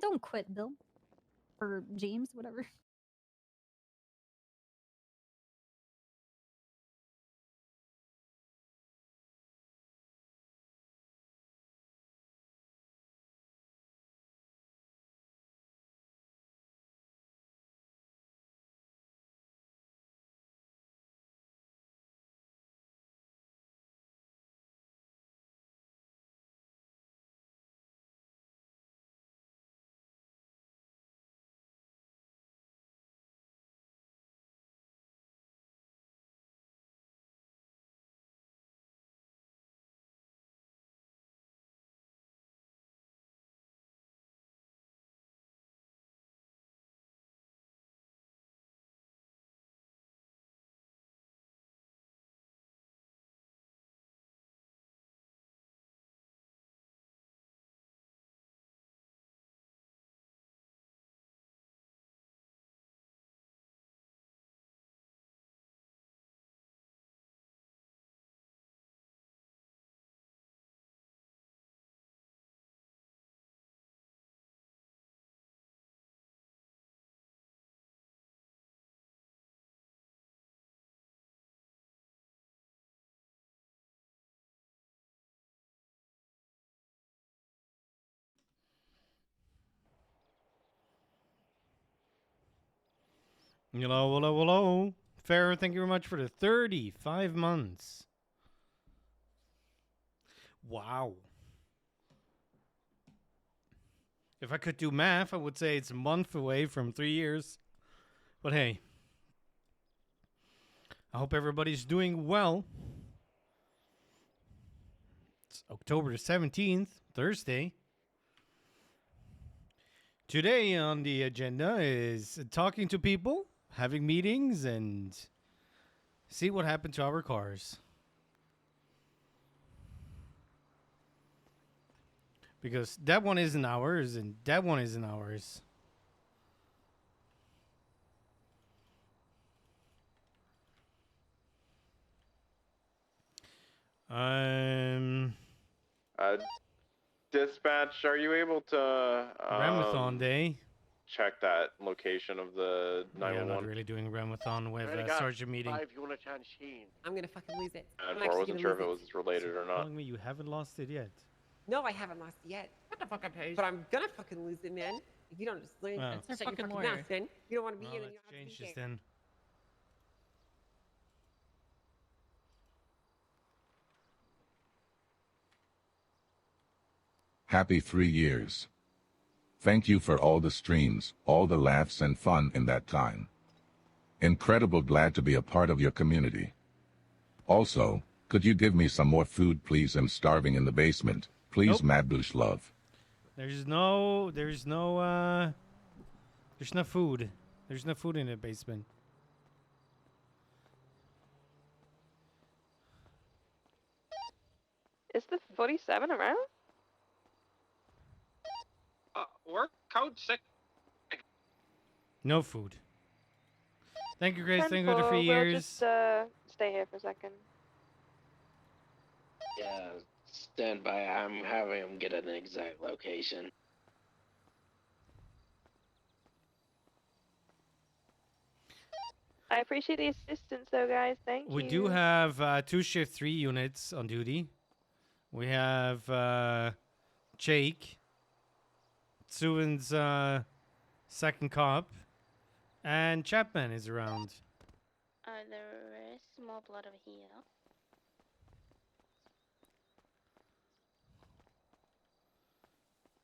Don't quit, Bill. Or James, whatever. Hello, hello, hello. Farrah, thank you very much for the 35 months. Wow. If I could do math, I would say it's a month away from 3 years. But hey, I hope everybody's doing well. It's October 17th, Thursday. Today on the agenda is talking to people, having meetings, and see what happened to our cars. Because that one isn't ours, and that one isn't ours. Um, Dispatch, are you able to Ramathon Day. check that location of the 911? Yeah, not really doing Ramathon with Sergeant meeting. 5 units on scene. I'm gonna fucking lose it. And I'm I actually wasn't gonna sure if lose it it. was related or not. Telling me you haven't lost it yet. No, I haven't lost it yet. What the fuck, Paige? But I'm gonna fucking lose it, man. If you don't just learn Well. to That's our shut your fucking fucking lawyer. mouth, then you don't want to be Well, here, then you let's don't have to change be this here. then. Happy 3 years. Thank you for all the streams, all the laughs and fun in that time. Incredible, glad to be a part of your community. Also, could you give me some more food please? I'm starving in the basement. Please, Nope. Madbush love. There's no food. There's no food in the basement. Is the 47 around? Work code 6. No food. Thank you, Grace. Thank you for the 10-4, 3 years. We'll just stay here for a second. Yeah, stand by. I'm having him get an exact location. I appreciate the assistance, though, guys. Thank you. We do have 2 shift 3 units on duty. We have Jake, Suin's second cop, and Chapman is around. There is more blood over here.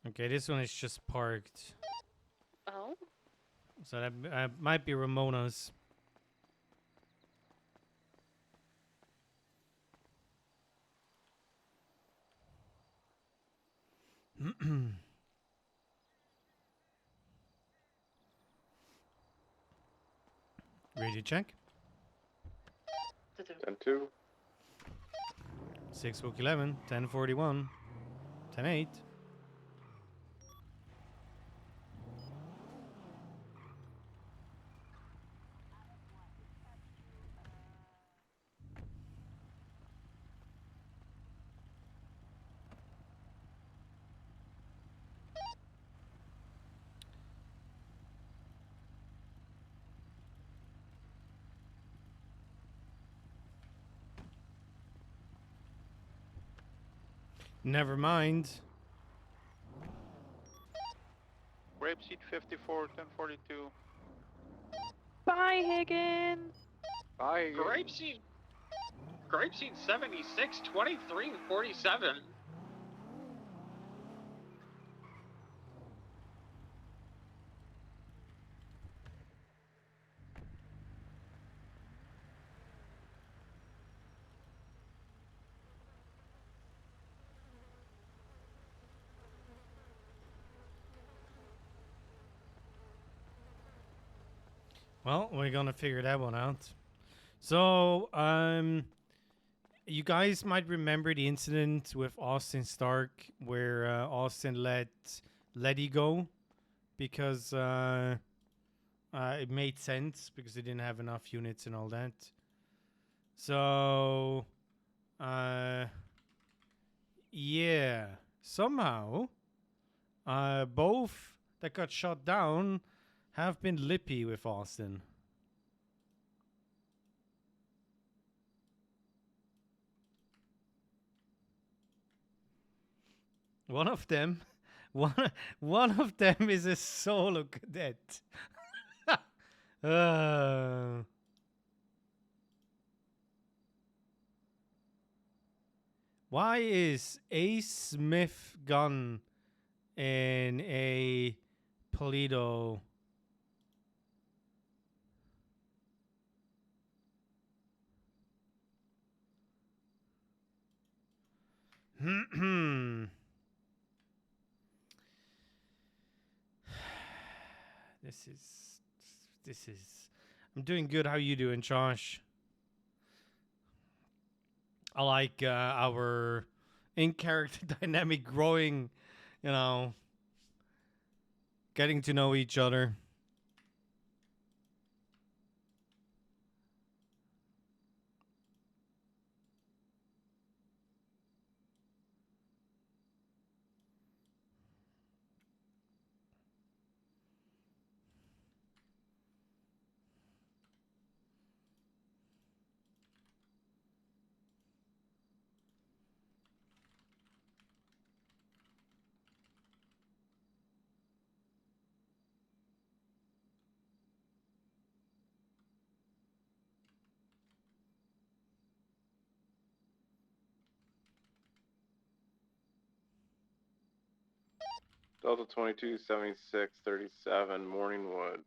Okay, this one is just parked. Oh? So that might be Ramona's. Radio check. 10-2. 6 book 11, 1041, 10-8. Never mind. Grapeseed 54, 1042. Bye, Higgins. Bye. Grapeseed 76, 23, 47. Well, we're gonna figure that one out. So, you guys might remember the incident with Austin Stark where Austin let Letty go because it made sense because they didn't have enough units and all that. So, yeah, somehow, both that got shot down have been lippy with Austin. One of them, one of them is a solo cadet. uh, why is a Smith gun in a Polito? This is. I'm doing good. How you doing, Josh? I like our in-character dynamic growing. You know, getting to know each other. Delta 22, 76, 37, Morningwood.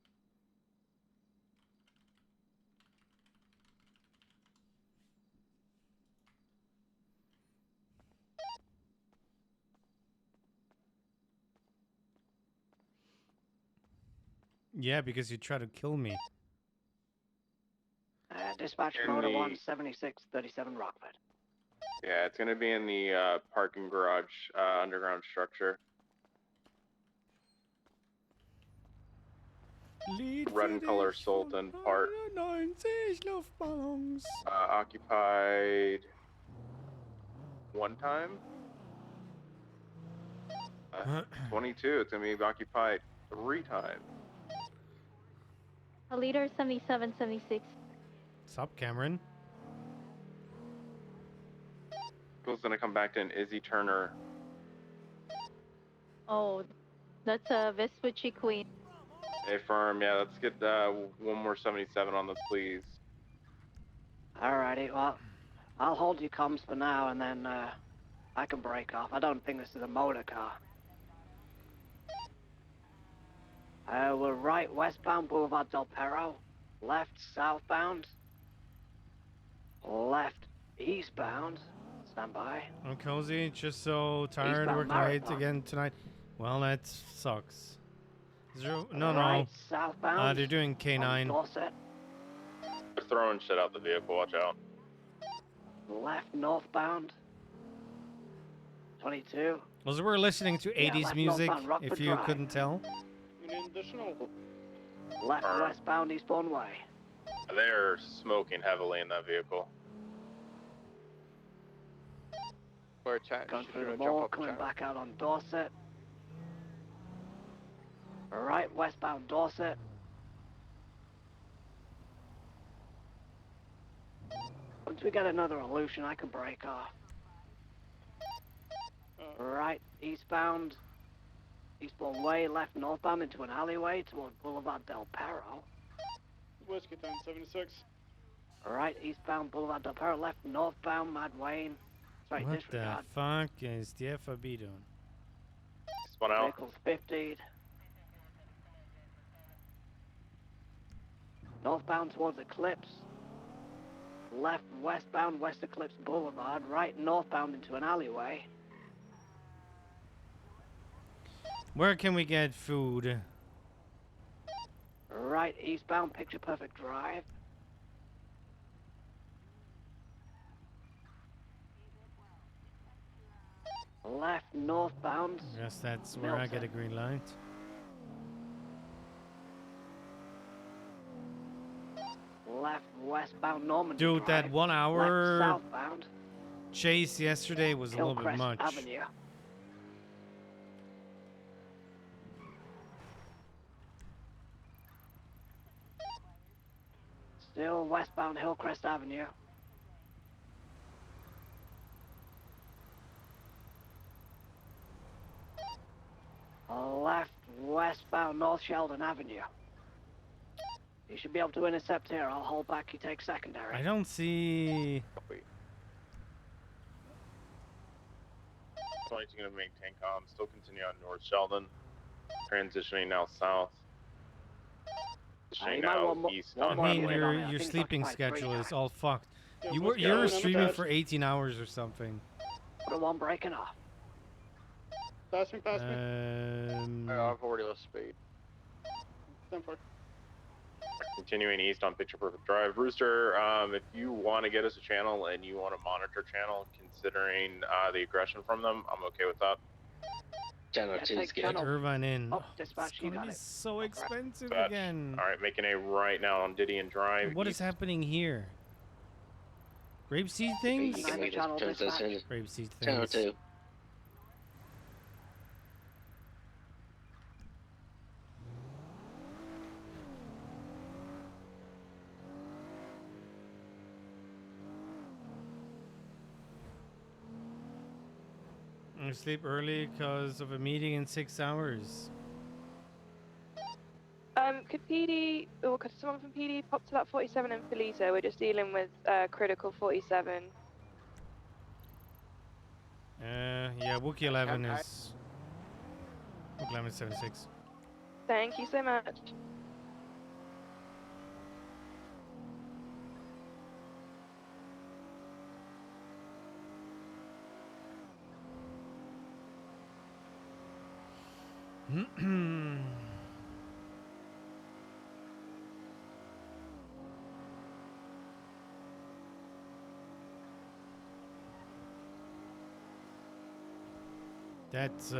Yeah, because you try to kill me. Dispatch In Motor the- 1, 7637 Rockford. Yeah, it's gonna be in the parking garage underground structure. Red and color Sultan part. Occupied one time. 22. It's gonna be occupied 3 times. A leader 7776. What's up, Cameron? Who's gonna come back to an Izzy Turner? Oh, that's a Vespucci Queen. A firm. Yeah, let's get one more 77 on this, please. Alrighty, well, I'll hold you comms for now, and then I can break off. I don't think this is a motor car. We're right westbound Boulevard Del Perro, left southbound, left eastbound. Stand by. I'm cozy, just so tired Eastbound working late Marathon. again tonight. Well, that sucks. No, Right no. southbound. They're doing on K9. Dorset. They're throwing shit out the vehicle. Watch out. Left northbound. 22. Well, so we're listening to Yeah, 80s left music, northbound Rockford if you Drive. couldn't tell. Left westbound Eastbourne Way. They're smoking heavily in that vehicle. We're attached. Going through the mall, coming back out on Dorset. Right westbound Dorset. Once we get another illusion, I can break off. Right, eastbound. Eastbourne Way, left northbound into an alleyway toward Boulevard Del Perro. Whiskey 1076. Right, eastbound Boulevard Del Perro, left northbound Mad Wayne. Sorry, What the disregard. fuck is the FOB doing? Spun out. Vehicles 50'd. Northbound towards Eclipse. Left westbound West Eclipse Boulevard. Right northbound into an alleyway. Where can we get food? Right eastbound Picture Perfect Drive. Left northbound. Yes, that's where I get a Milton. green light. Left westbound Normandy Dude, Drive. that 1 hour Left southbound chase yesterday was a little bit Hillcrest much. Avenue. Still westbound Hillcrest Avenue. Left westbound North Sheldon Avenue. You should be able to intercept here. I'll hold back. You take secondary. I don't see. So he's going to maintain comms. Still continue on North Sheldon. Transitioning now south. Transitioning you might now want east one on more I mean, Well, Highway. wait on your it. I your think it's sleeping occupied 3 schedule is times. all fucked. Yeah, You Whiskey were 11, I'm streaming attached. for 18 hours or something. Put a one breaking off. Pass me, pass me. I've already lost speed. 10-4. Continuing east on Picture Perfect Drive. Rooster, if you want to get us a channel and you want to monitor channel, considering the aggression from them, I'm okay with that. Channel Yeah, 2 is take good. channel. Irvine in. Oh, It's dispatch, you gonna got be it. so expensive Dispatch. again. All right, making a right now on Didion Drive. What is east. happening here? Grapeseed You things? can make this Channel dispatch. transition. Grapeseed Channel things. 2. I sleep early because of a meeting in 6 hours. Could PD, or could someone from PD pop to that 47 in Felisa? We're just dealing with critical 47. Yeah, Wookie 11 is... Wookie 11 is 76. Thank you so much. That's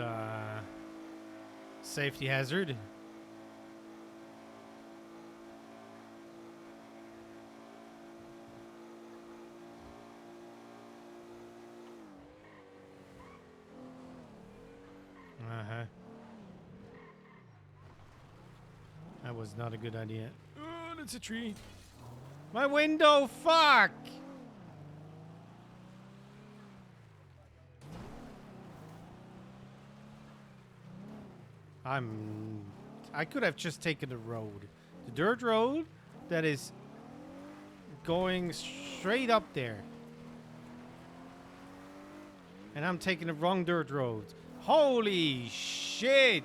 safety hazard. Uh-huh. That was not a good idea. Oh, that's a tree. My window, fuck! I could have just taken the road. The dirt road that is going straight up there. And I'm taking the wrong dirt road. Holy shit!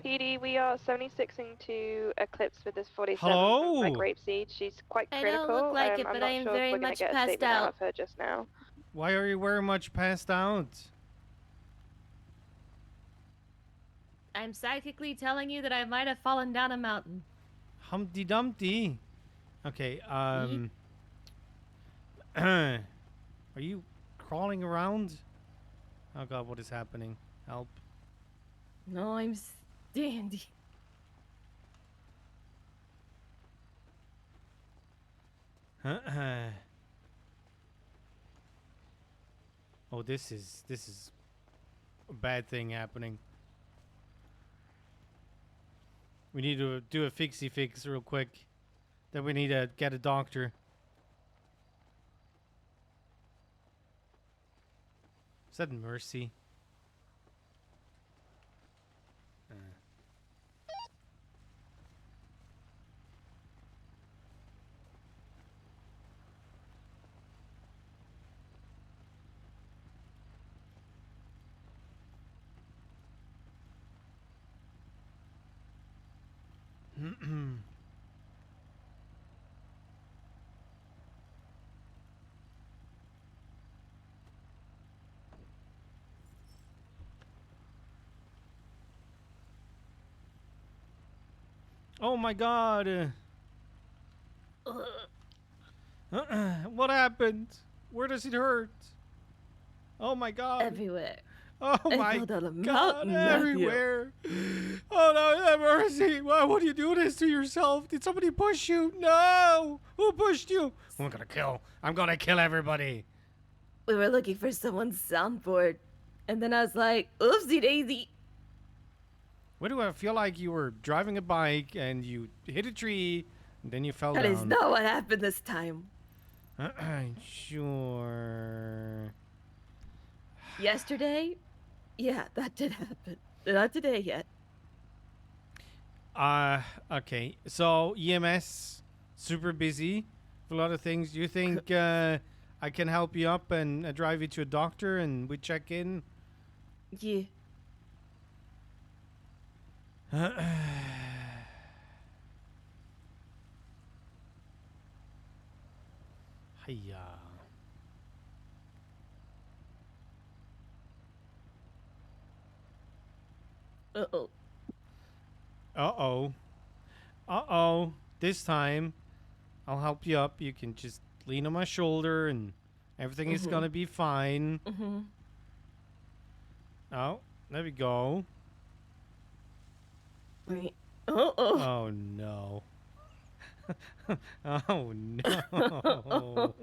PD, we are 76ing to Eclipse with this 47 Hello? from Grapeseed. She's quite I critical. don't look like it, I'm but not I am sure very if we're going much to get a passed statement out out. of her just now. Why are you very much passed out? I'm psychically telling you that I might have fallen down a mountain. Humpty Dumpty. Okay, are you crawling around? Oh god, what is happening? Help. No, I'm standing. Oh, this is a bad thing happening. We need to do a fixie fix real quick. Then we need to get a doctor. Is that Mercy? Oh my god. What happened? Where does it hurt? Oh my god. Everywhere. Oh I my fell down a god, mountain, Matthew. everywhere. Oh no, have mercy. Why would you do this to yourself? Did somebody push you? No. Who pushed you? I'm gonna kill everybody. We were looking for someone's soundboard. And then I was like, oopsie daisy. Why do I feel like you were driving a bike and you hit a tree and then you fell That down? is not what happened this time. Sure. Yesterday? Yeah, that did happen. Not today yet. Okay. So EMS, super busy for a lot of things. Do you think I can help you up and drive you to a doctor and we check in? Yeah. Hiya. Uh-oh. Uh-oh. Uh-oh. This time, I'll help you up. You can just lean on my shoulder and everything is gonna be fine. Mm-hmm. Oh, there we go. Wait. Uh-oh. Oh, no. Oh, no.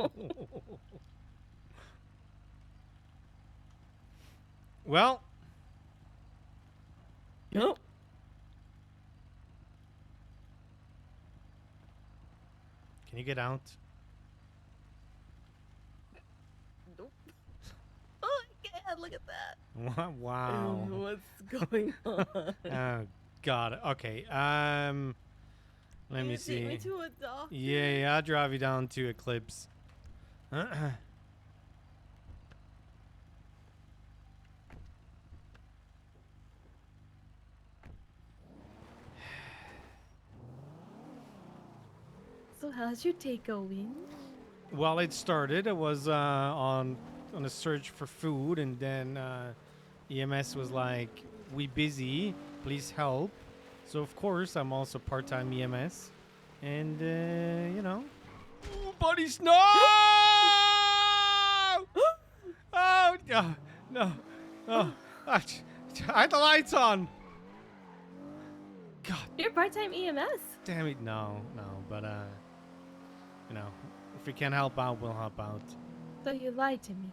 Well. Nope. Can you get out? Nope. Oh, I can't. Look at that. Wow. What's going on? Oh, God. Okay. Let me see. Take me to a doctor. Yeah, I'll drive you down to Eclipse. So how's your day going? Well, it started. I was on a search for food, and then EMS was like, "We busy. Please help." So of course, I'm also part-time EMS, and you know, ooh, buddies, no! Oh no, no, no! I had the lights on. God, You're part-time EMS. damn it! No, but you know, if we can help out, we'll help out. So you lied to me.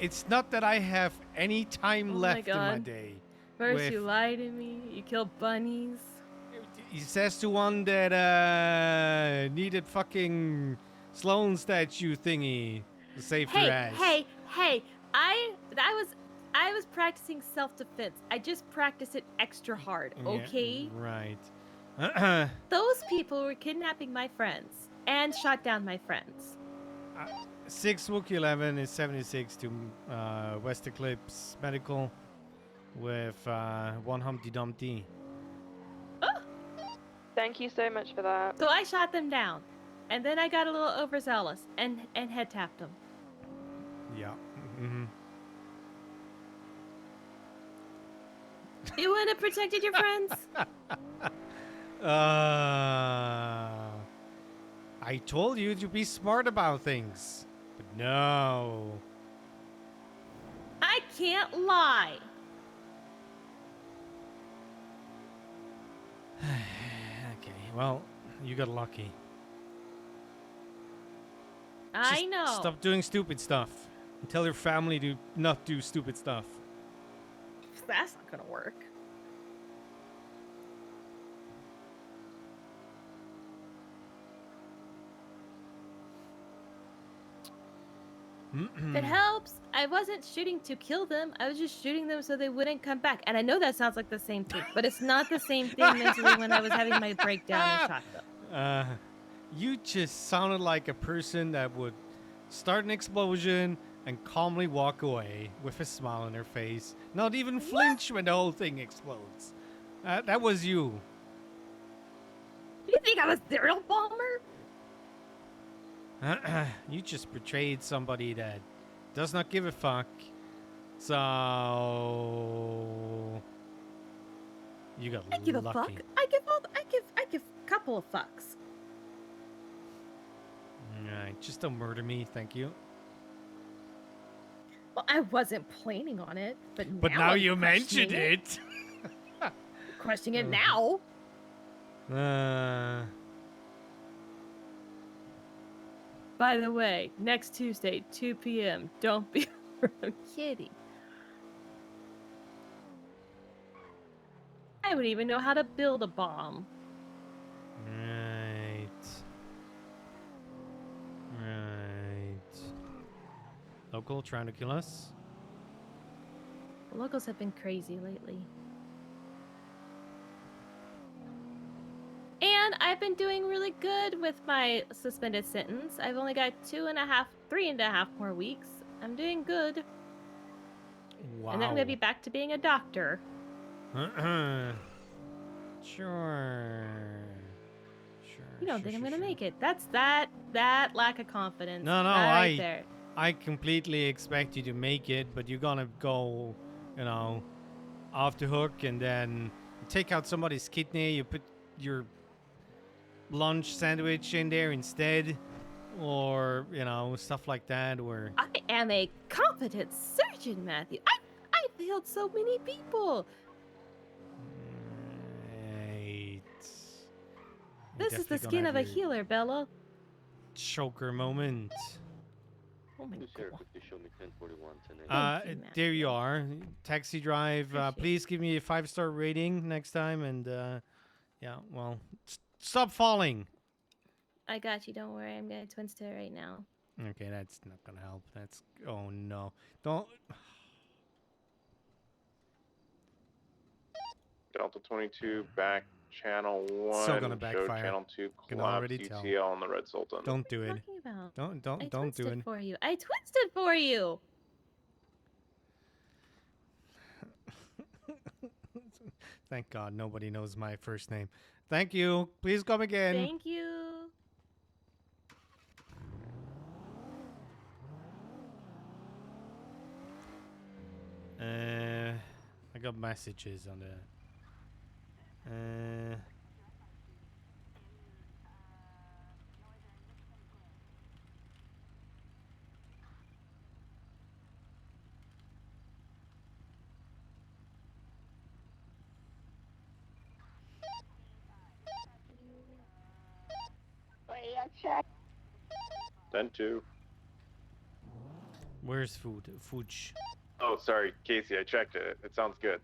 It's not that I have any time Oh my left in my God. day. First With- you lie to me, you kill bunnies. He says to one that needed fucking Sloan statue thingy to save her ass. Hey! I was practicing self-defense. I just practice it extra hard, Yeah, okay? right. Those people were kidnapping my friends and shot down my friends. 6 Wookie 11 is 76 to West Eclipse Medical with 1 Humpty Dumpty. Thank you so much for that. So I shot them down. And then I got a little overzealous and head tapped them. Yeah. Mm-hmm. You would have protected your friends? I told you to be smart about things. But no. I can't lie. Okay, well, you got lucky. I Just know. Stop doing stupid stuff. And tell your family to not do stupid stuff. That's not gonna work. If it helps, I wasn't shooting to kill them. I was just shooting them so they wouldn't come back. And I know that sounds like the same thing, but it's not the same thing mentally when I was having my breakdown and shot them. You just sounded like a person that would start an explosion and calmly walk away with a smile on their face, not even flinch when the whole thing explodes. That was you. You think I'm a serial bomber? You just betrayed somebody that does not give a fuck. So you got I give lucky. a fuck. I give a couple of fucks. Alright, just don't murder me, thank you. Well, I wasn't planning on it, but now I'm you mentioned questioning it. Questioning it now. By the way, next Tuesday, 2 p.m. Don't be. I'm kidding. I wouldn't even know how to build a bomb. Right. Local trying to kill us. The locals have been crazy lately. And I've been doing really good with my suspended sentence. I've only got 3.5 more weeks. I'm doing good. Wow. And then I'm gonna be back to being a doctor. Sure. You don't think I'm gonna make it? That's that lack of confidence. No, right there. I completely expect you to make it, but you're gonna go, off the hook and then take out somebody's kidney. You put your lunch sandwich in there instead, or stuff like that. Or I am a competent surgeon, Matthew. I've healed so many people. Right. This is the skin of a healer, Bella. Choker moment. Oh my god. There you are. Taxi drive. Please give me a 5-star rating next time, and yeah. Well, stop falling. I got you. Don't worry. I'm gonna twin stare right now. Okay, that's not gonna help. That's oh no. Don't. Delta 22 back channel 1. So gonna Show backfire. channel 2 Can collapse already UTL tell. on the Red Sultan. Don't do it. What are you talking about? Don't do I twisted it. for you. I twisted for you. Thank God nobody knows my first name. Thank you. Please come again. Thank you. I got messages on the. Then 2. Where's food? Fooch. Oh, sorry, Casey. I checked it. It sounds good.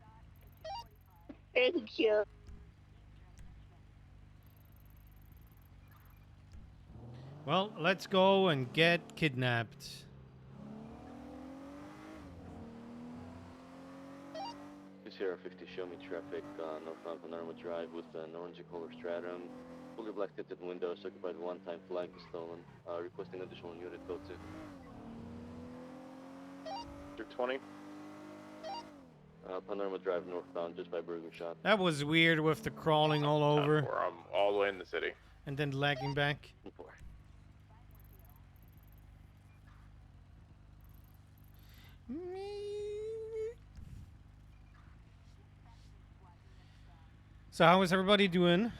Thank you. Well, let's go and get kidnapped. Sierra 50, show me traffic northbound Panorama Drive with an orange color stratum. Fully black tinted windows, occupied one-time flag is stolen. Requesting additional unit code 2. 20. Panorama Drive northbound, just by Bergen Shot. That was weird with the crawling all over. I'm all the way in the city. And then lagging back. 4. So how is everybody doing?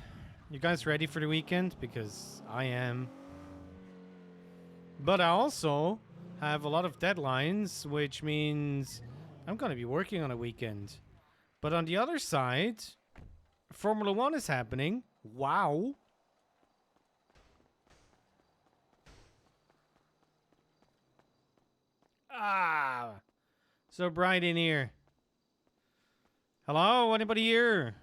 You guys ready for the weekend? Because I am. But I also have a lot of deadlines, which means I'm going to be working on a weekend. But on the other side, Formula 1 is happening. Wow. Ah. So bright in here. Hello, anybody here?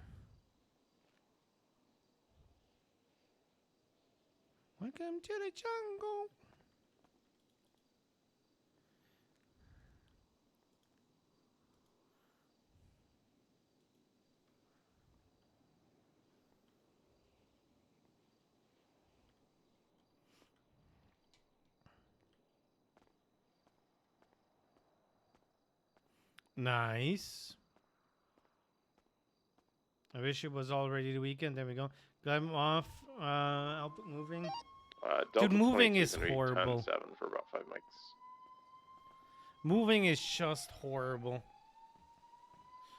Welcome to the jungle. Nice. I wish it was already the weekend. There we go. Glad I'm off. Output moving. Delta Dude, moving 22 is gonna be horrible. 10-7 for about 5 mics. Moving is just horrible.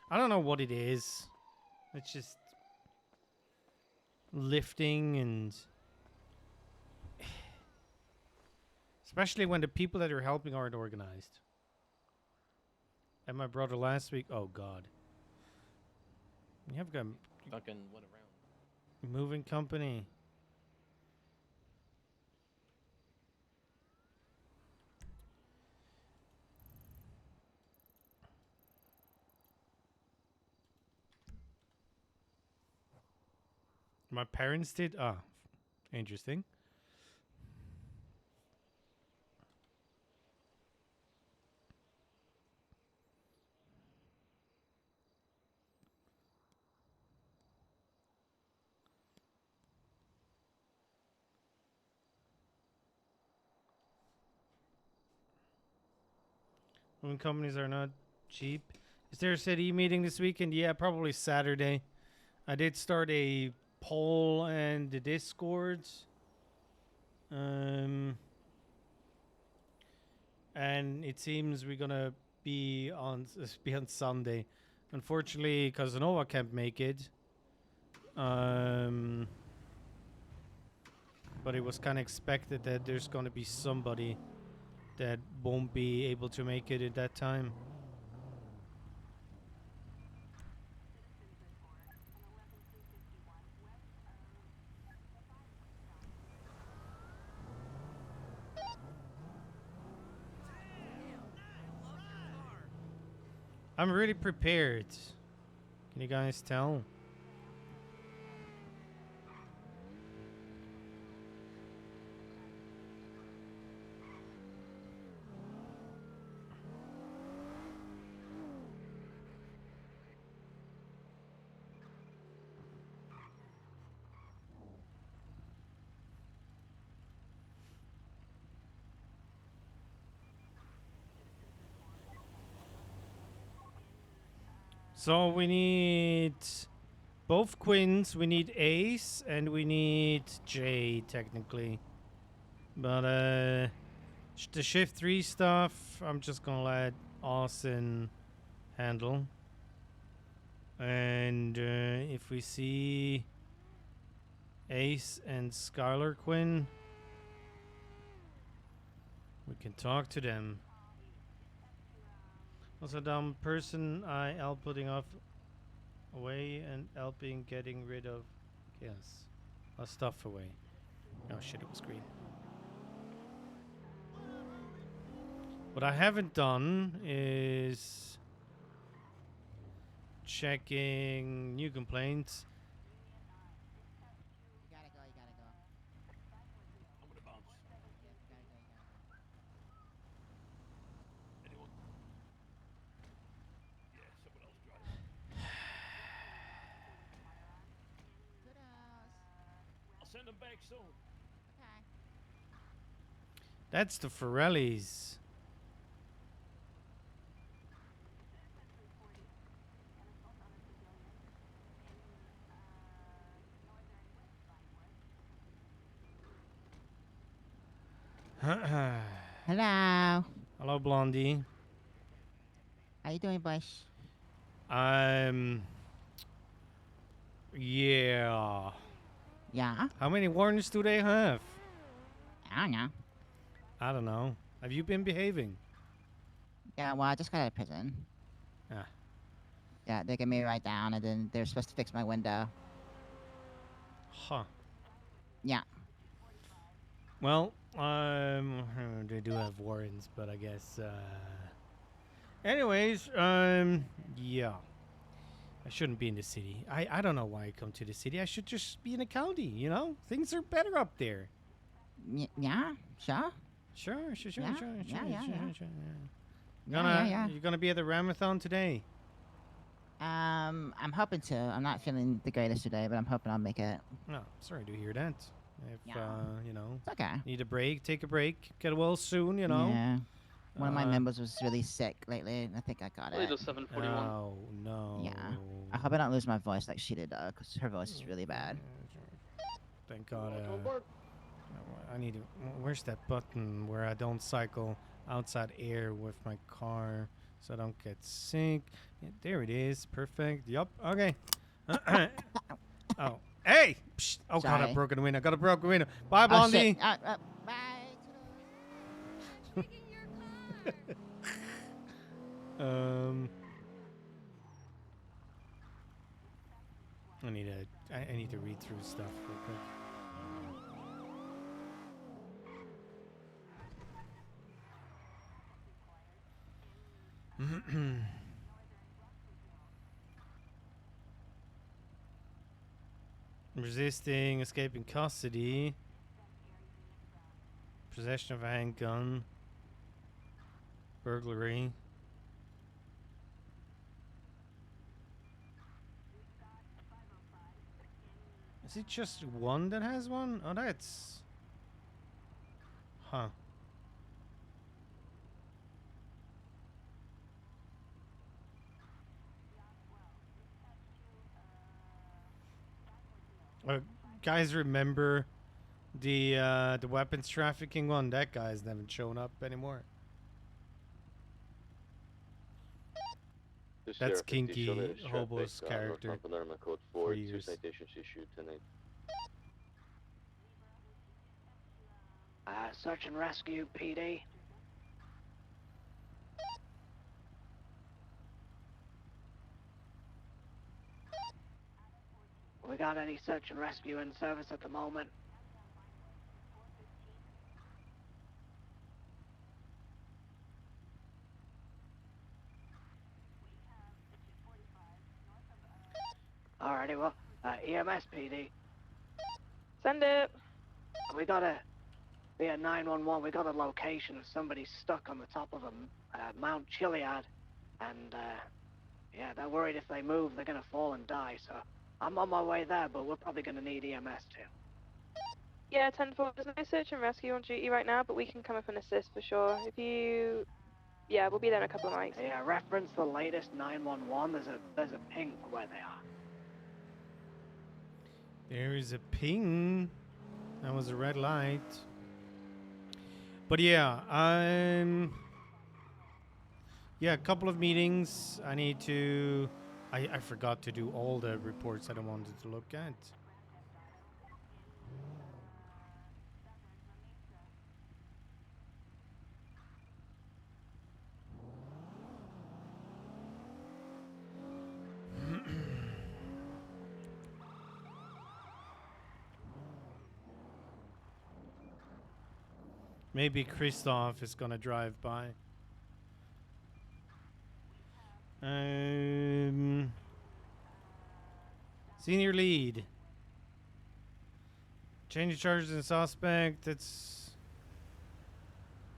I don't know what it is. It's just lifting and especially when the people that are helping aren't organized. And my brother last week. Oh God. You have got Fucking what around? moving company. My parents did. Ah, interesting. Moving companies are not cheap. Is there a city meeting this weekend? Yeah, probably Saturday. I did start a poll and the Discords. And it seems we're gonna be on Sunday. Unfortunately, Casanova can't make it. But it was kind of expected that there's gonna be somebody that won't be able to make it at that time. I'm really prepared. Can you guys tell? So we need both Quins, we need Ace, and we need J, technically. But the shift 3 stuff, I'm just gonna let Austin handle. And if we see Ace and Skylar Quinn, we can talk to them. Also, dumb person I putting off away and helping getting rid of stuff away. Oh shit, it was green. What I haven't done is checking new complaints. You gotta go. I'm gonna bounce. Anyone? Yeah, someone else drive. I'll send them back soon. Okay. That's the Forellis. Hello. Hello, Blondie. How you doing, Bush? Yeah. Yeah? How many warrants do they have? I don't know. I don't know. Have you been behaving? Yeah, well, I just got out of prison. Ah. Yeah, they get me right down, and then they're supposed to fix my window. Huh. Yeah. Well, they do have warrants, but I guess, anyways, yeah. I shouldn't be in the city. I don't know why I come to the city. I should just be in the county, you know? Things are better up there. Yeah, sure. Sure. Yeah, yeah, yeah, yeah. You gonna be at the Ramathon today? I'm hoping to. I'm not feeling the greatest today, but I'm hoping I'll make it. No, sorry to hear that. If you know, It's okay. need a break, take a break. Get well soon, you know. Yeah. One of my members was really sick lately, and I think I got it. Little 741. Oh no. Yeah. I hope I don't lose my voice like she did, though, because her voice is really bad. Thank God. I need to. Where's that button where I don't cycle outside air with my car so I don't get sick? Yeah, there it is. Perfect. Yup. Okay. Oh. Hey! Psst. Oh, God, I Sorry. broke the window. Got a broken window. Bye, Oh, Blondie. shit. Bye. I need to read through stuff real quick. Resisting, escaping custody, possession of a handgun, burglary. Is it just one that has one? Oh, that's... Huh. Guys, remember the weapons trafficking one? That guy's never shown up anymore. This That's Sierra 50, Kinky show latest Hobo's traffic, character. North Panorama code for 4, 2 years. citations issued tonight. Search and rescue, PD. We got any search and rescue in service at the moment? Alrighty, well, EMS PD. Send it. We got a, via 911, we got a location of somebody stuck on the top of a Mount Chiliad. And, yeah, they're worried if they move, they're gonna fall and die, so I'm on my way there, but we're probably gonna need EMS too. Yeah, 10-4. There's no search and rescue on duty right now, but we can come up and assist for sure. If you... Yeah, we'll be there in a couple of mics. Yeah, reference the latest 911. There's a ping for where they are. There is a ping. That was a red light. But yeah, yeah, a couple of meetings. I need to... I forgot to do all the reports that I wanted to look at. Maybe Christoph is gonna drive by. Senior lead. Change of charges and suspect. That's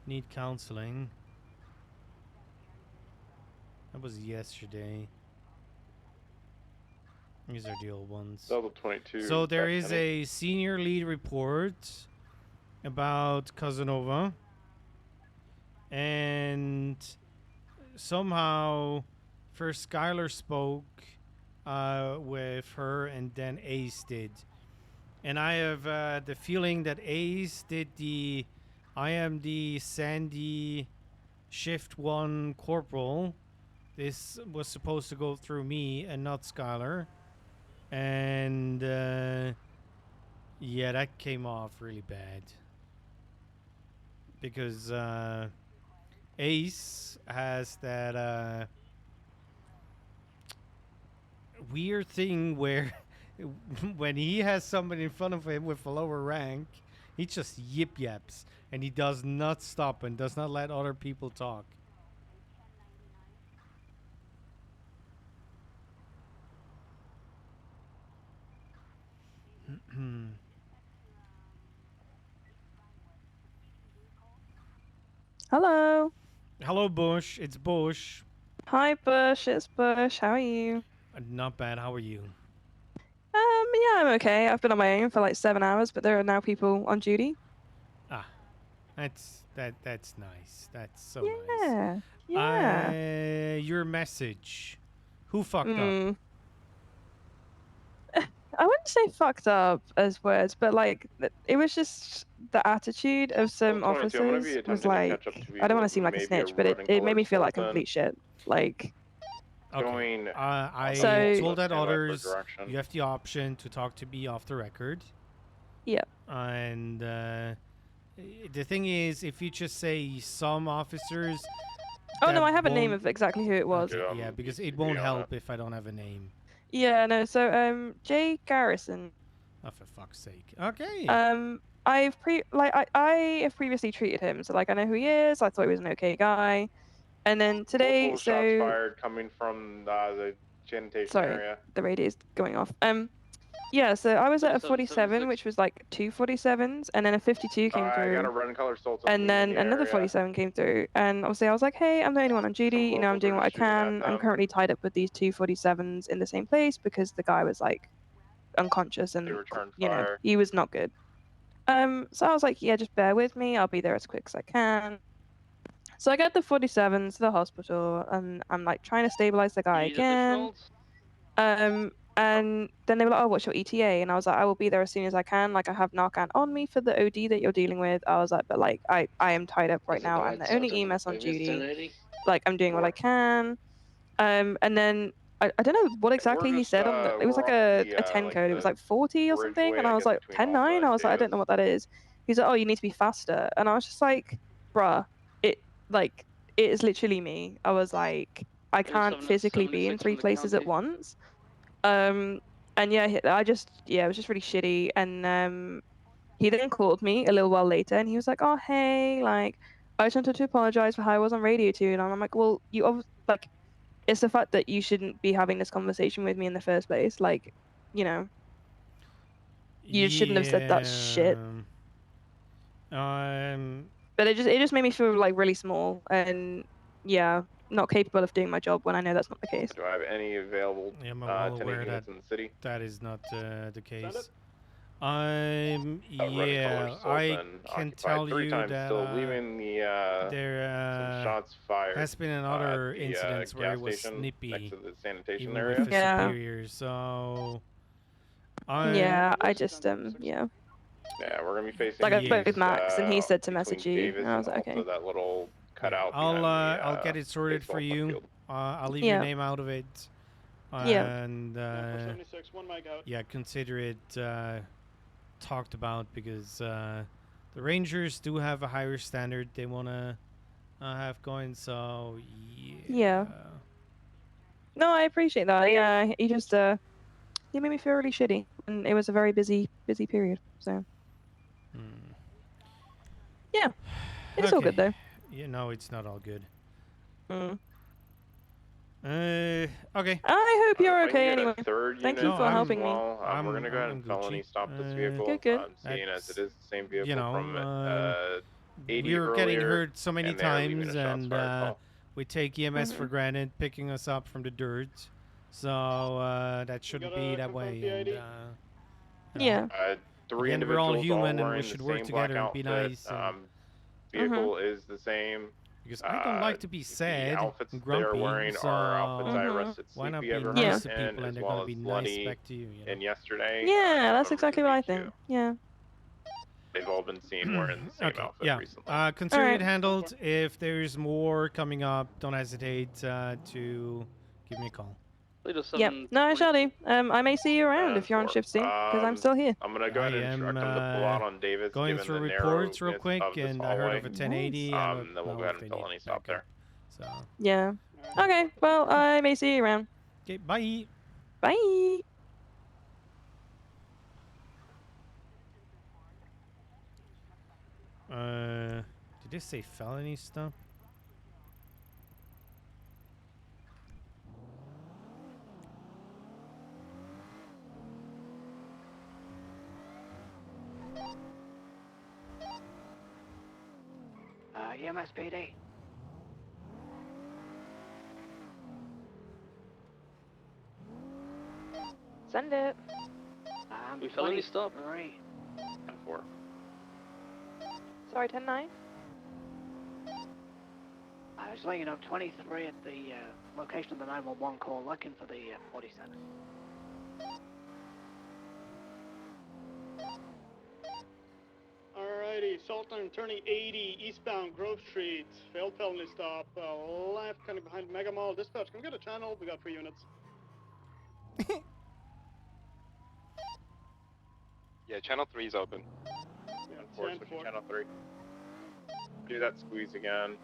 need counseling. That was yesterday. These are the old ones. Level 22. So there is a senior lead report about Casanova, and somehow first Skylar spoke with her and then Ace did, and I have the feeling that Ace did the I am the Sandy shift 1 corporal. This was supposed to go through me and not Skylar, and yeah, that came off really bad. Because Ace has that weird thing where when he has somebody in front of him with a lower rank, he just yip yaps and he does not stop and does not let other people talk. Hello. Hello, Bush. It's Bush. Hi, Bush. It's Bush. How are you? Not bad. How are you? Yeah, I'm okay. I've been on my own for like 7 hours, but there are now people on duty. Ah, that's nice. That's so Yeah. nice. Yeah. Your message. Who fucked up? Hmm. I wouldn't say fucked up as words, but like it was just the attitude of some 22, I'm gonna officers be was attempting to like, catch up to I don't people want to who seem like a may be snitch, but running it made me colors feel like Fulton. complete shit. Like, Okay. Going I So- told that Stand by for others direction. you have the option to talk to me off the record. yeah. And the thing is, if you just say some officers. Oh no, that I have a name won't- of exactly who it was. Okay, yeah, because it won't help if I don't have a name. Yeah, no. So Jay Garrison. Oh, for fuck's sake. Okay. I have previously treated him, so like I know who he is. I thought he was an okay guy, and then today, Multiple shots so fired coming from the sanitation sorry, area. the radio's going off. Yeah, so I was at a 47, 47, which was like 2 47s, and then a 52 came I got through, a red color Sultan and leaving then the another area. 47 came through, and obviously I was like, hey, I'm the only one on duty. You know, I'm doing what I can. I'm currently tied up with these 2 47s in the same place because the guy was like unconscious and returned you know fire. he was not good. So I was like, yeah, just bear with me. I'll be there as quick as I can. So I get the 47s to the hospital, and I'm like trying to stabilize the guy again. And then they were like, oh, what's your ETA? And I was like, I will be there as soon as I can. Like, I have Narcan on me for the OD that you're dealing with. I was like, but like, I am tied up right now. I'm the only EMS on duty. Like, I'm doing what I can. And then I don't know what exactly he said on the. It was like a 10 code. It was like 40 or something. And I was like 10-9. I was like, I don't know what that is. He's like, oh, you need to be faster. And I was just like, bruh, it like it is literally me. I was like, I can't physically be in 3 places at once. And yeah, it was just really shitty. And he then called me a little while later, and he was like, oh hey, like I just wanted to apologize for how I was on radio too. And I'm like, well, like. It's the fact that you shouldn't be having this conversation with me in the first place. Like, you know, you shouldn't have said that shit. But it just made me feel like really small and yeah, not capable of doing my job when I know that's not the case. Do I have any available Yeah, I'm well 10 aware units that in the city? that is not the case. Running Yeah, colors I Sultan, can occupied tell 3 you times, that still leaving the some shots fired. has been another at the, incidents where gas it was station snippy, next to the sanitation even area. with the Yeah. superiors. So, yeah, I just Yeah, we're gonna be facing. like I spoke with Max and he said to between message you, Davis and I was like, Alta, okay. that little cutout I'll get it sorted for baseball you. I'll leave Yeah. your name out of it. Yeah. And 76, 1 mic out. yeah, consider it talked about because the Rangers do have a higher standard they wanna have going. So Yeah. No, I appreciate that. Yeah, he just he made me feel really shitty, and it was a very busy period. So yeah, it's all good though. You know, it's not all good. Mm. Okay. I hope you're If I can okay get anyway. a third Thank unit you for as helping me. well, we're gonna go ahead and felony stop this vehicle. Good. Seeing as it is the same vehicle You know, from 80 we were getting earlier, hurt so many and they are leaving a times, shots and fired call. we take EMS for granted, picking us up from the dirt. So that shouldn't be that way. And, you know, Yeah. Three again, we're all individuals human, and we wearing should the work same together black and be outfit. nice. And, Vehicle is the same. because I don't like to be sad The outfits and they are grumpy, wearing so are outfits I arrested why not Sleepy be ever nice had to in, people, and as they're well gonna as be nice Bloody back to you. You know? and yesterday. Yeah, that's exactly what I think. Yeah. They've all been seen wearing the same outfit Yeah. recently. Consider Alright. it handled. If there's more coming up, don't hesitate to give me a call. Yep. No, I shall do. I may see you around if you're on shift soon, because I'm still here. I'm gonna go ahead and instruct them to pull out on Davis, Going given through the narrow reports real quick, of this and I heard hallway. of a 1080. Then we'll go ahead and felony stop there. So. Yeah. Okay. Well, I may see you around. Okay. Bye. Bye. Did they say felony stuff? EMS PD. Send it. We felony stop. 23. 4. Sorry, 10-9. I was letting you know 23 at the location of the 911 call, looking for the 47. Alrighty, Sultan turning 80 eastbound Grove Street. Failed felony stop. Left, kind of behind Mega Mall. Dispatch, can we get a channel? We got 3 units. Yeah, channel 3 is open. Yeah, 4 10 switching 4. channel 3. Do that squeeze again.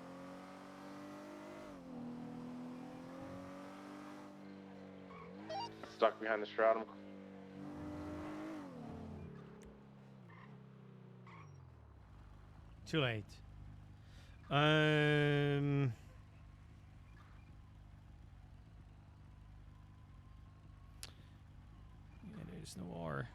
Stuck behind the stratum. Too late. Yeah, there's no R.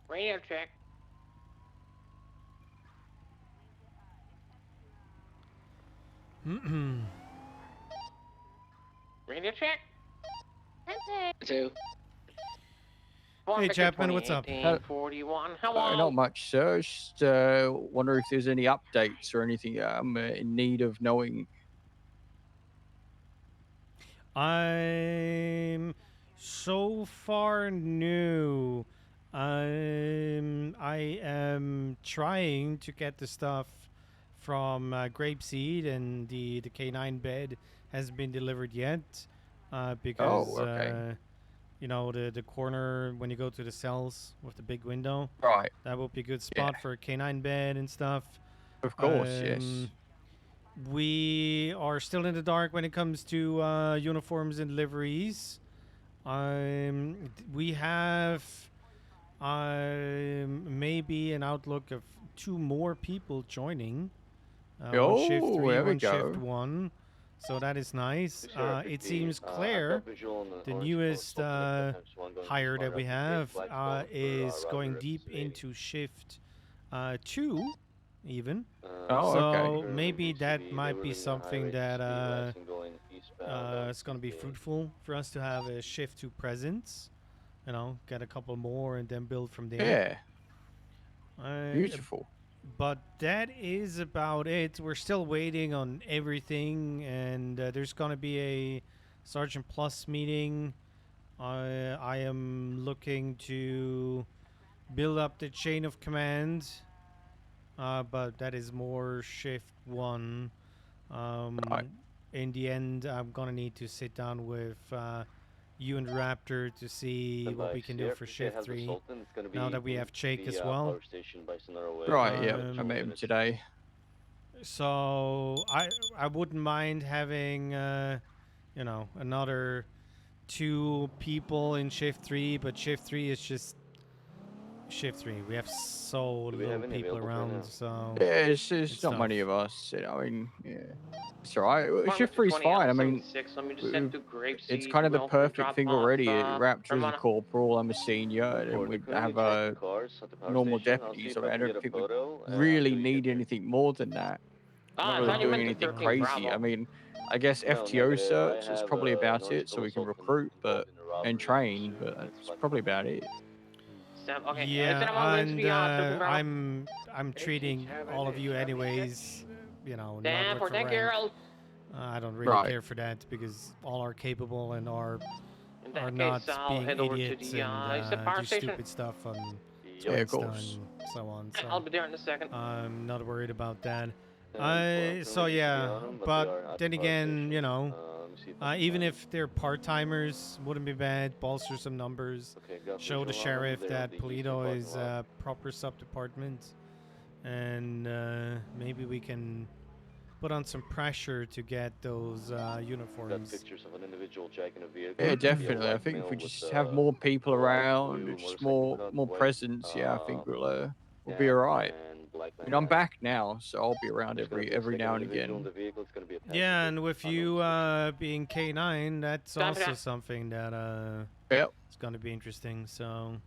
Radio check. Radio check. 2. Hey Chapman, what's up? 41. How Not much, sir. Just wonder if there's any updates or anything I'm in need of knowing. I'm so far new. I am trying to get the stuff from Grapeseed, and the K9 bed hasn't been delivered yet. Because you know, the corner when you go to the cells with the big window. Right. That would be a good spot for a K9 bed and stuff. Of course, yes. We are still in the dark when it comes to uniforms and liveries. We have maybe an outlook of 2 more people joining. One shift 3, there we one shift go. 1. So that is nice. It seems Claire, the newest hire that we have, is going deep into shift 2, even. So maybe that might be something that it's going to be fruitful for us to have a shift 2 presence. You know, get a couple more and then build from there. Yeah. Beautiful. But that is about it. We're still waiting on everything, and there's going to be a Sergeant Plus meeting. I am looking to build up the chain of command, but that is more shift 1. In the end, I'm going to need to sit down with you and Raptor to see what we can do for shift 3 now that we have Jake as well. Right, yeah, I met him today. So I wouldn't mind having you know, another 2 people in shift 3, but shift 3 is just shift 3. We have so little people around, so yeah, it's not many of us. I mean, yeah, it's alright. Shift 3's fine. I mean, it's kind of the perfect thing already. Raptor's a corporal, I'm a senior, and we have normal deputies. I mean, I don't think we really need anything more than that. We're not doing anything crazy. I mean, I guess FTO search is probably about it, so we can recruit and train, but that's probably about it. Okay. Yeah, and I'm treating all of you anyways, you know, not with the rank. I don't really care for that because all are capable and are not being idiots and do stupid stuff on Twitter and so on. So I'll be there in a second. I'm not worried about that. So yeah, but then again, you know, even if they're part-timers, wouldn't be bad. Bolster some numbers. Show the sheriff that Polito is a proper sub-department. And maybe we can put on some pressure to get those uniforms. Yeah, definitely. I think if we just have more people around, just more presence, yeah, I think we'll be alright. I mean, I'm back now, so I'll be around every now and again. Yeah, and with you being K9, that's also something that It's gonna be interesting. So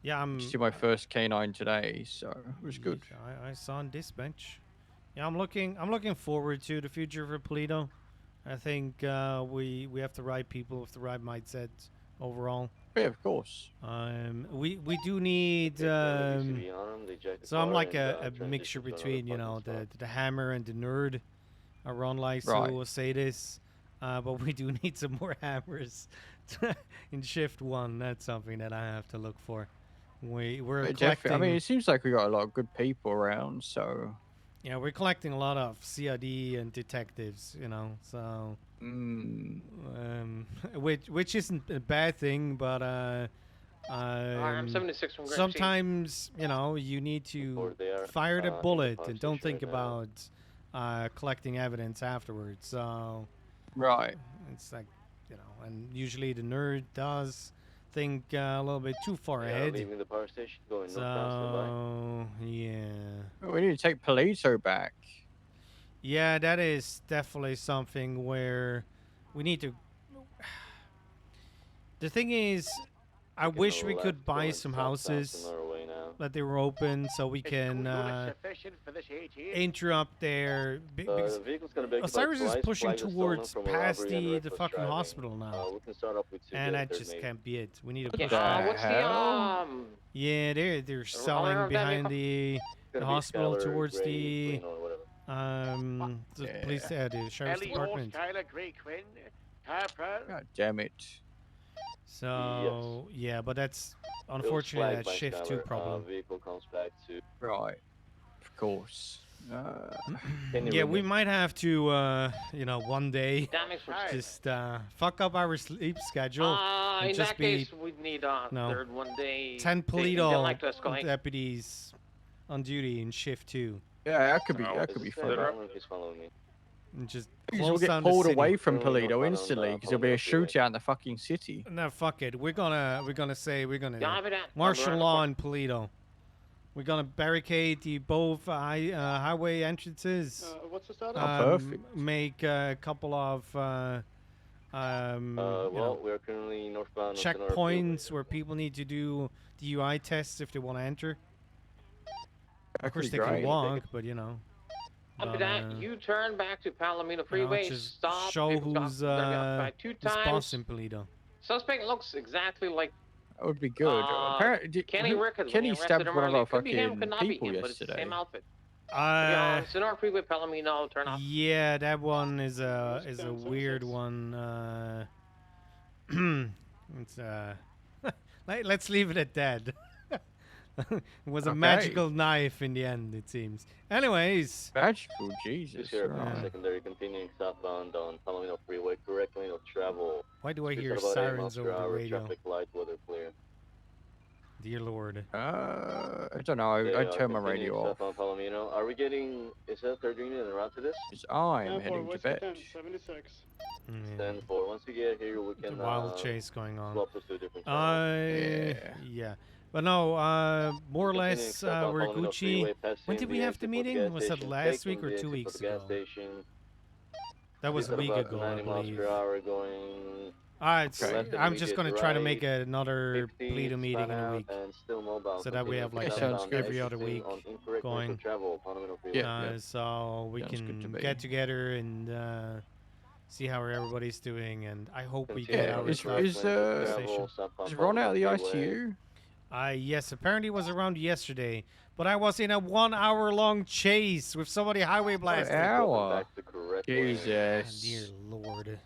yeah, I'm. Just did my first canine today, so it was good. I saw on dispatch. Yeah, I'm looking forward to the future for Polito. I think we have the right people with the right mindset overall. Yeah, of course. We do need. So I'm like a mixture between the hammer and the nerd. Ron likes to say this, but we do need some more hammers in shift 1. That's something that I have to look for. We're collecting. I mean, it seems like we got a lot of good people around, so. Yeah, we're collecting a lot of CID and detectives, so. Which isn't a bad thing, but I'm 76 from Grape sometimes you need to fire the bullet and don't think about collecting evidence afterwards. So. Right. It's like, and usually the nerd does think a little bit too far ahead. Leaving the power station, going so yeah. We need to take Polito back. Yeah, that is definitely something where we need to. The thing is, I wish we could buy some houses that they were open so we can interrupt their. Because Osiris is pushing towards past the fucking hospital now, and that just can't be it. We need to push. What's the Yeah, they're selling behind the hospital towards the police, the sheriff's department. God damn it. So yeah, but that's unfortunately that shift 2 problem. Vehicle comes back to right, of course. Yeah, we might have to, one day just fuck up our sleep schedule and in just that be case, we'd need third one day. 10 Polito deputies on duty in shift 2. Yeah, that could be fun. And just we'll get pulled away from Polito instantly because there'll be a shootout in the fucking city. No, fuck it. We're gonna martial law in Polito. We're gonna barricade the both highway entrances. What's the status? Perfect. Make a couple of well, we are currently northbound. Checkpoints where people need to do DUI tests if they want to enter. Of course, they can walk, but After that, you turn back to Palomino Freeway, just stop. show who's two boss times. in Polito. Suspect looks exactly like. That would be good. Apparently, Kenny stabbed one of our fucking people yesterday. Same outfit. Sonora Freeway, Palomino, turn off. Yeah, that one is a weird one. It's let's leave it at that. It was a magical knife in the end, it seems. Anyways. Magical, Jesus. Secondary continuing southbound on Palomino Freeway, correct lane of travel. Why do I hear sirens over the radio? Traffic light, weather clear. Dear Lord. I don't know. I turned my radio off. On Palomino. Are we getting? Is that third unit en route to this? I'm heading to bed. 76. 10-4. Once we get here, we can. Wild chase going on. Swap us to a different yeah. But no, more or less, we're Gucci. When did we have the meeting? Was that last week or 2 weeks ago? That was a week ago, I believe. Alright, so I'm just going to try to make another Polito meeting in a week. So that we have like every other week going. So we can get together and see how everybody's doing. And I hope we get our stuff. Is Ron out of the ICU? Yes, apparently it was around yesterday, but I was in a 1 hour long chase with somebody highway blasting. Jesus. Dear Lord.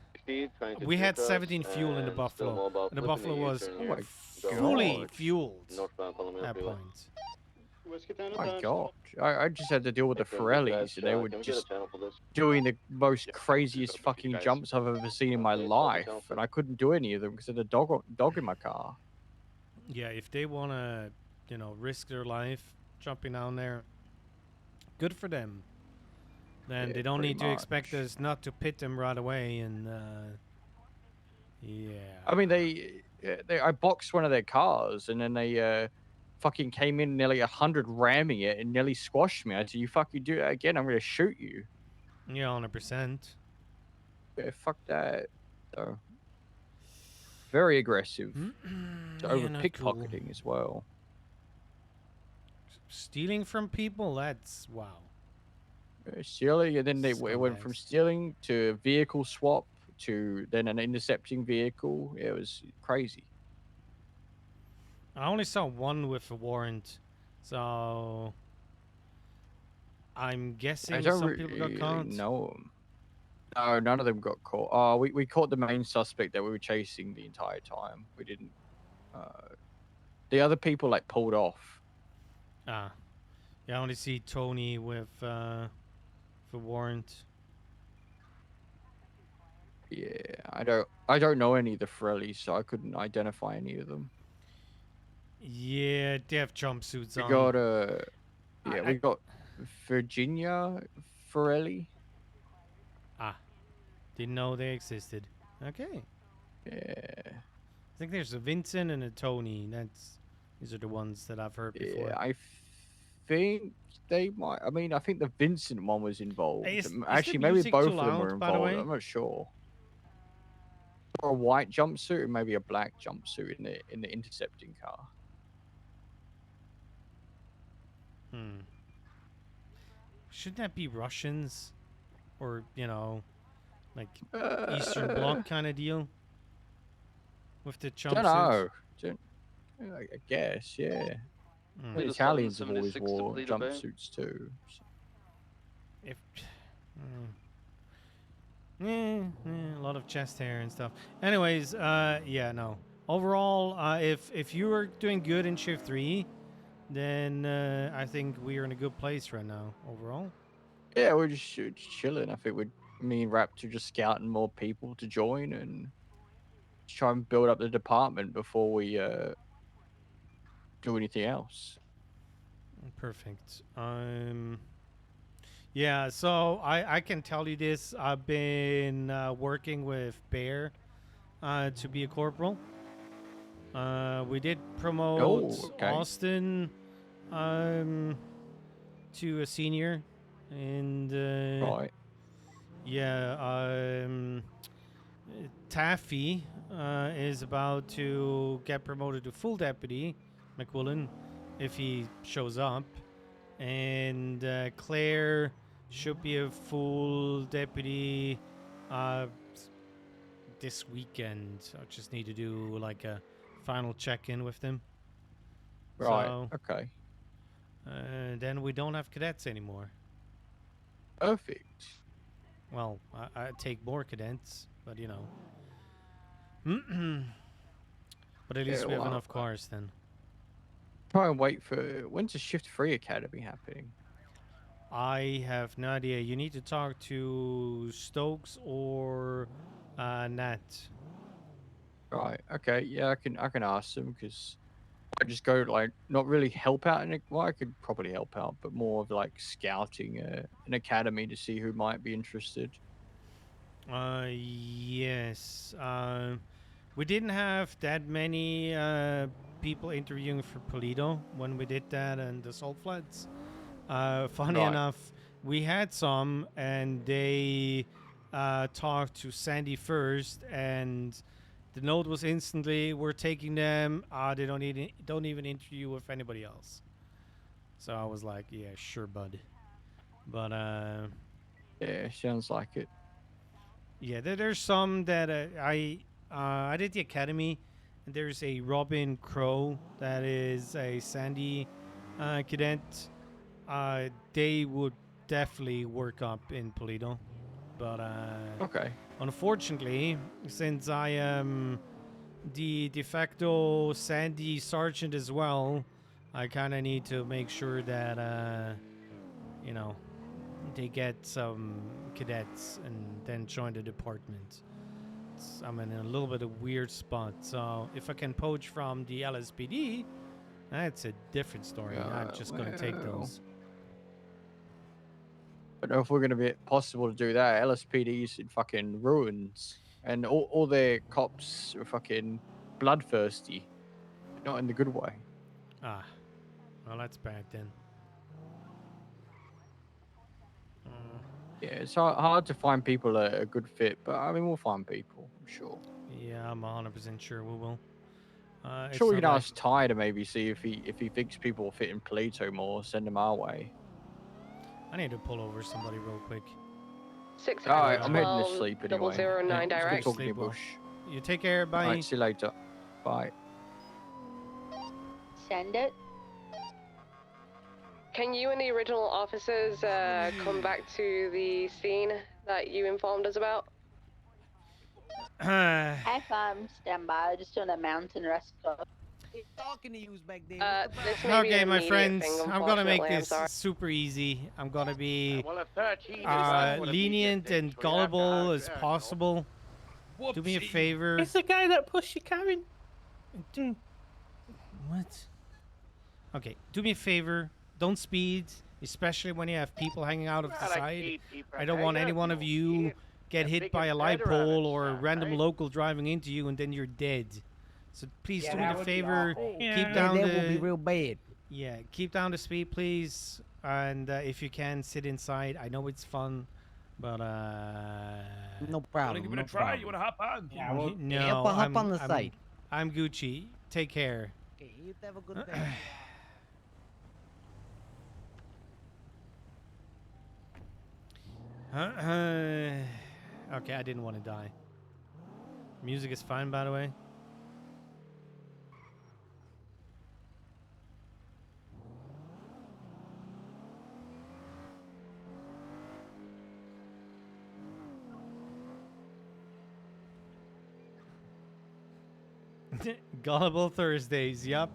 We had 17 fuel in the Buffalo, and the Buffalo was fully fueled at that point. My God. I just had to deal with the Forellis, and they were just doing the most craziest fucking jumps I've ever seen in my life, and I couldn't do any of them because of the dog in my car. Yeah, if they want to, risk their life jumping down there, good for them. Then they don't need to expect us not to pit them right away. And yeah. I mean, I boxed one of their cars, and then they fucking came in nearly 100 ramming it and nearly squashed me. I said, "You fucking do that again, I'm gonna shoot you." Yeah, 100%. Yeah, fuck that. So. very aggressive. It's over not cool. pickpocketing as well. Stealing from people? That's wow. Stealing, and then it went from Scumbags. stealing to vehicle swap to then an intercepting vehicle. It was crazy. I only saw one with a warrant, so I'm guessing I don't some people got really caught. know them. No, none of them got caught. Oh, we caught the main suspect that we were chasing the entire time. We didn't. The other people like pulled off. Ah, yeah, I only see Tony with the warrant. Yeah, I don't know any of the Frellies, so I couldn't identify any of them. Yeah, they have jumpsuits We on. got we got Virginia Forelli. Ah, didn't know they existed. Okay. Yeah. I think there's a Vincent and a Tony. These are the ones that I've heard before. Yeah, I think they might. I mean, I think the Vincent one was involved. Actually, maybe both of them were involved. I'm not sure. Or a white jumpsuit, or maybe a black jumpsuit in the intercepting car. Shouldn't that be Russians, or like Eastern Bloc kind of deal with the jumpsuits? Don't know. I guess, yeah. Mm. The Italians have always wore jumpsuits too. If a lot of chest hair and stuff. Anyways, yeah, no. Overall, if you are doing good in shift 3, then I think we are in a good place right now. Overall. Yeah, we're just chilling. I think me and Raptor just scouting more people to join and try and build up the department before we do anything else. Perfect. Yeah, so I can tell you this. I've been working with Bear to be a corporal. We did promote Austin to a senior, and right. Yeah, Taffy is about to get promoted to full deputy, McWillan, if he shows up. And Claire should be a full deputy this weekend. I just need to do like a final check-in with them. Right, So, okay. Then we don't have cadets anymore. Perfect. Well, I take more cadets, but but at least we have enough cars then. Try and wait for when's the Shift 3 Academy happening? I have no idea. You need to talk to Stokes or Nat. Right. Okay. Yeah, I can ask them because I just go like not really help out in it. Well, I could probably help out, but more of like scouting an academy to see who might be interested. Yes. We didn't have that many people interviewing for Polito when we did that and the Salt Floods. Funny enough, we had some, and they talked to Sandy first, and the note was instantly, "We're taking them. They don't even interview with anybody else." So I was like, "Yeah, sure, bud." But yeah, sounds like it. Yeah, there's some that I did the academy, and there's a Robin Crow that is a Sandy cadet. They would definitely work up in Polito, but okay. Unfortunately, since I am the de facto Sandy sergeant as well, I kind of need to make sure that they get some cadets and then join the department. I'm in a little bit of weird spot, so if I can poach from the LSPD, that's a different story. I'm just gonna take those. I don't know if we're gonna be possible to do that. LSPD's in fucking ruins, and all their cops are fucking bloodthirsty, not in the good way. Ah, well, that's bad then. Yeah, it's hard to find people a good fit, but I mean we'll find people, I'm sure. Yeah, I'm 100% sure we will. It's Sure, we not can like- ask Ty to maybe see if he thinks people will fit in Plato more. Send them our way. I need to pull over somebody real quick. All right, I'm heading to sleep anyway. 009 It's good direct. talking to you, Sleep well. Bush. You take care. Bye. All right, see you later. Bye. Send it. Can you and the original officers come back to the scene that you informed us about? FM standby, just doing a mountain rescue. Talking to you back there. This may be Okay, an my immediate friends, thing, I'm gonna make unfortunately, I'm this sorry. super easy. I'm gonna be Well, if 13 is not what lenient immediate and things we have to gullible have, as yeah, possible. Do me a favor. It's the guy that pushed you, Karen. What? Okay, do me a favor. Don't speed, especially when you have people hanging out of the Well, I side. keep people I don't want hanging, any one of you get hit by a light pole or a random local driving into you and then you're dead. So please do me the favor. Keep down that the. will be real bad. Yeah, keep down the speed, please. And if you can, sit inside. I know it's fun, but No Wanna problem. give it no a try? problem. You wanna hop on? Yeah, well, no, hop on the side. I'm Gucci. Take care. Okay, you have a good day. Okay, I didn't want to die. Music is fine, by the way. Gullible Thursdays, yup.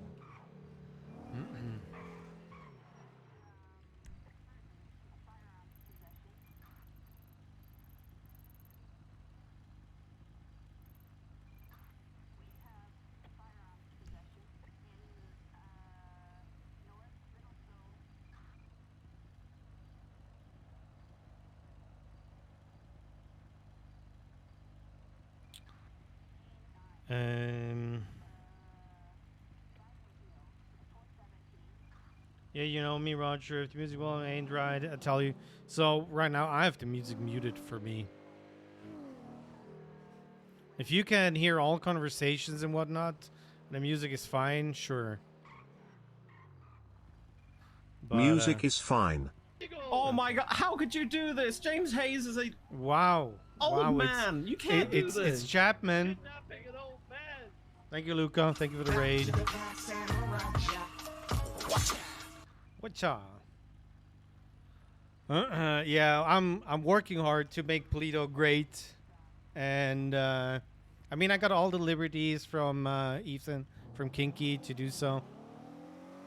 Yeah, you know me, Roger. If the music will ain't right, I tell you. So right now, I have the music muted for me. If you can hear all conversations and whatnot, the music is fine, sure. But, Music is fine. Oh my god, how could you do this? James Hayes is a wow. old wow, man. You can't do it's this. It's Chapman. Thank you, Luca. Thank you for the raid. Whatcha? Yeah, I'm working hard to make Polito great, and I mean I got all the liberties from Ethan from Kinky to do so,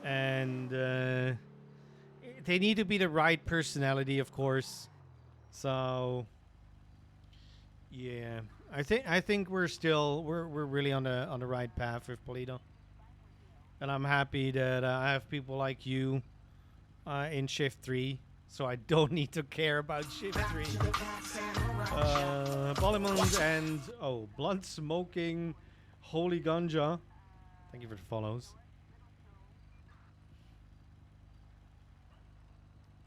and they need to be the right personality, of course. So yeah, I think we're really on the right path with Polito, and I'm happy that I have people like you in shift 3, so I don't need to care about shift 3. Polymons and blunt smoking, holy ganja. Thank you for the follows.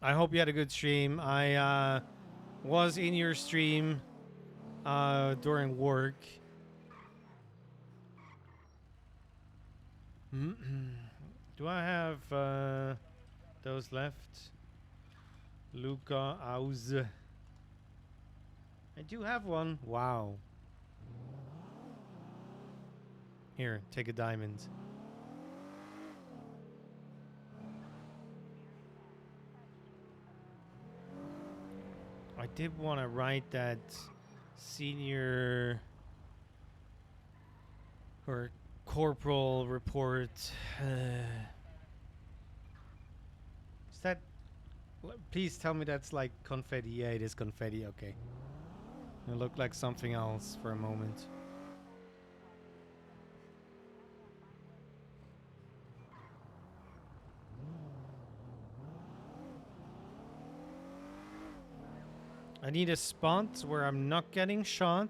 I hope you had a good stream. I was in your stream during work. Do I have those left? Luca Aus. I do have one. Wow. Here, take a diamond. I did want to write that senior or corporal report. Is that? Please tell me that's like confetti. Yeah, it is confetti. Okay. It looked like something else for a moment. I need a spot where I'm not getting shot.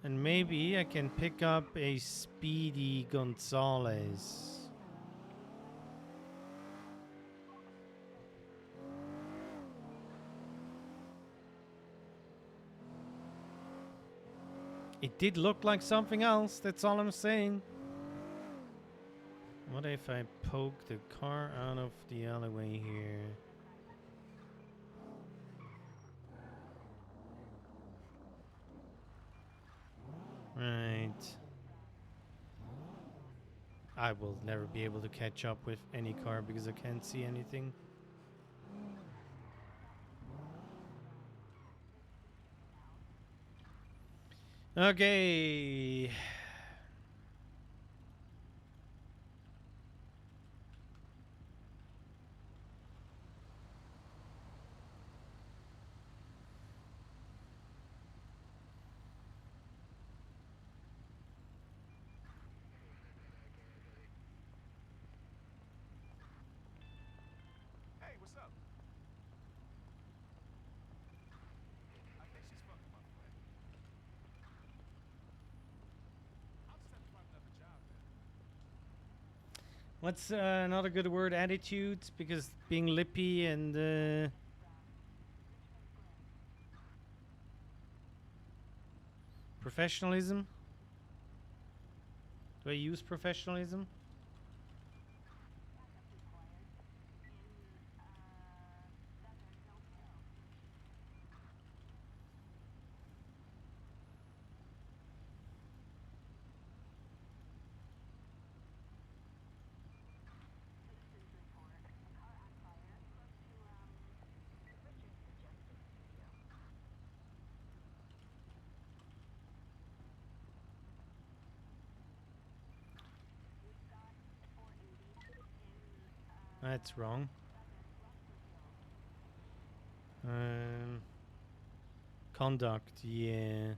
And maybe I can pick up a Speedy Gonzalez. It did look like something else, that's all I'm saying. What if I poke the car out of the alleyway here? Right. I will never be able to catch up with any car because I can't see anything. Okay. What's another good word? Attitudes, because being lippy and professionalism. Do I use professionalism? That's wrong. Conduct, yeah.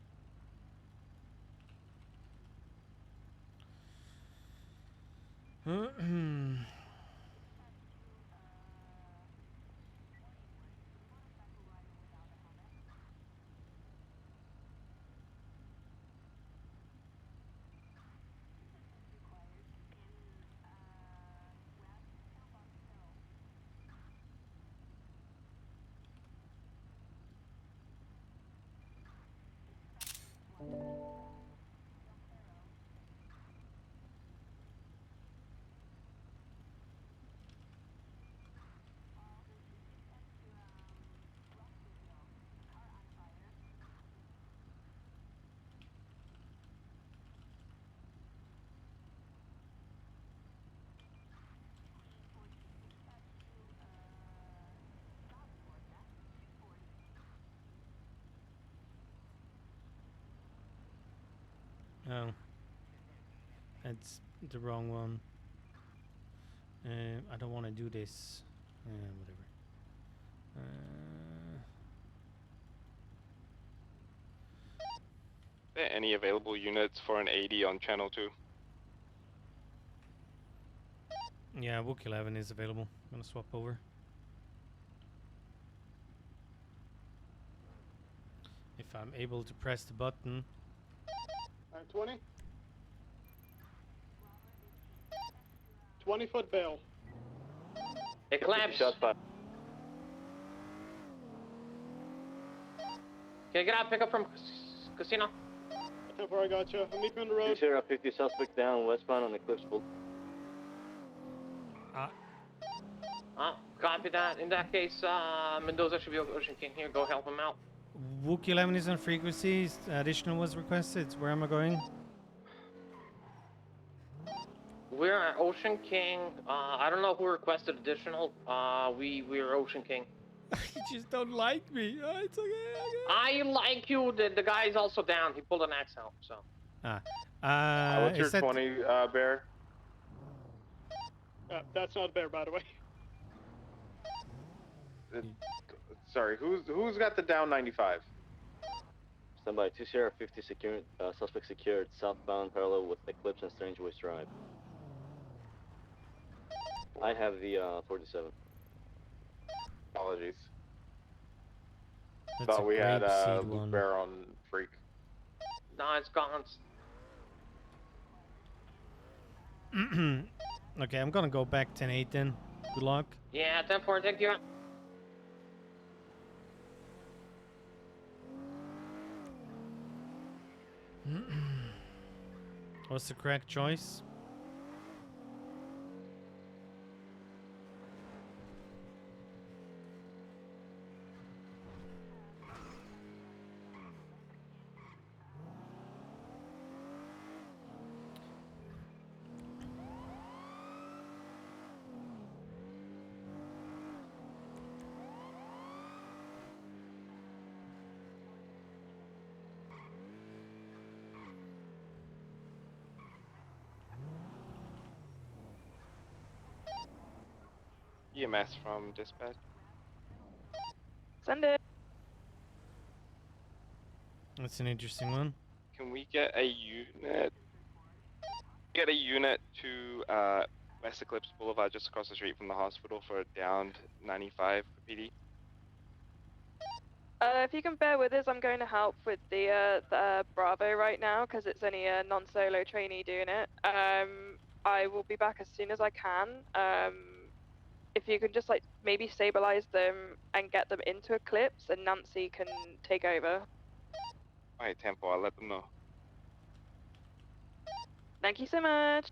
Oh, that's the wrong one. I don't want to do this. Whatever. Any available units for an 80 on channel 2? Yeah, Book 11 is available. I'm gonna swap over. If I'm able to press the button. 20. 20-foot bail. It collapsed. Shots fired. Can I get out, pick up from casino? That's where I got you. Meet me on the road. 50 suspect down westbound on Eclipse Boulevard. Copy that. In that case, Mendoza should be Ocean King here. Go help him out. Wook 11 is on frequencies. Additional was requested. Where am I going? We're at Ocean King. I don't know who requested additional. We're Ocean King. You just don't like me. It's okay. I like you. The guy's also down. He pulled an axe out. So. What's your 20 bear? That's not bear, by the way. Sorry, who's got the down 95? Stand by. 2 Sierra 50 secured. Suspect secured southbound parallel with Eclipse and Strange Ways Drive. I have the 47. Apologies. That's Thought we had one. bear on freak. No, it's gone. Okay, I'm gonna go back 10-8 then. Good luck. Yeah, 10-4, take you out. What's the correct choice? EMS from dispatch. Send it. That's an interesting one. Can we get a unit? Get a unit to West Eclipse Boulevard, just across the street from the hospital, for a downed 95 for PD. If you can bear with us, I'm going to help with the Bravo right now because it's only a non-solo trainee doing it. I will be back as soon as I can. If you can just like maybe stabilize them and get them into Eclipse, and Nancy can take over. Alright, Tempo, I'll let them know. Thank you so much.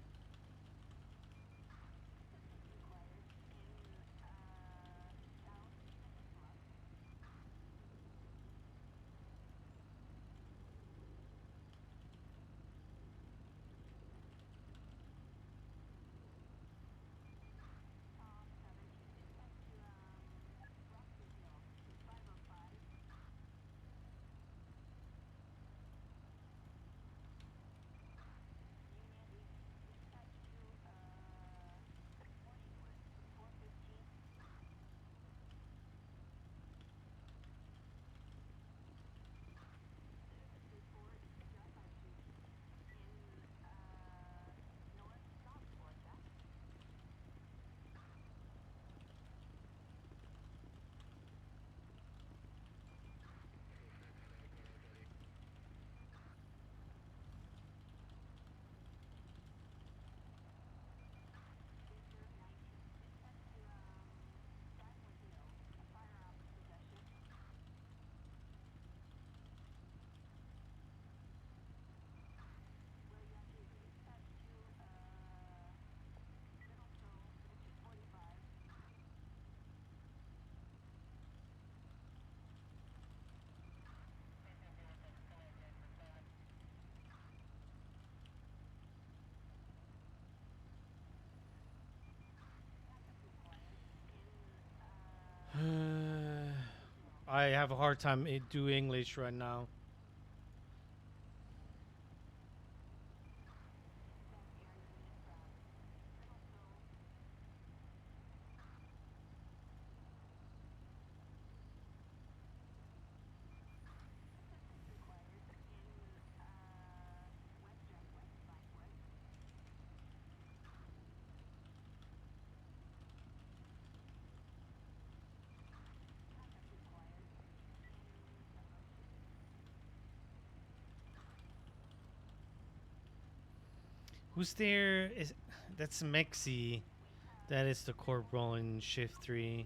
I have a hard time do English right now. Who's there? That's Mexi. That is the corporal in shift 3.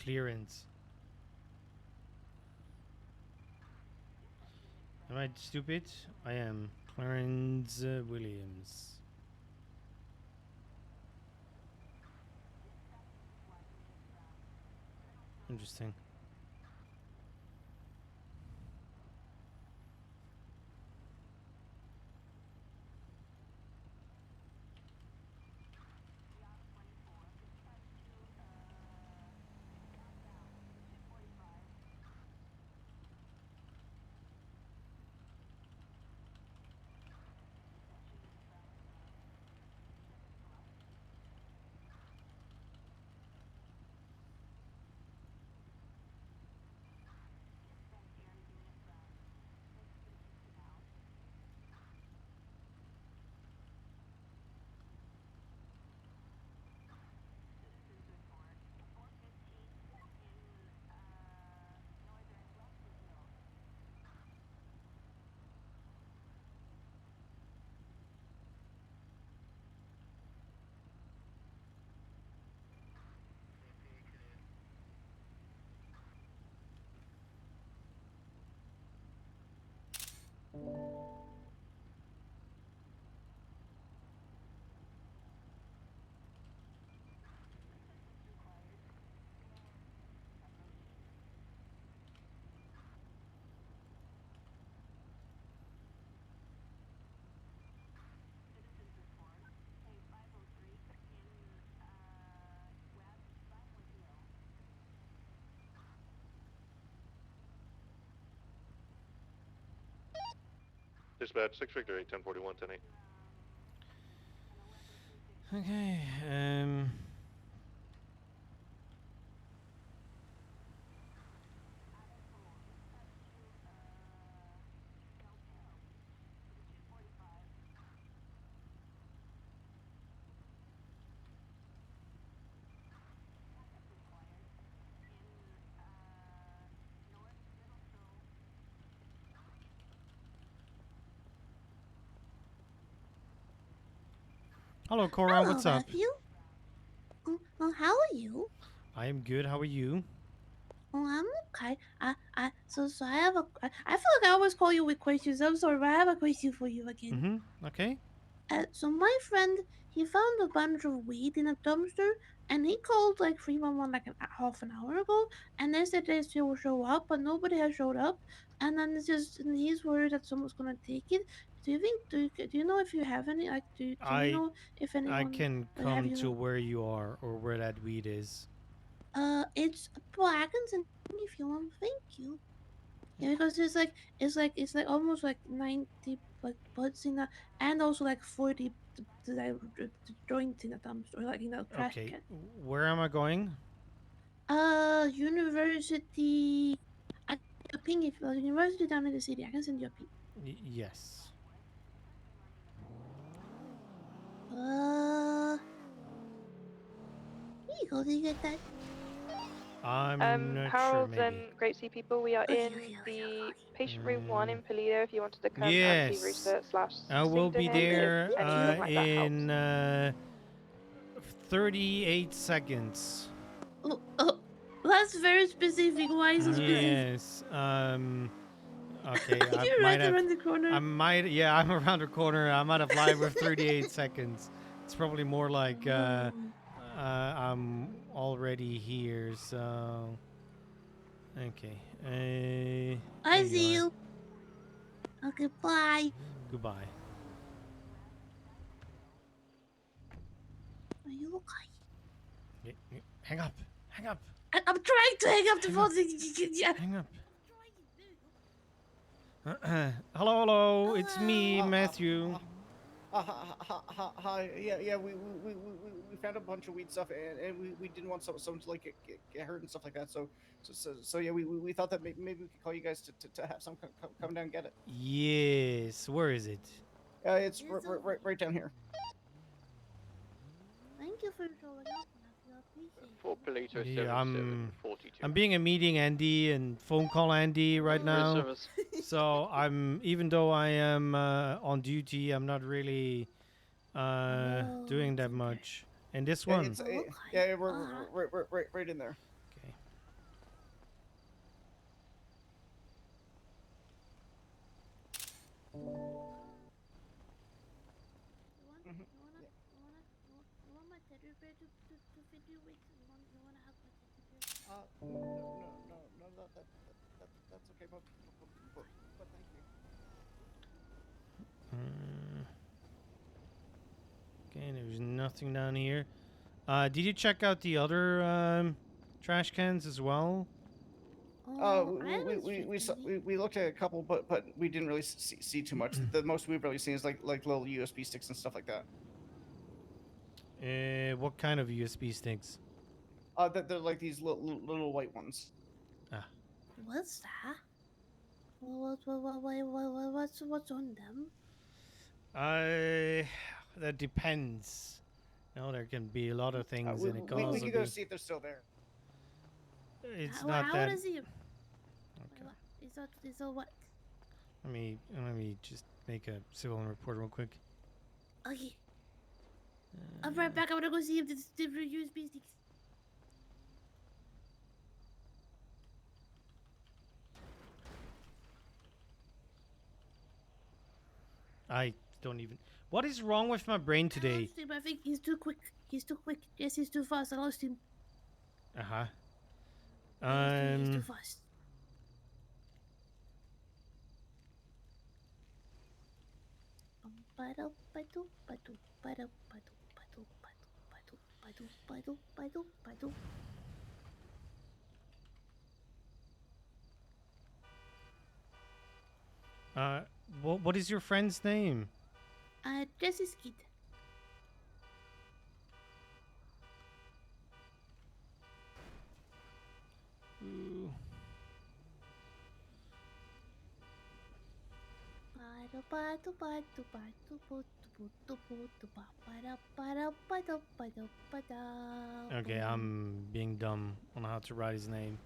Clearance. Am I stupid? I am. Clarence Williams. Interesting. Dispatch 6 Victor 8 1041 10 8. Okay. Hello, Coran. What's up? Matthew. How are you? I am good. How are you? Oh, I'm okay. So I have I feel like I always call you with questions. I'm sorry, but I have a question for you again. Mm-hmm. Okay. So my friend, he found a bunch of weed in a dumpster, and he called like 311 like half an hour ago, and they said they still will show up, but nobody has showed up, and then and he's worried that someone's gonna take it. Do you think? Do you know if you have any? Like, can you know if I anyone? can Have come you? to where you are or where that weed is. It's black and send if you want. Thank you. Yeah, because it's like almost like 90 like butts in that, and also like 40 joints in a dumpster, like in a trash Okay. can. Where am I going? University. I a ping if university down in the city. I can send you a ping. Yes. Here you go. Did you get that? I'm not sure. Harold Maybe. and Great Sea People, we are in the patient room 1 in Paleto if you wanted to come and see Yes. Rooster slash I will speak to be him there if anything like that helps. in 38 seconds. Oh, that's very specific. Why is it specific? Yes. Okay. You're right around the corner. Yeah, I'm around the corner. I might have lied with 38 seconds. It's probably more like I'm already here. So. Okay. I see you. Okay, bye. Goodbye. Are you okay? Hang up. Hang up. I'm trying to hang up the phone. Yeah. Hang up. Hello. It's me, Matthew. Hi. Yeah. We found a bunch of weed stuff, and we didn't want someone to like get hurt and stuff like that. So yeah, we thought that maybe we could call you guys to have some come down and get it. Yes. Where is it? It's right down here. Thank you for showing up, Matthew. I appreciate For Paleto Yeah, 7742. I'm being a meeting Andy and phone call Andy right now. Service. So even though I am on duty, I'm not really doing that much. And this one. Yeah, we're right in there. Okay. You want my teddy bear to feed you with? You want to have my teddy bear? No, that's okay, but thank you. Okay, there's nothing down here. Did you check out the other trash cans as well? We looked at a couple, but we didn't really see too much. The most we've really seen is like little USB sticks and stuff like that. What kind of USB sticks? They're like these little white ones. Ah. What's that? What's on them? That depends. No, there can be a lot of things, and it can also we can go see if they're still there. It's not that. How does he? Okay. Is that what? Let me just make a civil report real quick. Okay. I'm right back. I'm gonna go see if there's different USB sticks. I don't even. What is wrong with my brain today? I think he's too quick. He's too quick. Yes, he's too fast. I lost him. Uh-huh. He's too fast. what is your friend's name? Jesse Skeet. Ooh. Okay, I'm being dumb on how to write his name.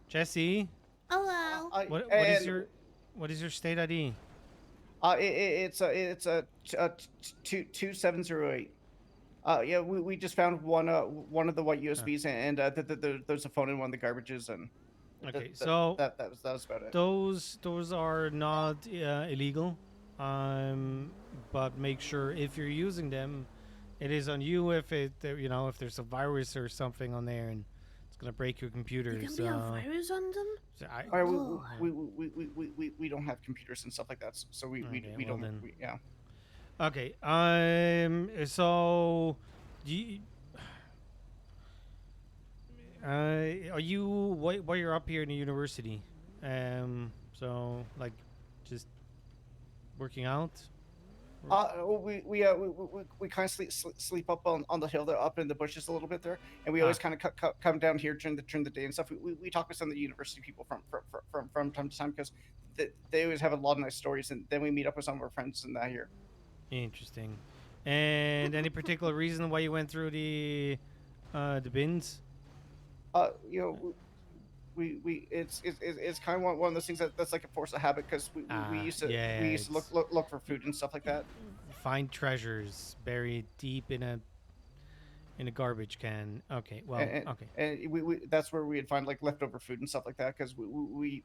Jesse. Hello. What is your state ID? It's a 2708. Yeah, we just found one of the white USBs, and there's a phone in one of the garbages, and Okay, that was about it. Those are not illegal, but make sure if you're using them, it is on you. If if there's a virus or something on there, and it's gonna break your computer. There can be a virus on them. So we don't have computers and stuff like that, so we don't. Then. Yeah. Okay. So, are you while you're up here in the university? So like, just working out. We kind of sleep up on the hill there, up in the bushes a little bit there, and we always kind of come down here during the day and stuff. We talk with some of the university people from time to time because they always have a lot of nice stories, and then we meet up with some of our friends in that here. Interesting. And any particular reason why you went through the bins? It's kind of one of those things that's like a force of habit because we used to look for food and stuff like that. Find treasures buried deep in a garbage can. Okay, well, and we that's where we'd find like leftover food and stuff like that because we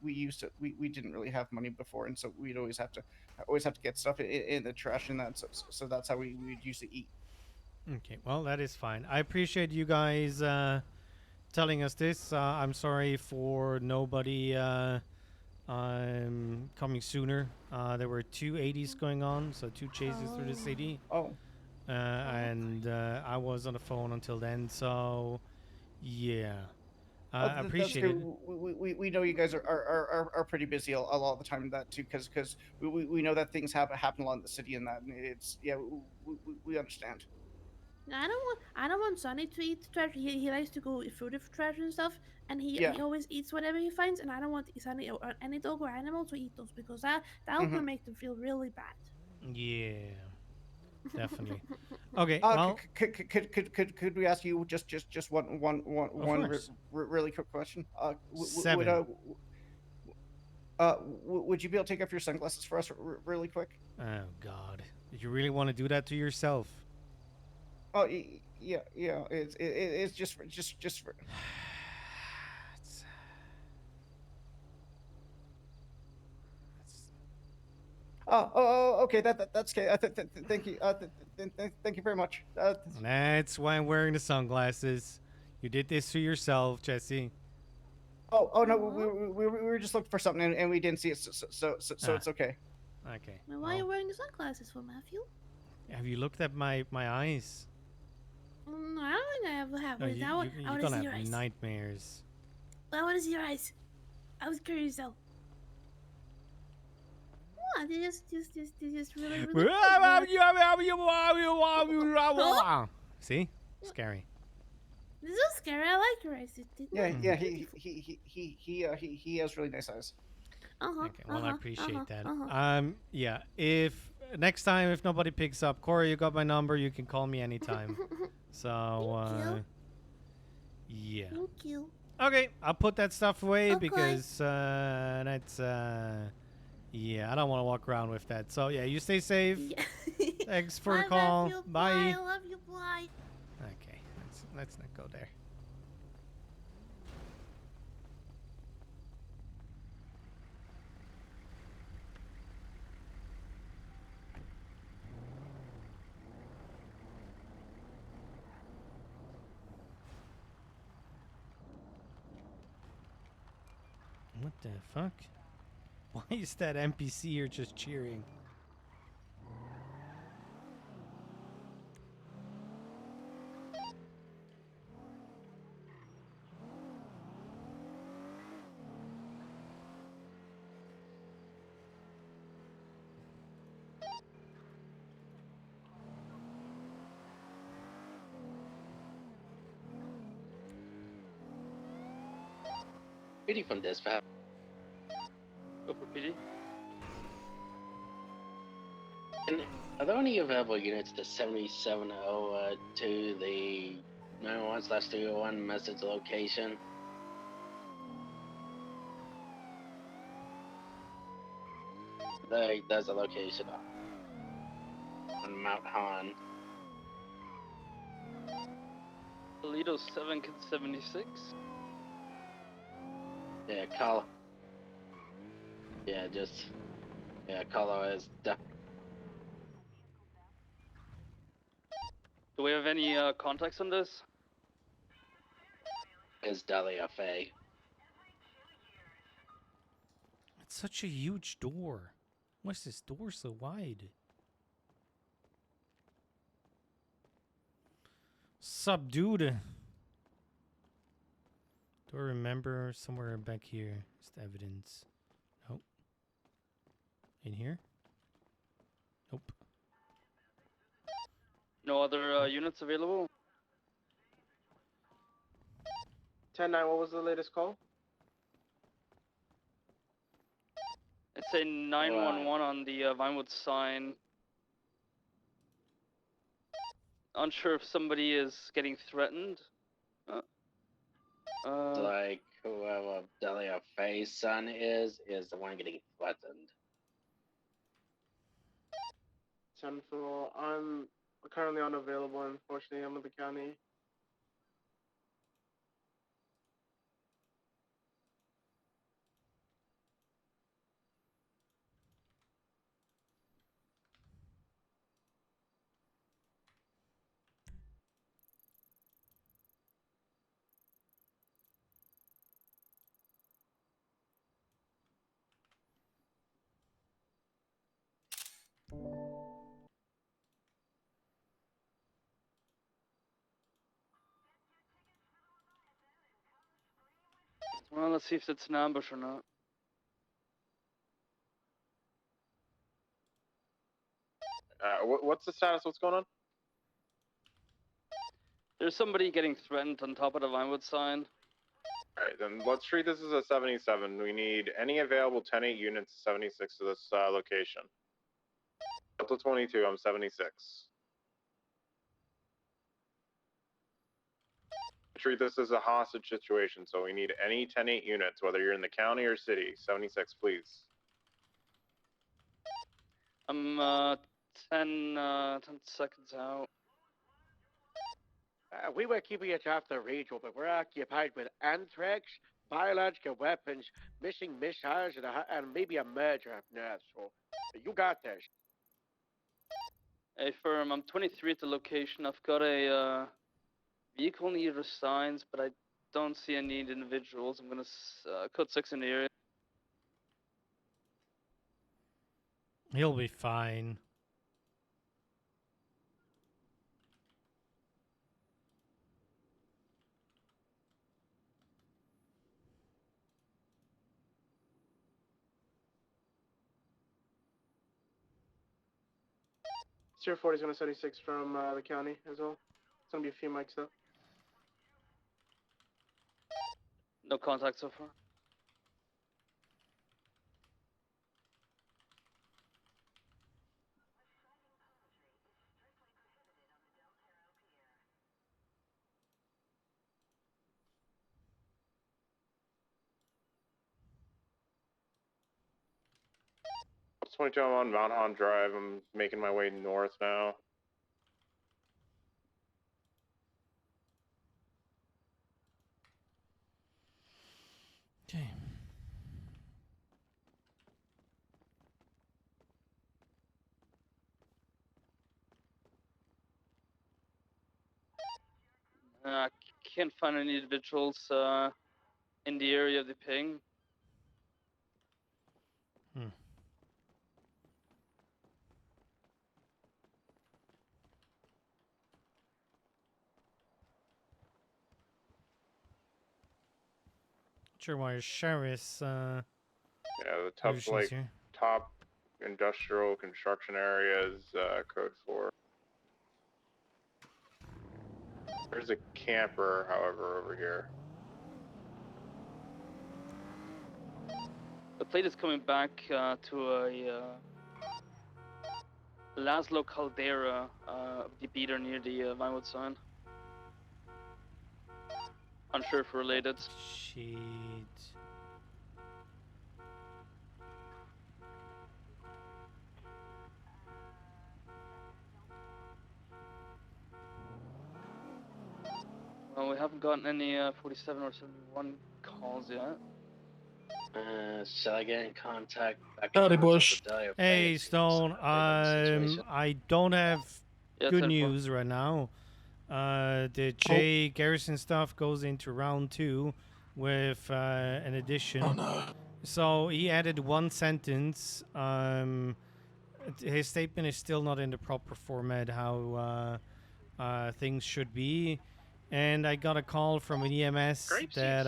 didn't really have money before, and so we'd always have to get stuff in the trash and that. So that's how we would usually eat. Okay, well, that is fine. I appreciate you guys telling us this. I'm sorry for nobody coming sooner. There were 2 80s going on, so 2 chases through the city. And I was on the phone until then, so yeah. I appreciate it. We know you guys are pretty busy a lot of the time in that too, because we know that things happen a lot in the city and that, and it's we understand. I don't want Sonny to eat trash. He likes to go through the trash and stuff, and he always eats whatever he finds. And I don't want Sonny or any dog or animal to eat those because that will make them feel really bad. Yeah, definitely. Okay. Well, could we ask you just one really quick question? 7. Would you be able to take off your sunglasses for us really quick? Oh God! Did you really want to do that to yourself? Oh yeah. It's just for. Okay. That's okay. Thank you. Thank you very much. That's why I'm wearing the sunglasses. You did this to yourself, Jesse. Oh no, we were just looking for something and we didn't see it, so it's okay. Okay. Well, why are you wearing the sunglasses for, Matthew? Have you looked at my eyes? No, I don't think I ever have. No, You're gonna have nightmares. I want to see your eyes. I was curious though. What? They just really. See? Scary. This is scary. I like your eyes. Yeah. He has really nice eyes. Okay, well, I appreciate that. Yeah. If next time, if nobody picks up, Corey, you got my number. You can call me anytime. So, yeah. Thank you. Okay, I'll put that stuff away because that's yeah, I don't want to walk around with that. So yeah, you stay safe. Yeah. Thanks for the call. Matthew, bye. I love you. Bye. Okay, let's not go there. What the fuck? Why is that NPC here just cheering? PD from dispatch. Go for PD. And are there any available units to 7702, the 911/301 message location? There's a location on Mount Han. Toledo 7 can 76. Yeah, call. Yeah, Colo is. Do we have any context on this? Is Delia Faye. It's such a huge door. Why is this door so wide? Subdued. Do I remember somewhere back here? Is the evidence? Nope. In here? Nope. No other units available? 10-9, what was the latest call? It's a 911 on the Vinewood sign. Unsure if somebody is getting threatened. Like whoever Delia Faye's son is the one getting threatened. 10-4, I'm currently unavailable, unfortunately. I'm in the county. Well, let's see if it's an ambush or not. What's the status? What's going on? There's somebody getting threatened on top of the Vinewood sign. Alright, then let's treat this as a 77. We need any available 10-8 units 76 to this location. Delta 22, I'm 76. Treat this as a hostage situation, so we need any 10-8 units, whether you're in the county or city. 76, please. I'm 10 seconds out. We were keeping it off the region, but we're occupied with anthrax, biological weapons, missing missiles, and maybe a murder up north. So you got this. Hey, firm, I'm 23 at the location. I've got a vehicle near the signs, but I don't see any individuals. I'm gonna code 6 in the area. He'll be fine. Sierra 40 is going to 76 from the county as well. It's going to be a few mics up. No contact so far. Delta 22, I'm on Mount Han Drive. I'm making my way north now. Okay. I can't find any individuals in the area of the ping. Sure, why Sheriff's yeah, the top here. top industrial construction areas, code 4. There's a camper, however, over here. The plate is coming back to a Laszlo Caldera the beater near the Vinewood sign. Unsure if related. Shit. Well, we haven't gotten any 47 or 71 calls yet. Shall I get in contact? Howdy, Bush. Hey, Stone. I don't have Yeah, good 10-4. news right now. The J Garrison stuff goes into round 2 with an addition. Oh no. So he added one sentence. His statement is still not in the proper format how things should be. And I got a call from an EMS that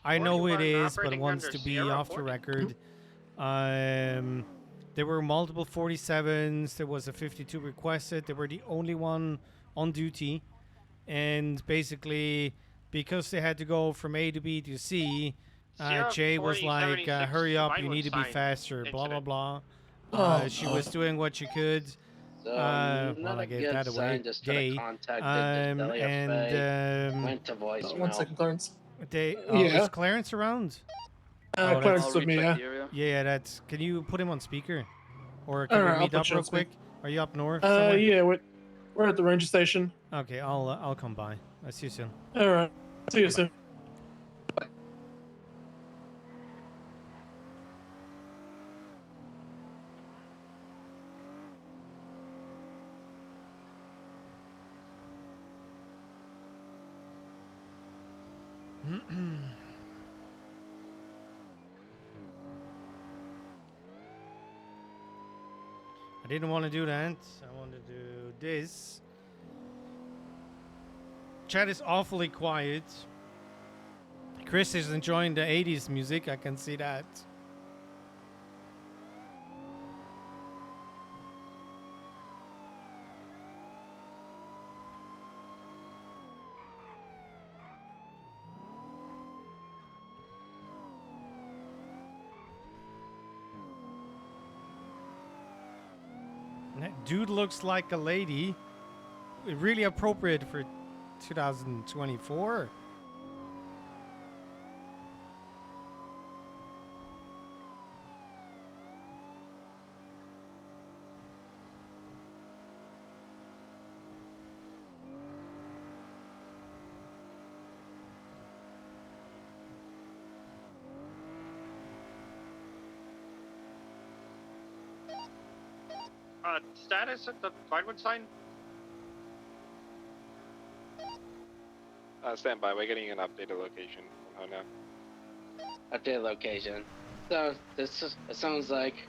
I know who it is, but wants to be off the record. There were multiple 47s. There was a 52 requested. They were the only one on duty. And basically, because they had to go from A to B to C, Jay was like, hurry up, you need to be faster, blah, blah, blah. She was doing what she could. So Well, I gave good that away. sign. Just tried to contact went to voicemail. 1 second, Clarence. Is Clarence around? Clarence is with me, yeah. Yeah, that's. Can you put him on speaker, or can Alright, we meet I'll up put you real on speaker. quick? Are you up north? Somewhere? Yeah, we're at the ranger station. Okay, I'll come by. I'll see you soon. Alright, see you soon. I didn't want to do that. I wanted to do this. Chat is awfully quiet. Chris is enjoying the 80s music. I can see that. That dude looks like a lady. Really appropriate for 2024. Status at the Vinewood sign? Stand by. We're getting an updated location from her now. Updated location. So it sounds like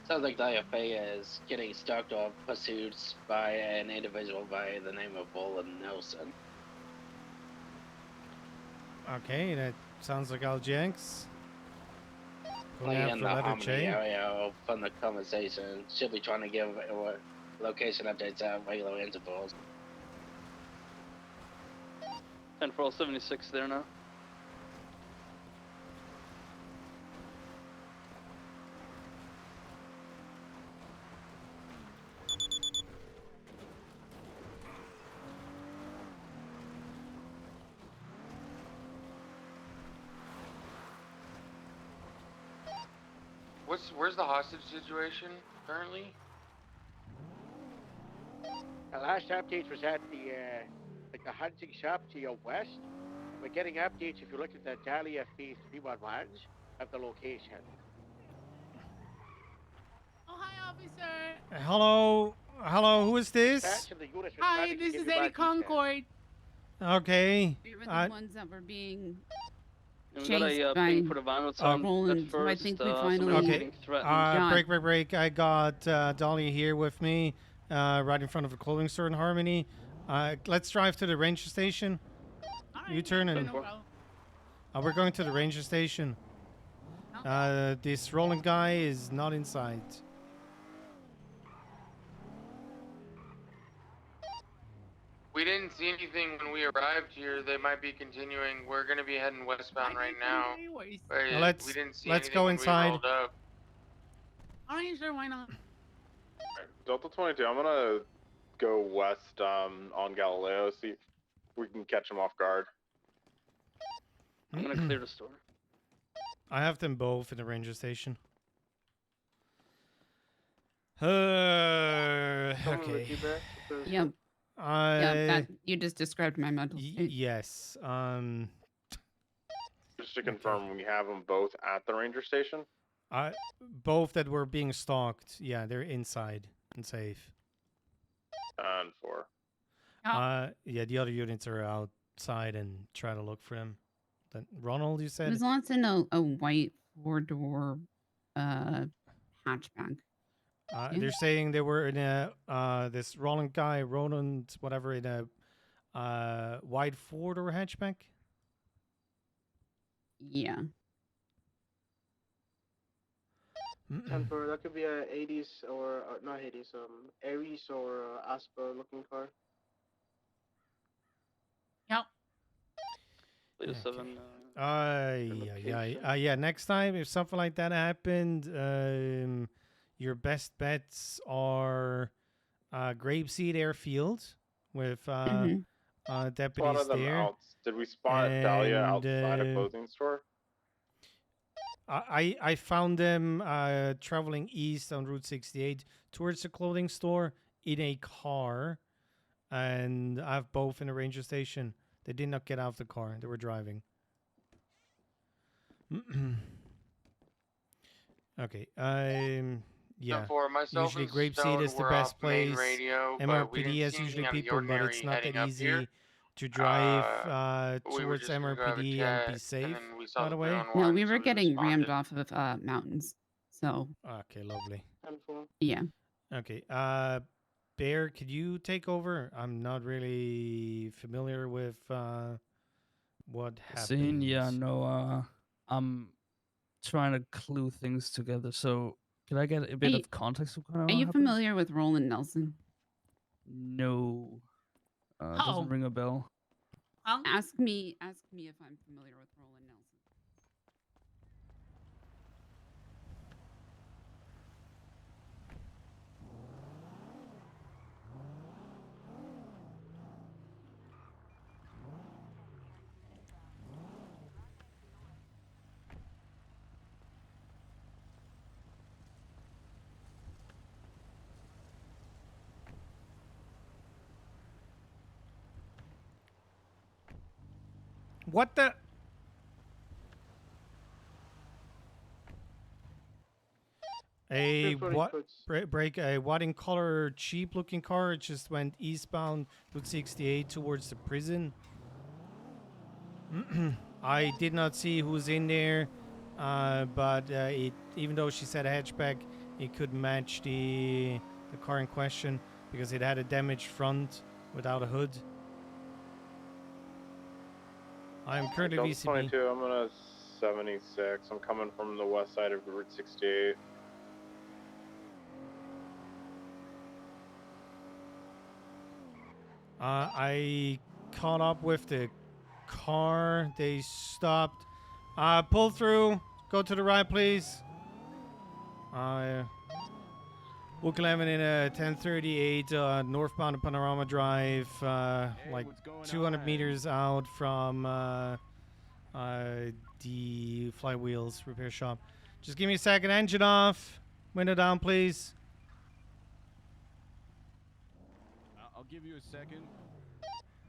Diafea is getting stalked or pursued by an individual by the name of Roland Nelson. Okay, that sounds like Aljanks. Playing in the Harmony area from the conversation. Should be trying to give location updates at regular intervals. And for all 76 there now. Where's the hostage situation currently? The last update was at the hunting shop to your west. We're getting updates if you look at the Dahlia Phase 311 of the location. Oh, hi, officer. Hello, who is this? Hi, this is Eddie Concord. Okay. We were the ones that were being We got chased a by ping for the Vinewood sign. Roland, who I think we finally Okay. got. Break. I got Dolly here with me, right in front of the clothing store in Harmony. Let's drive to the ranger station. You turn and we're going to the ranger station. This Roland guy is not in sight. We didn't see anything when we arrived here. They might be continuing. We're gonna be heading westbound right now. But Now we didn't see let's anything go when inside. we rolled up. Alright, sure, why not? Delta 22, I'm gonna go west on Galileo, see if we can catch him off guard. I'm gonna clear the store. I have them both in the ranger station. Someone with Okay. you, Bear? Yep. That you just described my mental state. Yes. Just to confirm, we have them both at the ranger station? Both that were being stalked. Yeah, they're inside and safe. And 4. Yeah, the other units are outside and try to look for him. Then Ronald, you said? There's lots in a white 4-door hatchback. They're saying they were in a this Roland, whatever, in a wide 4-door hatchback. Yeah. 10-4, that could be a 80s or not 80s, Aries or Aspa looking car. Yep. Latest Okay. 7. Yeah. Next time, if something like that happened, your best bets are Grapeseed Airfield with deputies Spotted them there. Did we spot Dahlia outside a clothing store? I found them traveling east on Route 68 towards the clothing store in a car, and I have both in a ranger station. They did not get out of the car. They were driving. Okay. Yeah. For myself Usually and Grapeseed Stone, is the we're best off main place. radio, but we MRPD didn't has see usually anything out of the people, but it's ordinary not heading that up easy here. to drive We were towards just gonna go have a MRPD and chat, be and safe. then we saw By the way. 311, No, we so were getting rammed responded. off of mountains. So. Okay, lovely. 10-4. Yeah. Okay. Bear, could you take over? I'm not really familiar with what happened. Scene, yeah, no, I'm trying to clue things together. So, could I get a bit of context of kind of Are you happened? familiar with Roland Nelson? No, doesn't ring a bell. Ask me if I'm familiar with Roland Nelson. What the? A what break a what in color cheap looking car? It just went eastbound Route 68 towards the prison. I did not see who was in there, but it even though she said hatchback, it could match the car in question because it had a damaged front without a hood. I am currently Delta VCB. 22, I'm gonna 76. I'm coming from the west side of Route 68. I caught up with the car. They stopped. Pull through. Go to the right, please. Wook 11 in a 1038 northbound of Panorama Drive, like 200 meters out from the Flywheels repair shop. Just give me a second. Engine off. Window down, please. I'll give you a second.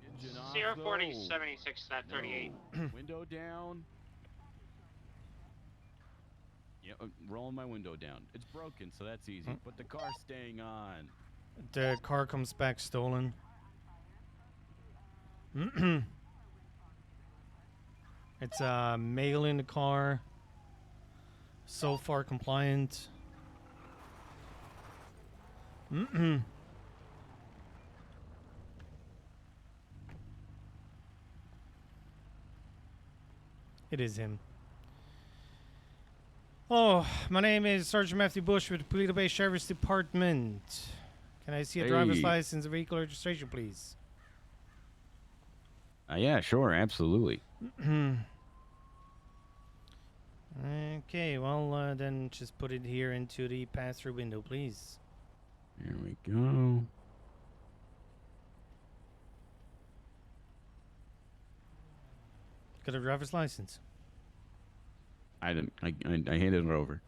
Engine off. Sierra though. 40 76 at 38. Window down. Yeah, rolling my window down. It's broken, so that's easy. But the car's staying on. The car comes back stolen. It's a male in the car. So far compliant. It is him. Oh, my name is Sergeant Matthew Bush with the Paleto Bay Sheriff's Department. Can I see a driver's Hey. license and vehicle registration, please? Yeah, sure, absolutely. Okay, well, then just put it here into the pass-through window, please. Here we go. Got a driver's license. I didn't. I handed it over.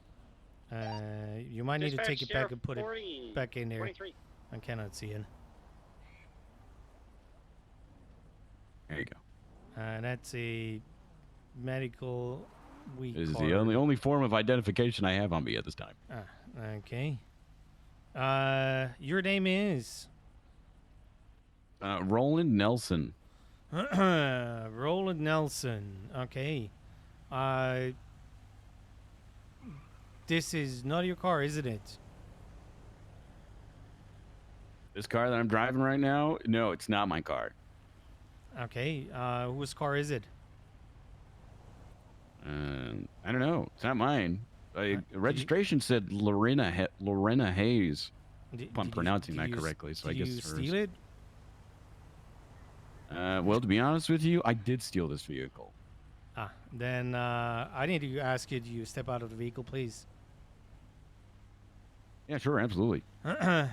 You might need to take it back and put 40, it back in there. 23. I cannot see it. There you go. That's a medical week This is card. the only form of identification I have on me at this time. Okay. Your name is? Roland Nelson. Roland Nelson. Okay. This is not your car, isn't it? This car that I'm driving right now? No, it's not my car. Okay. Whose car is it? I don't know. It's not mine. Registration said Lorena Hayes. If I'm pronouncing that correctly, so I guess you hers. steal it? Well, to be honest with you, I did steal this vehicle. Then I need to ask you to step out of the vehicle, please. Yeah, sure, absolutely. I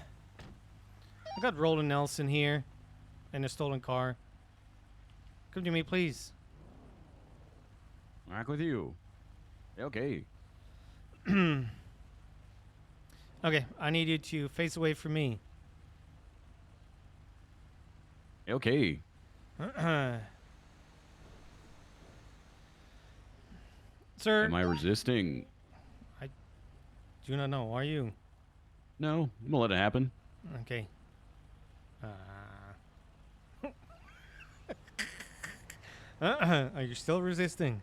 got Roland Nelson here in a stolen car. Come to me, please. Back with you. Okay. Okay, I need you to face away from me. Okay. Sir. Am I resisting? I do not know. Are you? No, I'm gonna let it happen. Okay. Are you still resisting?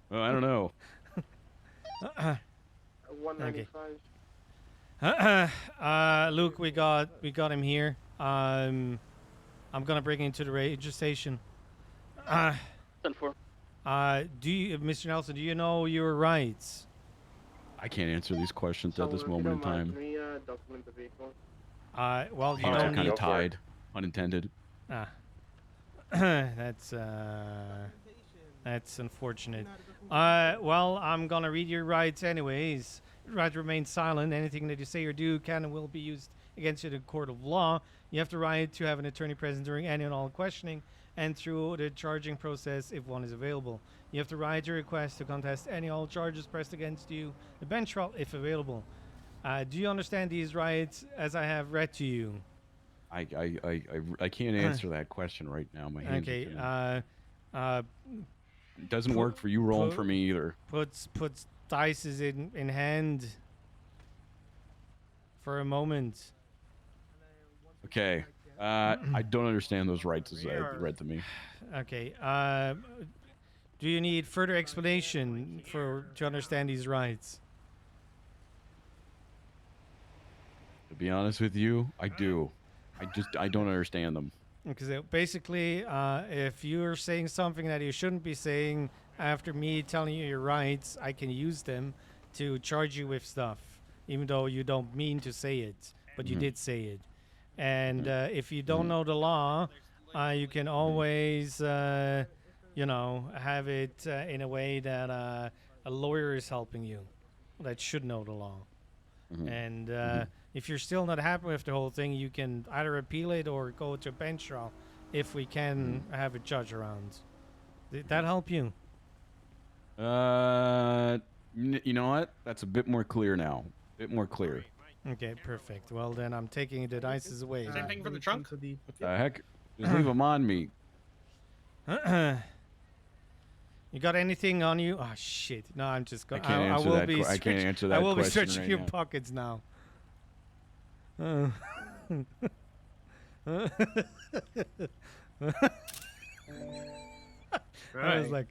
Oh, I don't know. 195. Luke, we got him here. I'm gonna bring him to the ranger station. 10-4. Mr. Nelson, do you know your rights? I can't answer these questions at this moment in time. Can we document the vehicle? Well, you Hands don't are kind need of tied, unintended. That's unfortunate. Well, I'm gonna read your rights anyways. Your right to remain silent. Anything that you say or do can and will be used against you in a court of law. You have the right to have an attorney present during any and all questioning and through the charging process if one is available. You have the right to request to contest any and all charges pressed against you, the bench trial if available. Do you understand these rights as I have read to you? I can't answer that question right now. My hands Okay. are it doesn't work for you rolling for me either. Puts dices in hand for a moment. Okay. I don't understand those rights as read to me. Okay. Do you need further explanation to understand these rights? To be honest with you, I do. I don't understand them. Because basically, if you're saying something that you shouldn't be saying after me telling you your rights, I can use them to charge you with stuff, even though you don't mean to say it, but you did say it. And if you don't know the law, you can always, have it in a way that a lawyer is helping you that should know the law. And if you're still not happy with the whole thing, you can either appeal it or go to a bench trial if we can have a judge around. Did that help you? You know what? That's a bit more clear now. Bit more clear. Okay, perfect. Well, then I'm taking the dices away. Same thing for the trunk? Heck, just leave them on me. You got anything on you? Oh shit! No, I'm just going. I can't answer that. I can't answer that. I will be question searching right your now. pockets now. I was like,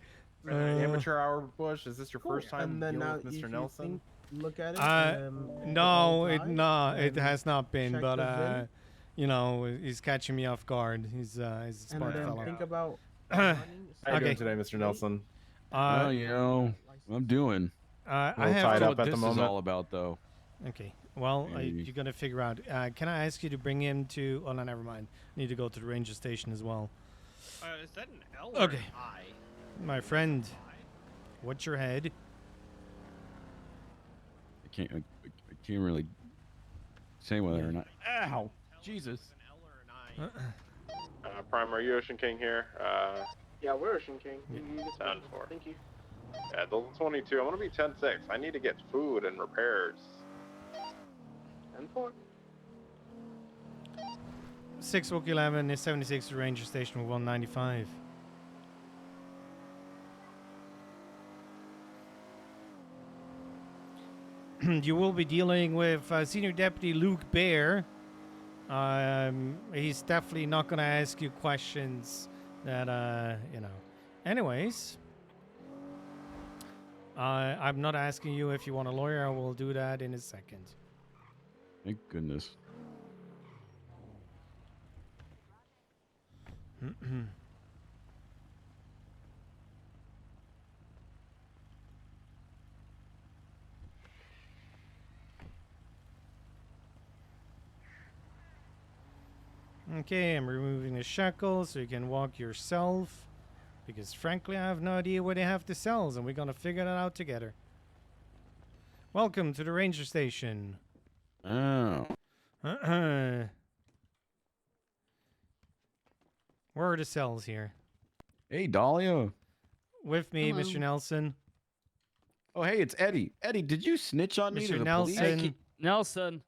amateur hour bush. Is this your first time And then dealing now, with if Mr. you Nelson? look at it. no, it has not been. check But the VIN. he's catching me off guard. He's a smart and then fellow. think about. How you doing today, Mr. Nelson? Well, I'm doing. I little have tied to, up at the This is moment. all about, though. Okay. Well, Maybe. you're gonna figure out. Can I ask you to bring him to? Oh no, never mind. I need to go to the ranger station as well. Is that an L or Okay. an I? My friend, what's your head? I can't really say whether or not. Ow! Jesus. Prime, are you Ocean King here? Yeah, we're Ocean King. Yeah. You get 10-4. Thank you. Yeah, Delta 22. I'm gonna be 10-6. I need to get food and repairs. 10-4. 6 Wook 11 is 76 to Ranger Station with 195. You will be dealing with Senior Deputy Luke Bear. He's definitely not going to ask you questions that, you know. Anyways, I'm not asking you if you want a lawyer. I will do that in a second. Thank goodness. Okay, I'm removing the shackles so you can walk yourself. Because frankly, I have no idea where they have the cells, and we're gonna figure that out together. Welcome to the ranger station. Oh. Where are the cells here? Hey, Dahlia. With me, Hello. Mr. Nelson. Oh, hey, it's Eddie. Eddie, did you snitch on me to Mr. the Nelson. police? Hey, Nelson.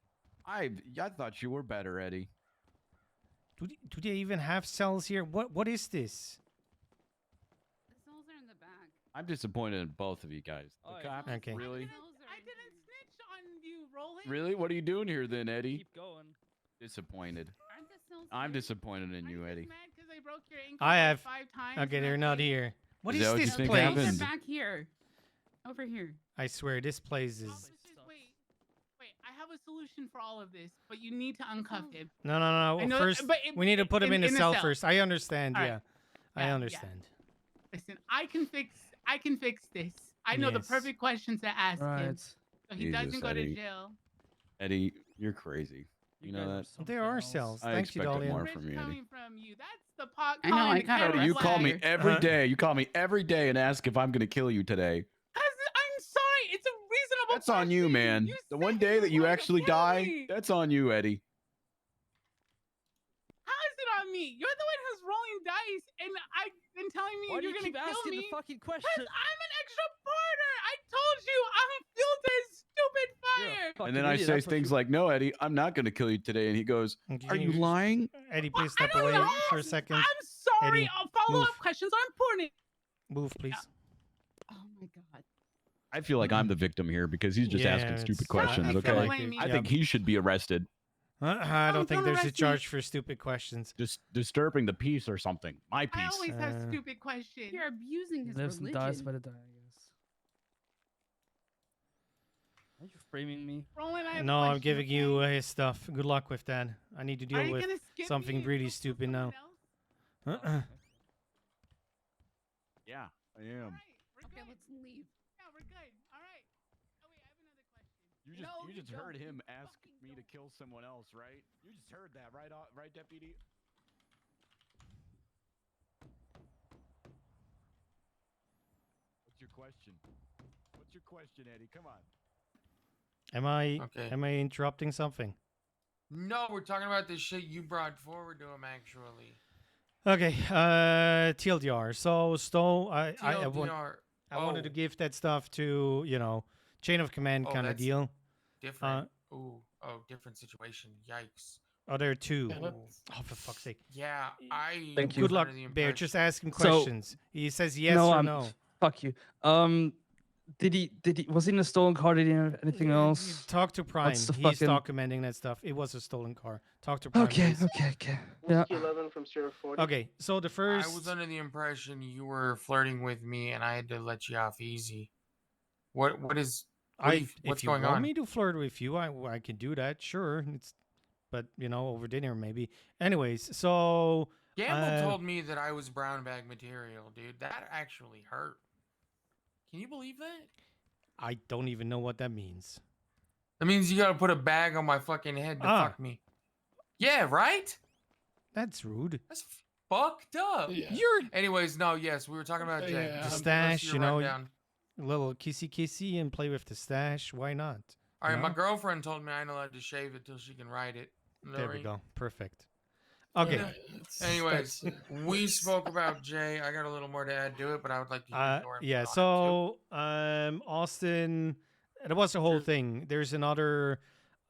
I thought you were better, Eddie. Do they even have cells here? What is this? The cells are in the back. I'm disappointed in both of you guys. The cops, Okay. really? I didn't snitch on you, Roland. Really? What are you doing here then, Eddie? Keep going. Disappointed. Aren't the cells I'm here? disappointed in you, Eddie. Mad because I broke your ankle I like have. 5 times. Okay, and they're I not paid- here. What Is is that what you this think place? happened? They're back here. Over here. I swear, this place is. Wait, I have a solution for all of this, but you need to uncuff him. No. I know- First, but we need to put him in the a cell first. I understand. All Yeah, right. I Yeah, understand. Listen, I can fix this. I know the Yes. perfect questions to ask him, Right. so he Jesus, doesn't go to Eddie. jail. Eddie, you're crazy. You know that? There are cells. I Thank you, expected Dahlia. more from you, Eddie. Coming from you, that's the pot. I know, calling I the got it. camera Eddie, you call me flag. every day. You call me every day and ask if I'm going to kill you today. I'm sorry. It's a reasonable. That's on you, man. The one day that you actually die, that's on you, Eddie. How is it on me? You're the one who's rolling dice, and I've been telling me Why do you're you gonna keep kill asking me. the fucking question? Because I'm an extra partner. I told you I'm fueled to stupid fire. And then I say things like, "No, Eddie, I'm not going to kill you today." And he goes, "Are you lying?" Eddie, please step away for a second. I'm sorry. Eddie, Follow-up move. questions are important. Move, please. Oh my god. I feel like I'm the victim here because he's just Yeah, asking stupid it's- questions. I feel Okay, like it- I think he should be arrested. I don't think there's a arrest me. charge for stupid questions. Just disturbing the peace or something. My I peace. always have stupid questions. You're abusing his Lives and religion. dies by the die, I guess. Are you framing me? Roland, I have No, a I'm question, giving okay? you his stuff. Good luck with that. I need to Are deal you with gonna skip something me? really stupid now. Yeah, I am. Okay, let's leave. Yeah, we're good. All right. Oh wait, I have another question. You just heard him ask me to kill someone else, right? You just heard that, right? Right, Deputy? What's your question? What's your question, Eddie? Come on. Am I interrupting something? No, we're talking about the shit you brought forward to him, actually. Okay, TLDR. So, Stowe, I TLDR. wanted to give that stuff to, chain of command kind of that's deal. Different. Different situation. Yikes. Oh, there are two. Yeah, Oh, for fuck's sake. Yeah, I. Thank you. Good was luck, under the Bear. impression- Just ask him So- questions. He says yes or no. Fuck you. Did he? Was he in a stolen car? Did he have anything else? Talk to Prime. What's the He's fucking- documenting that stuff. It was a stolen car. Talk to Prime. Okay, please. okay. Yeah. Whiskey 11 from Sierra 40. Okay, so the first. I was under the impression you were flirting with me, and I had to let you off easy. What is? What's if you going want on? me to flirt with you, I can do that. Sure, but over dinner maybe. Anyways, so Gamble told me that I was brown bag material, dude. That actually hurt. Can you believe that? I don't even know what that means. That means you gotta put a bag on my fucking head to fuck me. Yeah, right? That's rude. fucked up. Yeah. Anyways, no, yes, we were talking about Jay. Yeah. The Give us stash, your you know, rundown. a little kissy and play with the stash. Why not? All right, You my know? girlfriend told me I ain't allowed to shave it till she can ride it. Is that There we right? go. Perfect. Okay. Anyways, we spoke about Jay. I got a little more to add to it, but I would like to hear your input Yeah. on it, So, Austin, that was the whole thing. There's another.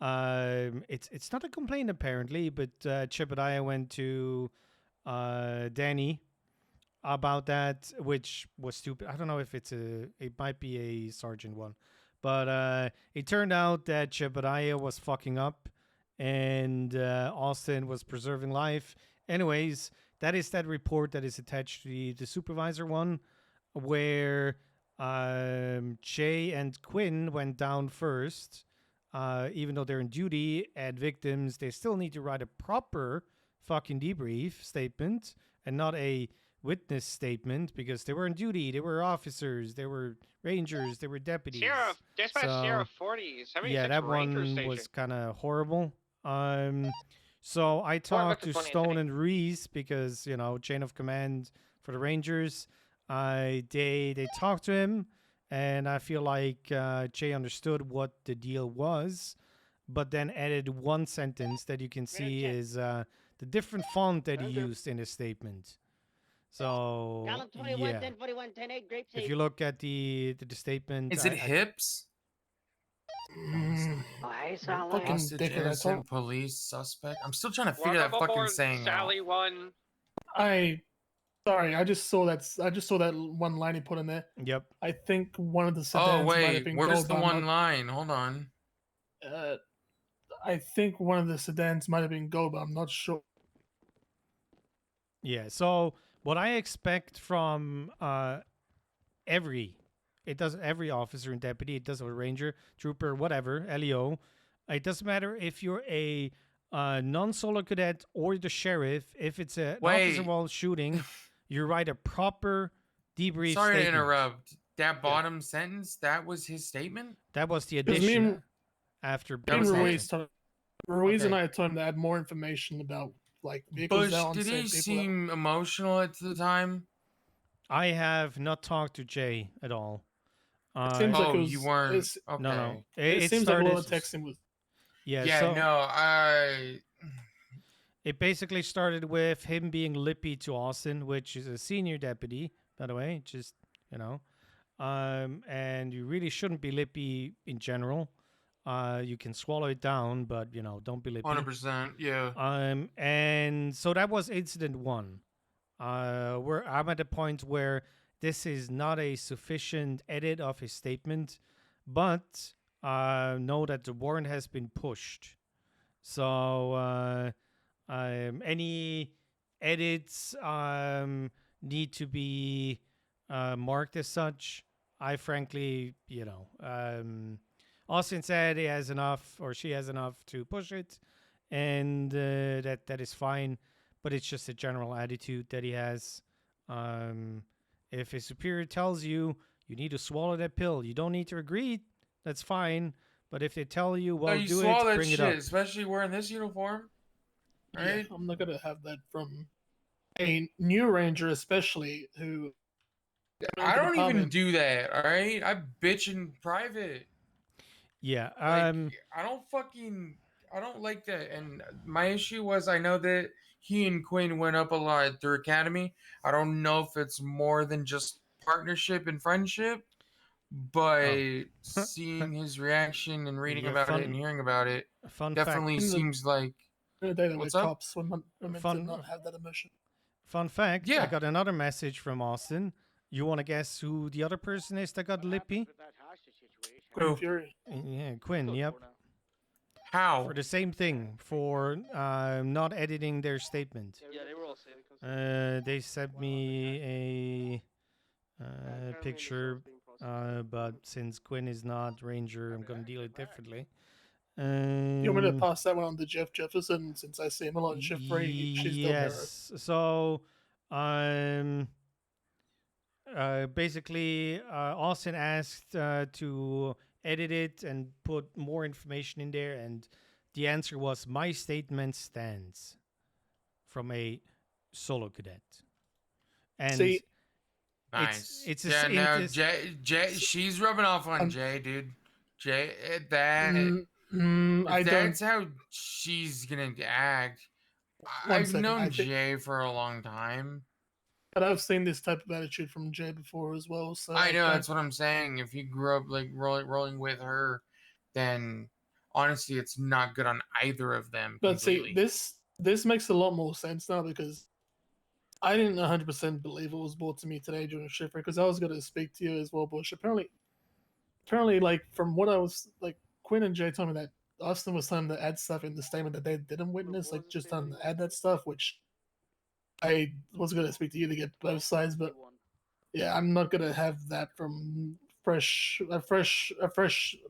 It's not a complaint apparently, but Chipadiah went to Danny about that, which was stupid. I don't know if it might be a sergeant one, but it turned out that Chipadiah was fucking up, and Austin was preserving life. Anyways, that is that report that is attached to the supervisor one, where Jay and Quinn went down first. Even though they're in duty at victims, they still need to write a proper fucking debrief statement and not a witness statement because they were in duty. They were officers. They were rangers. They were deputies. Dispatch Sierra 40, 76 yeah, that Ranger one Station. was kind of horrible. So I talked to Stone and Reese because chain of command for the Rangers. They talked to him, and I feel like Jay understood what the deal was, but then added one sentence that you can see is the different font that he used in his statement. So Gallon 21, yeah, 10, 41, 10, 8, grape if seed. you look at the statement, Is it hips? Fucking Hostage, dickhead, I innocent, told- police, suspect. I'm still trying to figure that Welcome fucking aboard, saying out. Sally 1. Sorry, I just saw that one line he put in there. Yep. I think one of the Oh sedans might have wait, been where's gold, the but I'm one not- line? Hold on. I think one of the sedans might have been gold, but I'm not sure. Yeah. So what I expect from every officer and deputy, it doesn't matter, ranger, trooper, whatever, LEO, it doesn't matter if you're a non-solo cadet or the sheriff. If it's an officer Wait. while shooting, you write a proper debrief. Sorry to statement. interrupt. That bottom sentence, that was his statement? That was the 'Cause me addition and- after. Me and Ruiz and Okay. I told him to add more information about like vehicles Bush, down. did he people seem emotional at the time? I have not talked to Jay at all. It seems like it was, you weren't. it's- Okay. No. It, seems started, like a lot of texting was. Yeah. Yeah, so no, it basically started with him being lippy to Austin, which is a senior deputy, by the way. Just and you really shouldn't be lippy in general. You can swallow it down, but don't be lippy. 100%, yeah. And so that was incident one. Where I'm at a point where this is not a sufficient edit of his statement, but know that the warrant has been pushed. So any edits need to be marked as such. I frankly, Austin said he has enough, or she has enough to push it, and that is fine. But it's just a general attitude that he has. If his superior tells you you need to swallow that pill, you don't need to agree. That's fine. But if they tell you, well, you do swallow it, that bring shit, it up. especially wearing this uniform. Right? Yeah, I'm not gonna have that from a new ranger, especially who. I don't even do that, all right? I bitch in private. Yeah. I don't like that. And my issue was I know that he and Quinn went up a lot through Academy. I don't know if it's more than just partnership and friendship, but seeing his reaction and reading Yeah, about fun- it and hearing about it fun definitely fact- seems like. In the day that What's we're up? cops, we're meant to not have that emotion. Fun fact, Yeah. I got another message from Austin. You want to guess who the other person is that got lippy? Quinn Fury. Yeah, Quinn, yep. How? For the same thing, for not editing their statement. Yeah, they were all saying. They sent me a picture, but since Quinn is not Ranger, I'm going to deal it differently. You want me to pass that one on to Jeff Jefferson since I see him a lot in Shift 3. She's the hero. Yes. So, basically, Austin asked to edit it and put more information in there, and the answer was, my statement stands, from a solo cadet. And See, nice. It's yeah, no, Jay, she's rubbing off on Jay, dude. Jay, I don't. That's how she's gonna act. One I've second, known Jay for a long time. But I've seen this type of attitude from Jay before as well. So I know that's what I'm saying. If you grew up like rolling with her, then honestly, it's not good on either of them. But Completely. see, this makes a lot more sense now because I didn't 100% believe it was brought to me today during shift because I was going to speak to you as well, Bush. Apparently, like from what I was like, Quinn and Jay told me that Austin was telling them to add stuff in the statement that they didn't witness, like just to add that stuff, which I was going to speak to you to get both sides, but yeah, I'm not going to have that from a fresh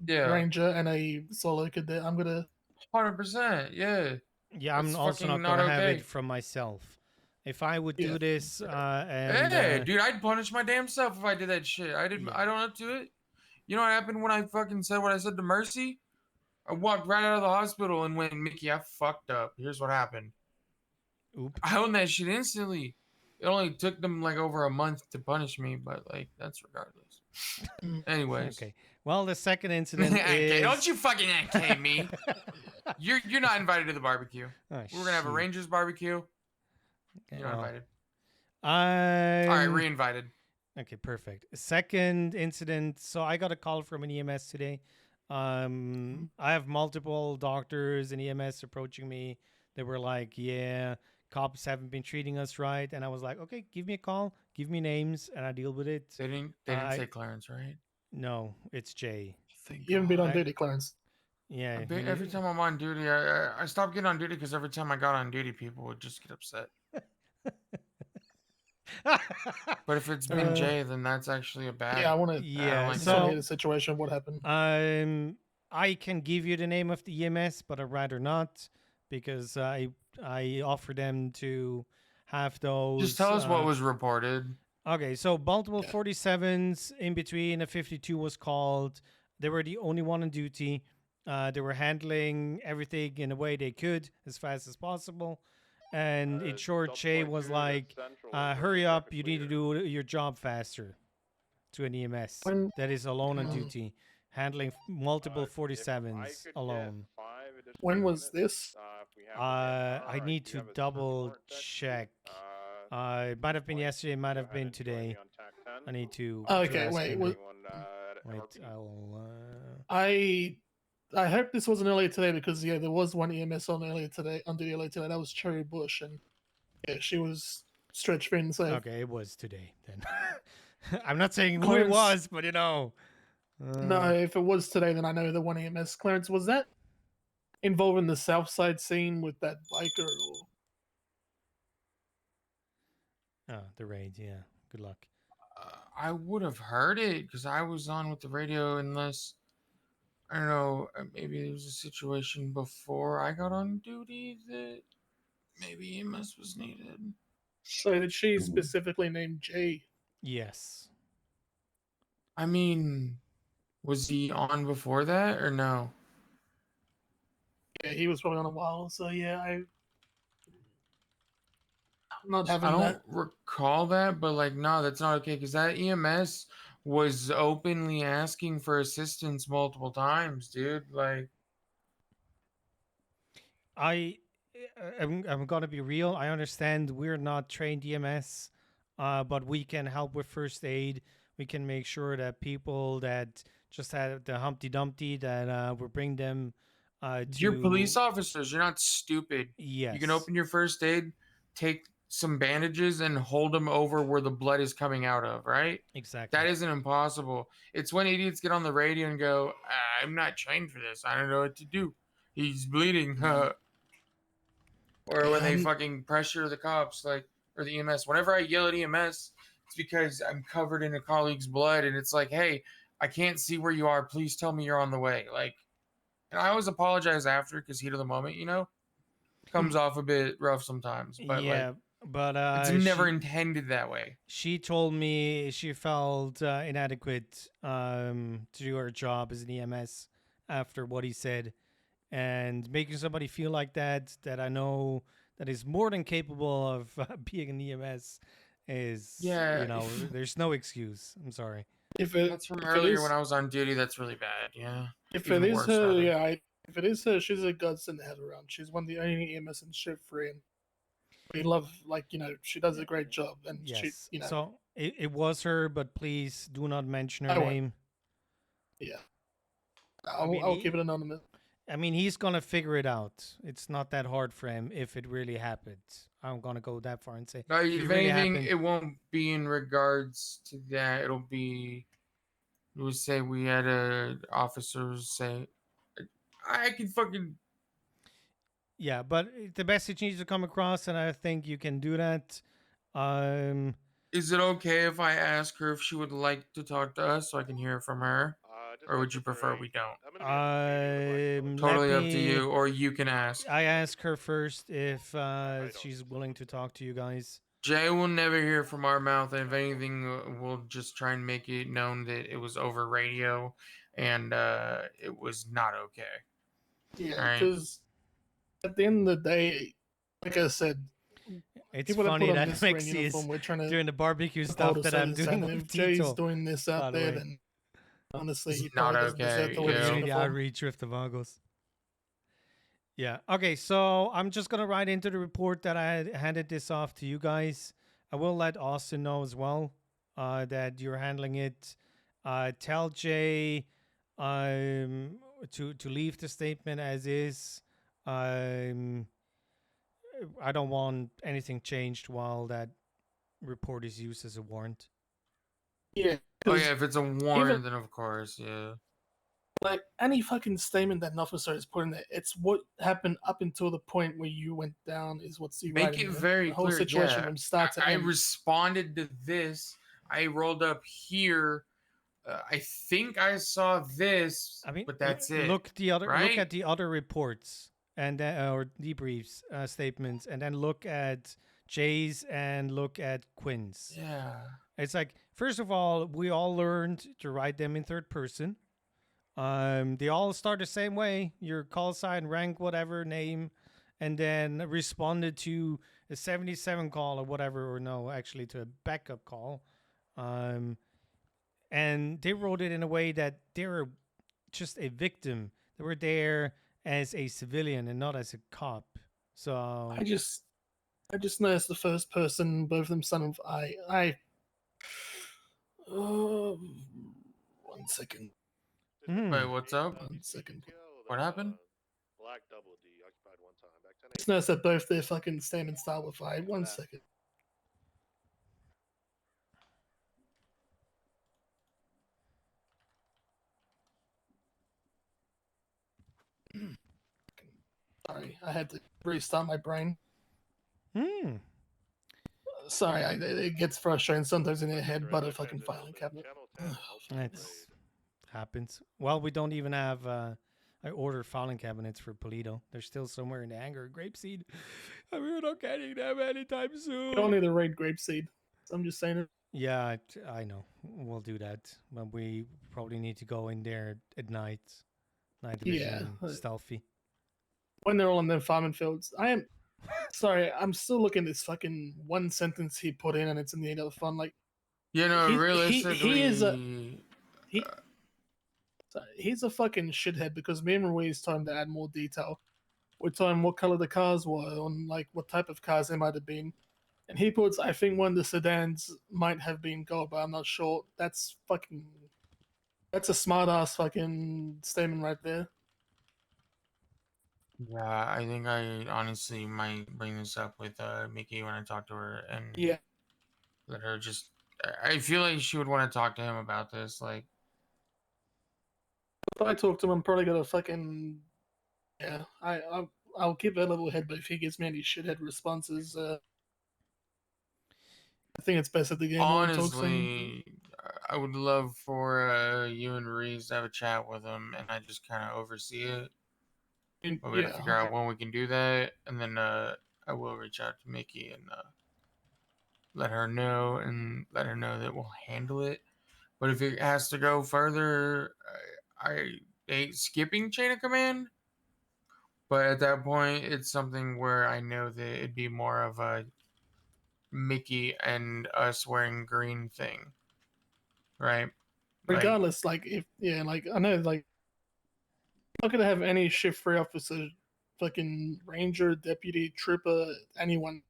ranger and a solo cadet. I'm gonna 100%, yeah. Yeah, I'm That's also not fucking gonna have okay. it from myself. If I would do this, Hey, dude, I'd punish my damn self if I did that shit. I don't up to it. You know what happened when I fucking said what I said to Mercy? I walked right out of the hospital and went, Mickey, I fucked up. Here's what happened. Oop. I owned that shit instantly. It only took them like over a month to punish me, but like that's regardless. Anyways. Okay. Well, the second incident Okay, is. don't you fucking AK me. You're not invited to the barbecue. Oh, We're gonna have a shoot. Rangers barbecue. Okay, You're not well, invited. All right, re-invited. Okay, perfect. Second incident. So I got a call from an EMS today. I have multiple doctors and EMS approaching me. They were like, "Yeah, cops haven't been treating us right," and I was like, "Okay, give me a call, give me names, and I deal with it." They didn't say Clarence, right? No, it's Jay. You haven't been on duty, Clarence. Yeah. Every time I'm on duty, I stopped getting on duty because every time I got on duty, people would just get upset. But if it's been Jay, then that's actually a bad. Yeah, I want to. Yeah. So the situation. What happened? I can give you the name of the EMS, but I'd rather not because I offer them to have those. Just tell us what was reported. Okay, so multiple 47s in between. A 52 was called. They were the only one on duty. They were handling everything in a way they could as fast as possible. And in short, Jay was like, hurry up, you need to do your job faster to an EMS that is alone on duty, handling multiple 47s alone. When was this? I need to double check. It might have been yesterday, it might have been today. I need to. Okay, wait. Wait, I hope this wasn't earlier today because there was one EMS on duty earlier today. That was Cherry Bush, and yeah, she was stretched thin. So okay, it was today then. I'm not saying who it was, but no, if it was today, then I know the one EMS. Clarence, was that involved in the South Side scene with that biker? The raid. Yeah. Good luck. I would have heard it because I was on with the radio, unless I don't know. Maybe there was a situation before I got on duty that maybe EMS was needed. So did she specifically name Jay? Yes. I mean, was he on before that or no? Yeah, he was probably on a while. So yeah, I'm not I having don't that. recall that, but like, no, that's not okay because that EMS was openly asking for assistance multiple times, dude. Like, I'm gonna be real. I understand we're not trained EMS, but we can help with first aid. We can make sure that people that just had the Humpty Dumpty that we bring them. You're police officers. You're not stupid. Yes. You can open your first aid, take some bandages, and hold them over where the blood is coming out of. Right? Exactly. That isn't impossible. It's when idiots get on the radio and go, "I'm not trained for this. I don't know what to do. He's bleeding." Or when they fucking pressure the cops, like, or the EMS. Whenever I yell at EMS, it's because I'm covered in a colleague's blood, and it's like, hey, I can't see where you are. Please tell me you're on the way. Like, and I always apologize after because heat of the moment, comes off a bit rough sometimes. But yeah, but it's never intended that way. She told me she felt inadequate to do her job as an EMS after what he said. And making somebody feel like that I know that is more than capable of being an EMS is, Yeah. there's no excuse. I'm sorry. That's from earlier when I was on duty. That's really bad. Yeah. If Even it is worse, her, rather. yeah, if it is her, she's a godsend to have around. She's one of the only EMS in shift free, and we love, she does a great job, and Yes. she, So it was her, but please do not mention her I won't. name. Yeah. I I'll keep it anonymous. I mean, he's gonna figure it out. It's not that hard for him if it really happens. I'm gonna go that far and say, No, if it if really anything, happened, it won't be in regards to that. It'll be, you would say we had officers say, I can fucking. yeah. But the message needs to come across, and I think you can do that. Is it okay if I ask her if she would like to talk to us so I can hear from her? Or would you prefer we don't? Totally up to you, or you can ask. I ask her first if she's willing to talk to you guys. Jay will never hear from our mouth, and if anything, we'll just try and make it known that it was over radio and it was not okay. Yeah, because at the end of the day, like I said, it's people funny that put on that this green Mexi uniform, is we're trying to doing the barbecue uphold stuff a that I'm certain doing standard. with If Jay's Tito. doing this By out the there, way. then honestly, he It's probably not doesn't deserve okay, to wear this Community uniform. outreach with the Vagos. Yeah. Okay. So I'm just gonna write into the report that I handed this off to you guys. I will let Austin know as well that you're handling it. Tell Jay to leave the statement as is. I don't want anything changed while that report is used as a warrant. Yeah. Oh yeah, if it's a warrant, then of course, yeah. Like any fucking statement that an officer is putting there, it's what happened up until the point where you went down is what's you Make writing it there. very the whole clear. situation Yeah. from start to I end. responded to this. I rolled up here. I think I saw this, but that's it. Look right? at the other reports and or debriefs statements, and then look at Jay's and look at Quinn's. Yeah. It's like, first of all, we all learned to write them in third person. They all start the same way: your call sign, rank, whatever, name, and then responded to a 77 call or whatever, or no, actually to a backup call. And they wrote it in a way that they were just a victim. They were there as a civilian and not as a cop. So I just know it's the first person, both of them son of one second. Wait, what's up? 1 second. What happened? Black double D occupied one time. Back 10 Just noticed that both their fucking statements start with I. 1 second. Sorry, I had to restart my brain. Sorry, it gets frustrating sometimes in your head, but a fucking filing cabinet. It happens. Well, we don't even have. I ordered filing cabinets for Polito. They're still somewhere in the hangar at Grapeseed. And we're not getting them anytime soon. You don't need to raid Grapeseed. I'm just saying it. Yeah, I know. We'll do that. But we probably need to go in there at night. Night vision, stealthy. When they're all in their farming fields. I am sorry, I'm still looking at this fucking one sentence he put in, and it's in the end of the fun. Like, you know, realistically, he is a he's a fucking shithead because me and Ruiz told him to add more detail. We told him what color the cars were and like what type of cars they might have been. And he puts, I think one of the sedans might have been gold, but I'm not sure. That's a smart ass fucking statement right there. Yeah, I think I honestly might bring this up with Mickey when I talk to her and let her just. I feel like she would want to talk to him about this. Like, if I talk to him, I'm probably gonna fucking I'll keep that level head. But if he gives me any shithead responses, I think it's best at the game. honestly, I would love for you and Reese to have a chat with him, and I just kind of oversee it. But we gotta figure out when we can do that, and then I will reach out to Mickey and let her know that we'll handle it. But if it has to go further, skipping chain of command But at that point, it's something where I know that it'd be more of a Mickey and us wearing green thing, right? Regardless, like like I know, like I'm not gonna have any shift-free officer, fucking ranger, deputy, trooper, anyone.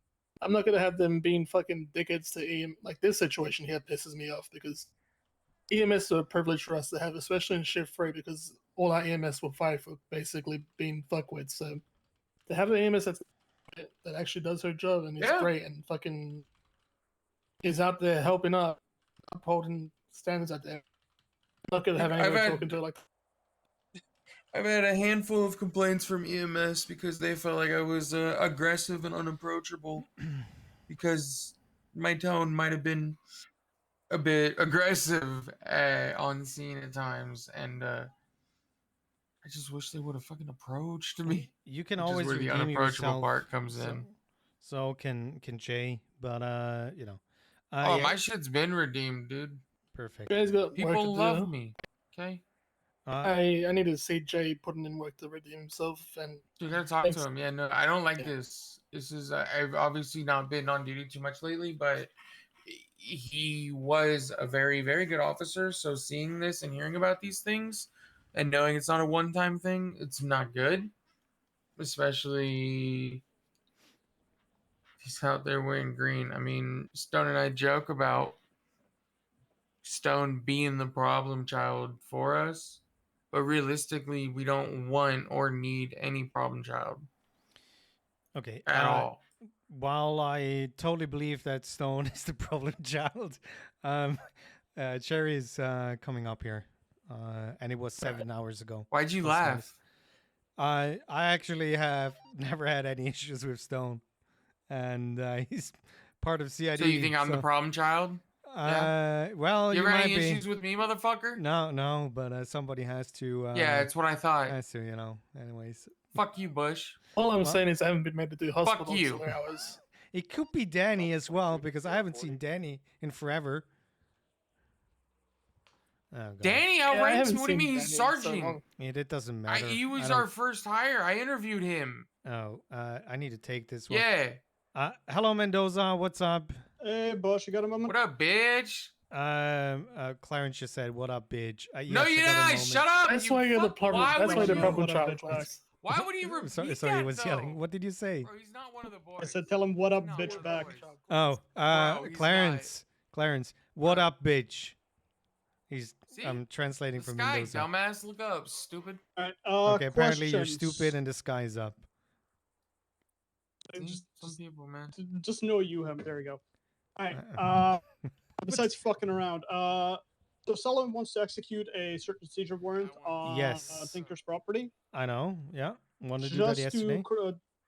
I'm not gonna have them being fucking dickheads to EM. Like this situation here pisses me off because EMS are a privilege for us to have, especially in shift-free, because all our EMS will fight for basically being fuckwits. So to have an EMS that actually does her job and is great and fucking is out there helping out, upholding standards out there. I'm not gonna have anyone talking to her like. I've had a handful of complaints from EMS because they felt like I was aggressive and unapproachable because my tone might have been a bit aggressive on scene at times, and I just wish they would have fucking approached me. You can which is always where the redeem unapproachable yourself. part comes in. So can Jay, but you know. Oh, yeah. my shit's been redeemed, dude. Perfect. Jay's got work People to love do. me. Okay. I need to see Jay putting in work to redeem himself, and You gotta talk to him. Yeah, no, I don't like this. This is I've obviously not been on duty too much lately, but he was a very, very good officer. So seeing this and hearing about these things, and knowing it's not a one-time thing, it's not good. Especially he's out there wearing green. I mean, Stone and I joke about Stone being the problem child for us, but realistically, we don't want or need any problem child. Okay. At all. While I totally believe that Stone is the problem child, Cherry is coming up here, and it was 7 hours ago. Why'd you That's laugh? nice. I actually have never had any issues with Stone, and he's part of CID. So you think I'm the problem child? Well, you ever might had any be. issues with me, motherfucker? No, but somebody has to. Yeah, it's what I thought. Has to, you know. Anyways. Fuck you, Bush. All I'm saying is I haven't been made to do hospital Fuck you. hours. It could be Danny as well because I haven't seen Danny in forever. Oh, God. Danny outranks me. What do you mean he's sergeant? It doesn't matter. He was our first hire. I interviewed him. Oh, I need to take this one. Yeah. Hello, Mendoza. What's up? Hey, boss, you got a moment? What up, bitch? Clarence just said, "What up, bitch?" No, you didn't. Shut up. That's why you're the problem. That's why the problem child. Why would he repeat sorry, that, he was though? yelling. What did you say? Bro, he's not one of the boys. I said, tell him what up, bitch, back. Oh, he's Clarence, what up, bitch? He's See? I'm translating The from sky, Mendoza. dumbass. Look up, stupid. Alright, Okay, apparently you're questions. stupid and the sky's up. Some people, man. Just know you have. There we go. Alright. Besides fucking around, so Sullivan wants to execute a certain seizure warrant on Tinker's property. I know. Yeah, wanted to do that yesterday.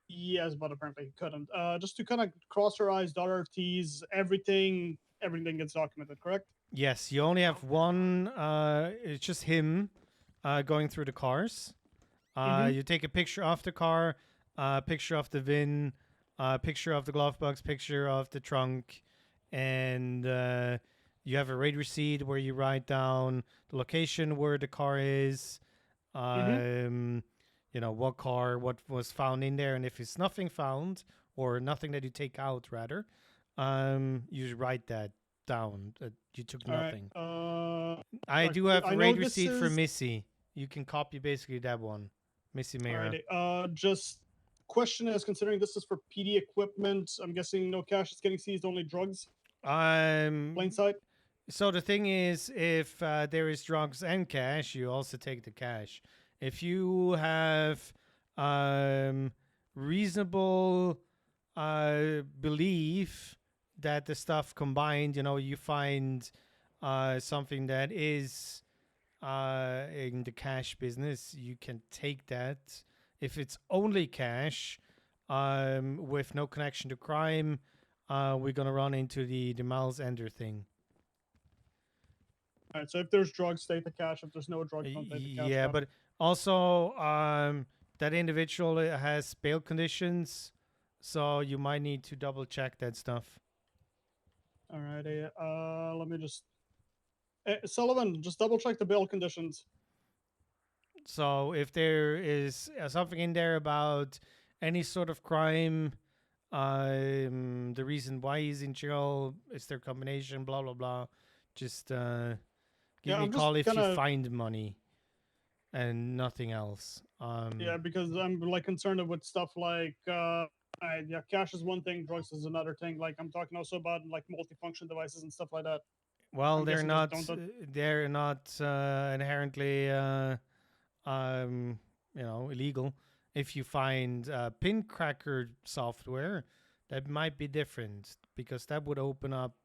Yes, but apparently he couldn't. Just to kind of cross your I's, dot our T's, everything gets documented, correct? Yes, you only have one. It's just him going through the cars. You take a picture of the car, picture of the VIN, picture of the glove box, picture of the trunk, and you have a raid receipt where you write down the location where the car is, you know, what car, what was found in there, and if it's nothing found or nothing that you take out, rather, you write that down. You took nothing. I do have a raid receipt for Missy. You can copy basically that one, Missy Mara. Alrighty. Just question is, considering this is for PD equipment, I'm guessing no cash is getting seized, only drugs. Plain sight. So the thing is, if there is drugs and cash, you also take the cash. If you have reasonable belief that the stuff combined, you know, you find something that is in the cash business, you can take that. If it's only cash with no connection to crime, we're going to run into the Miles Ender thing. Alright, so if there's drugs, take the cash. If there's no drugs, don't take the cash. Yeah, but also that individual has bail conditions, so you might need to double check that stuff. Alrighty, let me just... Sullivan, just double check the bail conditions. So if there is something in there about any sort of crime, the reason why he's in jail, is there combination, blah blah blah. Just give me a I'm just call if you gonna. find money and nothing else. Yeah, because I'm like concerned with stuff like yeah, cash is one thing, drugs is another thing. Like I'm talking also about like multifunction devices and stuff like that. Well, I'm they're guessing not. those don't. They're not inherently, illegal. If you find pin cracker software, that might be different because that would open up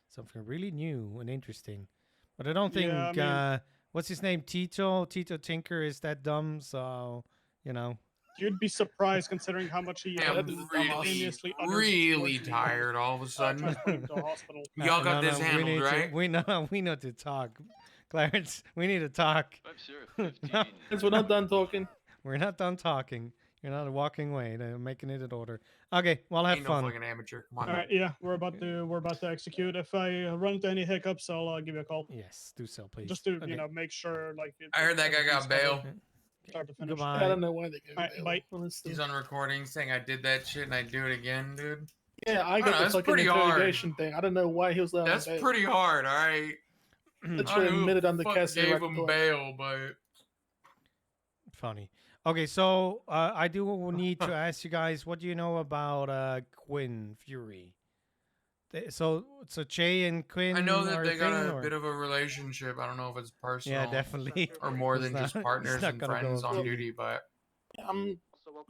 something really new and interesting. But I don't Yeah, I think mean, what's his name, Tito Tinker is that dumb. So you'd be surprised considering how much he I'm really, instantaneously utters really towards me, tired all of a sudden. transporting him to a hospital. Y'all got this we handled, need right? To, we know to talk, Clarence. We need to talk. I'm sure. No, Guys, we're not done talking. we're not done talking. You're not walking away. They're making it in order. Okay, well, have Ain't fun. no fucking amateur. Come on. All right, yeah, we're about to execute. If I run into any hiccups, I'll give you a call. Yes, do so, please. Just to make sure like. I heard that guy got bail. Start to finish. Goodbye. I don't know why they gave All right, bail. bye. Honestly. He's on recording saying I did that shit and I do it again, dude. Yeah, I don't know, got the that's fucking pretty hard. interrogation thing. I don't know why he was allowed That's bail. pretty hard, all right. Literally admitted on the cassette gave record. him bail, but Funny. Okay, so I do need to ask you guys, what do you know about Quinn Fury? So Che and Quinn. I know that are they got thing, a or? bit of a relationship. I don't know if it's personal. Yeah, definitely. Or more It's than not- just it's partners not and gonna go friends on to- duty, but I'm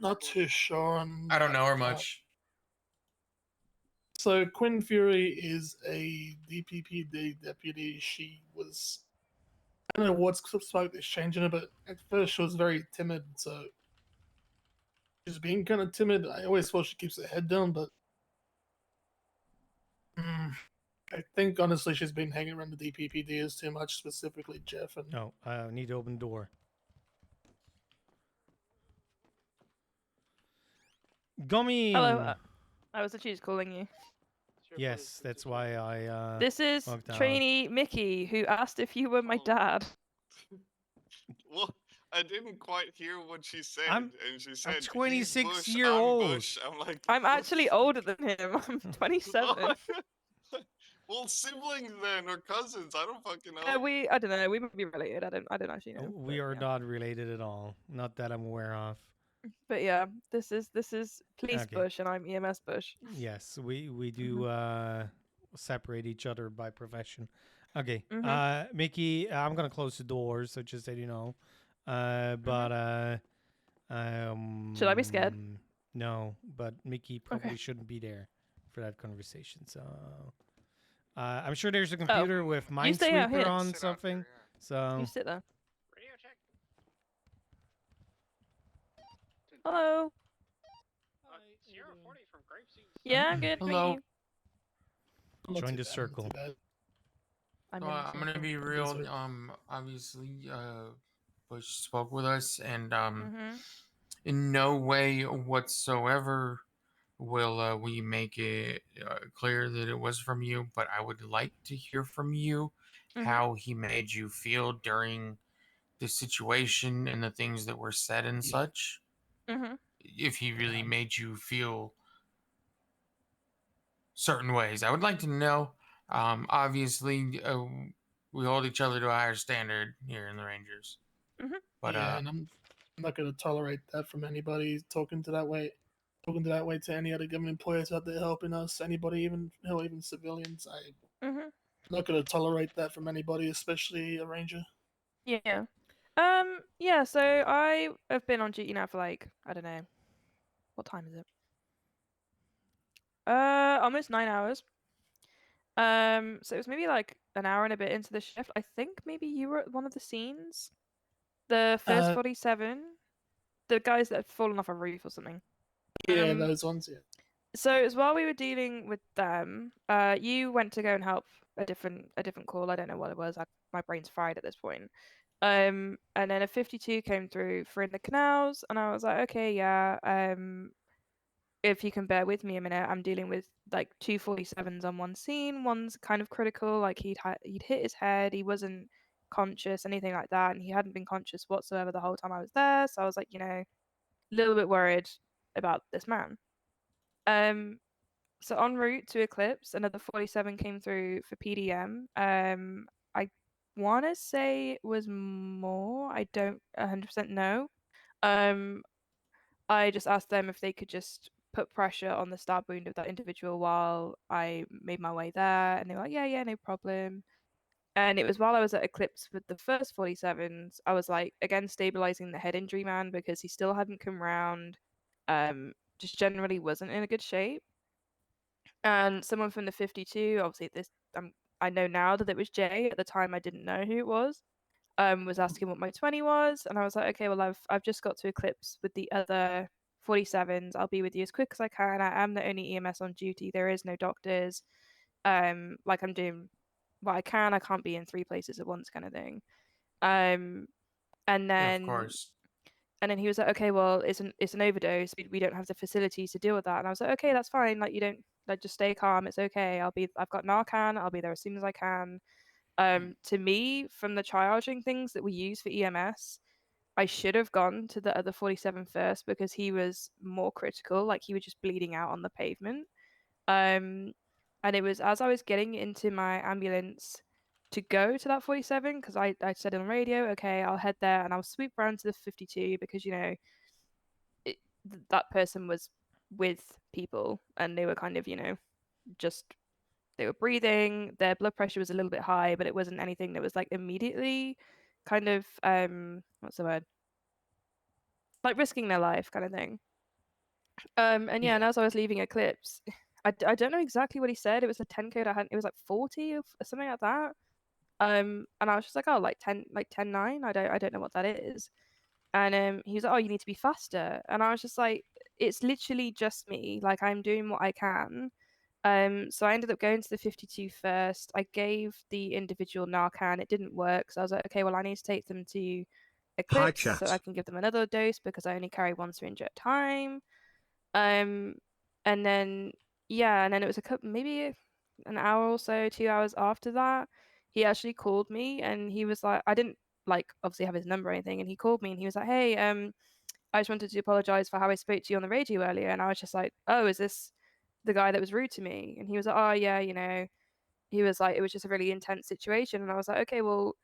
not too sure on. I don't know her much. So Quinn Fury is a DPPD deputy. She was. I don't know what's like this changing her, but at first she was very timid. So she's being kind of timid. I always thought she keeps her head down, but I think honestly she's been hanging around the DPPDs too much, specifically Jeff. And No, I need to open the door. Gummy. Hello, I was actually just calling you. Yes, that's why I. This is logged out. trainee Mickey, who asked if you were my dad. Well, I didn't quite hear what she said, I'm- and she said, "He's 26 Bush, year I'm old. Bush." I'm like, I'm actually older than him. I'm 27. well, siblings then or cousins. I don't fucking know. I don't know. We might be related. I don't actually know. We are not related at all. Not that I'm aware of. But yeah, this is Police Okay. Bush, and I'm EMS Bush. Yes, we do separate each other by profession. Okay, Mhm. Mickey, I'm gonna close the doors, so just so you know. But Should I be scared? No, but Mickey probably shouldn't be there for that conversation. So I'm sure there's a computer with you stay out Minesweeper here. on something. So You sit there. Hello. Sierra 40 from Grapeseed. Yeah, I'm good. How are Hello. you? join the circle. I'm I'm gonna be real. Obviously, Bush spoke with us, and Mhm. in no way whatsoever will we make it clear that it was from you. But I would like to hear from you how he made you feel during the situation and the things that were said and such. Mhm. If he really made you feel certain ways, I would like to know. Obviously, we hold each other to a higher standard here in the Rangers. Mhm. But yeah, and I'm not going to tolerate that from anybody talking to that way to any other government employees out there helping us. Anybody, even even civilians. I'm Mhm. not going to tolerate that from anybody, especially a ranger. Yeah. Yeah. So I have been on duty now for like I don't know. What time is it? Almost 9 hours. So it was maybe like an hour and a bit into the shift. I think maybe you were at one of the scenes. The first 47. The guys that had fallen off a roof or something. Yeah, those ones. Yeah. So it was while we were dealing with them, you went to go and help a different call. I don't know what it was. My brain's fried at this point. And then a 52 came through for in the canals, and I was like, okay, yeah. If you can bear with me a minute, I'm dealing with like 2 47s on one scene. One's kind of critical, like he'd hit his head. He wasn't conscious, anything like that, and he hadn't been conscious whatsoever the whole time I was there. So I was like, a little bit worried about this man. So en route to Eclipse, another 47 came through for PDM. I want to say it was more. I don't 100% know. I just asked them if they could just put pressure on the stab wound of that individual while I made my way there, and they were like, yeah, no problem. And it was while I was at Eclipse with the first 47s, I was like, again, stabilizing the head injury man because he still hadn't come round. Just generally wasn't in a good shape. And someone from the 52, obviously I know now that it was Jay. At the time, I didn't know who it was. Was asking what my 20 was, and I was like, okay, well, I've just got to Eclipse with the other 47s. I'll be with you as quick as I can. I am the only EMS on duty. There is no doctors. Like I'm doing what I can. I can't be in 3 places at once, kind of thing. And then Yeah, of course. And then he was like, okay, well, it's an overdose. We don't have the facilities to deal with that. And I was like, okay, that's fine. Like, you don't, like, just stay calm. It's okay. I've got Narcan. I'll be there as soon as I can. To me, from the triaging things that we use for EMS, I should have gone to the other 47 first because he was more critical. Like, he was just bleeding out on the pavement. And it was as I was getting into my ambulance to go to that 47, because I said on the radio, okay, I'll head there and I'll sweep around to the 52 because, that person was with people and they were kind of, just, they were breathing, their blood pressure was a little bit high, but it wasn't anything that was like immediately kind of, what's the word? Like risking their life kind of thing. And yeah, and as I was leaving Eclipse, I don't know exactly what he said. It was a 10 code I had. It was like 40 or something like that. And I was just like, oh, like 10-9. I don't know what that is. And he was like, oh, you need to be faster. And I was just like, it's literally just me. Like, I'm doing what I can. So I ended up going to the 52 first. I gave the individual Narcan. It didn't work. So I was like, okay, well, I need to take them to Eclipse so I can give them another dose because I only carry 1 syringe at a time. And then and then it was maybe an hour or so, 2 hours after that, he actually called me and he was like, I didn't like obviously have his number or anything, and he called me and he was like, hey, I just wanted to apologize for how I spoke to you on the radio earlier. And I was just like, oh, is this the guy that was rude to me? And he was like, oh yeah, he was like, it was just a really intense situation. And I was like, okay, well,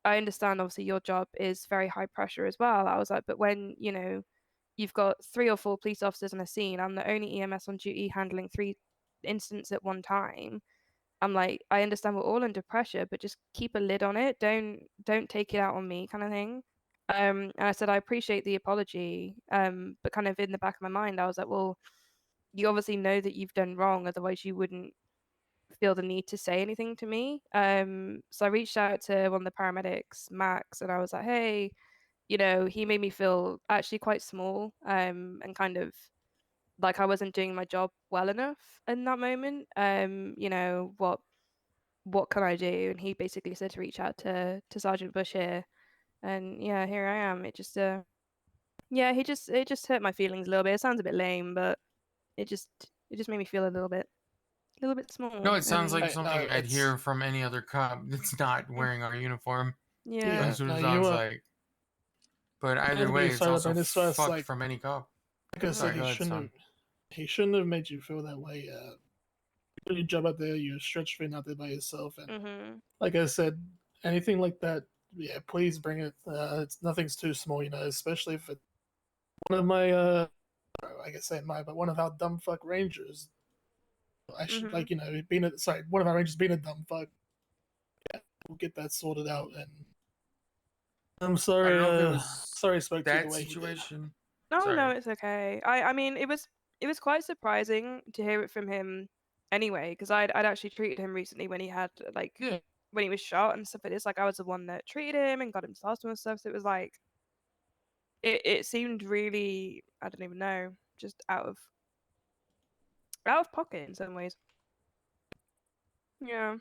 I understand obviously your job is very high pressure as well. I was like, but when you've got 3 or 4 police officers on a scene, I'm the only EMS on duty handling 3 incidents at one time. I'm like, I understand we're all under pressure, but just keep a lid on it. Don't take it out on me, kind of thing. And I said I appreciate the apology, but kind of in the back of my mind, I was like, well, you obviously know that you've done wrong, otherwise you wouldn't feel the need to say anything to me. So I reached out to one of the paramedics, Max, and I was like, hey, he made me feel actually quite small, and kind of like I wasn't doing my job well enough in that moment. What can I do? And he basically said to reach out to Sergeant Bush here, and yeah, here I am. It just it just hurt my feelings a little bit. It sounds a bit lame, but it just made me feel a little bit small. No, it sounds like and something I'd hear from any other cop that's not wearing our uniform. Yeah. That's what it sounds like. But either way, it's also fucked like, from any cop. Like I said, he shouldn't have made you feel that way. You did your job out there. You're stretched thin out there by yourself, and like I said, anything like that, yeah, please bring it. Nothing's too small, especially if it's one of my, I guess say but one of our dumb fuck rangers. I should one of our rangers being a dumb fuck. Yeah, we'll get that sorted out, and I'm sorry. I don't know if it was sorry, I spoke to you that the way situation. No, it's okay. I mean, it was quite surprising to hear it from him anyway, because I'd actually treated him recently when he had when he was shot and stuff like this. Like I was the one that treated him and got him to the hospital and stuff. So it was like it seemed really, I don't even know, just out of pocket in some ways. Yeah.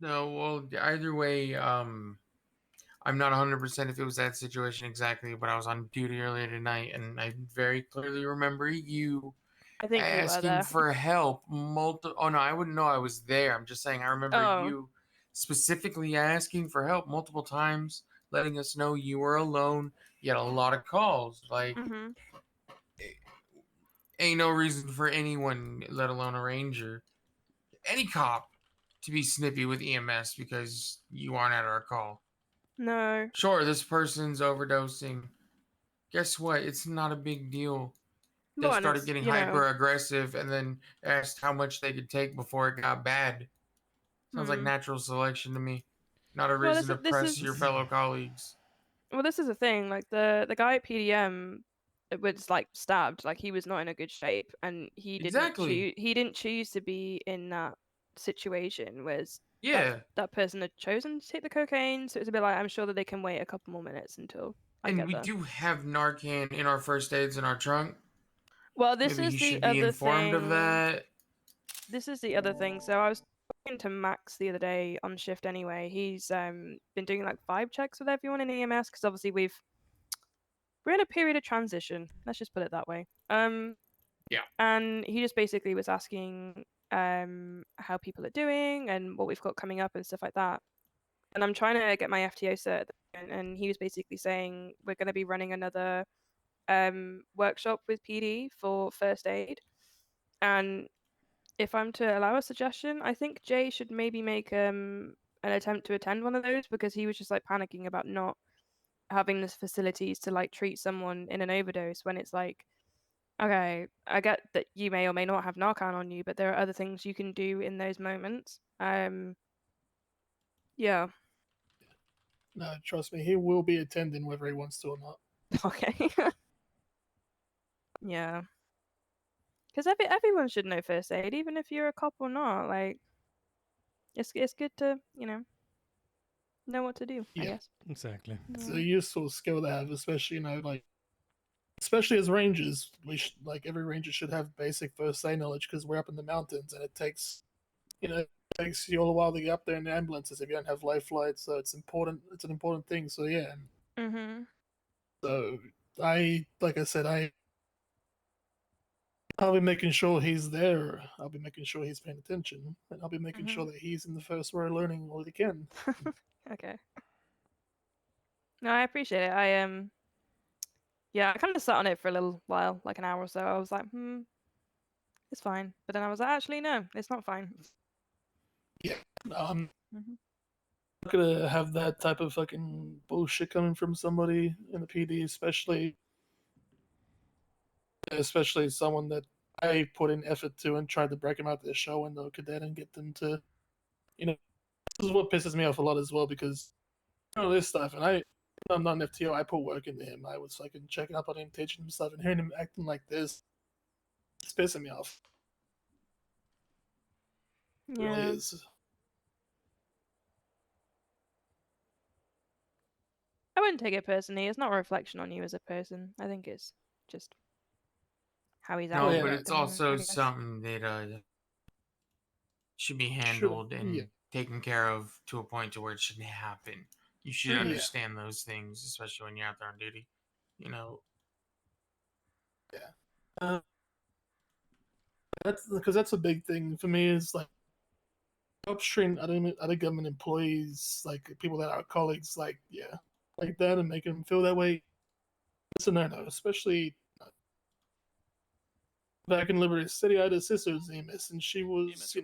No, well, either way, I'm not 100% if it was that situation exactly, but I was on duty earlier tonight, and I very clearly remember you I think you were asking there. for help. Oh no, I wouldn't know I was there. I'm just saying I remember you specifically asking for help multiple times, letting us know you were alone. You had a lot of calls. Like, ain't no reason for anyone, let alone a ranger, any cop, to be snippy with EMS because you aren't at our call. No. Sure, this person's overdosing. Guess what? It's not a big deal. They Well, and started it's, getting you know, hyper aggressive and then asked how much they could take before it got bad. Sounds like natural selection to me. Not a Well, reason to press your fellow colleagues. Well, this is the thing. Like the guy at PDM was like stabbed. Like he was not in a good shape, and Exactly. he didn't choose to be in that situation. Whereas Yeah. that person had chosen to take the cocaine. So it's a bit like I'm sure that they can wait a couple more minutes until I And get we there. do have Narcan in our first aids in our trunk. Well, this Maybe is he the should be other informed of thing. that. This is the other thing. So I was talking to Max the other day on shift. Anyway, he's been doing like 5 checks with everyone in EMS because obviously we're in a period of transition. Let's just put it that way. Yeah. And he just basically was asking how people are doing and what we've got coming up and stuff like that. And I'm trying to get my FTO cert, and he was basically saying we're going to be running another workshop with PD for first aid. And if I'm to allow a suggestion, I think Jay should maybe make an attempt to attend one of those because he was just like panicking about not having the facilities to like treat someone in an overdose when it's like, okay, I get that you may or may not have Narcan on you, but there are other things you can do in those moments. Yeah. No, trust me, he will be attending whether he wants to or not. Okay. Yeah. Because everyone should know first aid, even if you're a cop or not. Like, it's good to know what to do. I guess. Exactly. It's a useful skill to have, especially like, especially as rangers. We should, like, every ranger should have basic first aid knowledge because we're up in the mountains and it takes it takes you all a while to get up there in the ambulances if you don't have life flights. So it's important. It's an important thing. So yeah. So like I said, I'll be making sure he's there. I'll be making sure he's paying attention, and I'll be making sure that he's in the first row learning all he can. Okay. No, I appreciate it. Yeah, I kind of sat on it for a little while, like an hour or so. I was like, it's fine. But then I was like, actually, no, it's not fine. Yeah, I'm not gonna have that type of fucking bullshit coming from somebody in the PD, especially someone that I put in effort to and tried to break him out their show window cadet and get them to, this is what pisses me off a lot as well because this stuff, and I'm not an FTO. I put work into him. I was fucking checking up on him, teaching him stuff, and hearing him acting like this, it's pissing me off. It really is. I wouldn't take it personally. It's not a reflection on you as a person. I think it's just how he's acting. No, but at it's the moment, also I guess. something that should be handled and taken care of to a point to where it shouldn't happen. You should understand those things, especially when you're out there on duty. Yeah. That's a big thing for me. Is like upstream other government employees, like people that are colleagues, like that, and making them feel that way. It's a no-no, especially back in Liberty City. I had a sister who's EMS, and she was,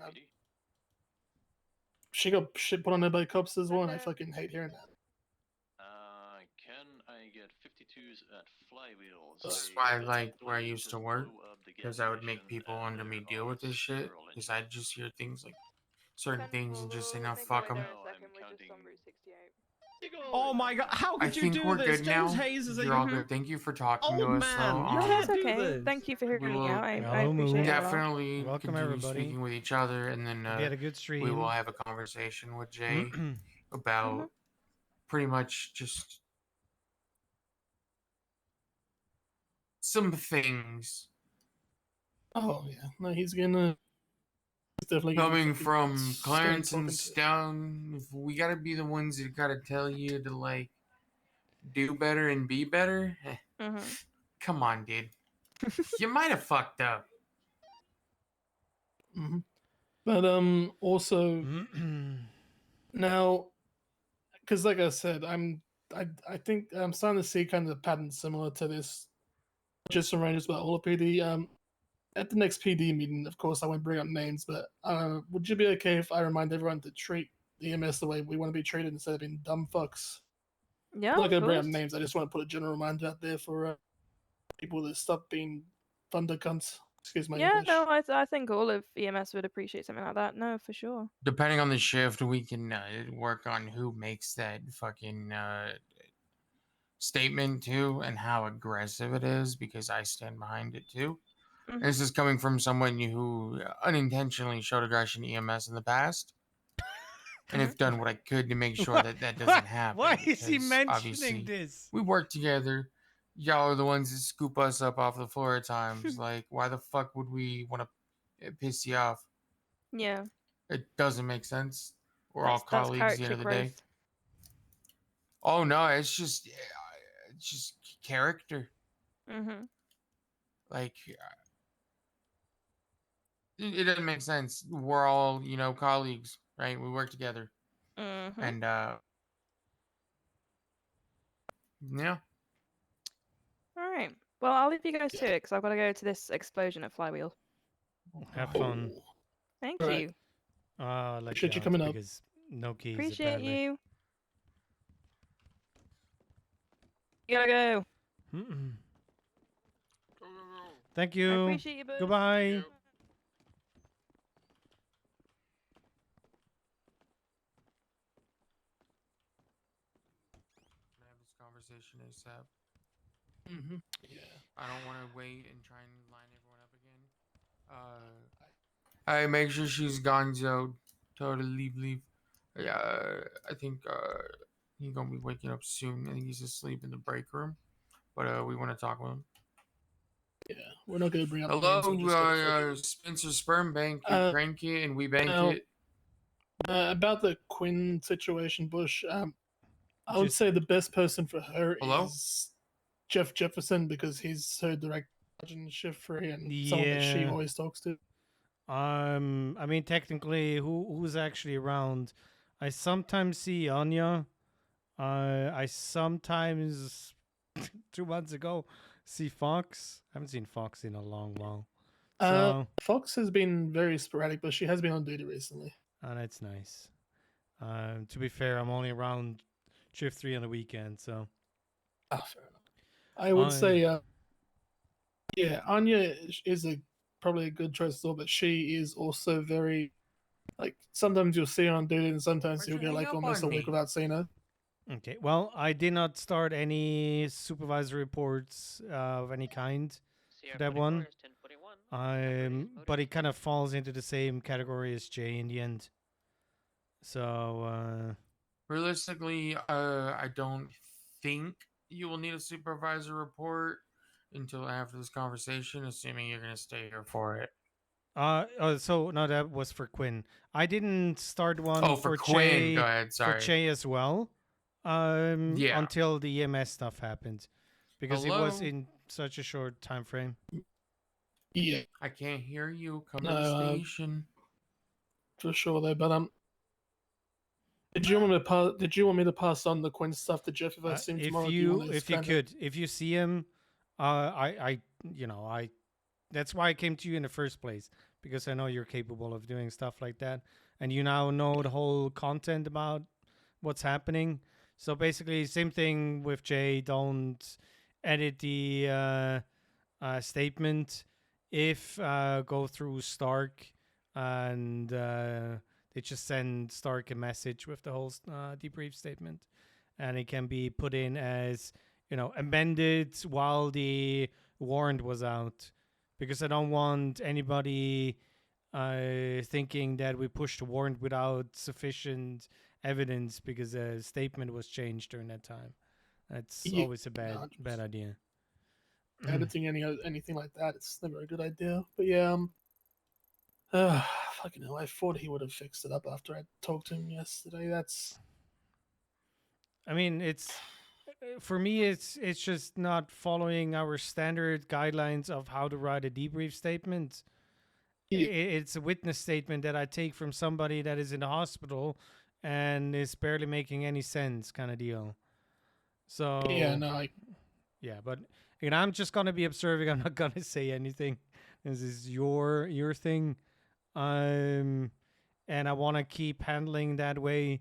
she got shit put on her by cops as well, and I fucking hate hearing that. Can I get 52s at flywheels? This is why I liked where I used to work, because I would make people under me deal with this shit. Because I'd just hear things like certain things and just say, "No, fuck them." Oh my god, how I could you think do we're this? good James now. Hayes is a You're all good. Thank you for talking to old us, though. man. You No, that's can't do okay. this. Thank you for We hearing me will out. I appreciate it a lot. definitely Welcome, continue everybody. speaking with each other, and then We had a good stream. we will have a conversation with Jay about pretty much just some things. Oh yeah, no, he's definitely coming from start Clarence talking and to- Stone. If we gotta be the ones that gotta tell you to like do better and be better. Come on, dude. You might have fucked up. But also, Now, because like I said, I think I'm starting to see kind of a pattern similar to this, just from Rangers about all of PD. At the next PD meeting, of course, I won't bring up names, but would you be okay if I remind everyone to treat the EMS the way we want to be treated instead of being dumb fucks? Yeah, I'm not going of to bring up course. names. I just want to put a general reminder out there for people to stop being thunder cunts. Excuse my Yeah, English. no, I think all of EMS would appreciate something like that. No, for sure. Depending on the shift, we can work on who makes that fucking statement too and how aggressive it is, because I stand behind it too. Mhm. This is coming from someone who unintentionally showed aggression to EMS in the past. And have done what I could to make sure that that doesn't happen. Why is he because mentioning obviously this? We work together. Y'all are the ones that scoop us up off the floor at times. Like, why the fuck would we want to piss you off? Yeah. It doesn't make sense. We're all That's colleagues at the end of the day. growth. Oh no, it's just character. Mm-hmm. Like, it doesn't make sense. We're all, colleagues, right? We work together. Mm-hmm. And, yeah. All right. Well, I'll leave you guys to it because I've got to go to this explosion at Flywheel. Have fun. Thank All right. you. I like Appreciate you that coming up. because no keys. Appreciate apparently. you. You gotta go. Mm-mm. Thank I you. appreciate you both. Goodbye. Can I have this conversation ASAP? Mm-hmm. Yeah. I don't want to wait and try and line everyone up again. I make sure she's gone, so totally leave. Yeah, I think he's gonna be waking up soon. I think he's asleep in the break room, but we want to talk with him. Yeah, we're not gonna bring up names. Hello, We're just gonna Spencer Sperm Bank. You crank it and we bank now, it. about the Quinn situation, Bush. I would say the best person for her is Jeff Jefferson because he's her direct shift free and someone that she always talks to. I mean, technically, who's actually around? I sometimes see Anya. I sometimes 2 months ago see Fox. I haven't seen Fox in a long while. So Fox has been very sporadic, but she has been on duty recently. that's nice. To be fair, I'm only around shift 3 on the weekend, so. Fair enough. I would say, yeah, Anya is probably a good choice as well, but she is also very, like, sometimes you'll see her on duty and sometimes you'll get like almost a week without seeing her. Okay, well, I did not start any supervisory reports of any kind for that one. But it kind of falls into the same category as Jay in the end. So, realistically, I don't think you will need a supervisor report until after this conversation, assuming you're gonna stay here for it. So no, that was for Quinn. I didn't start one for Quinn. Che, Go ahead, sorry. For Che as well. Yeah. Until the EMS stuff happened, because it was in such a short time frame. Yeah, I can't hear you. Come to the station. For sure, though. But did you want me to pass on the Quinn stuff to Jeff if I see him tomorrow? If you could, if you see him, that's why I came to you in the first place, because I know you're capable of doing stuff like that, and you now know the whole content about what's happening. So basically, same thing with Jay. Don't edit the statement. If go through Stark, and they just send Stark a message with the whole debrief statement, and it can be put in as amended while the warrant was out, because I don't want anybody thinking that we pushed the warrant without sufficient evidence because a statement was changed during that time. That's always a bad idea. Editing anything like that, it's never a good idea. But yeah, fucking hell, I thought he would have fixed it up after I talked to him yesterday. I mean, for me, it's just not following our standard guidelines of how to write a debrief statement. It's a witness statement that I take from somebody that is in the hospital, and it's barely making any sense, kind of deal. So Yeah, no, yeah, but I'm just gonna be observing. I'm not gonna say anything. This is your thing, and I want to keep handling that way.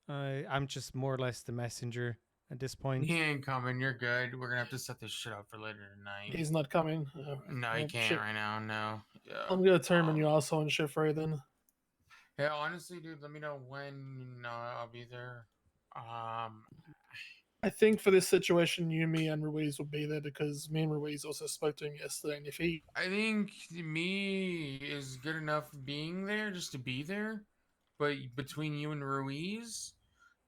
I'm just more or less the messenger at this point. He ain't coming. You're good. We're gonna have to set this shit up for later tonight. he's not coming. No, he can't shit. right now. No. Yeah. I'm gonna turn you also on shift right then. Yeah, honestly, dude, let me know when I'll be there. I think for this situation, you, me, and Ruiz will be there because me and Ruiz also spoke to him yesterday, and if he, I think me is good enough being there just to be there, but between you and Ruiz,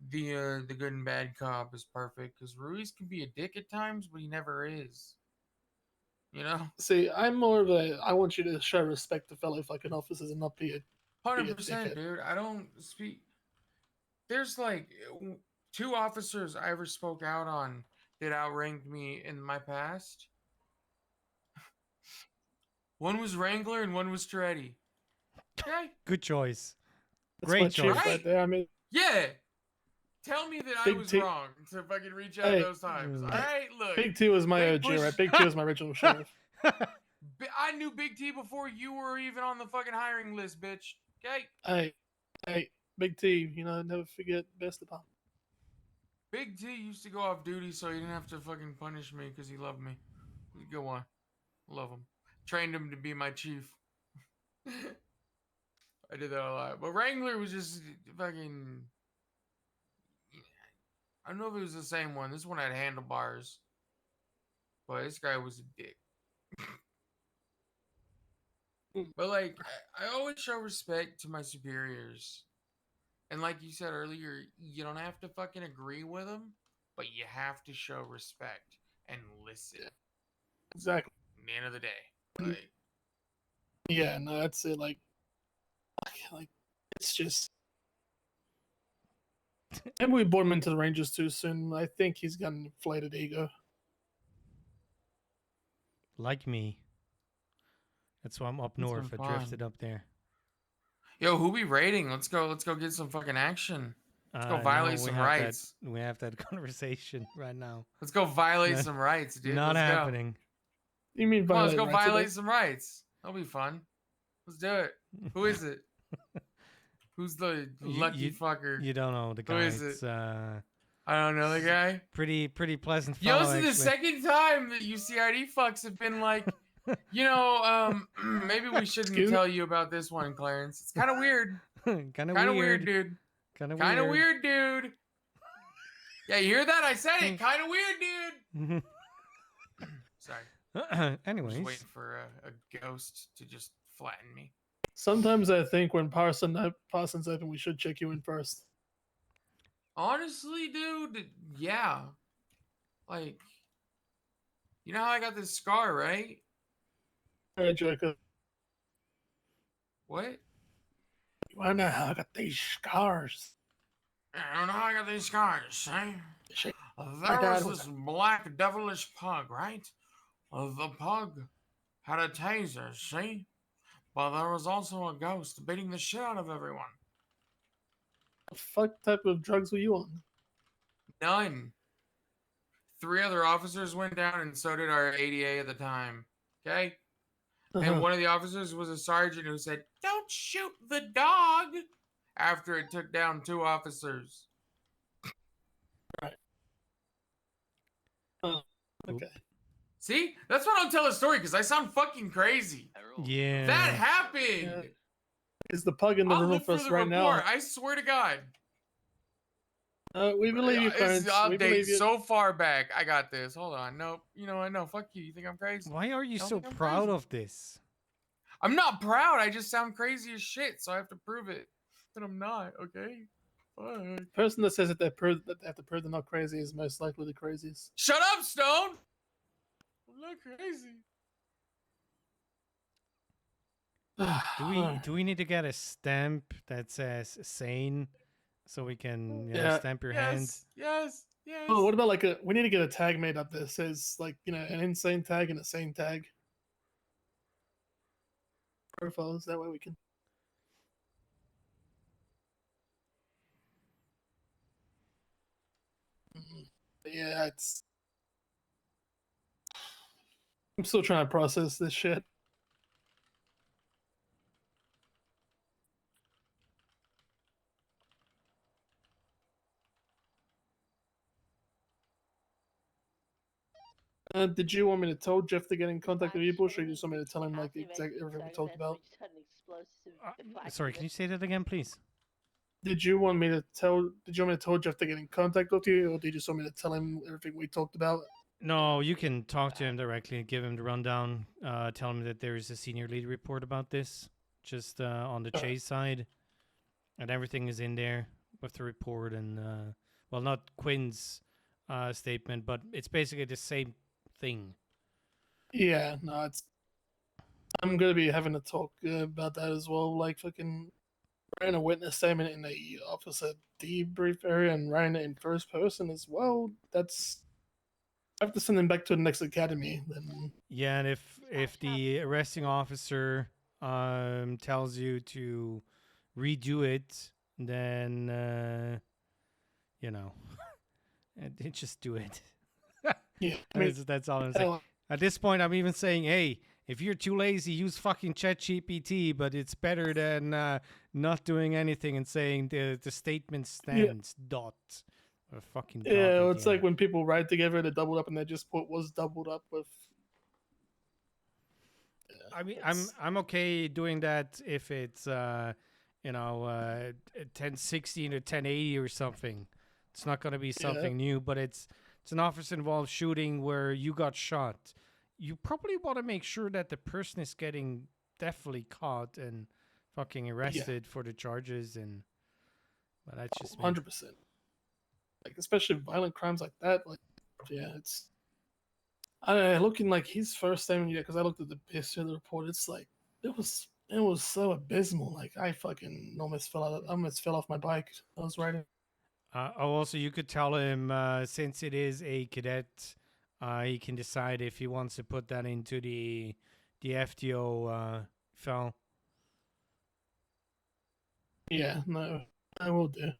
the good and bad cop is perfect because Ruiz can be a dick at times, but he never is. You know. see, I'm more of a. I want you to show respect to fellow fucking officers and not be a 100%, dude. I don't speak. There's like 2 officers I ever spoke out on that outranked me in my past. One was Wrangler and one was Toretti. Okay. Good choice. That's Great my choice. chief right there. I mean, Yeah. Tell me that I Big was T- wrong to fucking reach out Hey. those times. All right, look. Big T was my Big OG, Bush- right? Big T was my original sheriff. I knew Big T before you were even on the fucking hiring list, bitch. Okay. Hey, Big T, you know, never forget best of all. Big T used to go off duty so he didn't have to fucking punish me because he loved me. Go on. Love him. Trained him to be my chief. I did that a lot. But Wrangler was just fucking... I don't know if it was the same one. This one had handlebars. But this guy was a dick. But like, I always show respect to my superiors. And like you said earlier, you don't have to fucking agree with them, but you have to show respect and listen. Exactly. At the end of the day. Like, Yeah, no, that's it. Like, it's just. And we brought him into the Rangers too soon. I think he's got an inflated ego. Like me. That's why I'm up That's north. I fine. drifted up there. yo, who we raiding? Let's go get some fucking action. Let's go violate some rights. We have that conversation right now. Let's go violate some rights, dude. Not let's happening. Go. You mean Come on, let's violate go rights violate today? some rights. That'll be fun. Let's do it. Who is it? Who's the lucky fucker? You don't know the guy. Who is It's, it? I don't know the guy. Pretty pleasant Yo, fellow, this is the actually. second time that UCID fucks have been like, you know, maybe we shouldn't tell you about this one, Clarence. It's kind of weird. Kind of weird, dude. Kind of weird, dude. Yeah, you hear that? I said it. Kind of weird, dude. Sorry. Anyways. Just waiting for a ghost to just flatten me. Sometimes I think when Parson's open, we should check you in first. Honestly, dude, yeah. Like, you know how I got this scar, right? Alright, Joker. What? You wanna know how I got these scars? I don't know how I got these scars, eh? My There dad was was this black devilish pug, right? The pug had a taser, see? But there was also a ghost beating the shit out of everyone. What the fuck type of drugs were you on? None. 3 other officers went down, and so did our ADA at the time. Okay? And one of the officers was a sergeant who said, "Don't shoot the dog," after it took down 2 officers. Right. Okay. See? That's why I don't tell a story, because I sound fucking crazy. Yeah. That happened! Yeah. Is the pug in the I'll room look with for us the right report. now? I swear to God. We believe you, This Clarence. is We update believe you. so far back. I got this. Hold on. Nope. You know what? No, fuck you. You think I'm crazy? Why are you Don't so think I'm proud crazy. of this? I'm not proud. I just sound crazy as shit, so I have to prove it. But I'm not, okay? Fuck. The person that says that they have to prove they're not crazy is most likely the craziest. Shut up, Stone! I'm not crazy. Do we need to get a stamp that says sane so we can Yeah. stamp your hand? Yes. Oh, what about we need to get a tag made up that says an insane tag and a sane tag. Profiles, that way we can. Yeah, it's. I'm still trying to process this shit. Did you want me to tell Jeff to get in contact with you, Bush, or you just want me to tell him like exactly everything we talked about? Sorry, can you say that again, please? Did you want me to tell? Did you want me to tell Jeff to get in contact with you, or did you just want me to tell him everything we talked about? No, you can talk to him directly, give him the rundown, tell him that there is a senior lead report about this, just on the Chase side, and everything is in there with the report and, well, not Quinn's statement, but it's basically the same thing. Yeah, no, it's. I'm gonna be having to talk about that as well. Like fucking writing a witness statement in the officer debrief area and writing it in first person as well. That's. I have to send him back to the next academy. Then. Yeah, and if the arresting officer tells you to redo it, then you know, just do it. Yeah, that's all I'm saying. At this point, I'm even saying, hey, if you're too lazy, use fucking ChatGPT, but it's better than not doing anything and saying the statement stands dot. Or fucking dot Yeah, it's like when people write together, they doubled up and they just put was doubled up with. Yeah, I mean, I'm okay doing that if it's 1016 or 1080 or something. It's not gonna be something new, but it's an officer involved shooting where you got shot. You probably want to make sure that the person is getting definitely caught and fucking arrested for the charges, and but that's just 100%. Like especially violent crimes like that, like yeah, it's. I don't know, looking like his first statement, yeah, because I looked at the history of the report. It's like it was so abysmal. Like I fucking almost fell off my bike. I was riding. Also, you could tell him since it is a cadet, he can decide if he wants to put that into the FTO file. Yeah, no, I will do.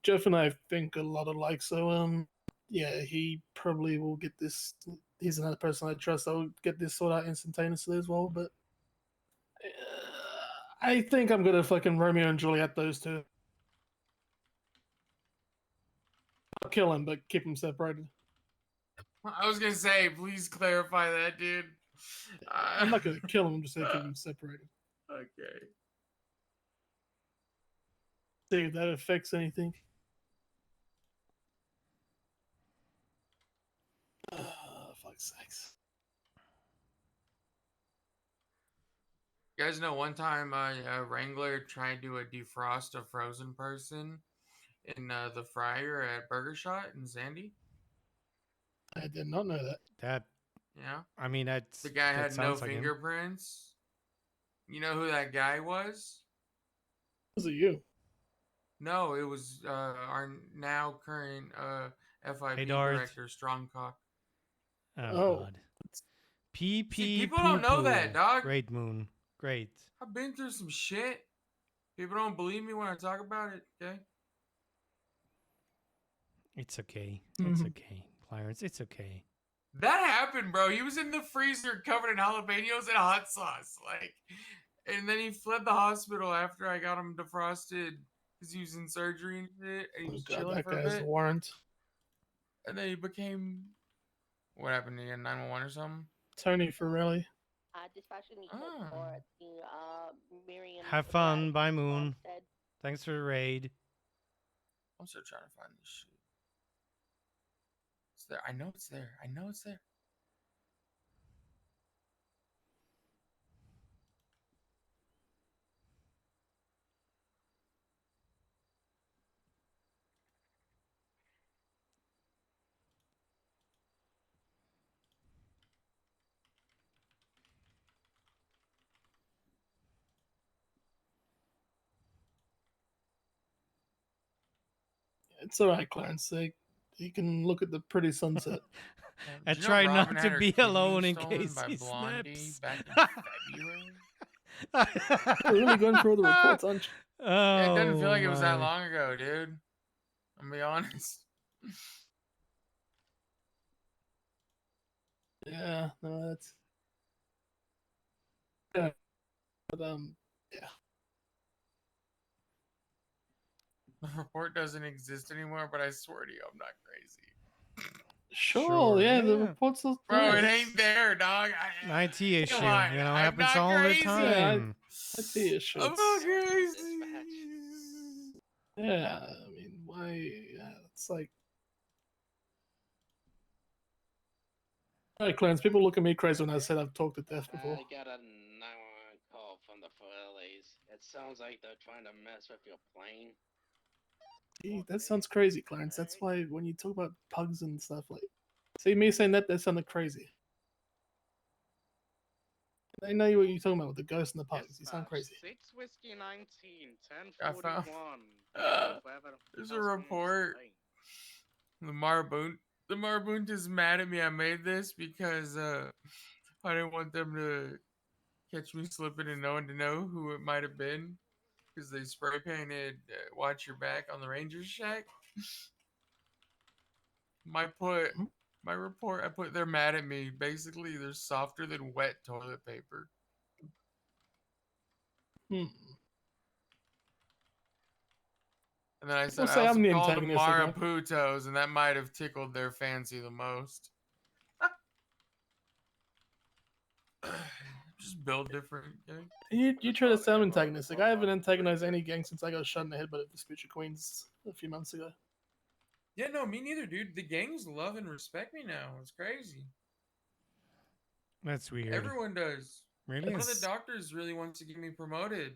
Jeff and I think a lot alike, so yeah, he probably will get this. He's another person I trust. I'll get this sorted out instantaneously as well. But I think I'm gonna fucking Romeo and Juliet those two. I'll kill him, but keep him separated. I was gonna say, please clarify that, dude. I'm not gonna kill him. I'm just gonna keep him separated. Okay. See if that affects anything. Fuck's sakes. You guys know one time a Wrangler tried to defrost a frozen person in the fryer at Burger Shot in Sandy? I did not know that. Yeah. I mean, that's the guy had no like fingerprints. You know who that guy was? Was it you? No, it was our now current FIB director, Strongcock. Oh, God. PP. See, people don't know that, dog. Great Moon. Great. I've been through some shit. People don't believe me when I talk about it, okay? It's okay. It's okay, Clarence. It's okay. That happened, bro. He was in the freezer covered in jalapenos and hot sauce. Like, and then he fled the hospital after I got him defrosted because he was in surgery and shit. And he was chilling for a bit. That guy's a warrant. And then he became... What happened to you? 911 or something? Tony Farrelly. Have fun. Bye, Moon. Thanks for the raid. I'm still trying to find this shit. It's there. I know it's there. I know it's there. It's all right, Clarence. You can look at the pretty sunset. I try not to be alone in case he snaps. Back in February? You're really going through the reports, aren't you? Yeah, it doesn't feel like it was that long ago, dude. I'm gonna be honest. Yeah, no, that's yeah, but yeah. The report doesn't exist anymore, but I swear to you, I'm not crazy. Sure, yeah, the report's still Bro, there. it ain't there, dog. IT issue, Come on, you know, I'm happens not all the crazy. time. I see your shit. I'm not crazy. Yeah, I mean, why? Yeah, it's like, all right, Clarence. People look at me crazy when I said I've talked to death before. I got a 911 call from the Forellis. It sounds like they're trying to mess with your plane. Gee, that sounds crazy, Clarence. That's why when you talk about pugs and stuff, like, see me saying that sounded crazy. I know what you're talking about with the ghosts and the pugs. You sound crazy. 6 Whiskey 19, I found 1041. there's a report. The Marbunt is mad at me. I made this because I didn't want them to catch me slipping and no one to know who it might have been because they spray painted "Watch Your Back" on the Rangers shack. My report. I put they're mad at me. Basically, they're softer than wet toilet paper. Hmm. And then I said We'll I say also I'm the called them antagonist, okay? Maraputos, and that might have tickled their fancy the most. Just build different. You try to sound antagonistic. I haven't antagonized any gang since I got shot in the head by the Vespucci Queens a few months ago. Yeah, no, me neither, dude. The gangs love and respect me now. It's crazy. That's weird. Everyone does. Really? One of the doctors really wants to get me promoted.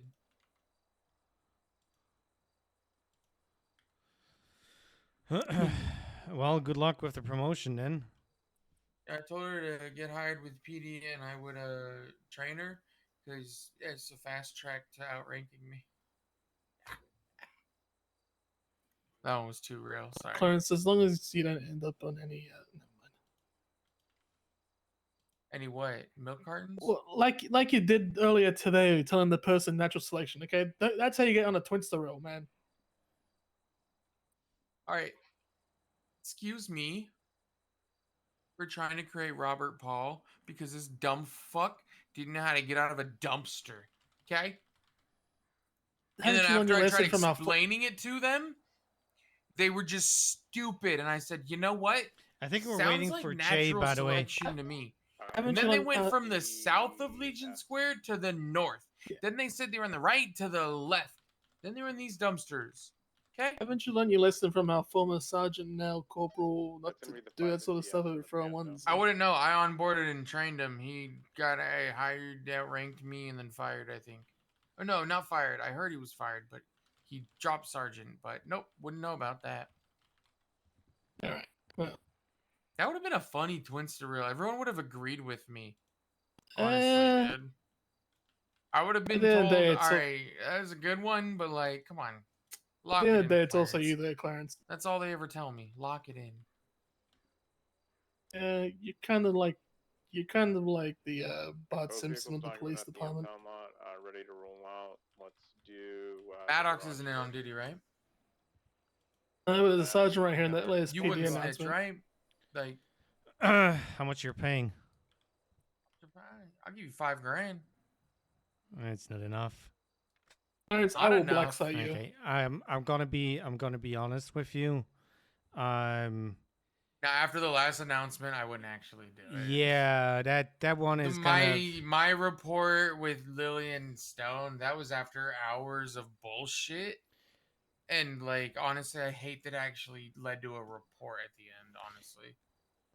Well, good luck with the promotion then. I told her to get hired with PD and I would train her because it's a fast track to outranking me. That one was too real. Sorry. Clarence, as long as you don't end up on any Any what? Milk cartons? well, like you did earlier today, telling the person natural selection. Okay, that's how you get on a Twinster roll, man. All right. Excuse me for trying to create Robert Paul because this dumb fuck didn't know how to get out of a dumpster. Okay? And then after I tried explaining it to them, they were just stupid. And I said, you know what? I think we're Sounds waiting like for Jay, natural by the way. selection to me. And then they went from the south of Legion Square to the north. Then they said they were on the right to the left. Then they were in these dumpsters. Okay? Haven't you learned your lesson from our former sergeant, now corporal, not to do that sort of stuff over throwing ones? I wouldn't know. I onboarded and trained him. He got hired, outranked me, and then fired, I think. Or no, not fired. I heard he was fired, but he dropped sergeant. But nope, wouldn't know about that. All right. Well, that would have been a funny Twinster reel. Everyone would have agreed with me. Honestly, dude. I would have been told, all right, that was a good one, but like, come on. Lock it in, it's also you there, Clarence. That's all they ever tell me. Lock it in. You're kind of like the Bart Simpson of the police department. Ready to roll out. Let's do. Maddox isn't in on duty, right? No, there's a sergeant right here in that latest You PD wouldn't announcement. snitch, right? Like, How much you're paying? I'll give you $5,000. It's not enough. Clarence, I will black site you. Okay, I'm gonna be honest with you. Now, after the last announcement, I wouldn't actually do it. Yeah, that one is my report with Lillian Stone. That was after hours of bullshit, and like honestly, I hate that it actually led to a report at the end. Honestly,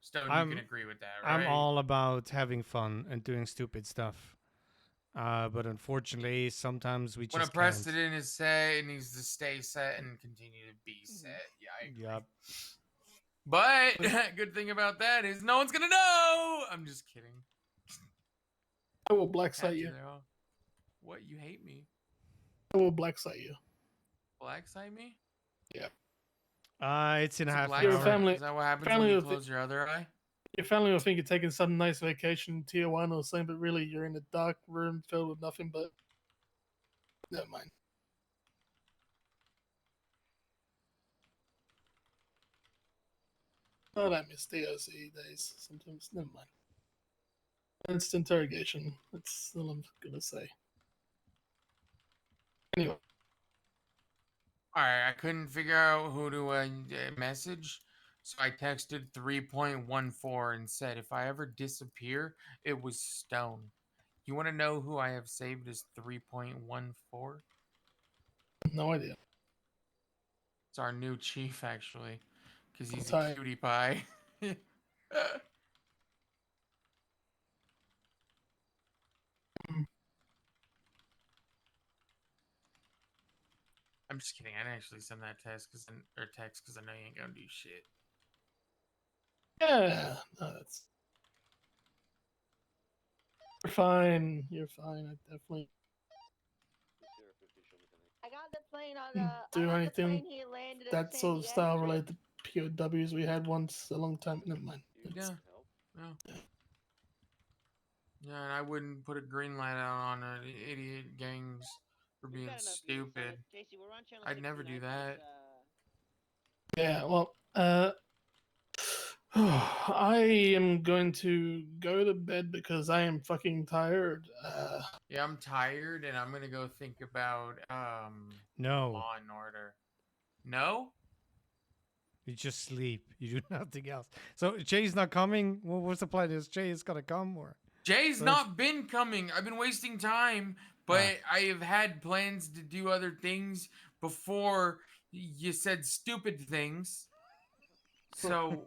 Stone, you can agree with that, right? I'm all about having fun and doing stupid stuff. But unfortunately, sometimes we just when a precedent is set, it needs to stay set and continue to be set. Yeah, I agree. Yep. But good thing about that is no one's gonna know. I'm just kidding. I will black site you. What? You hate me? I will black site you. Black site me? Yeah. It's in a half Your hour. family, Is that what happens when you close your other eye? Your family will think you're taking some nice vacation in Tier 1 or something, but really you're in a dark room filled with nothing but... Never mind. Oh, I miss DOC days sometimes. Never mind. It's interrogation. That's all I'm gonna say. Anyway. Alright, I couldn't figure out who to message, so I texted 3.14 and said, if I ever disappear, it was Stone. You want to know who I have saved as 3.14? No idea. It's our new chief, actually, because he's a tired. cutie pie. I'm just kidding. I didn't actually send that text because I know you ain't gonna do shit. Yeah, no, that's. You're fine. You're fine. I definitely. I got the plane on do anything he landed that at sort of style related to POWs we had once a long time. Never mind. Yeah. Yeah, and I wouldn't put a green light out on idiot gangs for being stupid. I'd never do that. Yeah, well, I am going to go to bed because I am fucking tired. Yeah, I'm tired and I'm gonna go think about No. Law and Order. No? You just sleep. You do nothing else. So Jay's not coming. Well, what's the plan? Is Jay is gonna come or? Jay's not been coming. I've been wasting time, but I have had plans to do other things before you said stupid things. So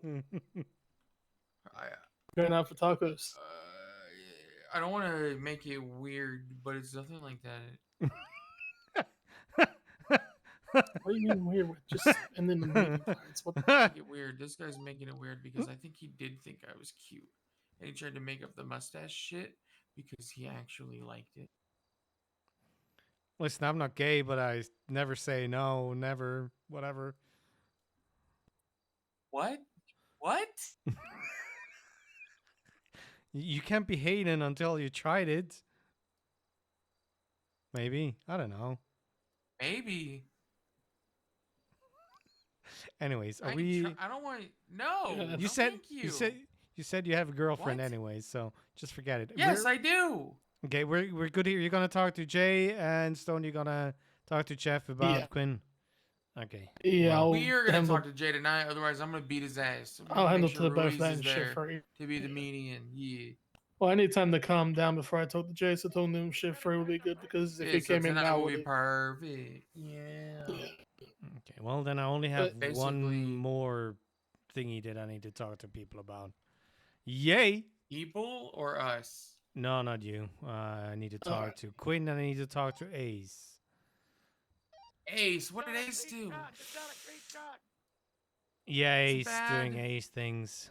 Going out for tacos. I don't want to make it weird, but it's nothing like that. What do you mean weird? Just and then the meeting parts. What? Make it weird. This guy's making it weird because I think he did think I was cute, and he tried to make up the mustache shit because he actually liked it. Listen, I'm not gay, but I never say no, never, whatever. What? What? You can't be hating until you tried it. Maybe. I don't know. Maybe. Anyways, are I we? I don't want. No. You said. You said you have a girlfriend anyway, so just forget it. Yes, I do. Okay, we're good here. You're gonna talk to Jay and Stone. You're gonna talk to Jeff about Quinn. Okay. Yeah, we are gonna talk to Jay tonight. Otherwise, I'm gonna beat his ass. I'll handle sure to the both Ruiz that is and shit there for you. to be the median. Yeah. Well, I need time to calm down before I talk to Jay, so telling him shit free would be good because if he So came in tonight now, will would be he? perfect. Yeah. Okay. Well, then I only have one more thingy that I need to talk to people about. Yay! People or us? No, not you. I need to talk to Quinn and I need to talk to Ace. Ace, what did Ace do? Yeah, Ace doing Ace things.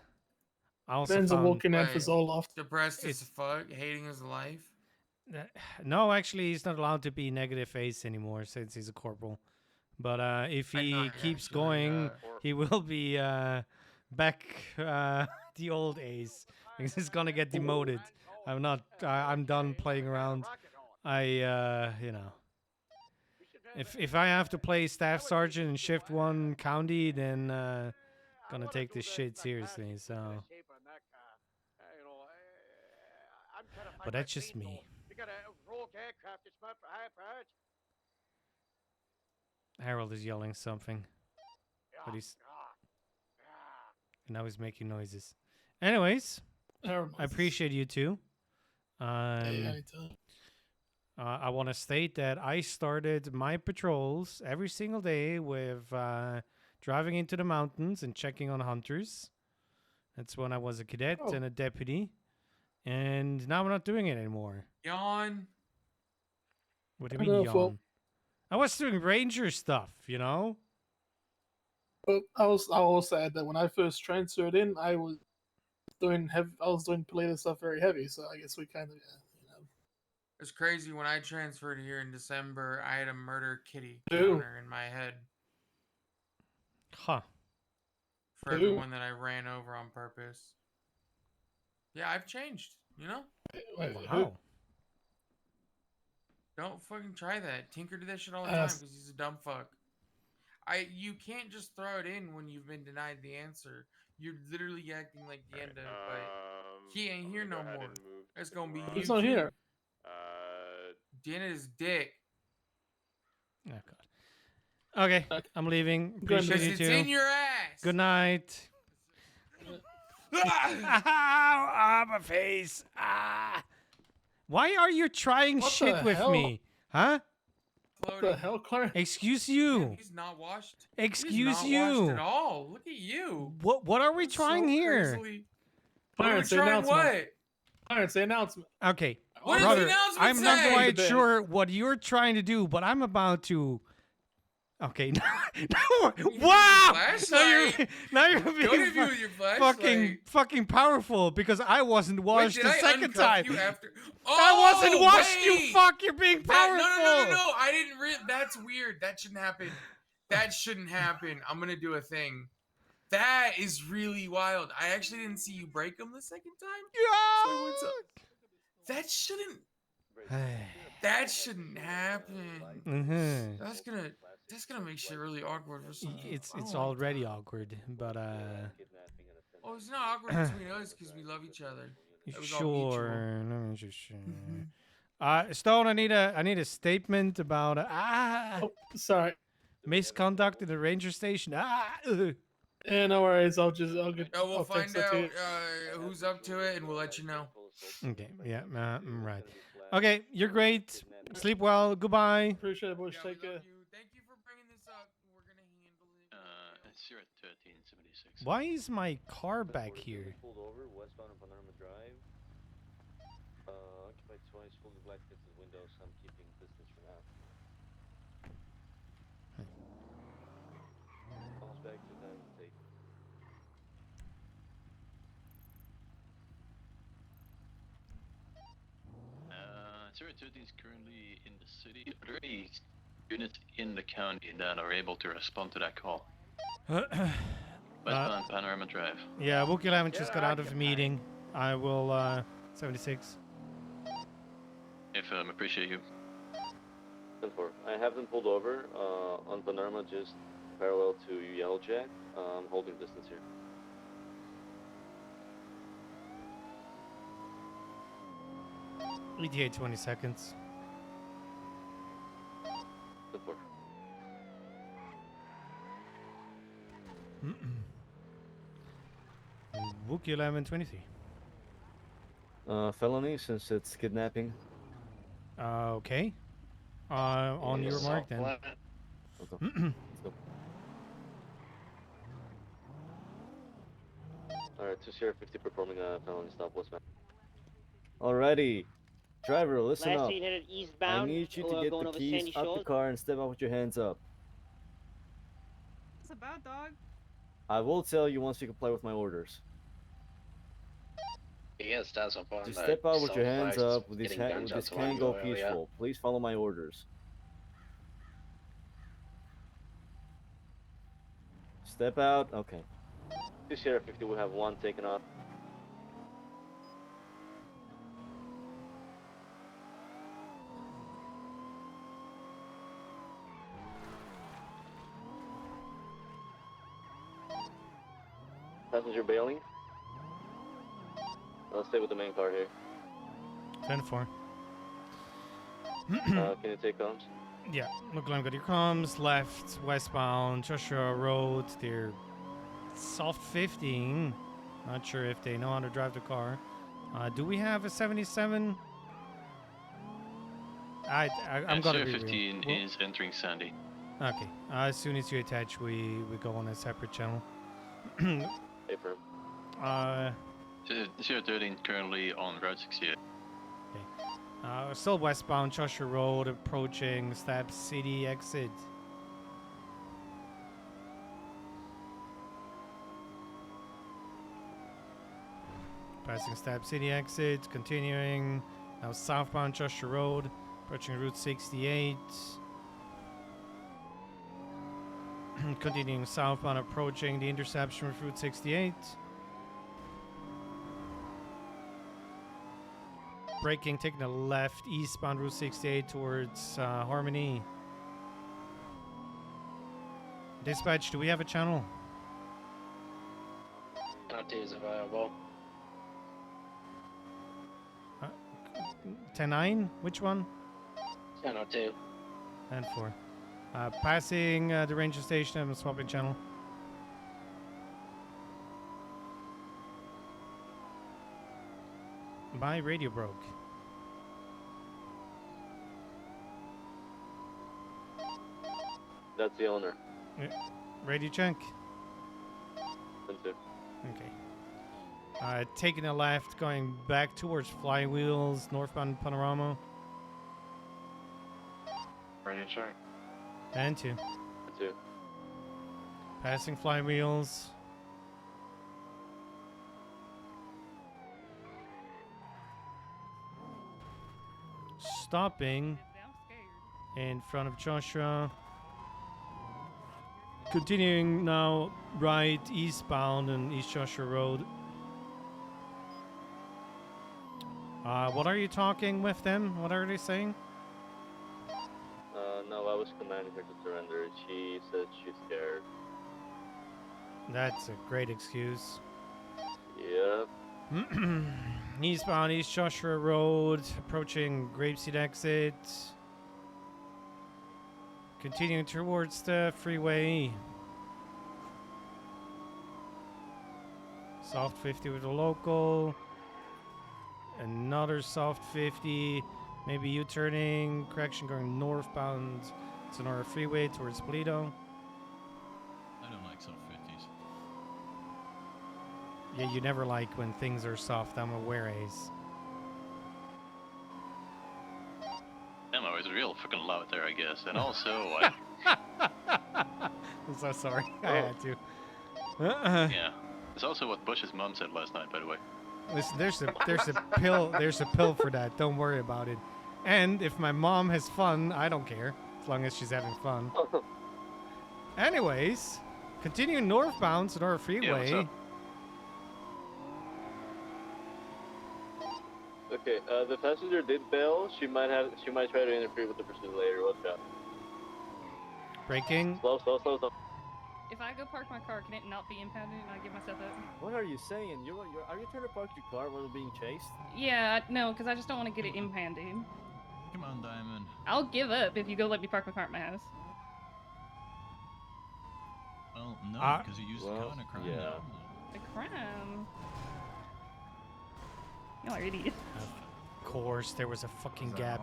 I also Ben's a found walking Zoloft. Depressed as fuck, hating his life. No, actually, he's not allowed to be negative Ace anymore since he's a corporal. But if he keeps going, he will be back the old Ace. He's gonna get demoted. I'm not. I'm done playing around. You know. If I have to play staff sergeant in shift 1 county, then gonna take this shit seriously. So. But that's just me. Harold is yelling something. But he's... Now he's making noises. Anyways, I appreciate you too. I want to state that I started my patrols every single day with driving into the mountains and checking on hunters. That's when I was a cadet and a deputy. And now I'm not doing it anymore. Yawn. What do you mean yawn? I was doing ranger stuff, you know? But I will add that when I first transferred in, I was doing Paleta stuff very heavy, so I guess we kind of, you know. It's crazy. When I transferred here in December, I had a murder kitty counter in my head. Huh. For everyone that I ran over on purpose. Yeah, I've changed, you know? Wow. Don't fucking try that. Tinker did that shit all the time because he's a dumb fuck. You can't just throw it in when you've been denied the answer. You're literally acting like the end of it, but he ain't here no more. And move It's gonna be you. He's not here. Dennis Dick. Oh God. Okay, I'm leaving. Appreciate you it's too. in your ass. Good night. Ah, my face. Ah. Why are you trying What shit the with hell? me? Huh? What the hell, Clarence? Excuse you. He's not washed. Excuse He's not you. washed at all. Look at you. What are we trying so here? crazily- Clarence, the trying announcement. what? Clarence, the announcement. Okay. What does brother, the announcement I'm not say? quite sure what you're trying to do, but I'm about to. Okay. Wow! Flashlight. Now you're Don't being hit me with your flashlight. fucking powerful because I wasn't washed did the I second uncuff time. you after? I wasn't washed. wait! You fuck! You're being powerful. No! I didn't. That's weird. That shouldn't happen. That shouldn't happen. I'm gonna do a thing. That is really wild. I actually didn't see you break them the second time. So what's up? That shouldn't. That shouldn't happen. Mhm. That's gonna make shit really awkward for some people. It's already awkward, but Oh, it's not awkward between us because we love each other. It was all mutual. sure. Let me just. Stone, I need a statement about Oh, sorry. misconduct at the ranger station. Yeah, no worries. I'll get. We'll I'll find text that out to you. who's up to it, and we'll let you know. Okay. Yeah. Right. Okay. You're great. Sleep well. Goodbye. Appreciate it, boys. Take care. Thank you for bringing this up. We're gonna handle it. It's here at 1376. Why is my car back here? Pulled over westbound on Panorama Drive. Occupied twice, fully black tinted windows. I'm keeping distance for now. Calls back to them. Take. Zero 13 is currently in the city. Are there any units in the county that are able to respond to that call? Westbound Panorama Drive. Yeah, Wookie 11 just got out of the meeting. I will 76. If appreciate you. 10-4. I have them pulled over on Panorama, just parallel to Yellowjack. I'm holding distance here. ETA 20 seconds. 10-4. Wookie 11 23. Felony since it's kidnapping. Okay. On your mark then. Let's go. Let's go. Alright, 2 Sierra 50 performing a felony stop westbound. Alrighty. Driver, listen Last up. seen headed eastbound. I need you to get going the over keys Sandy out the Shores. car and step out with your hands up. It's about dog. I will tell you once you comply with my orders. Yes, that's a fun. Just step out with your hands up. With this can go peaceful. Please follow my orders. Step out. Okay. 2 Sierra 50, we have 1 taken off. Passenger bailing. Let's stay with the main car here. 10-4. Can you take comms? Yeah, look, I've got your comms left, westbound, Joshua Road. They're soft 15. Not sure if they know how to drive the car. Do we have a 77? I'm gonna be 15 real. is entering Sandy. Okay. As soon as you attach, we go on a separate channel. Hey, firm. 013 currently on Route 68. Still westbound, Joshua Road, approaching Stab City exit. Passing Stab City exit, continuing. Now southbound Joshua Road, approaching Route 68. Continuing southbound, approaching the intersection with Route 68. Braking, taking a left, eastbound Route 68 towards Harmony. Dispatch, do we have a channel? Not is available. 10-9? Which one? 10-02. 10-4. Passing the ranger station. I'm swapping channel. My radio broke. That's the owner. Radio check. 10-2. Okay. Taking a left, going back towards Flywheels, northbound Panorama. Radio check. 10-2. 10-2. Passing Flywheels. Stopping in front of Joshua. Continuing now right eastbound on East Joshua Road. What are you talking with them? What are they saying? No, I was commanding her to surrender. She said she's scared. That's a great excuse. Yep. Eastbound East Joshua Road, approaching Grapeseed exit. Continuing towards the freeway. Soft 50 with a local. Another soft 50. Maybe U-turning. Correction going northbound. Sonora Freeway towards Toledo. I don't like soft 50s. Yeah, you never like when things are soft, I'm aware, Ace. Ammo is real fucking loud there, I guess. And also, I'm so sorry. I had to. yeah. It's also what Bush's mom said last night, by the way. Listen, there's a pill for that. Don't worry about it. And if my mom has fun, I don't care, as long as she's having fun. Anyways, continuing northbound Sonora Freeway. Yeah, okay, the passenger did bail. She might try to interfere with the pursuit later. Watch out. Braking. Slow. If I go park my car, can it not be impounded and I give myself up? What are you saying? Are you trying to park your car while being chased? Yeah, no, because I just don't want to get it impounded. Come on, Diamond. I'll give up if you go let me park my car at my house. Well, no, because you used the kind of crime. Yeah. A crime? Y'all are idiots. Of course, there was a fucking gap.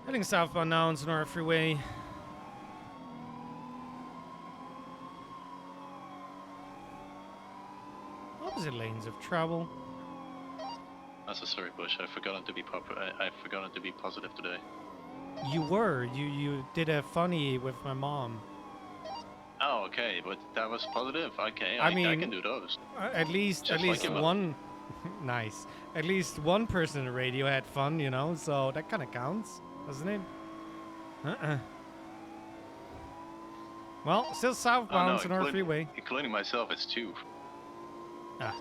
Heading southbound now on Sonora Freeway. Opposite lanes of travel. I'm so sorry, Bush. I've forgotten to be I've forgotten to be positive today. You were. You did a funny with my mom. Oh, okay, but that was positive. Okay, I I mean, can do those. At least Just like one. Nice. At least one person in the radio had fun, you know. So that kind of counts, doesn't it? Well, still southbound Sonora Freeway. Including myself, it's 2. Ah,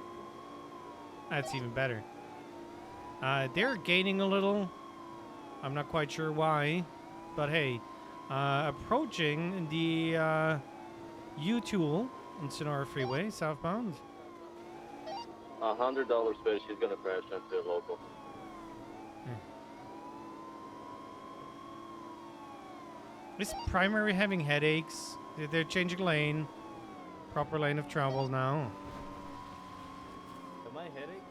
that's even better. They're gaining a little. I'm not quite sure why, but hey, approaching the U-Tool on Sonora Freeway, southbound. $100 space. She's gonna crash into a local. Is primary having headaches? They're changing lane. Proper lane of travel now. Am I headache?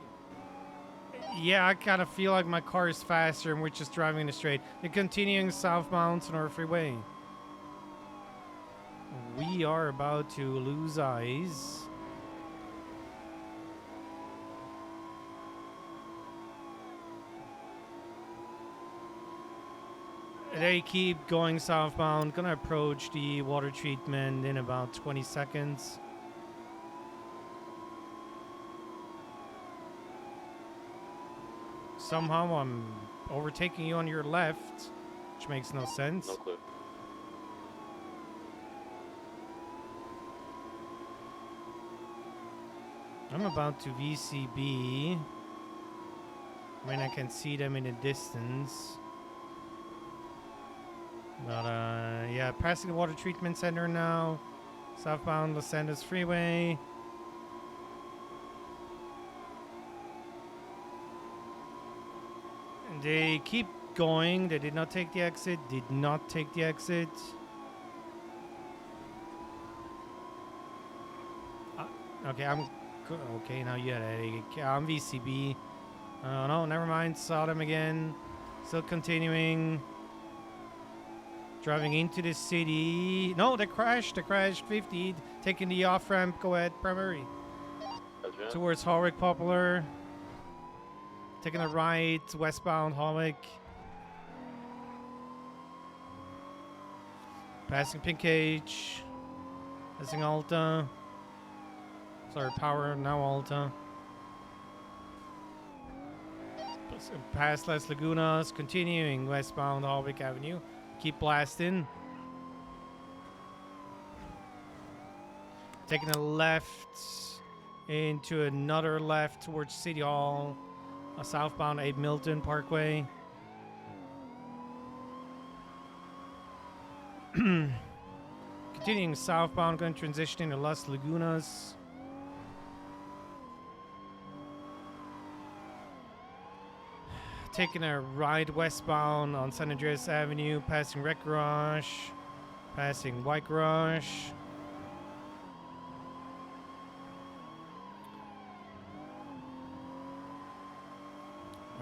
Yeah, I kind of feel like my car is faster and we're just driving in the straight. They're continuing southbound Sonora Freeway. We are about to lose eyes. They keep going southbound. Gonna approach the water treatment in about 20 seconds. Somehow I'm overtaking you on your left, which makes no sense. No clue. I'm about to VCB. I mean, I can see them in the distance. But, yeah, passing the water treatment center now. Southbound Los Angeles Freeway. They keep going. They did not take the exit. Did not take the exit. Okay, okay, now you had a... I'm VCB. Oh, no, never mind. Saw them again. Still continuing. Driving into the city. No, they crashed. They crashed. 50. Taking the off-ramp. Go ahead, primary. Towards Harwick Poplar. Taking a right. Westbound Harwick. Passing Pink H. Passing Alta. Sorry, Power. Now Alta. Past Las Lagunas. Continuing westbound Harwick Avenue. Keep blasting. Taking a left into another left towards City Hall. A southbound Abe Milton Parkway. Continuing southbound, going to transition into Las Lagunas. Taking a right westbound on San Andreas Avenue, passing Red Garage, passing White Garage.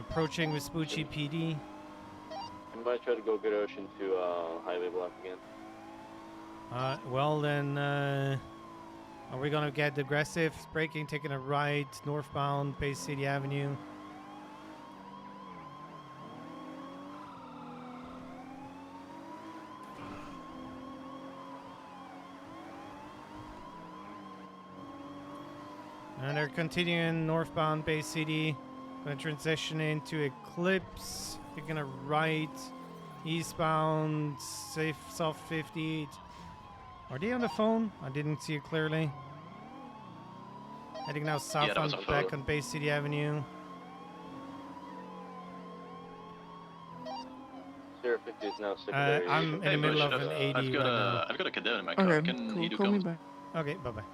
Approaching Vespucci PD. Anybody try to go good ocean to highway block again? Well then, are we gonna get aggressive? Braking, taking a right, northbound, Bay City Avenue. And they're continuing northbound Bay City. Gonna transition into Eclipse. Taking a right, eastbound, safe soft 50. Are they on the phone? I didn't see it clearly. Heading now southbound back on Bay City Avenue. Sierra 50 is now secondary. I'm in the middle of an 80 I've got right now. I've got a cadet in my car. Can cool. you do Call me comms? back. Okay, bye-bye.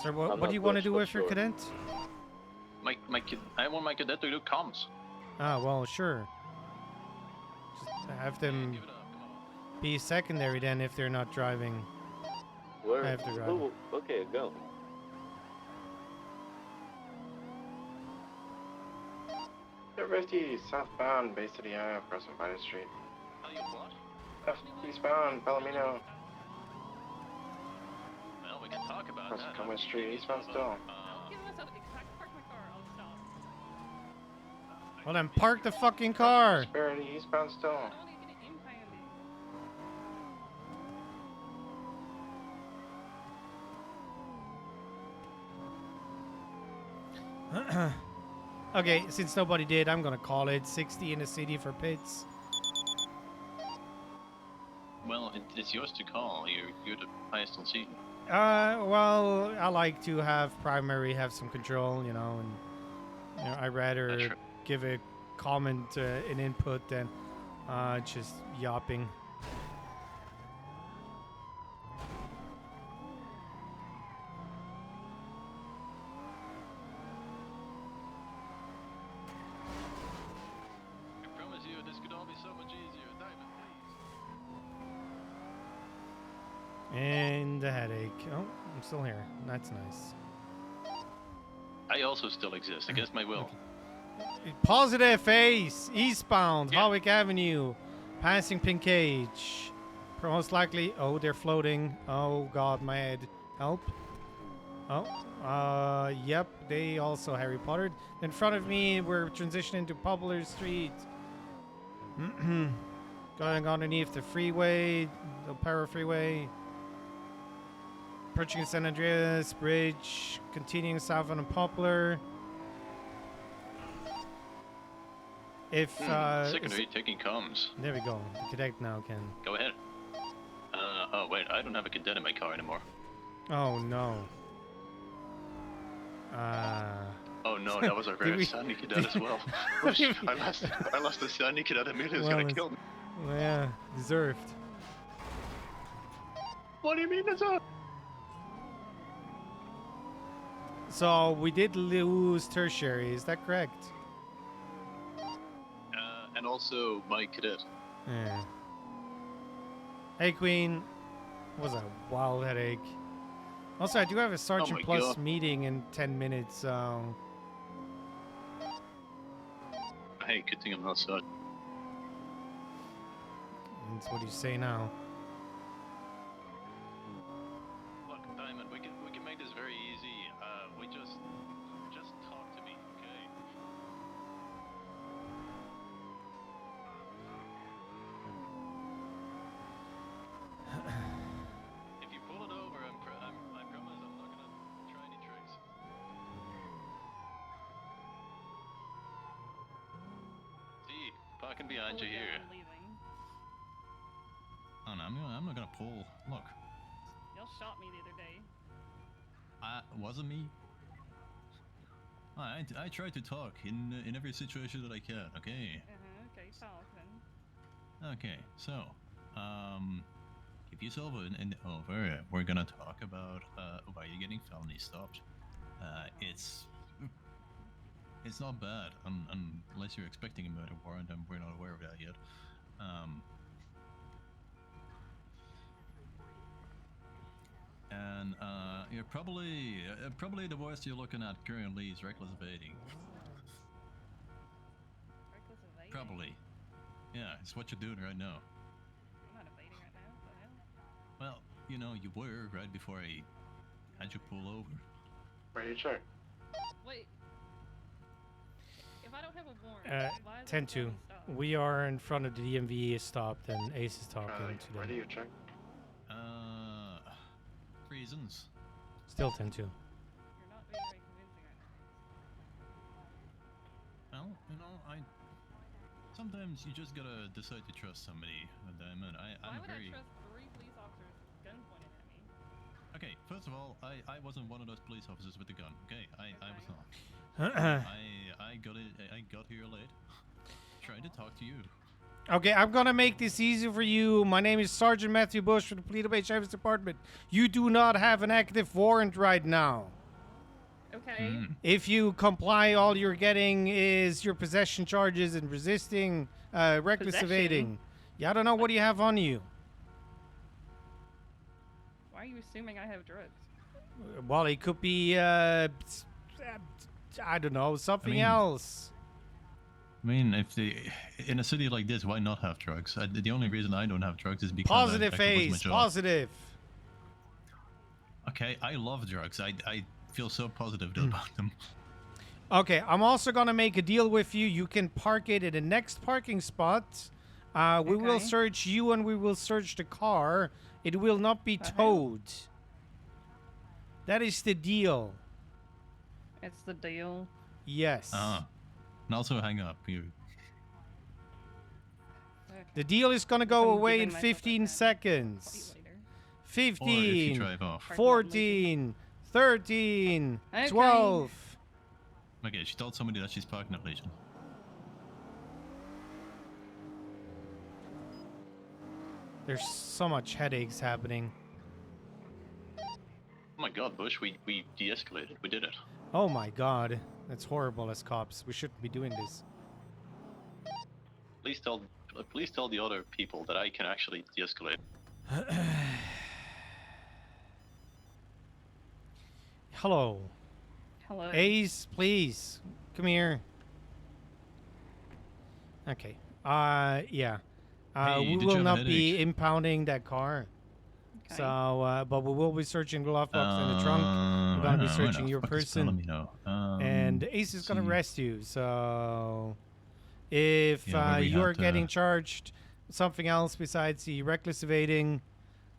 Sir, I'm what not do you want to close, do but with your sure. cadet? I want my cadet to do comms. Ah, well, sure. Just have them be secondary then if they're not driving. Where? If they're driving. Oh, okay, go. Sierra 50 southbound Bay City Ave, crossing Vine Street. Eastbound Palomino. Well, we can talk about Crossing that. Comway Street, eastbound still. Well then, park the fucking car! Prosperity, eastbound still. Okay, since nobody did, I'm gonna call it 60 in the city for pits. Well, it's yours to call. You're the highest on scene. Well, I like to have primary have some control, you know, and you know, I'd rather give a comment, an input than just yapping. I promise you, this could all be so much easier. Diamond, please. And the headache. Oh, I'm still here. That's nice. I also still exist against my will. Positive face, eastbound, Hawick Avenue, passing Pink Cage. Most likely, oh, they're floating. Oh God, my head. Help. Oh, yep, they also Harry Potter. In front of me, we're transitioning to Poplar Street. Going underneath the freeway, the Power Freeway. Approaching San Andreas Bridge, continuing south on Poplar. If secondary taking comms. there we go. The cadet now can. Go ahead. Oh wait, I don't have a cadet in my car anymore. Oh no. Oh no, that was our very sandy cadet as well. I lost the sandy cadet immediately. It's gonna kill me. Well, yeah, deserved. What do you mean it's up? So we did lose tertiary, is that correct? also my cadet. Yeah. Hey, Queen. What was a wild headache. Also, I do have a Sergeant my Plus God. meeting in 10 minutes, so... Hey, good thing I'm not sergeant. That's what you say now. Look, Diamond, we can make this very easy. We just talk to me, okay? If you pull it over, I promise I'm not gonna try any tricks. See, parking behind you here. I'm leaving. Oh no, I'm not gonna pull. Look, Y'all shot me the other day. wasn't me. I try to talk in every situation that I can. Okay. Okay, talk then. Okay. So, if you solve it and over, we're gonna talk about why you're getting felony stopped. It's not bad, unless you're expecting a murder warrant, and we're not aware of that yet. And you're probably the worst you're looking at currently is reckless evading. Reckless evading? Probably. Yeah, it's what you're doing right now. I'm not evading right now. What the hell? Well, you know, you were right before I had you pull over. Where you check? Wait. If I don't have a warrant, why is 10-2. We are in front of the DMV stopped and Ace is talking to them. Where do you check? Reasons. Still 10-2. You're not being very convincing right now. Well, you know, sometimes you just gotta decide to trust somebody. Diamond, Why would I trust 3 police officers with gun pointed at me? Okay, first of all, I wasn't one of those police officers with the gun. Okay, I was not. I got here late. Trying to talk to you. Okay, I'm gonna make this easy for you. My name is Sergeant Matthew Bush from the Toledo Bay Sheriff's Department. You do not have an active warrant right now. Okay. If you comply, all you're getting is your possession charges and resisting, reckless evading. Yeah, I don't know. What do you have on you? Why are you assuming I have drugs? Well, it could be, I don't know, something else. I mean, in a city like this, why not have drugs? The only reason I don't have drugs is because Positive I quit my face, job. positive. Okay, I love drugs. I feel so positive about them. Okay, I'm also gonna make a deal with you. You can park it at the next parking spot. We will search you and we will search the car. It will not be towed. That is the deal. It's the deal. Yes. And also hang up. The deal is gonna go away in 15 seconds. 15, drive off. 14, 13, Okay. 12. Okay, she told somebody that she's parking at Legion. There's so much headaches happening. Oh my god, Bush, we de-escalated. We did it. Oh my god. That's horrible as cops. We shouldn't be doing this. Please tell the other people that I can actually de-escalate. Hello. Hello. Ace, please. Come here. Okay. Yeah. Hey, we did you will have a not be headache? impounding that car. Okay. So, but we will be searching the glove box and the trunk. We're gonna be searching your person. And Ace is gonna arrest you. So, if you are getting charged something else besides the reckless evading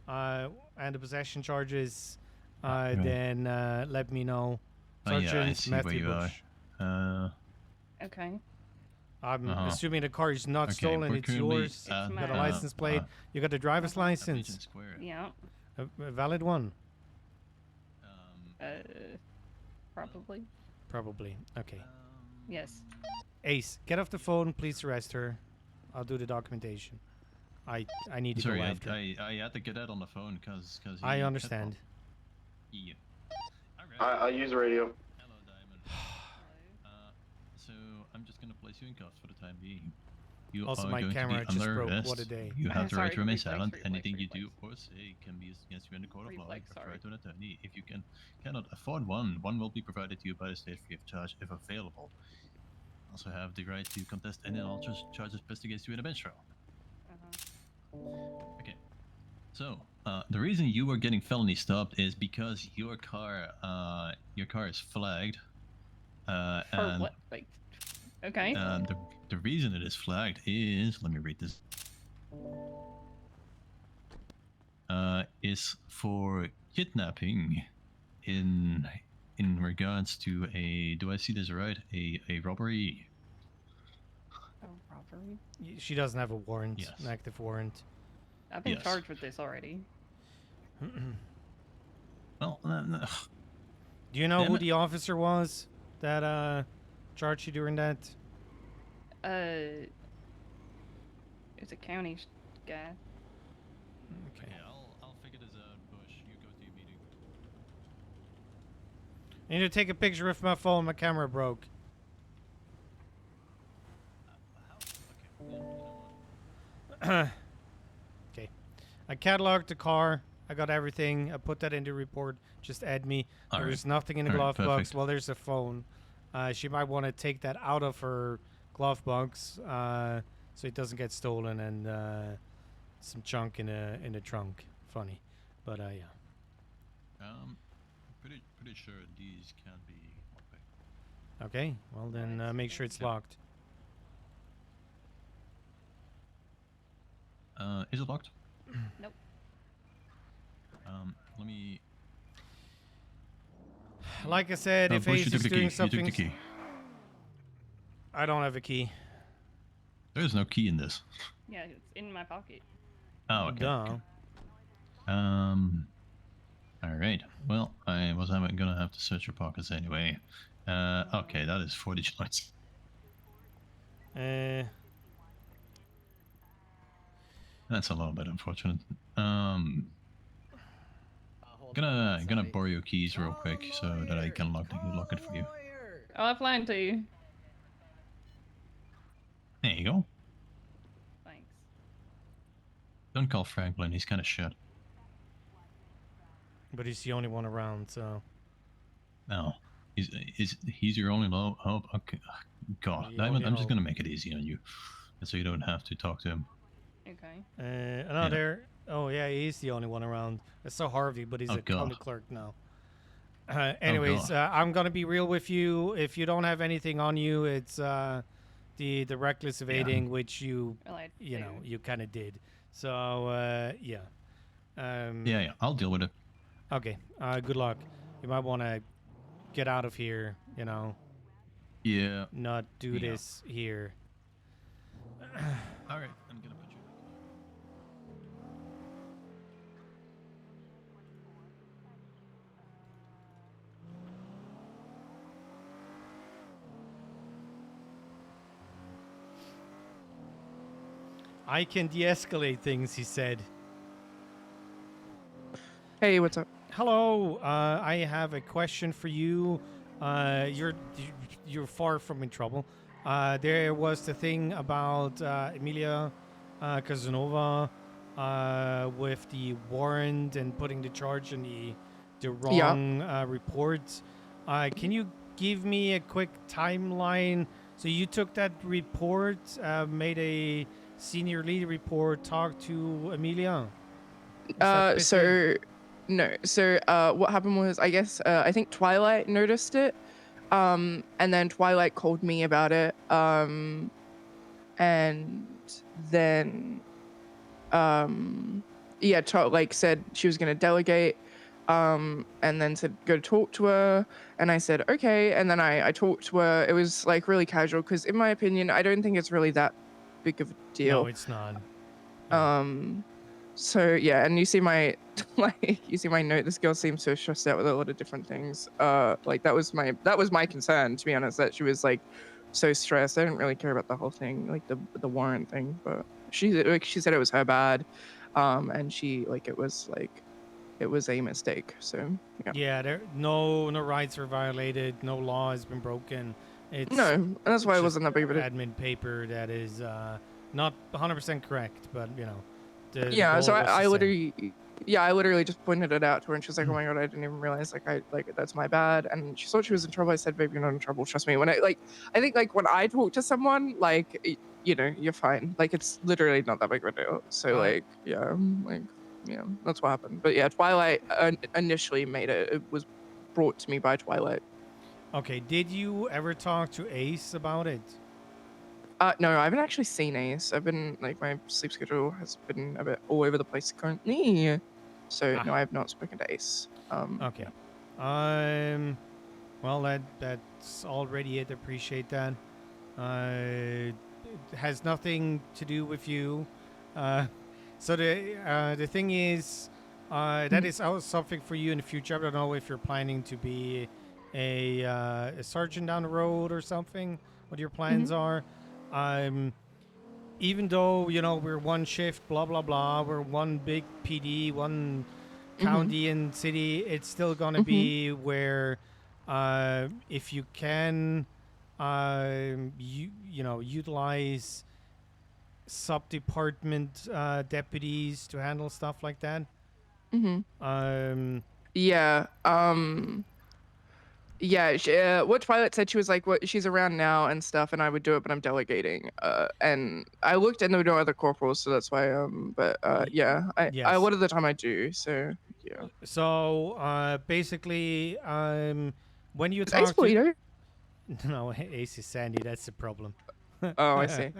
and the possession charges, then let me know. Sergeant I see where Matthew you Bush. are. Okay. I'm assuming the car is not Okay, stolen, we're it's currently yours. at, You got a license plate. You got the driver's license. Yeah. A valid one. Probably. Probably. Okay. Yes. Ace, get off the phone. Please arrest her. I'll do the documentation. I need to Sorry, go after. I had to get that on the phone because I understand. Yeah. I'll use the radio. Hello, Diamond. So I'm just gonna place you in cuffs for the time being. You Also, are my going camera to be just under broke. arrest. What a day. You have the right Sorry, to remain reflex, silent. reflex, Anything you reflex. do or say can be used against you in the court of law. You Reflex, have the sorry. right to an attorney. If you cannot afford one will be provided to you by the state free of charge if available. Also have the right to contest any and all charges pressed against you in a bench trial. Okay. So, the reason you are getting felony stopped is because your car is flagged. For and what? Like, okay. The reason it is flagged is, let me read this. Is for kidnapping in regards to a, do I see this right? A robbery. A robbery? She doesn't have a warrant, Yes. an active warrant. I've been Yes. charged with this already. Well, do you know damn who it. the officer was that charged you during that? It's a county guy. Okay. I'll figure this out, Bush. You go to your meeting. I need to take a picture with my phone. My camera broke. Okay. I cataloged the car. I got everything. I put that in the report. Just add me. There's nothing in the glove box. Well, there's a phone. She might want to take that out of her glove box so it doesn't get stolen, and some chunk in the trunk. Funny, but yeah. Pretty sure these can be lockpicked. Okay. Well then, make sure it's locked. Is it locked? Nope. Let me. Like I said, if Bush, Ace you took is the doing key. something, You took the key. I don't have a key. There is no key in this. Yeah, it's in my pocket. Oh, okay. Duh. Okay. All right. Well, I was gonna have to search your pockets anyway. Okay, that is 40 joints. That's a little bit unfortunate. Gonna borrow your keys real quick so that I can lock it for you. Oh, I plan to. There you go. Thanks. Don't call Franklin. He's kind of shit. But he's the only one around, so. No, he's your only hope. Okay, God, Diamond, I'm just gonna make it easy on you, so you don't have to talk to him. Okay. Another. Oh yeah, he's the only one around. I saw Harvey, but he's a county clerk now. Anyways, I'm gonna be real with you. If you don't have anything on you, it's the reckless evading, which you you kind of did. So yeah. Yeah, I'll deal with it. Okay. Good luck. You might want to get out of here. You know. Yeah. Not do this here. All right, I'm gonna put you. I can de-escalate things, he said. Hey, what's up? Hello, I have a question for you. You're far from in trouble. There was the thing about Emilia Casanova with the warrant and putting the charge in the wrong report. Can you give me a quick timeline? So you took that report, made a senior lead report, talked to Emilia? What happened was, I guess, I think Twilight noticed it, and then Twilight called me about it, and then, said she was gonna delegate, and then said go talk to her, and I said okay, and then I talked to her. It was like really casual, because in my opinion, I don't think it's really that big of a deal. No, it's not. So yeah, and you see my note. This girl seems so stressed out with a lot of different things. That was my concern, to be honest, that she was like so stressed. I didn't really care about the whole thing, like the warrant thing, but she said it was her bad, and it was a mistake. So yeah. Yeah, there no rights were violated, no law has been broken. It's no, and that's why it wasn't that big of a admin paper that is Not 100% correct, but you know. The Yeah, so goal was the I same. literally just pointed it out to her, and she was like, "Oh my god, I didn't even realize that's my bad." And she thought she was in trouble. I said, "Babe, you're not in trouble. Trust me." I think like when I talk to someone, you know, you're fine. Like it's literally not that big of a deal. So yeah, that's what happened. But yeah, Twilight initially made it. It was brought to me by Twilight. Okay, did you ever talk to Ace about it? No, I haven't actually seen Ace. I've been my sleep schedule has been a bit all over the place currently. So no, I have not spoken to Ace. Okay. Yeah. Well, that's already it. Appreciate that. It has nothing to do with you. So the thing is, that is something for you in the future. I don't know if you're planning to be a sergeant down the road or something. What your plans are. Even though you know we're one shift, blah blah blah, we're one big PD, one county and city. It's still gonna be where, if you can, you know, utilize sub-department deputies to handle stuff like that. Yeah. Yeah. What Twilight said, she was like, "What? She's around now and stuff, and I would do it, but I'm delegating." And I looked, and there were no other corporals, so that's why. But yeah, I Yes. what of the time I do, so yeah. So basically, when you Is talk Ace to Polito? no, Ace is Sandy. That's the problem. Oh, I see.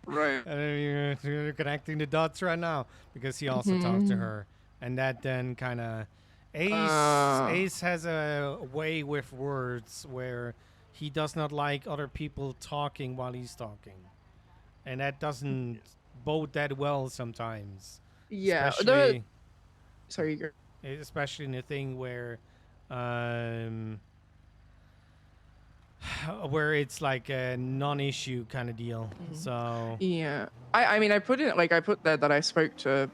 Right. You're connecting the dots right now because he also talked to Mhm. her, and that then kind of Ace has a way with words where he does not like other people talking while he's talking, and that doesn't bode that well sometimes. Yeah. Especially, Sorry, you're... especially in a thing where where it's like a non-issue kind of deal. So Yeah. I mean, I put there that I spoke to,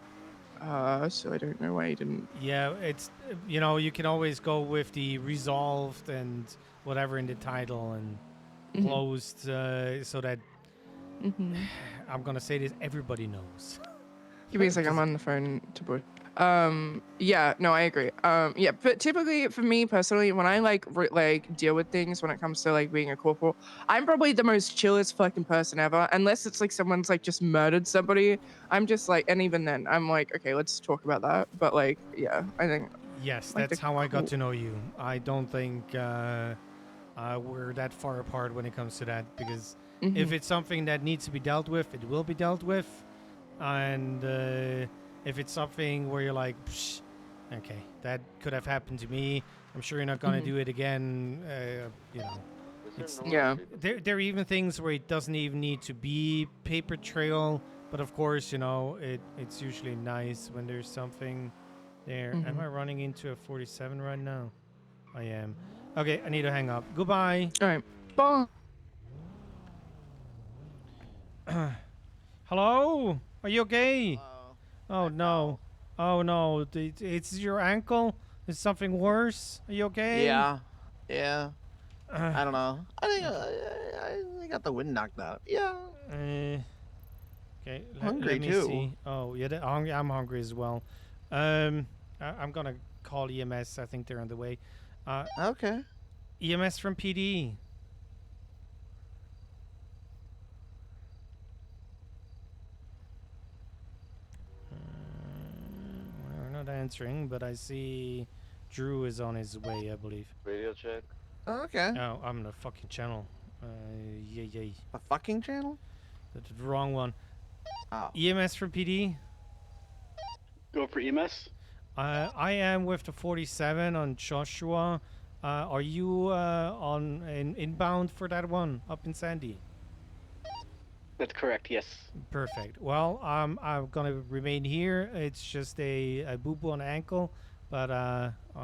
so I don't know why he didn't. yeah, it's you know, you can always go with the resolved and whatever in the title and closed, so that I'm gonna say this, everybody knows. Give me a second. I'm on the phone to boy. Yeah, no, I agree. Yeah, but typically for me personally, when I deal with things when it comes to like being a corporal, I'm probably the most chillest fucking person ever. Unless it's like someone's like just murdered somebody, I'm just like, and even then, I'm like, okay, let's talk about that. But like, yeah, I think. Yes, like, that's how I got to know you. I don't think we're that far apart when it comes to that, because if it's something that needs to be dealt with, it will be dealt with. And if it's something where you're like, psh, okay, that could have happened to me, I'm sure you're not going to do it again. You know, it's, there are even things where it doesn't even need to be paper trail, but of course, you know, it's usually nice when there's something there. Am I running into a 47 right now? I am. Okay, I need to hang up. Goodbye. All right. Bye. Hello? Are you okay? Oh no. Oh no. It's your ankle? Is something worse? Are you okay? Yeah. Yeah. I don't know. I think I got the wind knocked out. Yeah. Okay. Hungry let me too. see. Oh yeah, I'm hungry as well. I'm gonna call EMS. I think they're on the way. Okay. EMS from PD. We're not answering, but I see Drew is on his way, I believe. Radio check. Okay. Oh, I'm in a fucking channel. Yay. A fucking channel? That's the wrong one. Oh. EMS for PD. Go for EMS. I am with the 47 on Joshua. Are you inbound for that one up in Sandy? That's correct. Yes. Perfect. Well, I'm gonna remain here. It's just a boo-boo on the ankle, but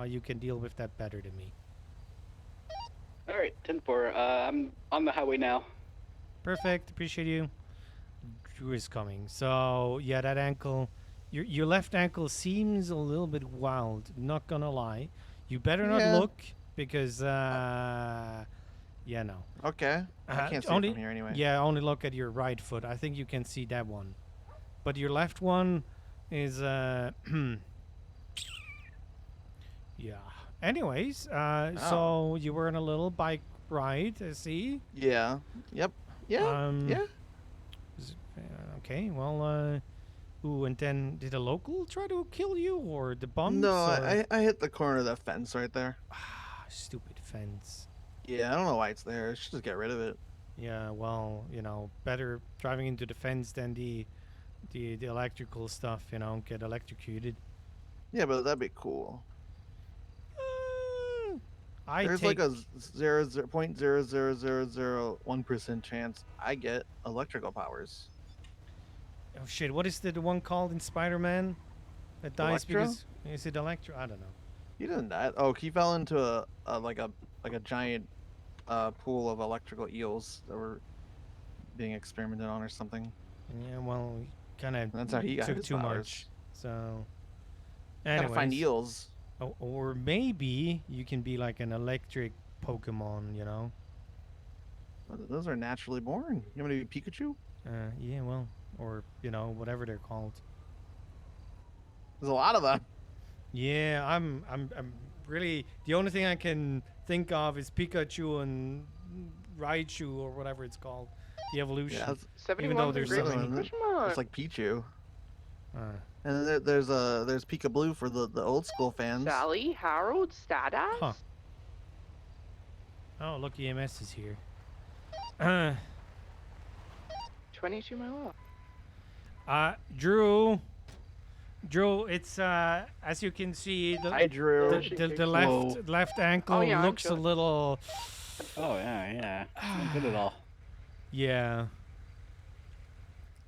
you can deal with that better than me. All right, 10-4. I'm on the highway now. Perfect. Appreciate you. Drew is coming. So yeah, that ankle, your left ankle seems a little bit wild. Not gonna lie. You better not look, because Yeah, no. Okay. I can't see only, it from here anyway. Yeah, only look at your right foot. I think you can see that one. But your left one is yeah. Anyways, so you were on a little bike ride, I see. Yeah. Yep. Yeah. Yeah. Okay, well, ooh, and then did a local try to kill you, or the bumps? No, or? I hit the corner of that fence right there. Stupid fence. Yeah, I don't know why it's there. I should just get rid of it. Yeah, well, better driving into the fence than the electrical stuff, get electrocuted. Yeah, but that'd be cool. There's take... like a 0.00001% chance I get electrical powers. Oh shit! What is the one called in Spider-Man that dies Electro? because is it Electro? I don't know. He didn't die. Oh, he fell into a giant pool of electrical eels that were being experimented on or something. Yeah, well, kind of. That's how he got took his too powers. much. So. Gotta find eels. Oh, or maybe you can be like an electric Pokemon, Those are naturally born. You want to be Pikachu? Yeah, well, or whatever they're called. There's a lot of them. Yeah, I'm really the only thing I can think of is Pikachu and Raichu or whatever it's called, the evolution. Yeah, even though there's so many. It's like Pichu. And then there's Pika-Blue for the old school fans. Sally, Harold, Stardust. Huh. Oh, look, EMS is here. 22 mile off. Drew, it's as you can see, Hi, Drew. The left ankle looks a little. Oh yeah. It's not good at all. Yeah.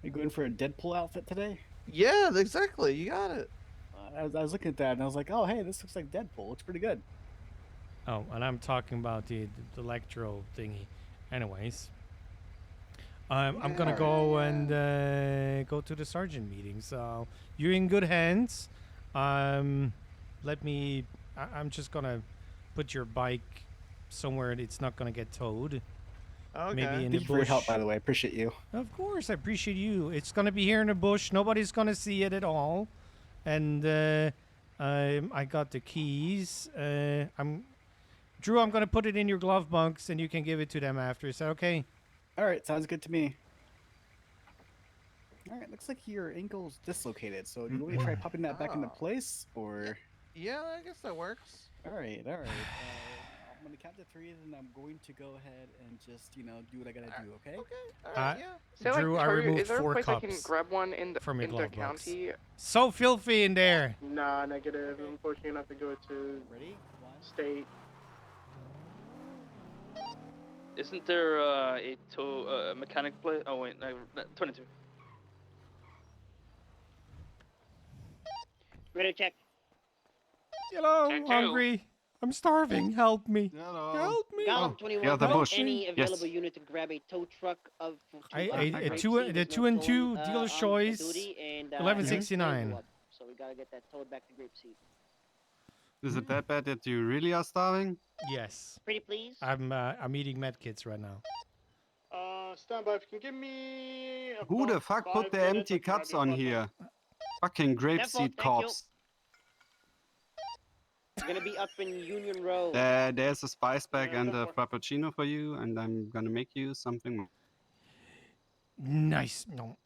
You going for a Deadpool outfit today? Yeah, exactly. You got it. I was looking at that and I was like, oh hey, this looks like Deadpool. Looks pretty good. Oh, and I'm talking about the electro thingy. Anyways, I'm gonna go and go to the sergeant meeting. So you're in good hands. I'm just gonna put your bike somewhere it's not gonna get towed. Okay. Maybe in Thank you the for your bush. help, by the way. I appreciate you. Of course, I appreciate you. It's gonna be here in the bush. Nobody's gonna see it at all. And I got the keys. Drew, I'm gonna put it in your glove box, and you can give it to them after. Is that okay? All right, sounds good to me. All right, looks like your ankle's dislocated. So do you want me to try popping that back into place, or? Yeah, I guess that works. All right. I'm gonna count to 3, and then I'm going to go ahead and just, do what I gotta do. Okay? Okay. All right. Yeah. So, Drew, I removed is there 4 a place cups I can grab one in the from your glove box. county? So filthy in there. Nah, negative. Unfortunately, enough to go to state. Isn't there a mechanic place? Oh wait, no, 22. Ready to check. Hello, hungry. I'm starving. Help me. Help me. Gallop 21. Yeah, the bush. Any available Yes. unit to grab a tow truck of. The 2 and 2 dealer's choice. 1169. So we gotta get that towed back to Grapeseed. Is it that bad that you really are starving? Yes. Pretty please. I'm eating med kits right now. Stand by. If you can give me. Who the fuck put the empty cups on here? Fucking grapeseed corpse. We're gonna be up in Union Road. There's a spice bag and a frappuccino for you, and I'm gonna make you something more. Nice. No.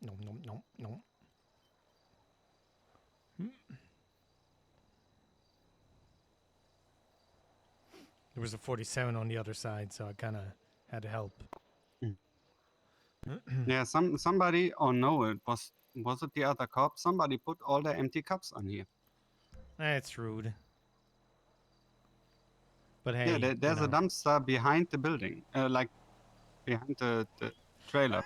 There was a 47 on the other side, so I kind of had to help. Yeah, somebody. Oh no, was it the other cop? Somebody put all the empty cups on here. That's rude. But hey, yeah, there's a dumpster behind the building, like behind the trailer.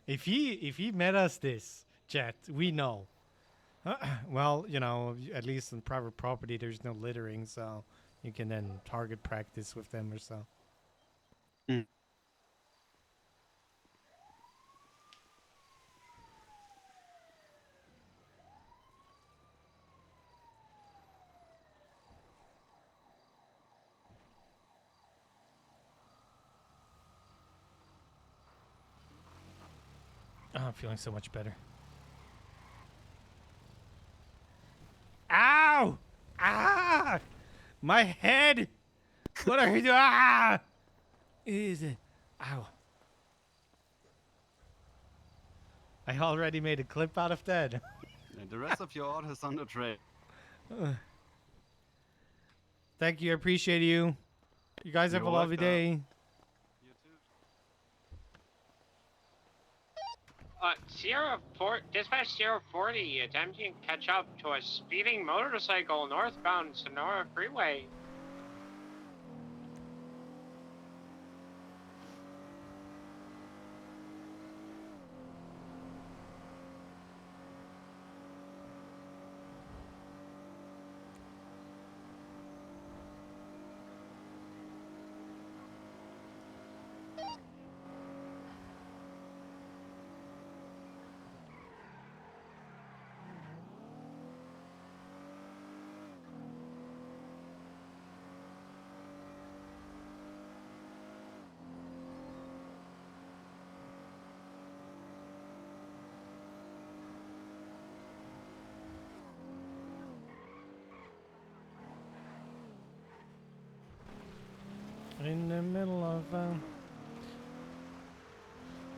If he met us this, chat, we know. Well, at least on private property, there's no littering, so you can then target practice with them or so. Mm. I'm feeling so much better. Ow! Ah! My head! What are you doing? Ah! Is it? Ow. I already made a clip out of that. And the rest of your order is on the tray. Thank you. I appreciate you. You guys have a You're lovely welcome. day. Dispatch 040 attempting to catch up to a speeding motorcycle northbound Sonora Freeway. In the middle of.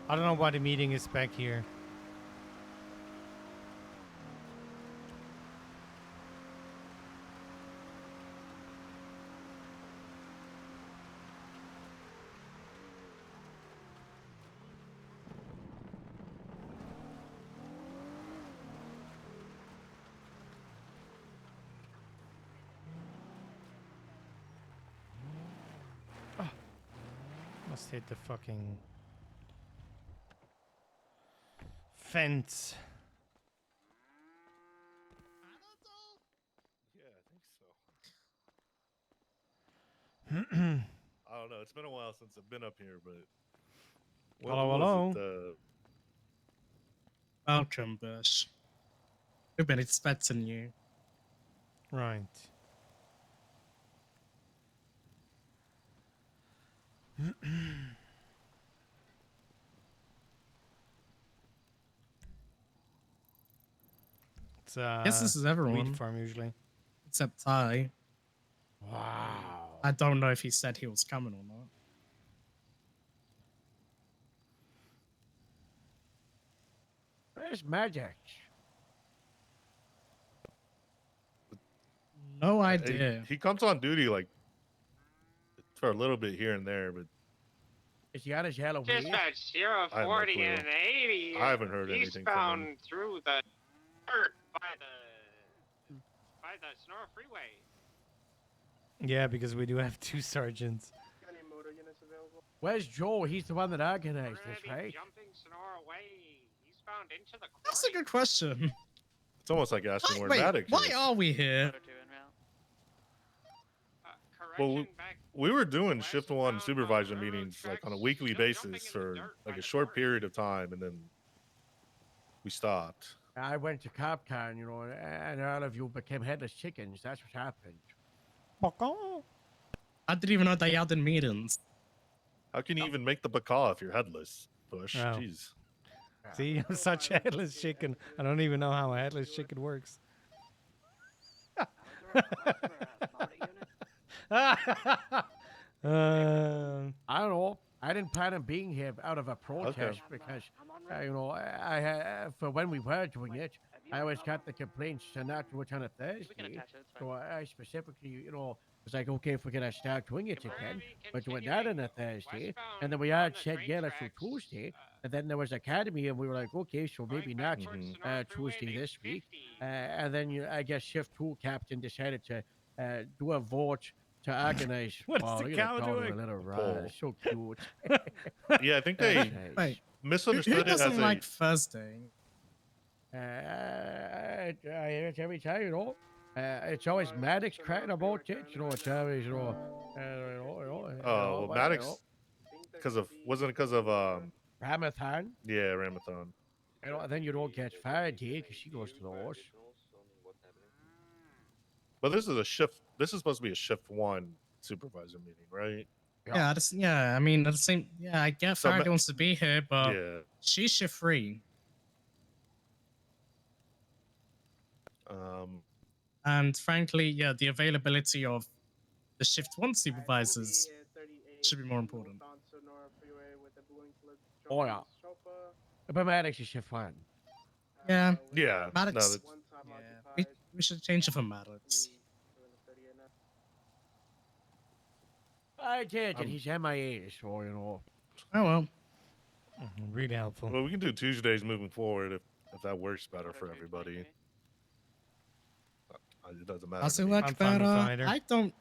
I don't know why the meeting is back here. Must hit the fucking fence. Yeah, I think so. I don't know. It's been a while since I've been up here, but what Hello. was it, Welcome, Bush. We've been expecting you. Right. It's Guess this is everyone. wheat farm usually. Except Ty. Wow. I don't know if he said he was coming or not. Where's Magic? No idea. He comes on duty like for a little bit here and there, but Is he on his yellow wheel? Dispatch I have no 040 clue. and 80. I haven't heard anything from eastbound him. through the dirt by the Sonora Freeway. Yeah, because we do have 2 sergeants. Any motor units available? Where's Joe? He's the one that organized this, right? Jumping Sonora Way eastbound into the. That's a good question. it's almost like asking where Wait, Maddox why is. are we here? Well, we were doing shift 1 supervisor meetings like on a weekly basis for like a short period of time, and then we stopped. I went to CopCon, you know, and all of you became headless chickens. That's what happened. I didn't even know they had in meetings. How can you even make the baka if you're headless, Bush? Oh. Jeez. See, I'm such a headless chicken. I don't even know how a headless chicken works. I don't know. I didn't plan on being here out of a protest because, you know, I for when we were doing it, I always got the complaints to not do it on a Thursday. So I specifically, you know, was like, okay, if we're gonna start doing it again, but do it not on a Thursday. And then we had said, yeah, let's do Tuesday. And then there was Academy, and we were like, okay, so maybe not Tuesday this week. And then I guess Shift 2 captain decided to do a vote to organize. What is the cow doing? A little ride. So cute. Yeah, I think they misunderstood Who it as doesn't a. like Thursday? I hear it every time, you know. It's always Maddox crying about it, you know. It's always, you know. Oh, well, Maddox, wasn't it because of Ramathon. Yeah, Ramathon. You know, then you don't catch Faraday because she goes to the horse. But this is a shift. This is supposed to be a shift 1 supervisor meeting, right? Yeah, I mean, at the same. Yeah, I get So Faraday wants to be here, but Yeah. she's shift 3. And frankly, yeah, the availability of the shift 1 supervisors should be more important. Oh yeah. But Maddox is shift 1. Yeah. Yeah. Maddox. No, that's, We should change it for Maddox. I did, and he's MIA, so Oh well. Really helpful. well, we can do Tuesdays moving forward if that works better for everybody. It doesn't matter. Does to it me. work better? I don't.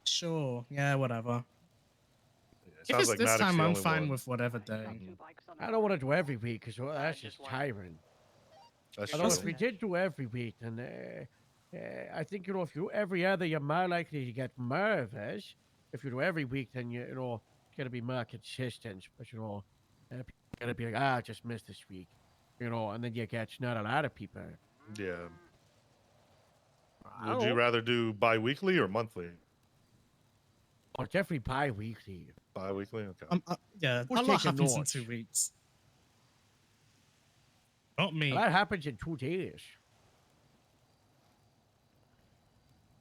Sure. Yeah, whatever. If sounds it's like this Maddox time, the I'm only fine one. with whatever day. I don't want to do every week because that's just tiring. That's I know true. if we did do every week, then I think if you do every other, you're more likely to get nervous. If you do every week, then it's gonna be more consistent. But people gonna be like, I just missed this week, and then you get not a lot of people. Yeah. Would you rather do bi-weekly or monthly? Oh, definitely bi-weekly. Bi-weekly, okay. Yeah, Who's a lot taking happens notes? in 2 weeks. Not me. That happens in 2 days.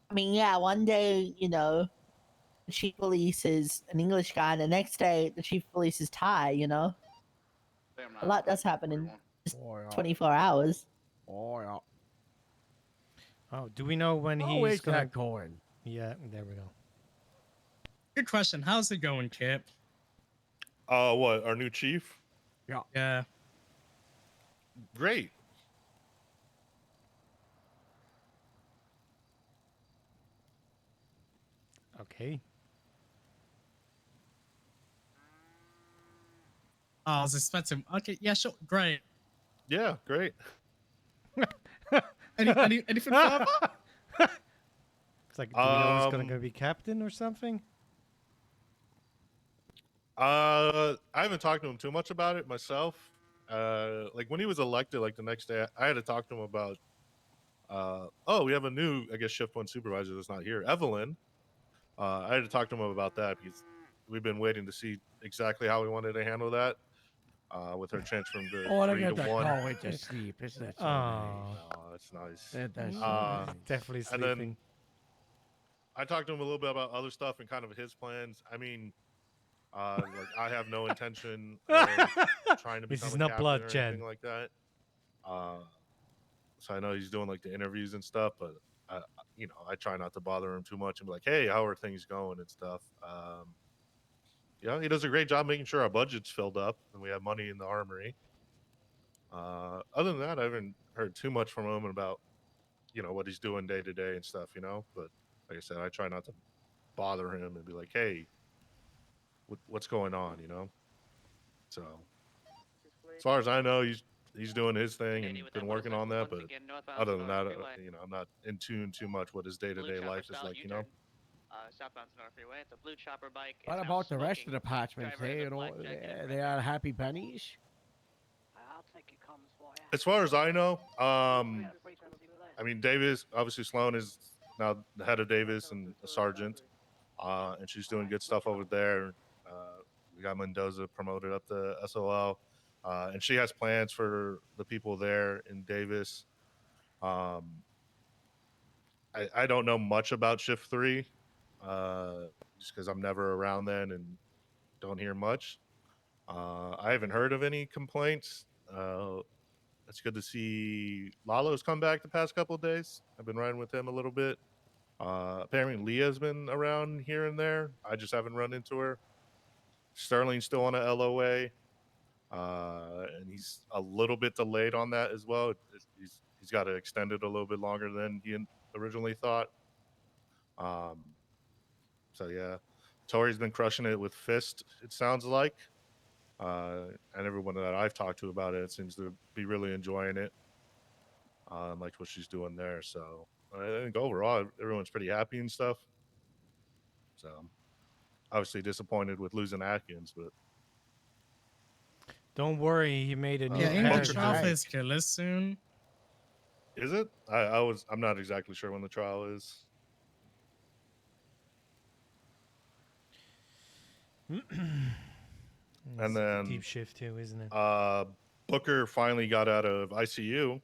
I mean, yeah, one day, the chief police is an English guy, and the next day, the chief police is Thai, A lot does happen in just 24 hours. Oh, yeah. Oh, do we know when Oh, he's it's not gonna... going. Yeah, there we go. Good question. How's it going, Kip? What, our new chief? Yeah. Yeah. Great. Okay. Oh, I was expecting. Okay, yeah, sure, great. Yeah, great. Anything further? It's like, do we know he's gonna be captain or something? I haven't talked to him too much about it myself. Like when he was elected, like the next day, I had to talk to him about. We have a new, I guess, shift 1 supervisor that's not here, Evelyn. I had to talk to him about that because we've been waiting to see exactly how we wanted to handle that. With her transferring to 3 to 1. Oh, wait to sleep. Isn't that so nice? Oh, that's nice. That's so nice. Definitely And sleeping. then I talked to him a little bit about other stuff and kind of his plans. I mean, like I have no intention of trying to This become is a not captain blood, or Chad. anything like that. So I know he's doing like the interviews and stuff, but I try not to bother him too much and be like, hey, how are things going and stuff. He does a great job making sure our budget's filled up and we have money in the armory. Other than that, I haven't heard too much from him about, what he's doing day to day and stuff, But like I said, I try not to bother him and be like, hey, what's going on, So as far as I know, he's doing his thing and been working on that. But other than that, I'm not in tune too much what his day to day life is like, Southbound Sonora Freeway. It's a blue chopper bike. What about the rest of the departments? They are happy bunnies. I'll take your comments for you. As far as I know, I mean, Davis, obviously Sloan is now the head of Davis and a sergeant, and she's doing good stuff over there. We got Mendoza promoted up to SOL, and she has plans for the people there in Davis. I don't know much about Shift 3, just because I'm never around then and don't hear much. I haven't heard of any complaints. It's good to see Lalo's come back the past couple of days. I've been riding with him a little bit. Apparently Leah's been around here and there. I just haven't run into her. Sterling's still on a LOA, and he's a little bit delayed on that as well. He's got to extend it a little bit longer than he originally thought. So yeah, Tori's been crushing it with Fist, it sounds like. And everyone that I've talked to about it seems to be really enjoying it. Liked what she's doing there. So I think overall everyone's pretty happy and stuff. So obviously disappointed with losing Atkins, but don't worry, he made a new English character. trial is killer soon. Is it? I'm not exactly sure when the trial is. And then deep shift too, isn't it? Booker finally got out of ICU.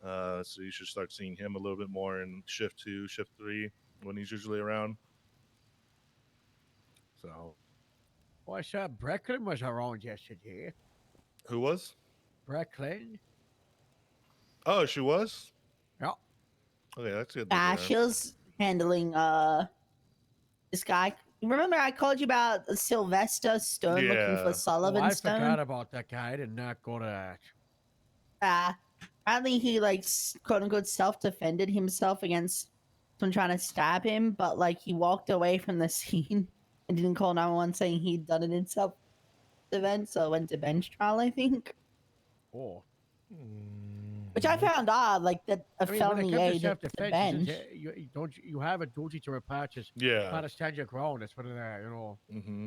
So you should start seeing him a little bit more in shift 2, shift 3 when he's usually around. So. Well, I saw Brecklin was around yesterday. Who was? Brecklin. Oh, she was? Yeah. Okay, that's good. To Ah, hear. she was handling this guy. Remember I called you about Sylvester Stone looking for Sullivan I Stone? forgot about that guy. I did not go to that. Apparently he like quote unquote self-defended himself against someone trying to stab him, but like he walked away from the scene and didn't call 911 saying he'd done it in self-defense, so went to bench trial, I think. Oh. Which I found odd, like that a I mean, felony when it comes to aid to self-defense, bench. you have a duty to report just Yeah. how to stand your ground. That's what it is, you know. Mm-hmm.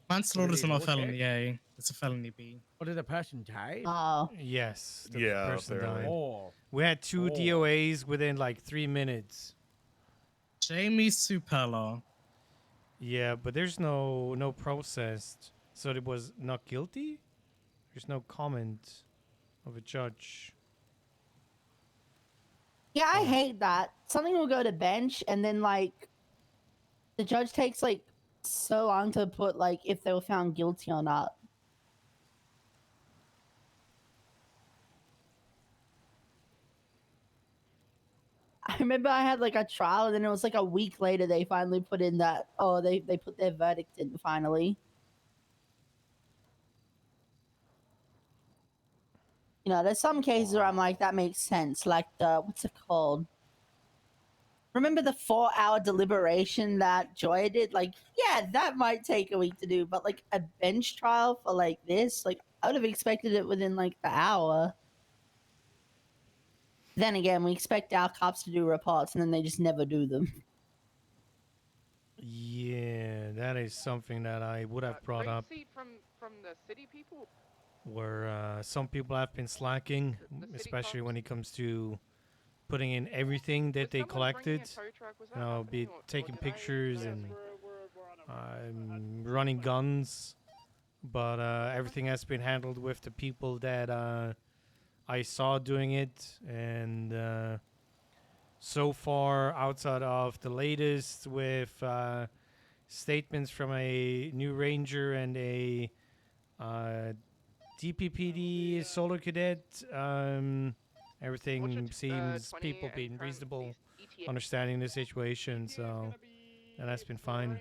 Manslaughter is What not do a they felony A. It's a felony B. What did the person die? Oh. Yes. The Yeah, person apparently. died. Oh. We had 2 Oh. DOAs within like 3 minutes. Jamie Supella. Yeah, but there's no process. So it was not guilty? There's no comment of a judge. Yeah, I hate that. Something will go to bench and then like the judge takes like so long to put like if they were found guilty or not. I remember I had like a trial and then it was like a week later they finally put in that they put their verdict in finally. You know, there's some cases where I'm like, that makes sense. Like the what's it called? Remember the 4-hour deliberation that Joya did? Like, yeah, that might take a week to do, but like a bench trial for like this, like I would have expected it within like the hour. Then again, we expect our cops to do reports and then they just never do them. Yeah, that is something that I would have brought up. From the city people. Where some people have been slacking, especially when it comes to putting in everything that they collected. You know, be taking pictures and running guns. But everything has been handled with the people that I saw doing it. And so far, outside of the latest with statements from a new ranger and a DPPD solar cadet, everything seems people being reasonable, understanding the situation, so and that's been fine.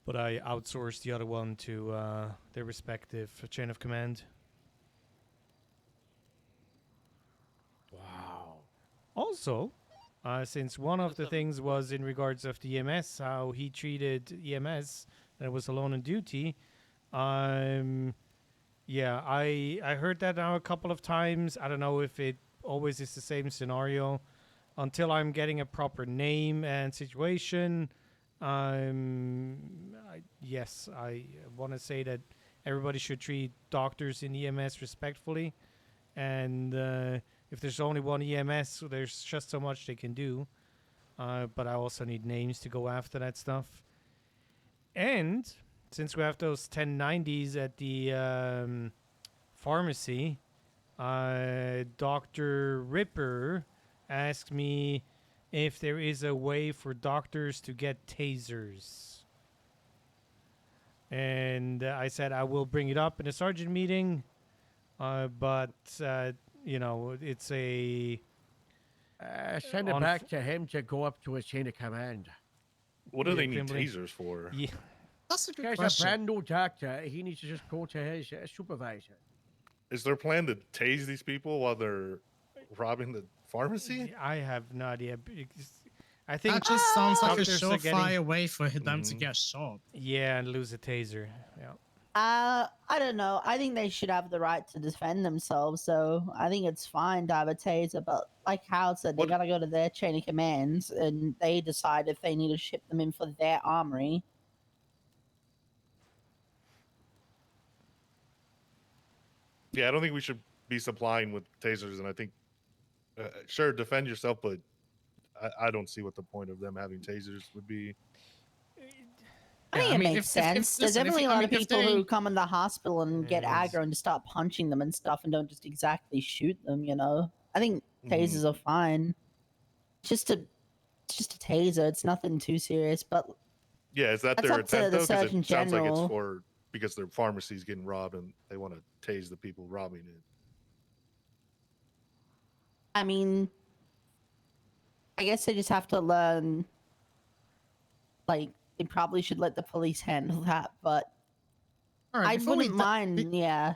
But I outsourced the other one to their respective chain of command. Wow. Also, since one of the things was in regards of the EMS, how he treated EMS that was alone on duty, yeah, I heard that now a couple of times. I don't know if it always is the same scenario. Until I'm getting a proper name and situation, yes, I want to say that everybody should treat doctors in EMS respectfully. And if there's only one EMS, there's just so much they can do. But I also need names to go after that stuff. And since we have those 1090s at the pharmacy, Dr. Ripper asked me if there is a way for doctors to get tasers. And I said I will bring it up in a sergeant meeting, but you know, it's a... Send it back to him to go up to his chain of command. What do they need tasers for? Yeah. That's a good There's question. a brand new doctor. He needs to just go to his supervisor. Is their plan to tase these people while they're robbing the pharmacy? I have no idea. I think That just sounds like a doctors are surefire way for them to get shot. Yeah, and lose a taser. Yeah. I don't know. I think they should have the right to defend themselves, so I think it's fine to have a taser, but like Hal said, they gotta go to their chain of commands and they decide if they need to ship them in for their armory. Yeah, I don't think we should be supplying with tasers, and I think, sure, defend yourself, but I don't see what the point of them having tasers would be. I think it makes sense. There's definitely a lot of people who come in the hospital and get aggro and just start punching them and stuff and don't just exactly shoot them, you know? I think tasers are fine. It's just a taser. It's nothing too serious, but Yeah, is that that's their up to intent the though? Because Surgeon it sounds like it's General. for because their pharmacy's getting robbed and they want to tase the people robbing it. I mean, I guess they just have to learn. Like, they probably should let the police handle that, but All right, I before we wouldn't mind. Yeah.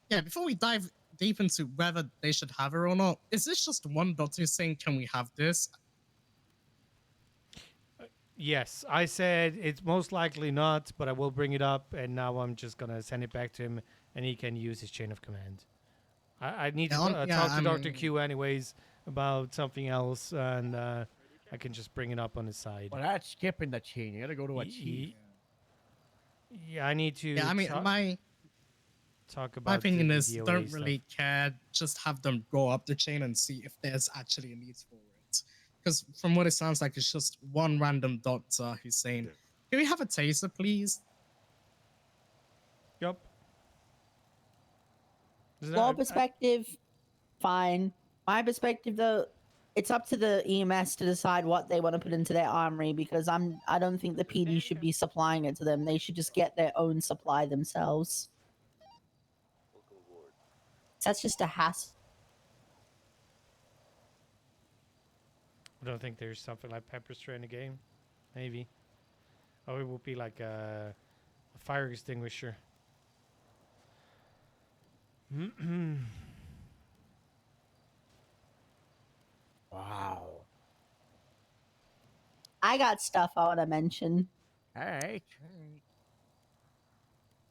Yeah, before we dive deep into whether they should have it or not, is this just one doctor saying, "Can we have this"? Yes, I said it's most likely not, but I will bring it up, and now I'm just gonna send it back to him, and he can use his chain of command. I need to talk to Dr. Q anyways about something else, and I can just bring it up on his side. Well, that's skipping the chain. You gotta go to a chief. Yeah, I need to. Yeah, I mean, talk about. My opinion the is DOA don't stuff. really care. Just have them go up the chain and see if there's actually a need for it. Because from what it sounds like, it's just one random doctor who's saying, "Can we have a taser, please?" Yup. Law perspective, fine. My perspective, though, it's up to the EMS to decide what they want to put into their armory because I don't think the PD should be supplying it to them. They should just get their own supply themselves. That's just a hassle. I don't think there's something like pepper spray in the game. Maybe. Oh, it would be like a fire extinguisher. Wow. I got stuff I want to mention. All right.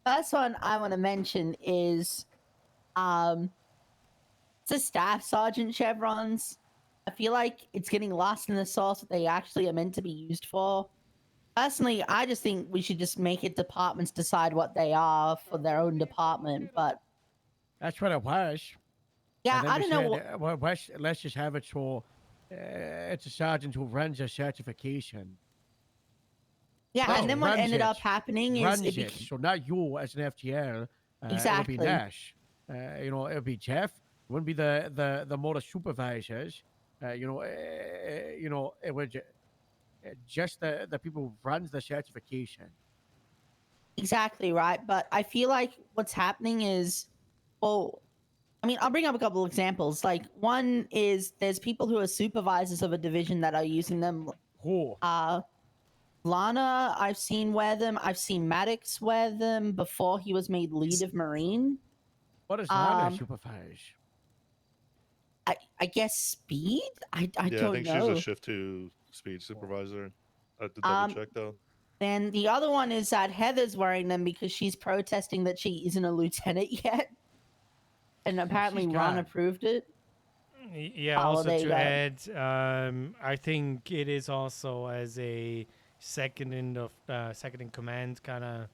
First one I want to mention is it's the staff sergeant chevrons. I feel like it's getting lost in the sauce that they actually are meant to be used for. Personally, I just think we should just make it departments decide what they are for their own department, but That's what it was. yeah, And then I we don't know said, what. well, let's just have it so it's a sergeant who runs a certification. Yeah, and then what ended up happening is it so not you as an FGL. Exactly. It would be Nash. You know, it would be Jeff. It wouldn't be the motor supervisors. You know, it would just the people who runs the certification. Exactly right, but I feel like what's happening is, well, I mean, I'll bring up a couple of examples. Like one is there's people who are supervisors of a division that are using them. Who? Lana, I've seen wear them. I've seen Maddox wear them before he was made lead of Marine. What does Lana supervise? I guess speed. I don't know. I think she's a shift 2 speed supervisor. I have to double check though. Then the other one is that Heather's wearing them because she's protesting that she isn't a lieutenant yet, and apparently Ron approved it. Yeah, also to add, I think it is also as a second in command kind of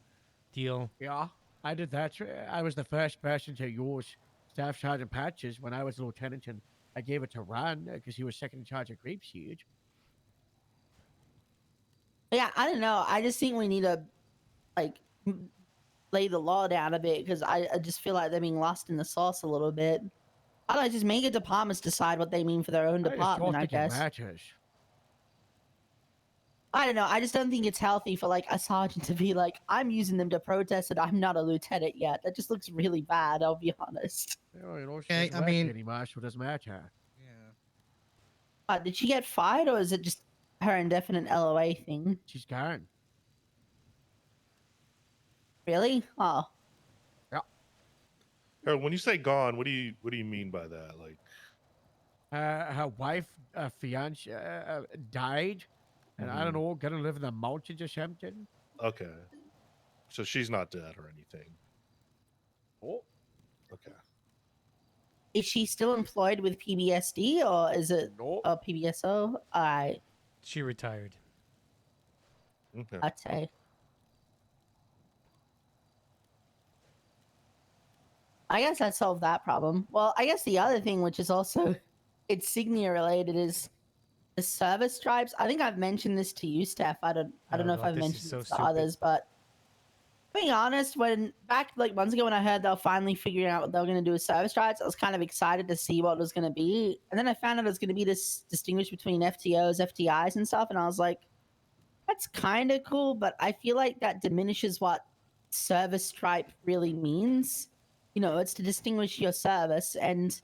deal. Yeah, I did that. I was the first person to use Staff Sergeant patches when I was a lieutenant, and I gave it to Ron because he was second in charge of Grape Siege. Yeah, I don't know. I just think we need to, like, lay the law down a bit because I just feel like they're being lost in the sauce a little bit. I don't know, just make it departments decide what they mean for their own department, I guess. I don't know. I just don't think it's healthy for, like, a sergeant to be like, I'm using them to protest and I'm not a lieutenant yet. That just looks really bad, I'll be honest. Okay, I mean... It doesn't matter. Yeah. Did she get fired or is it just her indefinite LOA thing? She's gone. Really? Oh. Yeah. Harold, when you say gone, what do you mean by that? Like, her wife, fiance, died, and I don't know, gonna live in the mountains or something. Okay, so she's not dead or anything. Oh. Okay. Is she still employed with PBSD or is it a PBSO? She retired. Okay. I'd say. I guess that solved that problem. Well, I guess the other thing, which is also, it's Signia related, is the service stripes. I think I've mentioned this to you, Steph. I don't Oh know if God, I've this is mentioned so it to stupid. others, but being honest, when back like months ago when I heard they were finally figuring out what they were going to do with service stripes, I was kind of excited to see what it was going to be. And then I found out it was going to be this distinguish between FTOs, FTIs, and stuff. And I was like, that's kind of cool, but I feel like that diminishes what service stripe really means. You know, it's to distinguish your service. And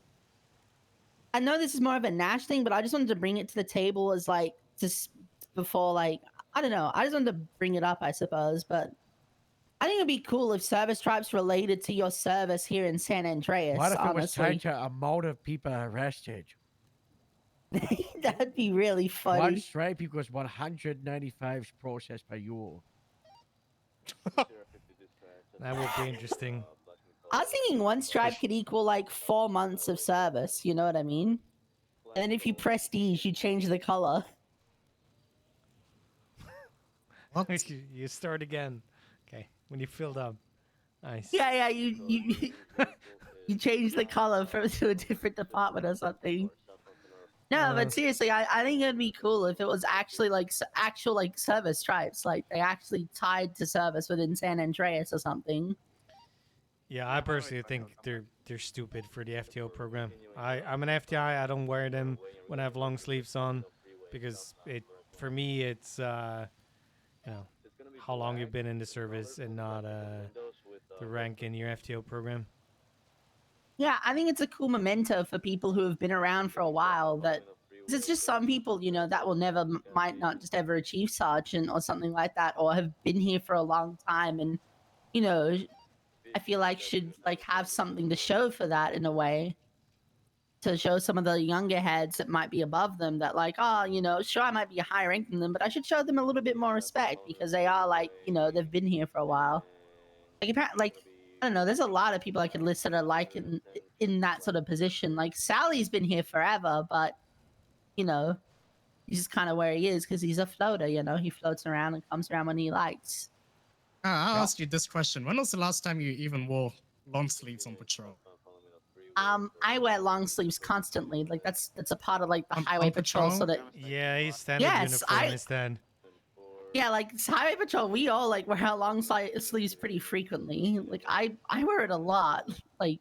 I know this is more of a Nash thing, but I just wanted to bring it to the table as like just before, like, I don't know. I just wanted to bring it up, I suppose, but I think it'd be cool if service stripes related to your service here in San Andreas. What if it was honestly, tied to amount of people arrested? that'd be really funny. One stripe equals 195 processed by you. That would be interesting. I was thinking one stripe could equal like 4 months of service. You know what I mean? And then if you prestige, you change the color. You start again. Okay, when you filled up. Nice. Yeah, you you change the color from to a different department or something. No, but seriously, I think it'd be cool if it was actually like actual like service stripes, like they actually tied to service within San Andreas or something. Yeah, I personally think they're stupid for the FTO program. I'm an FTI. I don't wear them when I have long sleeves on because for me it's you know how long you've been in the service and not the rank in your FTO program. Yeah, I think it's a cool memento for people who have been around for a while. That 'cause it's just some people, you know, that will never might not just ever achieve sergeant or something like that, or have been here for a long time, and you know, I feel like should like have something to show for that in a way. To show some of the younger heads that might be above them that like, oh, you know, sure I might be higher rank than them, but I should show them a little bit more respect because they are like, you know, they've been here for a while. Like, like I don't know, there's a lot of people I could list that are like in that sort of position. Like Sally's been here forever, but you know, he's just kind of where he is because he's a floater. You know, he floats around and comes around when he likes. I'll ask you this question: when was the last time you even wore long sleeves on patrol? I wear long sleeves constantly. Like that's a part of like the highway patrol, so that Yeah, he's standard uniform instead. Yeah, like highway patrol, we all like wear our long sleeves pretty frequently. Like I wear it a lot. Like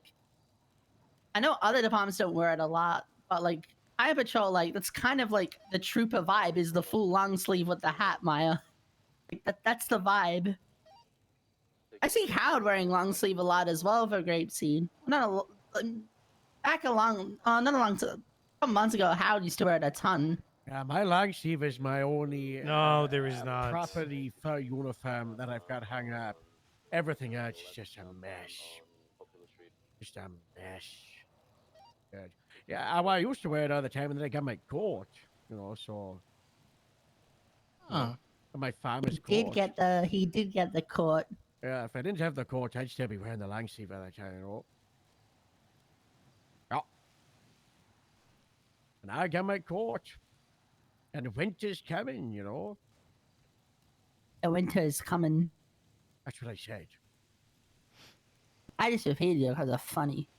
I know other departments don't wear it a lot, but like highway patrol, like that's kind of like the trooper vibe is the full long sleeve with the hat, Maya. Like that's the vibe. I see Howard wearing long sleeve a lot as well for Grape Seed. Not a couple months ago, Howard used to wear it a ton. Yeah, my long sleeve is my only No, there is not. properly fur uniform that I've got hung up. Everything else is just a mess. Just a mess. Good. Yeah, I used to wear it all the time, and then I got my coat. You know, so. My farmer's coat. He did get the coat. Yeah, if I didn't have the coat, I'd still be wearing the long sleeve all the time, you know. Yeah. And I got my coat. And winter's coming, you know. The winter is coming. That's what I said. I just repeated it because it's funny.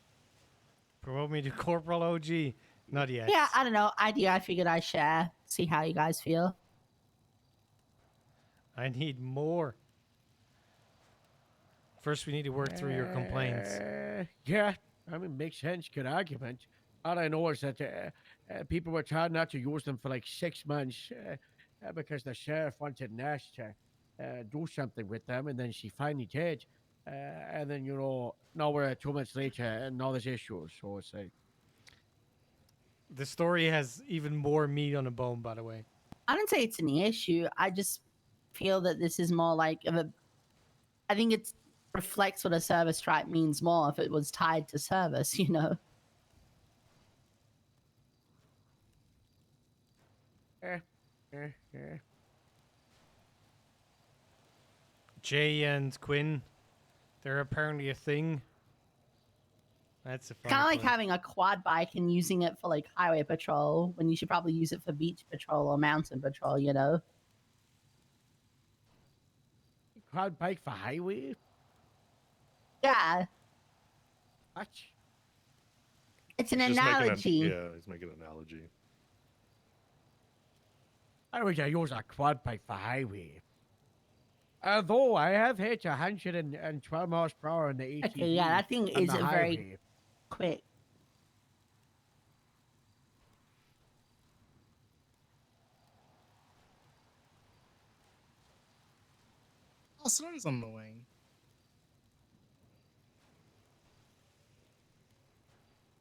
Promote me to Corporal OG. Not yet. Yeah, I don't know. Idea I figured I'd share. See how you guys feel. I need more. First, we need to work through your complaints. Yeah, I mean, makes sense. Good argument. All I know is that people were told not to use them for like 6 months because the sheriff wanted Nash to do something with them, and then she finally did. And then, you know, now we're 2 months later, and now there's issues. So it's like... The story has even more meat on the bone, by the way. I don't say it's an issue. I just feel that this is more like I think it reflects what a service stripe means more if it was tied to service, you know. Jay and Quinn, they're apparently a thing. That's a fun Kind of like having a quad bike and using it for like highway patrol when you should probably use it for beach patrol or mountain patrol, you know. Quad bike for highway? Yeah. What? It's an He's just making analogy. yeah, he's making an analogy. I wish I use a quad bike for highway. Although I have hit 112 miles per hour on the ATV. Okay, yeah, that thing on is the a highway. very quick. Oh, someone's on the way.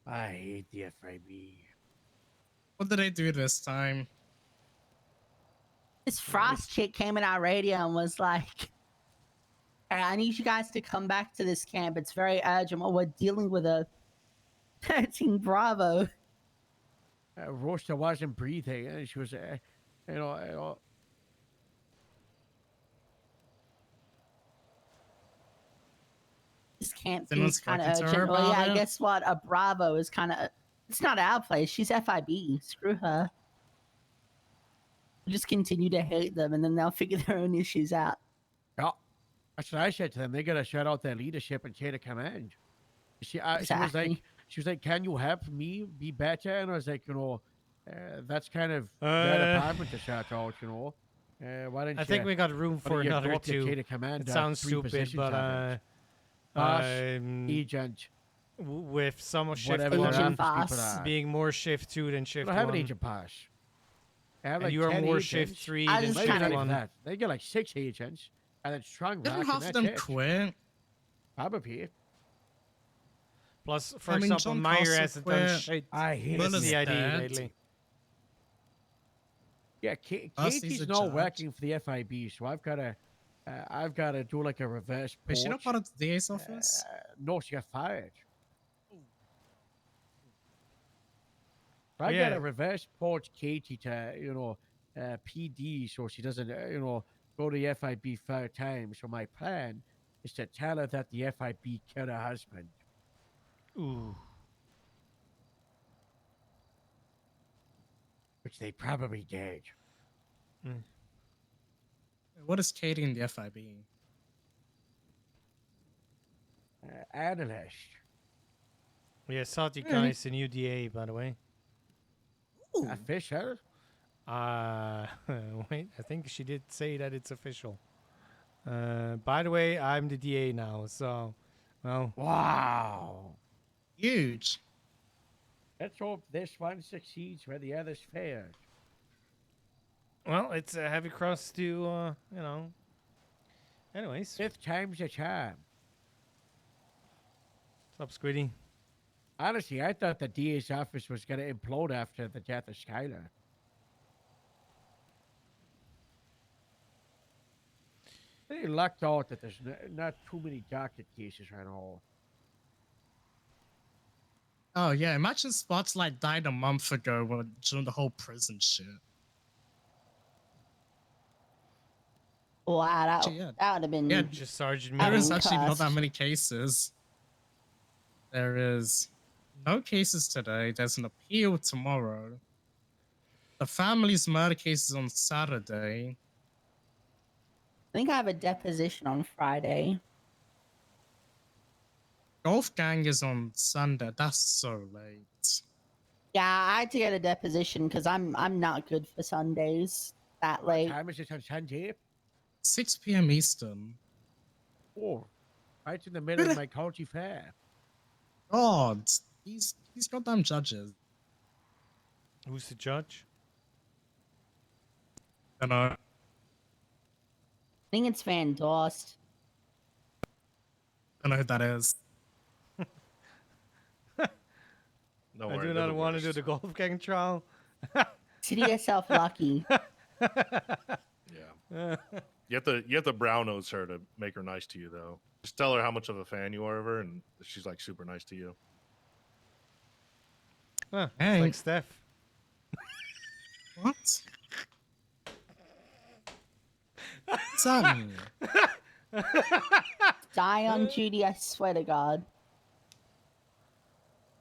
I hate the FIB. What did they do this time? This Frost chick came in our radio and was like, "Hey, I need you guys to come back to this camp. It's very urgent. We're dealing with a 13 Bravo." Roaster wasn't breathing, and she was, you know, This camp Someone seems kind of spoken to her urgent. Well, yeah, about it? guess what? A Bravo is kind of. It's not our place. She's FIB. Screw her. We'll just continue to hate them, and then they'll figure their own issues out. Yeah, that's what I said to them. They gotta shut out their leadership and chain of command. She was like, "Can you help me be better?" And I was like, that's kind of their department to shout out, Why don't I think we got room for another two. It sounds stupid, but agent. With some shift Whatever their one office people are. being more shift 2 than shift I 1. don't have an agent pass. I have And like you are 10 more agents. shift 3 I than just shift Maybe not 1. even that. They get like 6 agents, and then strong Didn't rock, half and of that's them it. quit? Probably. Plus, for I mean, example, John Meyer Castle hasn't done quit. shit I hate with Will is CID dead. lately. Yeah, Us, he's Katie's a not judge. working for the FIB, so I've got to do like a reverse port. Is she not part of the DA's office? No, she got fired. So Oh, I got yeah. to reverse port Katie to, PD so she doesn't, go to the FIB 3rd time. So my plan is to tell her that the FIB killed her husband. Ooh. Which they probably did. What is Katie in the FIB? Analyst. Yeah, Salty Guy's the new DA, by the way. Official? Wait, I think she did say that it's official. By the way, I'm the DA now, so, well. Wow. Huge. Let's hope this one succeeds where the others failed. Well, it's a heavy cross to, Anyways. 5th time's a charm. What's up, Squiddy? Honestly, I thought the DA's office was going to implode after the death of Skylar. They lucked out that there's not too many docket cases right now. Oh yeah, imagine Spotlight died a month ago during the whole prison shit. Wow, that would have been. Yeah, just Sergeant there is Miller. actually not that many cases. There is no cases today. There's an appeal tomorrow. The family's murder case is on Saturday. I think I have a deposition on Friday. Golf gang is on Sunday. That's so late. Yeah, I had to get a deposition because I'm not good for Sundays that late. What time is it on Sunday? 6 p.m. Eastern. Oh, right in the middle of my county fair. God, these goddamn judges. Who's the judge? I don't know. I think it's Van Dorst. I don't know who that is. I do not want to do the golf gang trial. Consider yourself lucky. Yeah. You have to brown nose her to make her nice to you, though. Just tell her how much of a fan you are of her, and she's like super nice to you. Huh, it's like Steph. What? What's that mean? Die on Judy, I swear to God.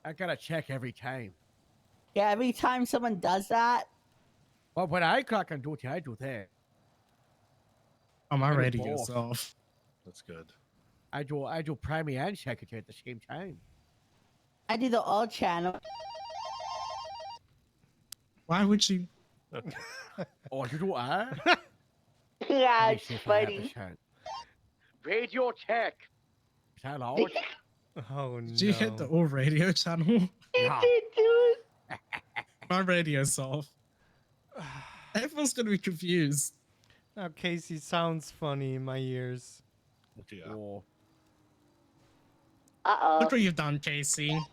I gotta check every time. Yeah, every time someone does that. Well, when I clock on duty, I do that. Oh, my I do radio both. goes off. That's good. I do primary and secretary at the same time. I do the all channel. Why would you? Oh, you are? Yeah, Let me it's see if I have funny. this hat. Radio check. Is that out? Oh Did you hit the no. all radio channel? Yeah. My radio's off. Everyone's gonna be confused. Now Casey sounds funny in my ears. Yeah. Oh. Uh-oh. Look what you've done, Casey. Am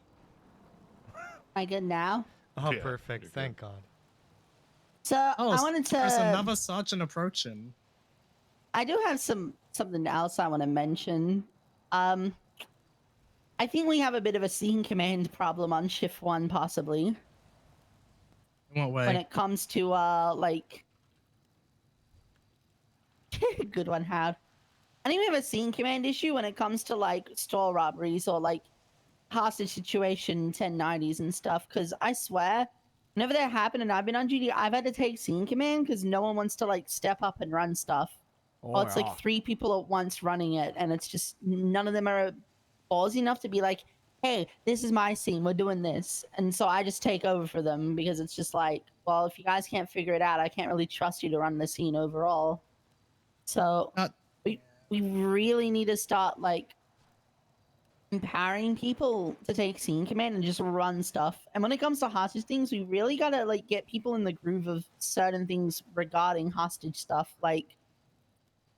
I good now? Oh, Yeah, perfect. you're good. Thank God. So I wanted to. There's another sergeant approaching. I do have something else I want to mention. I think we have a bit of a scene command problem on shift 1, possibly. In what way? When it comes to like, good one, Howard. I think we have a scene command issue when it comes to like store robberies or like hostage situation 1090s and stuff. Because I swear, whenever that happened and I've been on duty, I've had to take scene command because no one wants to like step up and run stuff. Oh, It's like 3 people at once running it, and it's just none of them are ballsy enough to be like, hey, this is my scene, we're doing this. And so I just take over for them because it's just like, well, if you guys can't figure it out, I can't really trust you to run the scene overall. So we really need to start like empowering people to take scene command and just run stuff. And when it comes to hostage things, we really gotta like get people in the groove of certain things regarding hostage stuff. Like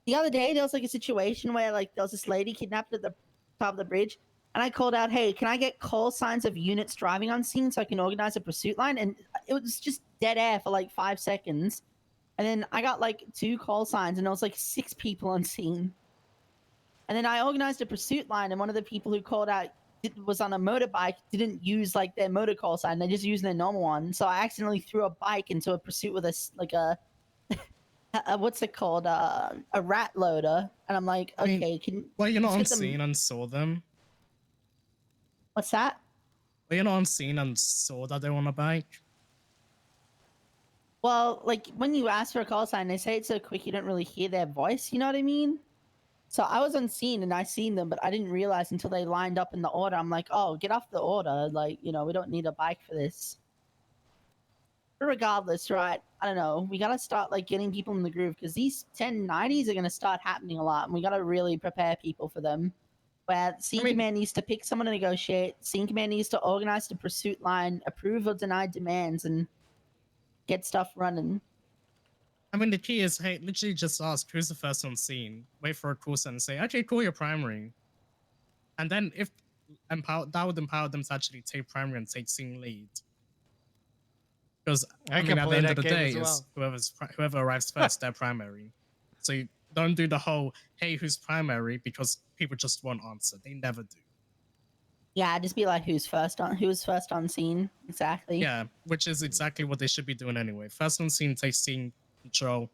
the other day, there was like a situation where like there was this lady kidnapped at the top of the bridge, and I called out, "Hey, can I get call signs of units driving on scene so I can organize a pursuit line?" And it was just dead air for like 5 seconds, and then I got like 2 call signs, and there was like 6 people on scene. And then I organized a pursuit line, and one of the people who called out was on a motorbike, didn't use like their motor call sign; they just used their normal one. So I accidentally threw a bike into a pursuit with a what's it called? A rat loader. And I'm like, okay, Well, you're not on let's get them- scene and saw them. What's that? Well, you're not on scene and saw that they were on a bike. Well, like when you ask for a call sign, they say it so quick you don't really hear their voice. You know what I mean? So I was on scene and I seen them, but I didn't realize until they lined up in the order. I'm like, oh, get off the order. Like, we don't need a bike for this. But regardless, right? I don't know. We gotta start like getting people in the groove because these 1090s are gonna start happening a lot, and we gotta really prepare people for them. Where scene command needs to pick someone to negotiate. Scene command needs to organize the pursuit line, approve or deny demands, and get stuff running. I mean, the key is, hey, literally just ask who's the first on scene, wait for a call and say, okay, call your primary. And then if that would empower them to actually take primary and take scene lead. Because I mean, at the end of the day, it's whoever arrives first, they're primary. So you don't do the whole, hey, who's primary? Because people just won't answer. They never do. Yeah, just be like, who's first on scene? Exactly. Yeah, which is exactly what they should be doing anyway. First on scene takes scene control.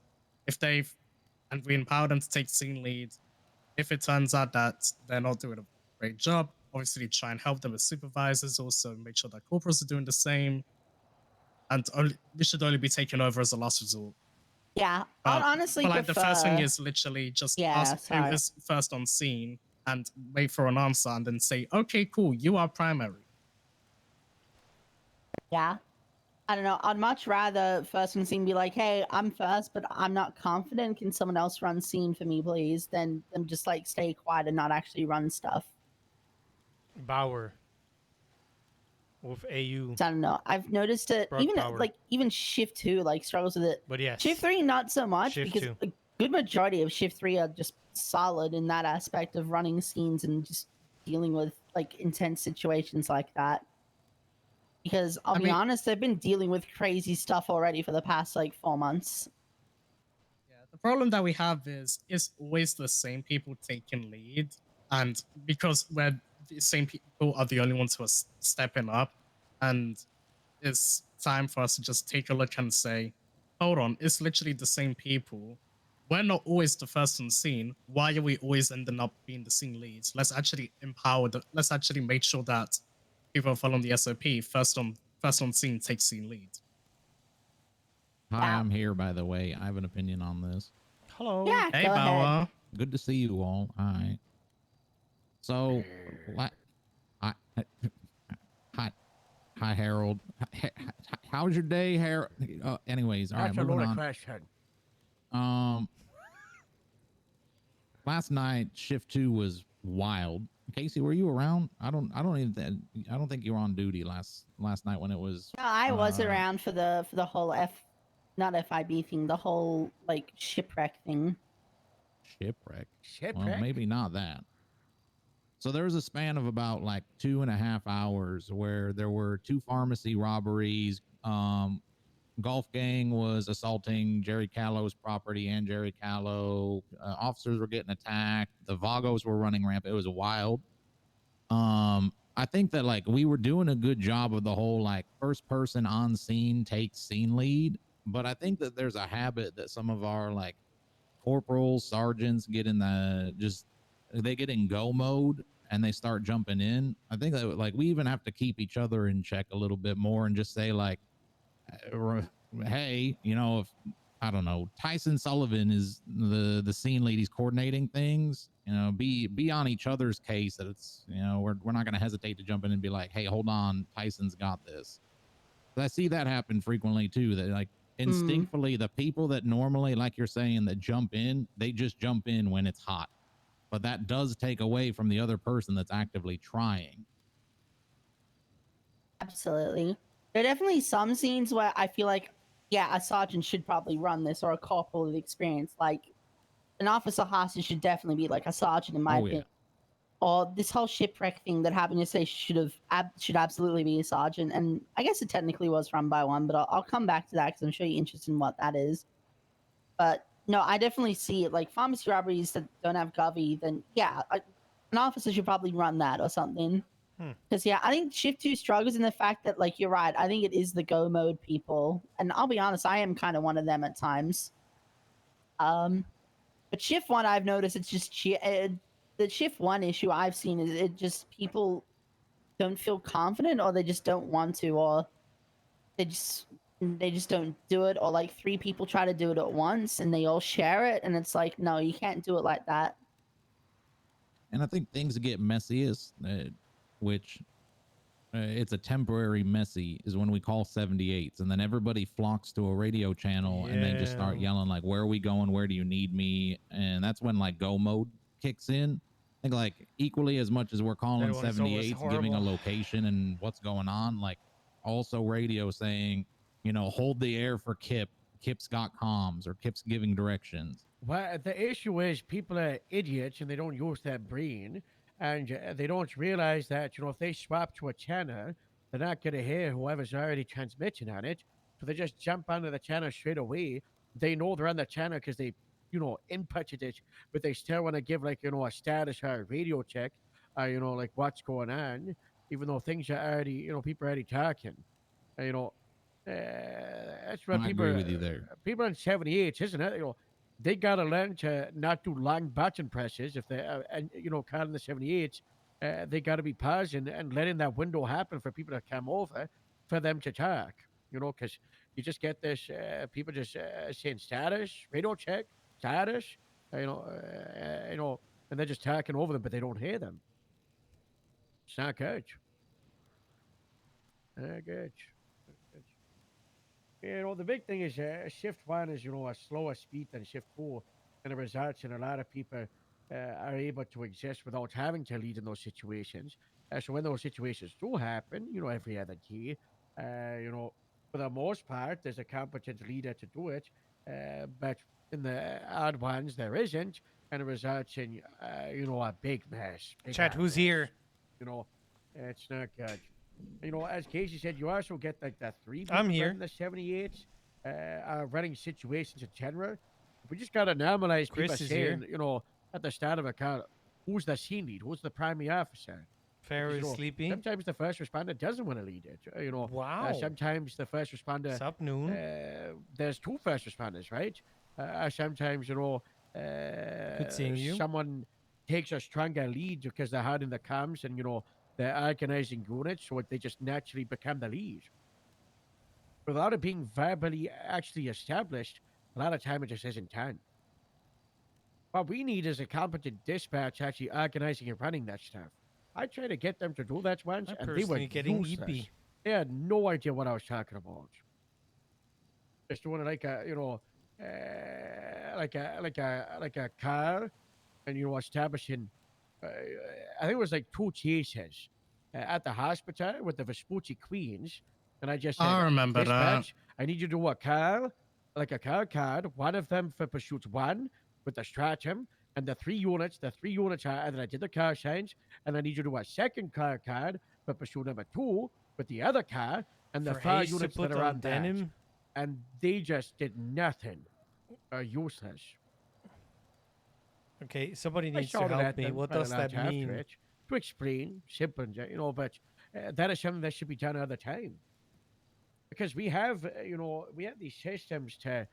And we empower them to take scene lead. If it turns out that they're not doing a great job, obviously try and help them as supervisors. Also make sure that corporals are doing the same. And we should only be taken over as a last resort. Yeah, I'd honestly but prefer... the first thing is literally just ask who is first on scene and wait for an answer and then say, okay, cool, you are primary. Yeah. I don't know. I'd much rather first on scene be like, hey, I'm first, but I'm not confident. Can someone else run scene for me, please? Than them just like stay quiet and not actually run stuff. Bauer. With AU. I don't know. I've noticed it. Even shift 2 like struggles with it. But yes. Shift 3 not so much Shift because 2. a good majority of shift 3 are just solid in that aspect of running scenes and just dealing with like intense situations like that. Because I'll be honest, they've been dealing with crazy stuff already for the past like 4 months. The problem that we have is always the same people taking lead, and because we're the same people are the only ones who are stepping up, and it's time for us to just take a look and say, hold on, it's literally the same people. We're not always the first on scene. Why are we always ending up being the scene leads? Let's actually let's actually make sure that people are following the SOP. First on scene takes scene lead. Hi, I'm here, by the way. I have an opinion on this. Hello. Yeah, hey, go Bauer. ahead. Good to see you all. All right. So, Hi, Harold. How's your day, Harold? Anyways, all right, That's a moving loaded on. question. Last night shift 2 was wild. Casey, were you around? I don't think you were on duty last night when it was. No, I was around for the whole not FIB thing, the whole like shipwreck thing. Shipwreck. Well, Shipwreck? maybe not that. So there was a span of about like 2.5 hours where there were 2 pharmacy robberies. Golf gang was assaulting Jerry Callow's property and Jerry Callow. Officers were getting attacked. The Vagos were running rampant. It was wild. I think that like we were doing a good job of the whole like first person on scene takes scene lead, but I think that there's a habit that some of our like corporals, sergeants get in they get in go mode and they start jumping in. I think that like we even have to keep each other in check a little bit more and just say like, hey, you know, if I don't know, Tyson Sullivan is the scene lead, he's coordinating things, you know, be on each other's case that it's, you know, we're not going to hesitate to jump in and be like, hey, hold on, Tyson's got this. I see that happen frequently too, that like instinctively the people that normally, like you're saying, that jump in, they just jump in when it's hot, but that does take away from the other person that's actively trying. Absolutely. There are definitely some scenes where I feel like, yeah, a sergeant should probably run this, or a corporal with experience. Like, an officer hostage should definitely be like a sergeant, in my opinion. Or this whole shipwreck thing that happened yesterday should absolutely be a sergeant. And I guess it technically was run by one, but I'll come back to that because I'm sure you're interested in what that is. But no, I definitely see it. Like pharmacy robberies that don't have Govy, then yeah, an officer should probably run that or something. Because yeah, I think shift 2 struggles in the fact that, like, you're right, I think it is the go mode people, and I'll be honest, I am kind of one of them at times. But shift 1, I've noticed it's just the shift 1 issue I've seen is it just people don't feel confident, or they just don't want to, or they just don't do it, or like 3 people try to do it at once and they all share it, and it's like, no, you can't do it like that. And I think things get messiest, which it's a temporary messy, is when we call 78s and then everybody flocks to a radio channel and they just start yelling like, where are we going? Where do you need me? And that's when like go mode kicks in. I think like equally as much as we're calling 78s, giving a location and what's going on, like also radio saying, you know, hold the air for Kip. Kip's got comms, or Kip's giving directions. Well, the issue is people are idiots and they don't use their brain, and they don't realize that, you know, if they swap to a channel, they're not going to hear whoever's already transmitting on it. So they just jump onto the channel straight away. They know they're on the channel because they, you know, inputted it, but they still want to give, like, you know, a status or a radio check, you know, like what's going on, even though things are already, you know, people are already talking. You know, that's what I people agree with you there. People in 78, isn't it? You know, they gotta learn to not do long button presses if they, and you know, calling the 78s, they gotta be pausing and letting that window happen for people to come over for them to talk. You know, because you just get this people just saying status, radio check, status, you know, and they're just talking over them, but they don't hear them. It's not good. Good. You know, the big thing is shift 1 is, you know, a slower speed than shift 4, and it results in a lot of people are able to exist without having to lead in those situations. So when those situations do happen, you know, every other day, you know, for the most part, there's a competent leader to do it, but in the odd ones, there isn't, and it results in, you know, a big mess. Chat, who's here? You know, it's not good. You know, as Casey said, you also get like that 3 people I'm here. running the 78s, running situations in general. We just gotta normalize Chris people is saying, here. you know, at the start of a call, who's the scene lead? Who's the primary officer? Pharaoh is You know, sleeping. sometimes the first responder doesn't want to lead it. You know, Wow. sometimes the first responder. Sup, Noon? There's 2 first responders, right? Sometimes, you know, Good seeing you. someone takes a stronger lead because they're hard in the comms and, you know, they're organizing units, so they just naturally become the lead. Without it being verbally actually established, a lot of time it just isn't done. What we need is a competent dispatch actually organizing and running that stuff. I tried to get them to do that once, I'm and they were personally getting useless. EP. They had no idea what I was talking about. Just doing like a, like a car, and establishing. I think it was like 2 chases at the hospital with the Vespucci Queens, and I just said, I remember that. "Dispatch, I need you to do a car, like a car card, one of them for pursuit 1 with the stratum, and the 3 units are, and then I did the car signs, and I need you to do a second car card for pursuit number 2 with the other car, and the For 5 Hayes to units that put are on on that." denim? And they just did nothing. Useless. Okay, somebody I needs to shouted help at me. them What for a does lot that after mean? it to explain, simple, but that is something that should be done all the time. Because we have, we have these systems to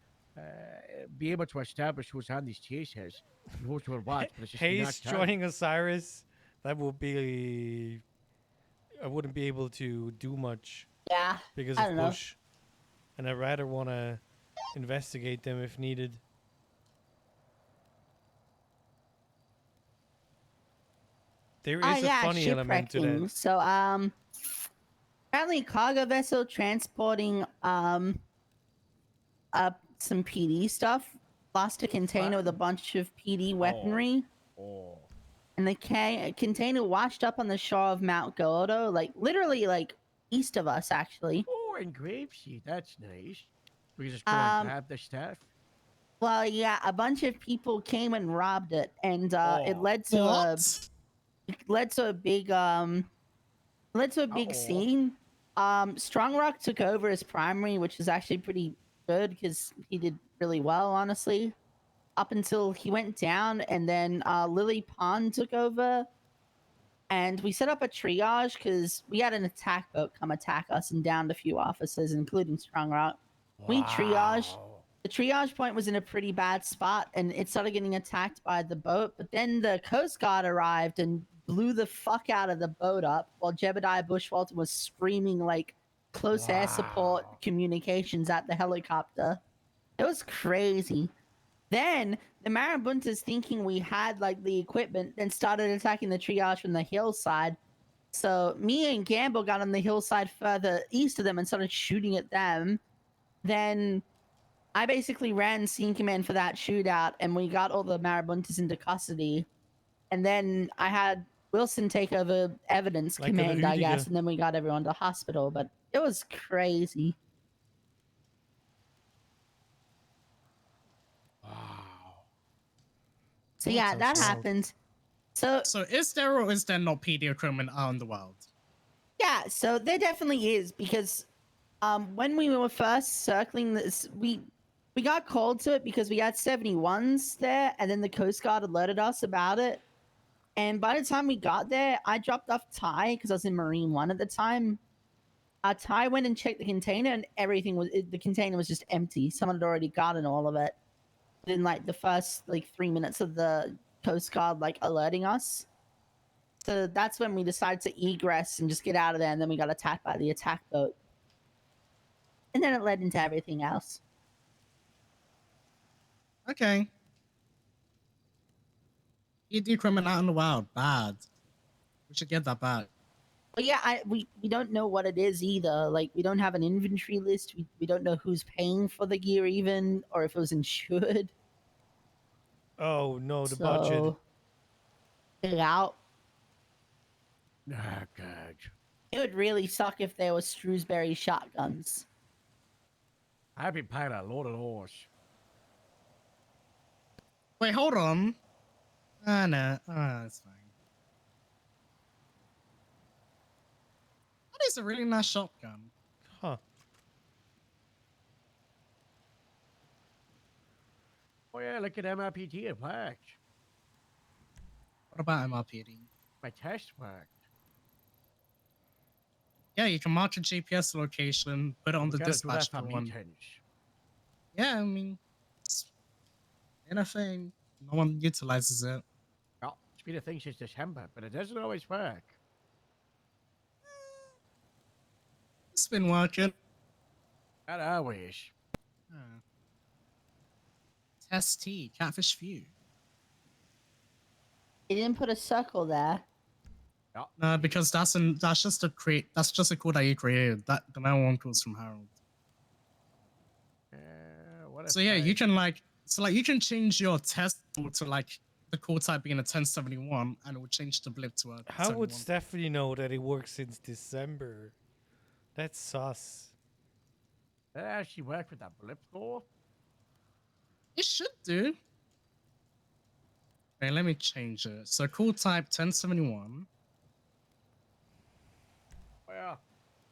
be able to establish who's on these chases, and who's doing what, but it's just Hayes not done. joining Osiris, that would be. I wouldn't be able to do much. Yeah, Because I of don't know. push. And I'd rather want to investigate them if needed. There is a funny element to that. So, apparently cargo vessel transporting, some PD stuff lost a container with a bunch of PD weaponry. And the container washed up on the shore of Mount Gordo, like literally like east of us, actually. Oh, and Grapeseed, that's nice. We can just go and grab the stuff. Well, yeah, a bunch of people came and robbed it, and it led to a big scene. Strong Rock took over as primary, which is actually pretty good because he did really well, honestly. Up until he went down, and then Lily Pond took over, and we set up a triage because we had an attack boat come attack us and downed a few officers, including Strong Rock. We triaged. The triage point was in a pretty bad spot, and it started getting attacked by the boat. But then the Coast Guard arrived and blew the fuck out of the boat up while Jebediah Bushwalter was screaming like close air support communications at the helicopter. It was crazy. Then the Marabuntas, thinking we had like the equipment, then started attacking the triage from the hillside. So me and Gamble got on the hillside further east of them and started shooting at them. Then I basically ran scene command for that shootout, and we got all the Marabuntas into custody. And then I had Wilson take over evidence Like a command, I Rüdiger. guess, and then we got everyone to hospital. But it was crazy. So yeah, that happened. So is there or is there not PD equipment out in the world? yeah, so there definitely is, because when we were first circling this, we got called to it because we had 71s there, and then the Coast Guard alerted us about it. And by the time we got there, I dropped off Ty because I was in Marine 1 at the time. Ty went and checked the container, and the container was just empty. Someone had already gotten all of it. In like the first 3 minutes of the Coast Guard alerting us. So that's when we decided to egress and just get out of there, and then we got attacked by the attack boat. And then it led into everything else. Okay. PD equipment out in the wild, bad. We should get that back. But yeah, we don't know what it is either. Like, we don't have an inventory list. We don't know who's paying for the gear even, or if it was insured. Oh no, the budget. Get it out. Ah, God. It would really suck if there was Shrewsbury shotguns. I've been paying a lot of those. Wait, hold on. No. That's fine. That is a really nice shotgun. Huh. Oh yeah, look at MRPG, it worked. What about MRPD? My test worked. Yeah, you can mark a GPS location, put it on We the gotta do dispatch that for one. meetings. Yeah, I mean, it's anything. No one utilizes it. Well, it's been a thing since December, but it doesn't always work. It's been working. Not always. Test T, Catfish View. He didn't put a circle there. No, because that's just a code that you created. That the main one comes from Harold. What So if yeah, you I- can you can change your test mode to like the core type being a 1071, and it will change the blip to a How would 71. Stephanie know that it works since December? That's sus. That actually work with that blip score? It should do. Okay, let me change it. So core type 1071. Well,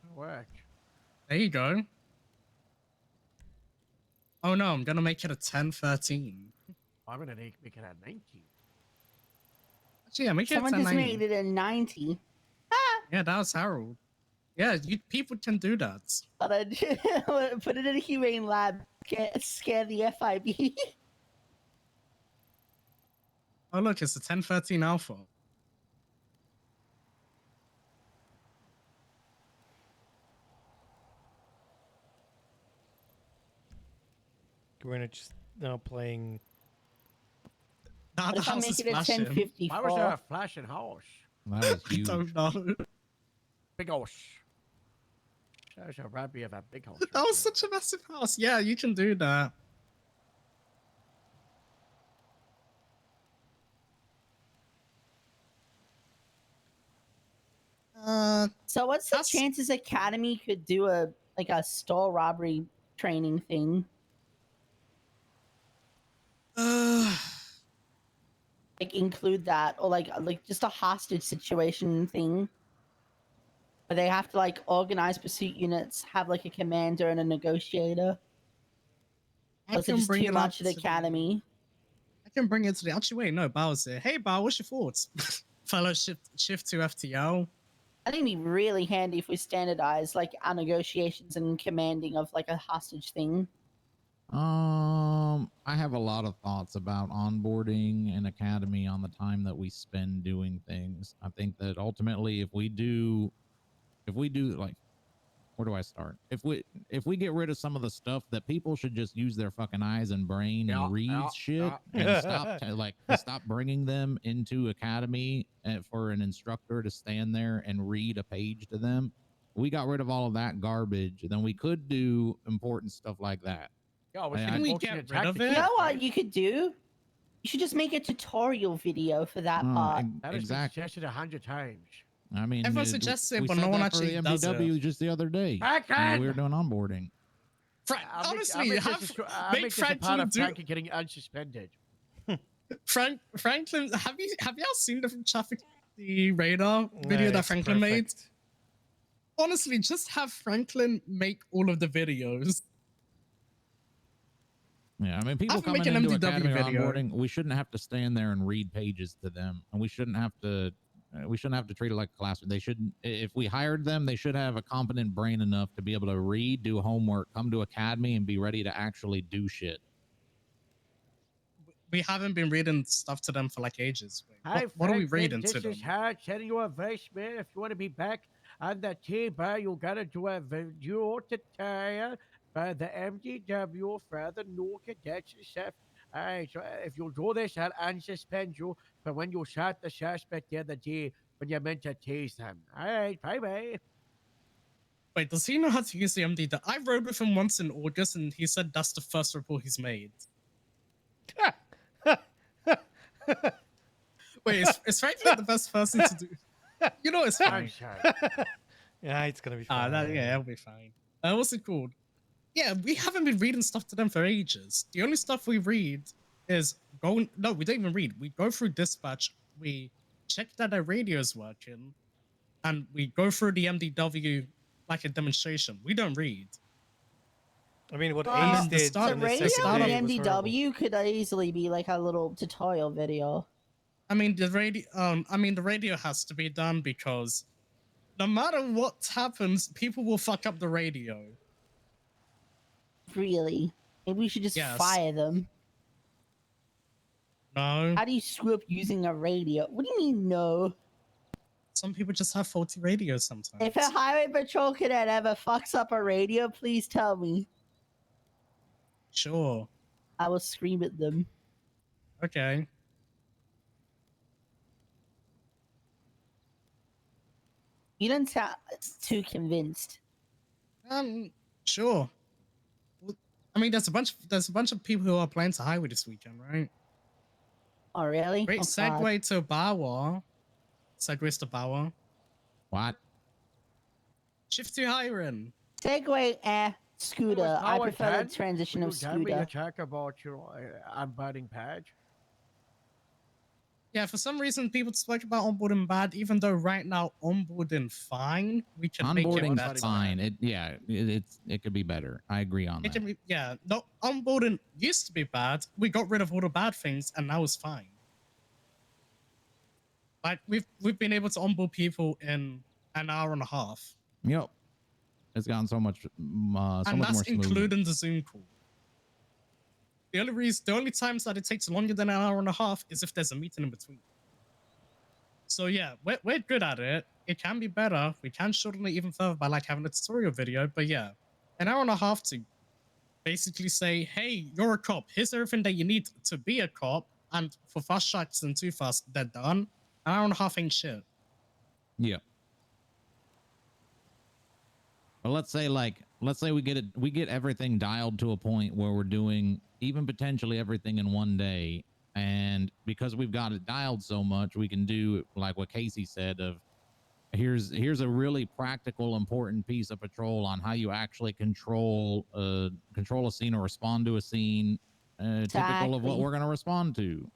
it worked. There you go. Oh no, I'm gonna make it a 1013. I'm gonna make it a 19. Actually, yeah, make it a Someone just 1090. made it a 90. Yeah, that was Harold. Yeah, people can do that. But I put it in a humane lab. Scare the FIB. Oh look, it's a 1013 alpha. We're just now playing. Now the if I house make is it a flashing. 1054? Why was there a flashing house? That was I huge. don't know. Big house. There's a rabbit of a big house. That was such a massive house. Yeah, you can do that. So what's the chances Academy could do a store robbery training thing? Like include that, or like just a hostage situation thing, where they have to like organize pursuit units, have like a commander and a negotiator. Or is it just too much at Academy? I can bring it to the. Actually, wait, no, Bow's here. Hey, Bow, what's your thoughts? Fellow shift to FTL. I think it'd be really handy if we standardize like our negotiations and commanding of like a hostage thing. I have a lot of thoughts about onboarding an academy on the time that we spend doing things. I think that ultimately, if we do like, where do I start? If we get rid of some of the stuff that people should just use their fucking eyes and brain and read shit and stop bringing them into academy for an instructor to stand there and read a page to them. We got rid of all of that garbage, then we could do important stuff like that. Yo, Can we get rid of it? You know what you could do? You should just make a tutorial video for that part. That has been suggested 100 times. I mean, Everyone suggests it, we but said no one that for actually the does MDW it. just the other day. Franklin! We were doing onboarding. Honestly, make have this make a part Franklin of do. Franklin getting unsuspended. Franklin, have y'all seen the traffic the radar video that Franklin made? Honestly, just have Franklin make all of the videos. Yeah, I mean, people Have him coming make an into MDW academy or video. onboarding, we shouldn't have to stand there and read pages to them, and we shouldn't have to treat it like a classroom. They shouldn't. If we hired them, they should have a competent brain enough to be able to read, do homework, come to academy, and be ready to actually do shit. We haven't been reading stuff to them for like ages. Wait, Hi, what are we Franklin, reading to this them? is Howard sending you a voicemail. If you want to be back on the table, you gotta do a video tutorial for the MDW for the new cadets and stuff. Alright, so if you do this, I'll unsuspend you for when you shot the suspect the other day when you meant to tase him. Alright, bye-bye. Wait, does he know how to use the MD? I rode with him once in August, and he said that's the first report he's made. Wait, is Franklin the best person to do? You know, it's fine. Yeah, it's gonna be fine. Yeah, it'll be fine. What's it called? Yeah, we haven't been reading stuff to them for ages. The only stuff we read is going. No, we don't even read. We go through dispatch. We check that their radio is working, and we go through the MDW like a demonstration. We don't read. I mean, what Well, Ace did the in the radio second day and was horrible. MDW could easily be like a little tutorial video. I mean, the radio has to be done because no matter what happens, people will fuck up the radio. Really? Maybe we should just Yes. fire them. No. How do you screw up using a radio? What do you mean, no? Some people just have faulty radios sometimes. If a highway patrol cadet ever fucks up a radio, please tell me. Sure. I will scream at them. Okay. You don't sound too convinced. Sure. I mean, there's a bunch of people who are planning to highway this weekend, right? Oh, really? Great Oh, God. segue to Bawa. Segues to Bawa. What? Shift to hiring. Segway, scooter. I Power prefer the 10? transition Will of you tell me a scooter. check about your onboarding page? Yeah, for some reason people spoke about onboarding bad, even though right now onboarding fine. We can make it Onboarding's better. fine. It could be better. I agree on It that. can be, yeah. No, onboarding used to be bad. We got rid of all the bad things, and now it's fine. Like we've been able to onboard people in an hour and a half. Yep. It's gotten so much And that's more smooth. including the Zoom call. The only times that it takes longer than an hour and a half is if there's a meeting in between. So yeah, we're good at it. It can be better. We can shorten it even further by like having a tutorial video. But yeah, an hour and a half to basically say, hey, you're a cop. Here's everything that you need to be a cop. And for fast tracks and too fast, they're done. An hour and a half ain't shit. Yeah. But let's say we get everything dialed to a point where we're doing even potentially everything in one day. And because we've got it dialed so much, we can do like what Casey said of here's a really practical, important piece of patrol on how you actually control a scene or respond to a scene, typical of what Exactly. we're going to respond to.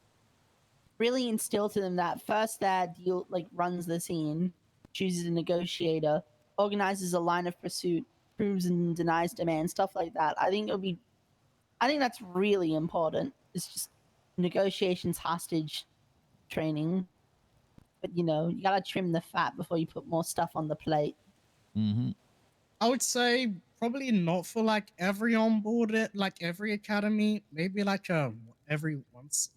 Really instill to them that first that deal runs the scene, chooses a negotiator, organizes a line of pursuit, proves and denies demand, stuff like that. I think that's really important. It's just negotiations, hostage training. But you gotta trim the fat before you put more stuff on the plate. Mm-hmm. I would say probably not for like every onboard, like every academy, maybe like every once,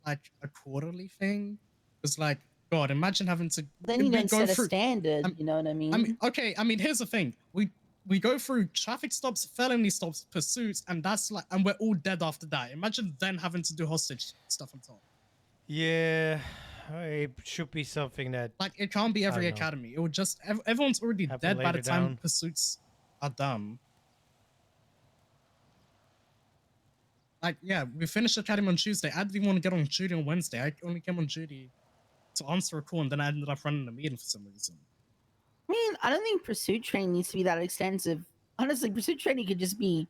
like a quarterly thing. It's like, God, imagine having to Then you don't set a standard, you know what I mean? I mean, here's the thing. We go through traffic stops, felony stops, pursuits, and and we're all dead after that. Imagine then having to do hostage stuff on top. Yeah, it should be something that Like it can't be every I don't know. academy. It would just everyone's already Happen dead by the later time down. pursuits are done. Like, yeah, we finished academy on Tuesday. I didn't want to get on duty on Wednesday. I only came on duty to answer a call, and then I ended up running a meeting for some reason. I mean, I don't think pursuit training needs to be that extensive. Honestly, pursuit training could just be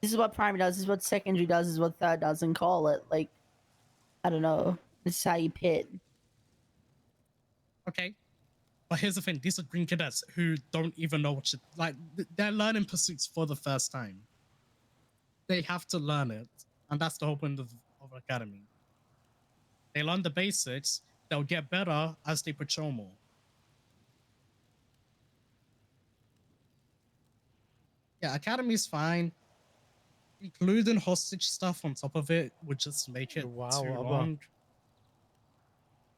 this is what primary does, this is what secondary does, this is what third does, and call it. Like, I don't know. This is how you pit. Okay. But here's the thing, these are green cadets who don't even know what they're learning pursuits for the first time. They have to learn it, and that's the whole point of academy. They learn the basics, they'll get better as they patrol more. Yeah, academy's fine. Including hostage stuff on top of it would just make it too long.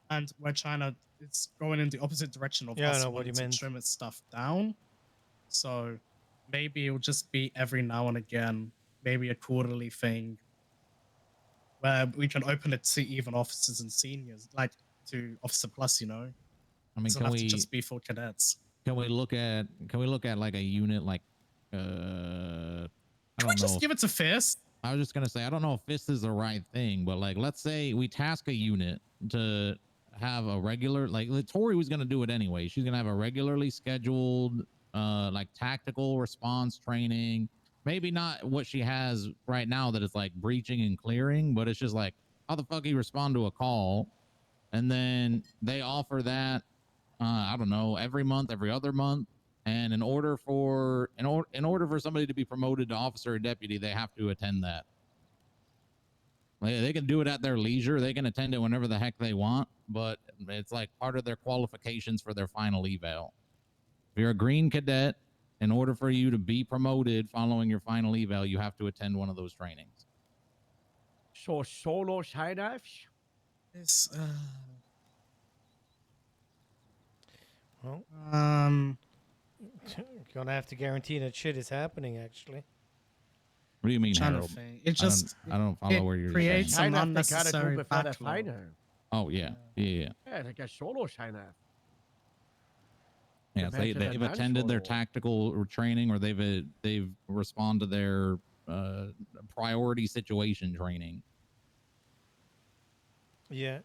And we're trying to, it's going in the opposite direction of us wanting to trim its stuff down. So maybe it'll just be every now and again, maybe a quarterly thing where we can open it to even officers and seniors, like to Officer Plus, you know? I mean, can we just be for cadets? Can we look at like a unit like Can we just give it to Fist? I was just gonna say I don't know if Fist is the right thing, but like let's say we task a unit to have a regular, like Tori was gonna do it anyway. She's gonna have a regularly scheduled like tactical response training. Maybe not what she has right now that is like breaching and clearing, but it's just like how the fuck you respond to a call, and then they offer that I don't know, every month, every other month. And in order for somebody to be promoted to officer or deputy, they have to attend that. They can do it at their leisure. They can attend it whenever the heck they want, but it's like part of their qualifications for their final eval. If you're a green cadet, in order for you to be promoted following your final eval, you have to attend one of those trainings. So solo sign-offs? It's well, gonna have to guarantee that shit is happening. Actually, what do you mean, Trying to Harold? think. It just I don't follow where you're creates saying. an unnecessary backlog. Oh yeah, yeah. Yeah, like a solo sign-off. Yes, they've Defensive and attended their national. tactical training, or they've responded to their priority situation training. Yeah.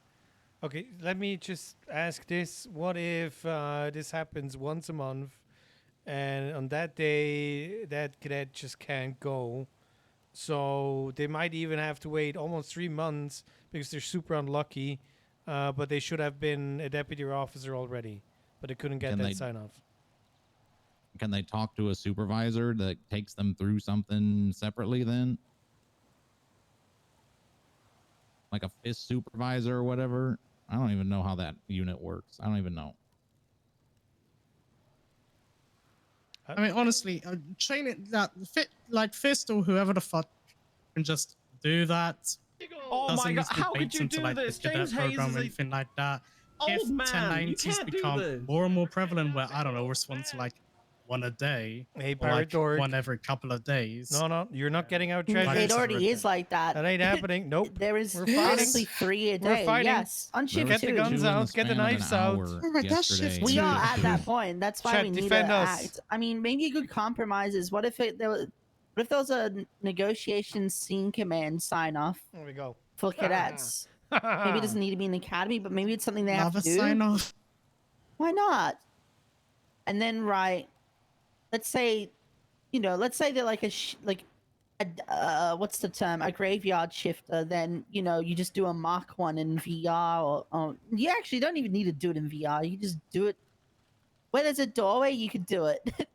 Okay, let me just ask this. What if this happens once a month and on that day that cadet just can't go? So they might even have to wait almost 3 months because they're super unlucky, but they should have been a deputy officer already, but they couldn't get Can that they- sign off. Can they talk to a supervisor that takes them through something separately then? Like a FIST supervisor or whatever? I don't even know how that unit works. I don't even know. I mean, honestly, training that fit like Fist or whoever the fuck can just do that. Oh Doesn't my need God, to be how could baked you into do like this? the cadet James Hayes program is or a anything like that. old If man. You 1090s can't do become this. more and more prevalent, where I don't know, respond to like one a day, Hey, or Pirate like Dork. one every couple of days. No, you're not getting out It treasures. already is like that. That ain't happening. Nope. There is We're fighting. honestly 3 a We're day. fighting. Yes, on shift Get the 2. guns out. Get the knives out. We are at that point. That's why Chet, we need to defend us. act. I mean, maybe a good compromise is what if there was a negotiation scene command sign off There we go. for cadets? Maybe it doesn't need to be an academy, but maybe it's something they have Love to a do. sign off. Why not? And then let's say, let's say they're like what's the term? A graveyard shifter. Then you just do a Mark 1 in VR, or you actually don't even need to do it in VR. You just do it where there's a doorway. You could do it.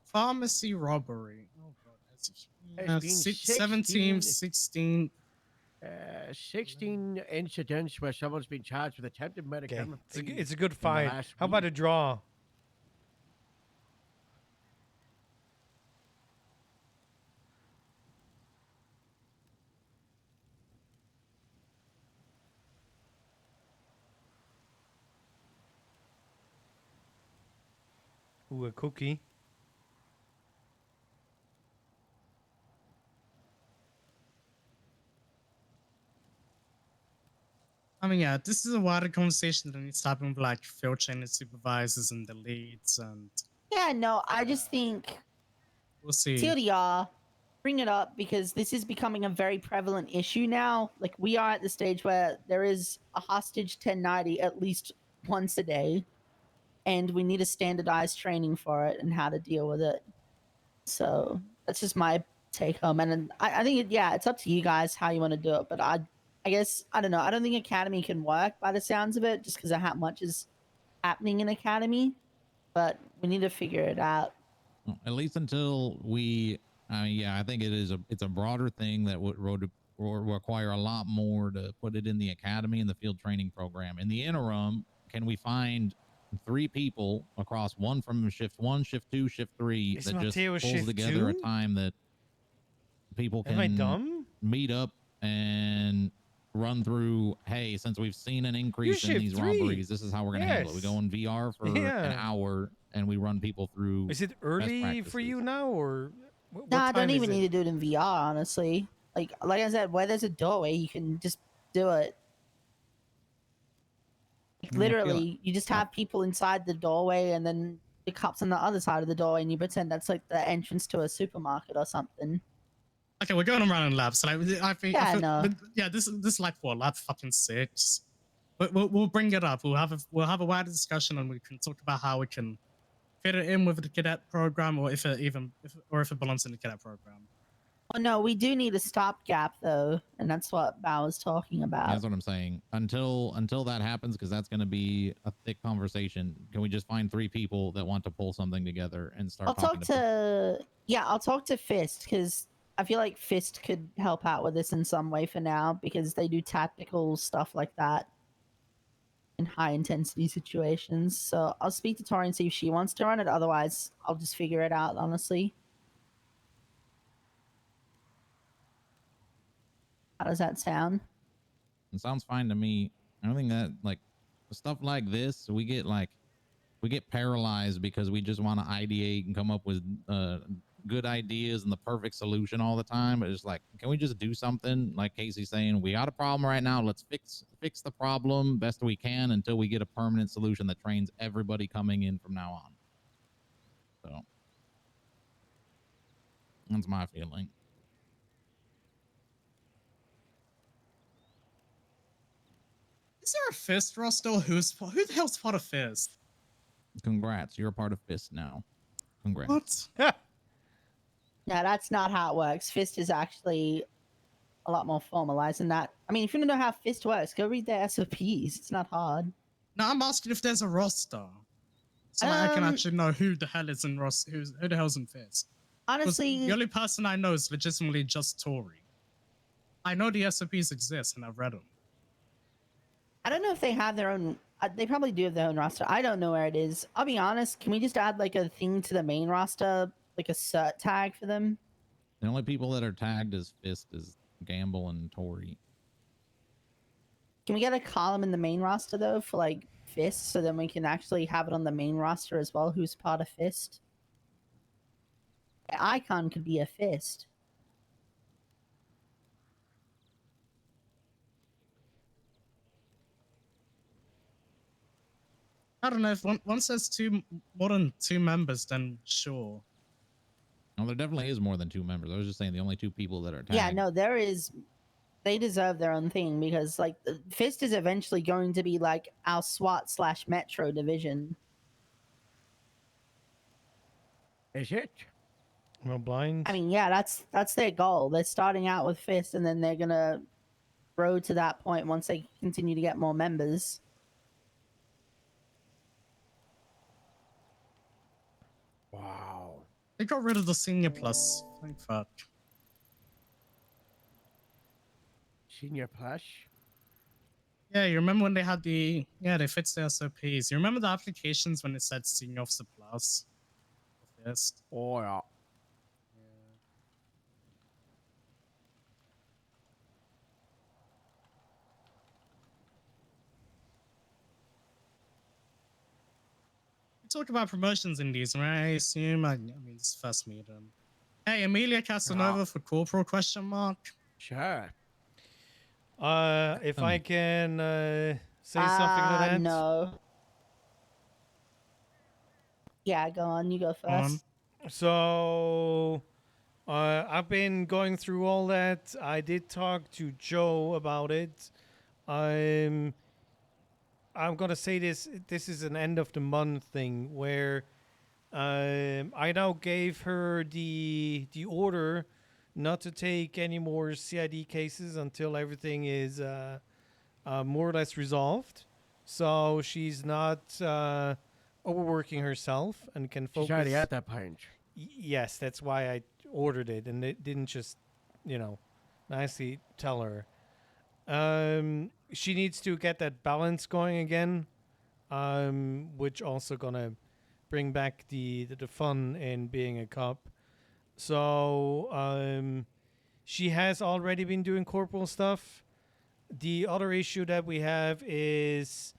Pharmacy robbery. Oh god, It's been 17, 16. 16 incidents where someone's been charged with attempted murder. Okay. Cameron It's a good in the fight. last How about week. a draw? Ooh, a cookie. I mean, yeah, this is a wider conversation that needs to happen with like field training supervisors and the leads, and Yeah, no, I just think we'll see. TLDR, bring it up because this is becoming a very prevalent issue now. Like, we are at the stage where there is a hostage 1090 at least once a day, and we need a standardized training for it and how to deal with it. So that's just my take home. And I think, it's up to you guys how you want to do it. But I guess, I don't know. I don't think Academy can work by the sounds of it just because of how much is happening in Academy. But we need to figure it out. At least until we, I think it's a broader thing that would require a lot more to put it in the academy and the field training program. In the interim, can we find 3 people across one from shift 1, shift 2, shift 3 Is that just Mateo pulls shift together 2? a time that people Am I can dumb? meet up and run through, hey, since we've seen an increase in shift these 3. robberies, this is how we're going to handle it. We Yes. go in VR for an Yeah. hour and we run people through. Is it best early practices. for you now, or what Nah, I time don't is even it? need to do it in VR, honestly. Like I said, where there's a doorway, you can just do it. Like, I feel literally, you just have people inside the doorway, and then the cops on the other side of the door, and you pretend that's like the entrance to a supermarket or something. Okay, we're going around in labs. So I think, Yeah, no. but yeah, this is like what, lab fucking 6. But we'll bring it up. We'll have a wider discussion, and we can talk about how we can fit it in with the cadet program, or if it belongs in the cadet program. Oh no, we do need a stopgap though, and that's what Bao was talking about. That's what I'm saying. Until that happens, because that's going to be a thick conversation. Can we just find 3 people that want to pull something together and start I'll talking I'll talk to Fist because I feel like Fist could help out with this in some way for now because they do tactical stuff like that in high intensity situations. So I'll speak to Tori and see if she wants to run it. Otherwise, I'll just figure it out, honestly. How does that sound? It sounds fine to me. I don't think that, like, stuff like this, we get paralyzed because we just want to ideate and come up with good ideas and the perfect solution all the time. It's like, can we just do something? Like Casey's saying, we got a problem right now. Let's fix the problem best we can until we get a permanent solution that trains everybody coming in from now on. So that's my feeling. Is there a Fist roster? Who the hell's part of Fist? Congrats, you're a part of Fist now. Congrats. What? No, that's not how it works. Fist is actually a lot more formalized than that. I mean, if you don't know how Fist works, go read their SOPs. It's not hard. No, I'm asking if there's a roster. So I can actually know who the hell is in roster, who the hell's in Fist. Honestly, the only person I know is legitimately just Tori. I know the SOPs exist and I've read them. I don't know if they have their own. They probably do have their own roster. I don't know where it is. I'll be honest. Can we just add like a thing to the main roster, like a cert tag for them? The only people that are tagged as Fist is Gamble and Tori. Can we get a column in the main roster though for like Fist, so then we can actually have it on the main roster as well? Who's part of Fist? The icon could be a Fist. I don't know if one says more than 2 members, then sure. No, there definitely is more than 2 members. I was just saying the only 2 people that are tagged. Yeah, no, there is. They deserve their own thing because like the Fist is eventually going to be like our SWAT / Metro division. Is it? Well, blind. I mean, yeah, that's their goal. They're starting out with Fist, and then they're gonna grow to that point once they continue to get more members. Wow. They got rid of the Senior Plus. Thank fuck. Senior Plus? Yeah, you remember when they had they fixed the SOPs. You remember the applications when it said Senior Officer Plus? Fist? Oh, yeah. We talk about promotions in these, right? I assume. I mean, it's first meeting. Hey, Amelia Casanova for Corporal ? Sure. If I can say something to that. No. Yeah, go on. You go first. So, I've been going through all that. I did talk to Joe about it. I'm gonna say this. This is an end of the month thing where I now gave her the order not to take any more CID cases until everything is more or less resolved. So she's not overworking herself and can focus. She's already at that point. Yes, that's why I ordered it, and it didn't just, nicely tell her. She needs to get that balance going again, which also gonna bring back the fun in being a cop. So she has already been doing corporal stuff. The other issue that we have is,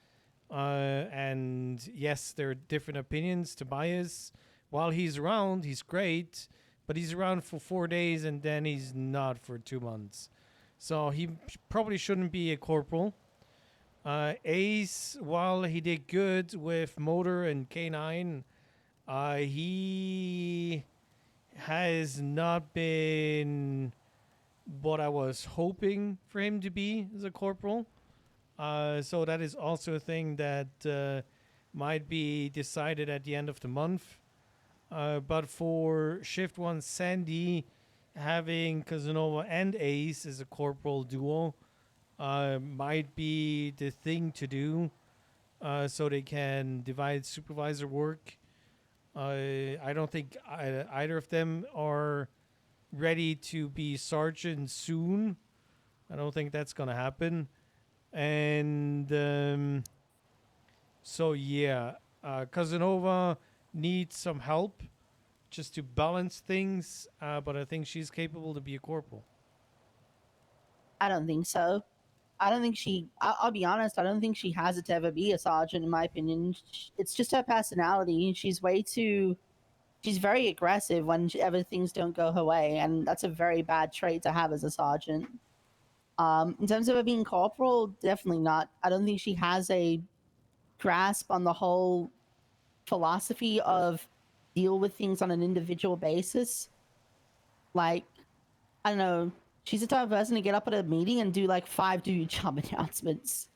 and yes, there are different opinions. Tobias, while he's around, he's great, but he's around for 4 days and then he's not for 2 months. So he probably shouldn't be a corporal. Ace, while he did good with Motor and K9, he has not been what I was hoping for him to be as a corporal. So that is also a thing that might be decided at the end of the month. But for Shift 1 Sandy, having Casanova and Ace as a corporal duo might be the thing to do, so they can divide supervisor work. I don't think either of them are ready to be sergeant soon. I don't think that's gonna happen. And so yeah, Casanova needs some help just to balance things, but I think she's capable to be a corporal. I don't think so. I don't think she. I'll be honest. I don't think she has it to ever be a sergeant. In my opinion, it's just her personality. She's way too she's very aggressive whenever things don't go her way, and that's a very bad trait to have as a sergeant. In terms of her being corporal, definitely not. I don't think she has a grasp on the whole philosophy of deal with things on an individual basis. Like, I don't know, she's the type of person to get up at a meeting and do like 5 do your job announcements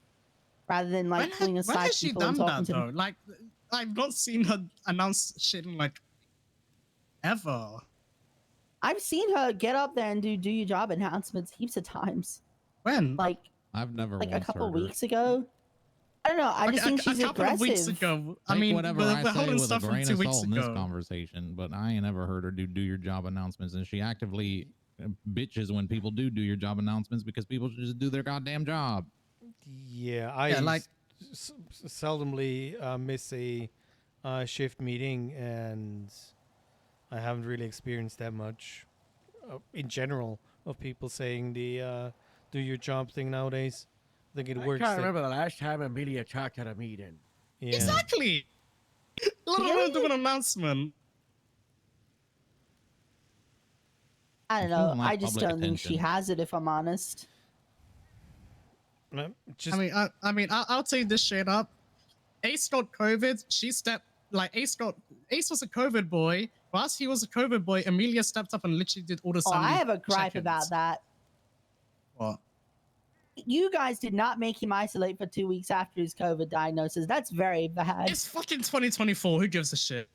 rather than like pulling When aside has she people and done talking that to though? them. Like, I've not seen her announce shit in like ever. I've seen her get up there and do your job announcements heaps of times. When? Like I've never like a once couple heard her. weeks ago. I don't know. I just think she's a couple aggressive. of weeks ago. I Take mean, whatever we're I say holding with a stuff from grain 2 of weeks salt in this ago. conversation, but I ain't never heard her do your job announcements, and she actively bitches when people do your job announcements because people should just do their goddamn job. Yeah, I seldomly miss a shift meeting, and I haven't really experienced that much in general of people saying the do your job thing nowadays. I think it I works. can't remember the last time Amelia talked at a meeting. Yeah. Exactly. Let alone do an announcement. I don't She doesn't know. like I just public don't think she attention. has it, if I'm honest. I mean, I'll tell you this straight up. Ace got COVID. She stepped Ace was a COVID boy. Whilst he was a COVID boy, Amelia stepped up and literally did all the Oh, I sanity have a gripe check-ins. about that. What? You guys did not make him isolate for 2 weeks after his COVID diagnosis. That's very bad. It's fucking 2024. Who gives a shit?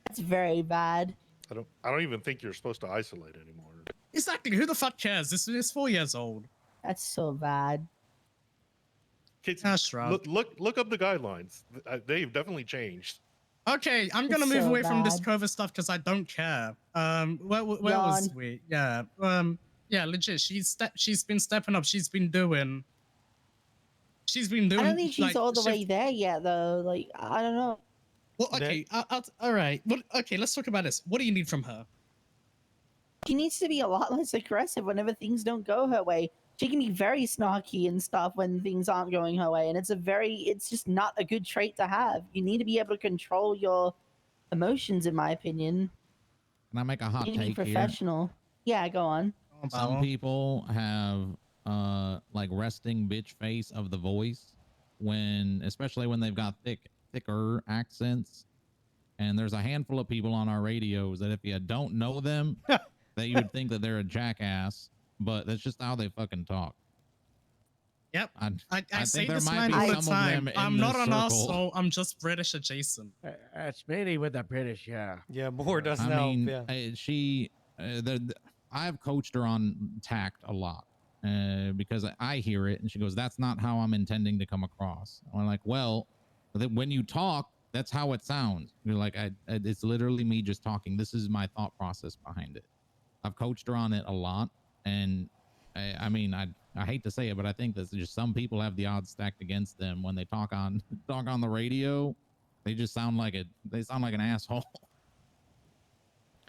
That's very bad. I don't even think you're supposed to isolate anymore. Exactly. Who the fuck cares? This is 4 years old. That's so bad. Kids, That's right. look up the guidelines. They've definitely changed. Okay, I'm gonna It's move so away from this bad. COVID stuff because I don't care. Where was Yawn. we? Yeah. Yeah, legit. She's been stepping up. She's been doing. I don't think she's like, all the way shift- there yet, though. Like, I don't know. Well, okay. All right. Okay, let's talk about this. What do you need from her? She needs to be a lot less aggressive whenever things don't go her way. She can be very snarky and stuff when things aren't going her way, and it's just not a good trait to have. You need to be able to control your emotions, in my opinion. Can I make a hot You need to be take here? professional. Yeah, go on. Some people have like resting bitch face of the voice especially when they've got thicker accents. And there's a handful of people on our radios that if you don't know them, that you would think that they're a jackass, but that's just how they fucking talk. Yep. I say think there this might line be all the some of time. them in I'm not this an circle. asshole. I'm just British adjacent. That's mainly with the British, yeah. Yeah, more doesn't I help. mean, Yeah. I've coached her on tact a lot because I hear it and she goes, "That's not how I'm intending to come across." I'm like, "Well, when you talk, that's how it sounds." You're like, "It's literally me just talking. This is my thought process behind it." I've coached her on it a lot, and I mean, I hate to say it, but I think that just some people have the odds stacked against them when they talk on the radio. They just sound like they sound like an asshole.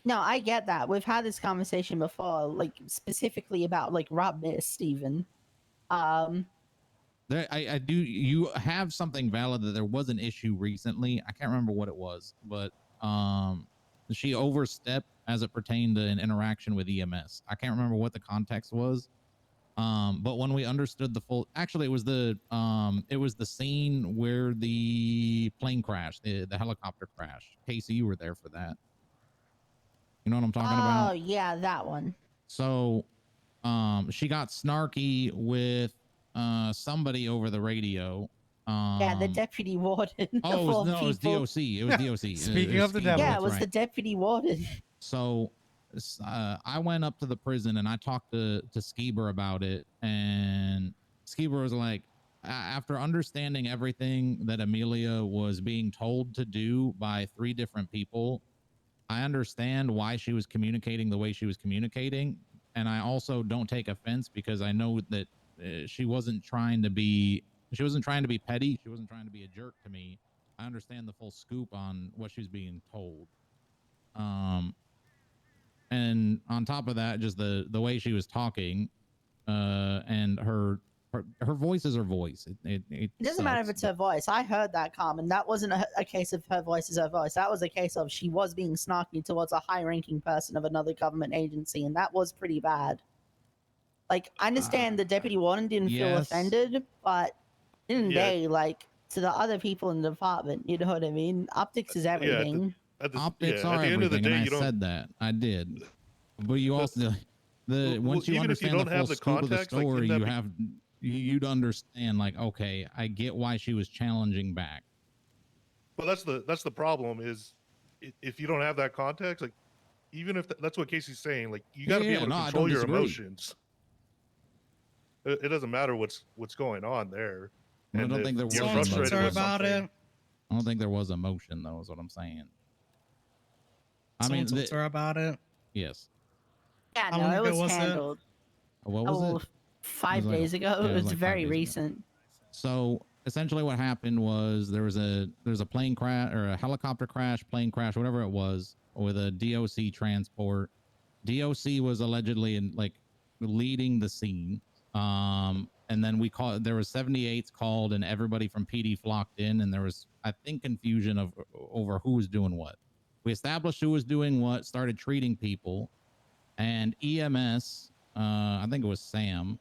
No, I get that. We've had this conversation before, like specifically about like Rob Mist, even. I do. You have something valid that there was an issue recently. I can't remember what it was, but she overstepped as it pertained to an interaction with EMS. I can't remember what the context was. But when we understood the full, actually, it was the scene where the plane crashed, the helicopter crash. Casey, you were there for that. You know what I'm talking about? Oh yeah, that one. So, she got snarky with somebody over the radio. Yeah, the deputy warden. Oh no, it was DOC. It was DOC. Speaking of the devil, yeah, it was the deputy warden. So I went up to the prison and I talked to Skeeber about it, and Skeeber was like, after understanding everything that Amelia was being told to do by 3 different people, I understand why she was communicating the way she was communicating, and I also don't take offense because I know that she wasn't trying to be petty. She wasn't trying to be a jerk to me. I understand the full scoop on what she was being told. And on top of that, just the way she was talking, and her her voice is her voice. It It doesn't matter if sucks, it's her voice. I heard that, Carmen. That wasn't a case of her voice is her voice. That was a case of she was being snarky towards a high-ranking person of another government agency, and that was pretty bad. Like, I understand the deputy warden didn't feel yes. offended, but in Yeah. day, like, to the other people in the department, you know what I mean? Optics is everything. Optics yeah, are at the end of the everything, day, and I you don't- said that. I did. But you also once you even if you understand the don't full have the scope of the context, like, in story, that you be- have you'd understand, like, okay, I get why she was challenging back. Well, that's the problem is if you don't have that context, like even if that's what Casey's saying, like you got to be able to I control don't your disagree. emotions. It doesn't matter what's going on there. I And don't if think there was you're emotion. frustrated with something, I don't think there was emotion, though, is what I'm saying. I Someone mean, talked to her about it. yes. Yeah, How no, long it ago was was it? handled. What was Oh, it? 5 like days ago. yeah, It was like 5 very days ago. recent. So essentially, what happened was there's a plane crash or a helicopter crash, plane crash, whatever it was, with a DOC transport. DOC was allegedly leading the scene. And then there was 78s called, and everybody from PD flocked in, and there was, I think, confusion over who was doing what. We established who was doing what, started treating people, and EMS, I think it was Sam,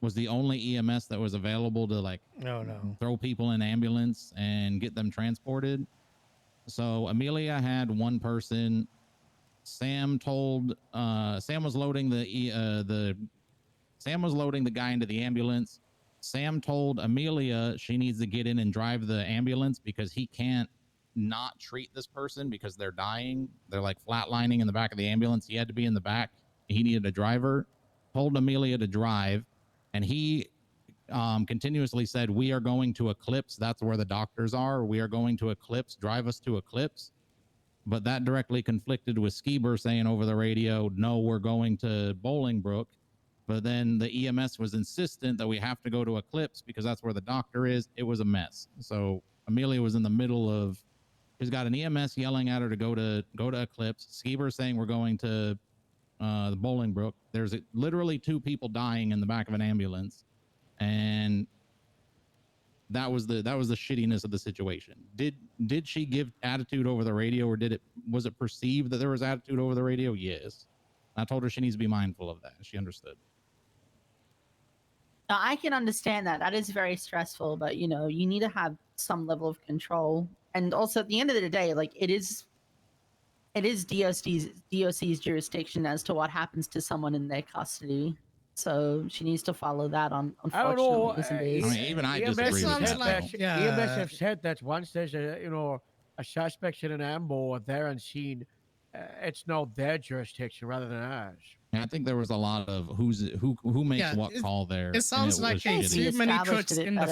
was the only EMS that was available to throw people in ambulance and get them transported. So Amelia had one person. Sam was loading Sam was loading the guy into the ambulance. Sam told Amelia she needs to get in and drive the ambulance because he can't not treat this person because they're dying. They're like flatlining in the back of the ambulance. He had to be in the back. He needed a driver. Told Amelia to drive, and he continuously said, "We are going to Eclipse. That's where the doctors are. We are going to Eclipse. Drive us to Eclipse." But that directly conflicted with Skeeber saying over the radio, "No, we're going to Bolingbrook." But then the EMS was insistent that we have to go to Eclipse because that's where the doctor is. It was a mess. So Amelia was in the middle of, she's got an EMS yelling at her to go to Eclipse. Skeeber saying we're going to the Bolingbrook. There's literally 2 people dying in the back of an ambulance, and that was the shittiness of the situation. Did she give attitude over the radio, or was it perceived that there was attitude over the radio? Yes. I told her she needs to be mindful of that. She understood. Now, I can understand that. That is very stressful, but you need to have some level of control. And also, at the end of the day, like it is DOC's jurisdiction as to what happens to someone in their custody. So she needs to follow that on. I don't know. Unfortunately, these days. even I EMS disagree with have that, said though. EMS have said that once there's a suspect in an ambo there and seen, it's now their jurisdiction rather than ours. And I think there was a lot of who makes what call there. It sounds like too many cooks in the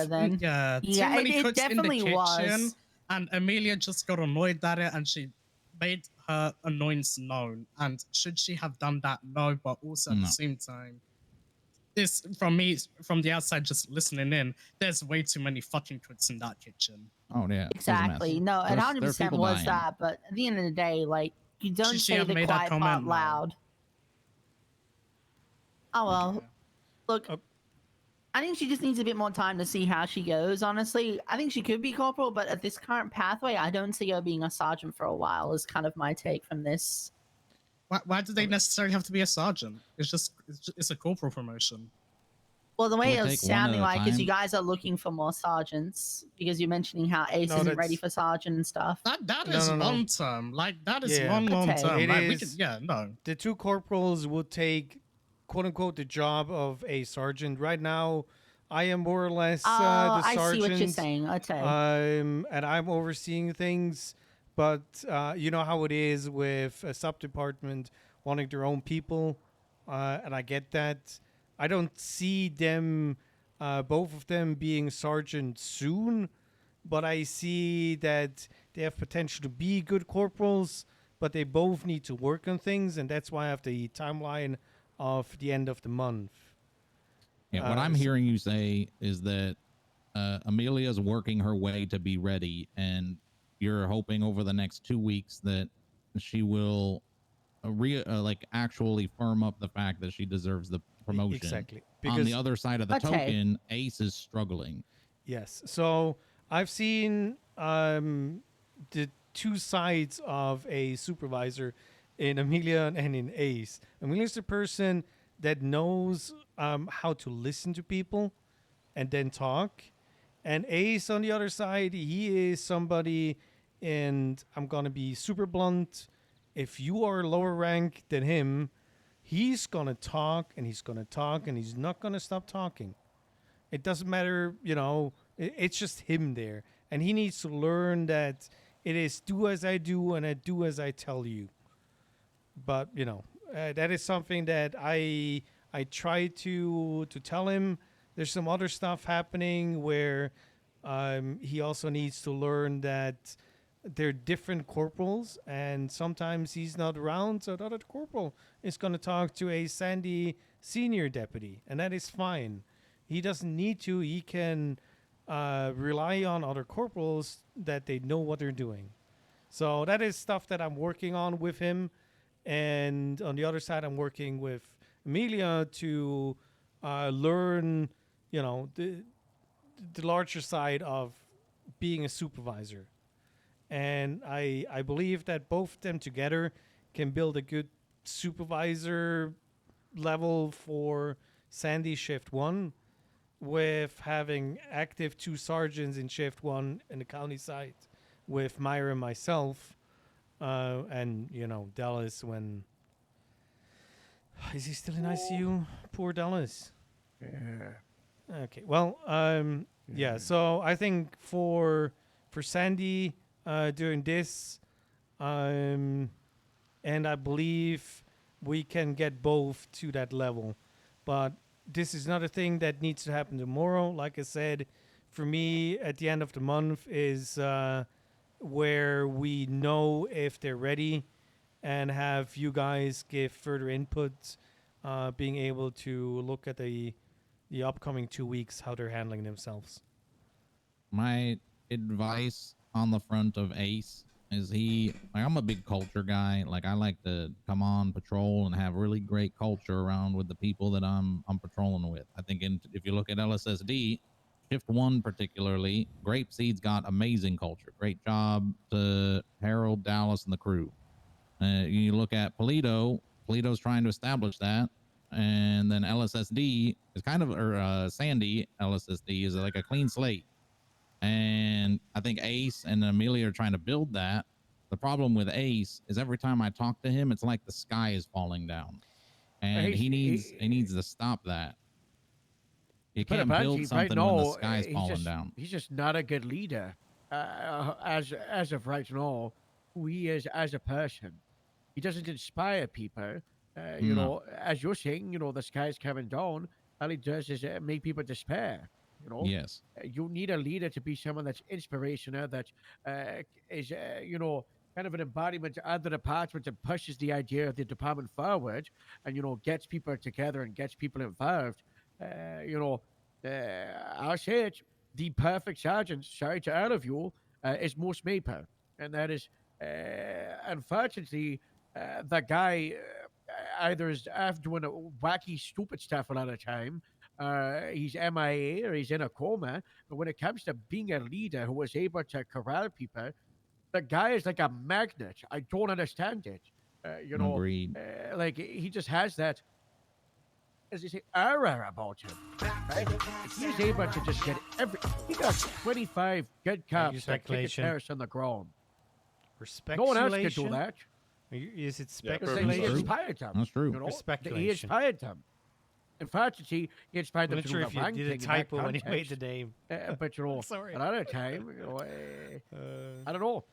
too many cooks in the kitchen, and Amelia just got annoyed at it, and she made her annoyance known. And should she have done that? No, but also at the same time, this from me from the outside just listening in, there's way too many fucking cooks in that kitchen. Oh yeah, Exactly. No, it 100% was that. But at the end of the day, like you don't Should she say have the made that quiet part comment? No. loud. Oh well. Look, I think she just needs a bit more time to see how she goes. Honestly, I think she could be corporal, but at this current pathway, I don't see her being a sergeant for a while. Is kind of my take from this. Why do they necessarily have to be a sergeant? It's a corporal promotion. Well, the way Can we it's take one sounding at a like is you time? guys are looking for more sergeants because you're mentioning how Ace No, isn't ready that's- for sergeant and stuff. That is long term. Like that is Yeah. long term. It Like, we is- can, The 2 corporals would take, quote unquote, the job of a sergeant. Right now, I am more or less the I see sergeant. what you're saying. Okay. And I'm overseeing things, but you know how it is with a sub department wanting their own people, and I get that. I don't see them, both of them being sergeant soon, but I see that they have potential to be good corporals, but they both need to work on things, and that's why I have the timeline of the end of the month. Yeah, what I'm hearing you say is that Amelia's working her way to be ready, and you're hoping over the next 2 weeks that she will like actually firm up the fact that she deserves the promotion. Exactly. On the other side of the Okay. token, Ace is struggling. Yes. So I've seen the two sides of a supervisor in Amelia and in Ace. Amelia's the person that knows how to listen to people and then talk. And Ace on the other side, he is somebody, and I'm going to be super blunt. If you are lower rank than him, he's going to talk and he's going to talk and he's not going to stop talking. It doesn't matter, it's just him there. And he needs to learn that it is do as I do and I do as I tell you. But, that is something that I try to tell him. There's some other stuff happening where he also needs to learn that they're different corporals, and sometimes he's not around, so the other corporal is going to talk to a Sandy senior deputy, and that is fine. He doesn't need to. He can rely on other corporals that they know what they're doing. So that is stuff that I'm working on with him. And on the other side, I'm working with Amelia to learn, the larger side of being a supervisor. And I believe that both of them together can build a good supervisor level for Sandy Shift 1, with having active 2 sergeants in Shift 1 in the county side, with Myra and myself, and, Dallas when... Is he still in ICU? Poor Dallas. Yeah. Okay, well, yeah, so I think for Sandy doing this, and I believe we can get both to that level. But this is not a thing that needs to happen tomorrow. Like I said, for me, at the end of the month is where we know if they're ready and have you guys give further input, being able to look at the upcoming 2 weeks, how they're handling themselves. My advice on the front of Ace is I'm a big culture guy. Like, I like to come on patrol and have really great culture around with the people that I'm patrolling with. I think if you look at LSSD, Shift 1 particularly, Grapeseed's got amazing culture. Great job to Harold, Dallas, and the crew. You look at Polito's trying to establish that. And then LSSD is Sandy LSSD is like a clean slate. And I think Ace and Amelia are trying to build that. The problem with Ace is every time I talk to him, it's like the sky is falling down. And he needs to stop that. You can't build something when the sky's falling down. He's just not a good leader. As of right now, who he is as a person. He doesn't inspire people. As you're saying, the sky's coming down. All he does is make people despair. Yes. You need a leader to be someone that's inspirational, that is, kind of an embodiment of the department and pushes the idea of the department forward and, gets people together and gets people involved. I'll say it, the perfect sergeant, sorry to all of you, is Moose Maple. And that is, unfortunately, that guy either is doing wacky, stupid stuff a lot of the time, he's MIA or he's in a coma. But when it comes to being a leader who was able to corral people, the guy is like a magnet. I don't understand it. Agreed. Like he just has that, as you say, aura about him. Right? He's able to just get he got 25 good cops that kick his terrorists on the ground. No one else can do that. Is it speculation? He inspired them. That's true. He inspired them. In fact, he inspired them to do the wrong thing. You did a typo when you made the name. But Sorry. Another time, I don't know.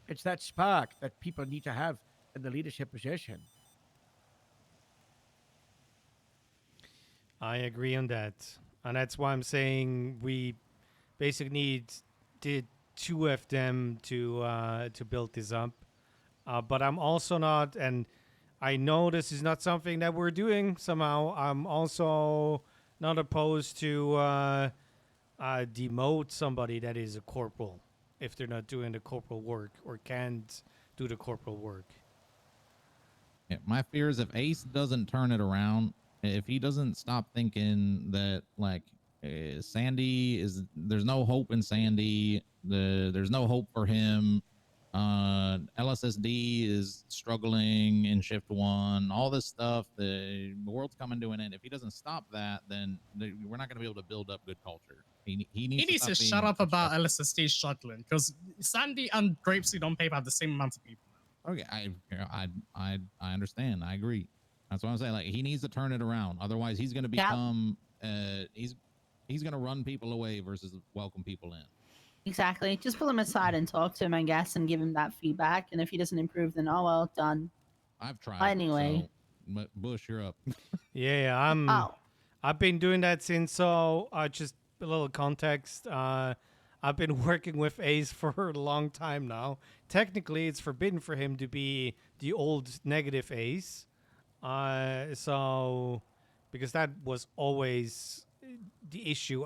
It's that spark that people need to have in the leadership position. I agree on that, and that's why I'm saying we basically did 2 of them to build this up. But I'm also not, and I know this is not something that we're doing somehow. I'm also not opposed to demote somebody that is a corporal if they're not doing the corporal work or can't do the corporal work. Yeah, my fear is if Ace doesn't turn it around, if he doesn't stop thinking that like Sandy is, there's no hope in Sandy, there's no hope for him. LSSD is struggling in shift 1, all this stuff, the world's coming to an end. If he doesn't stop that, then we're not going to be able to build up good culture. He needs to shut up about LSSD struggling, because Sandy and Grapeseed on paper have the same amount of people. Okay, I understand. I agree. That's what I'm saying. Like, he needs to turn it around. Otherwise, he's going to become he's going to run people away versus welcome people in. Exactly. Just pull him aside and talk to him, I guess, and give him that feedback. And if he doesn't improve, then oh well, done. I've tried. Anyway, so, Bush, you're up. Yeah, I've been doing that since. So just a little context. I've been working with Ace for a long time now. Technically, it's forbidden for him to be the old negative Ace. So because that was always the issue.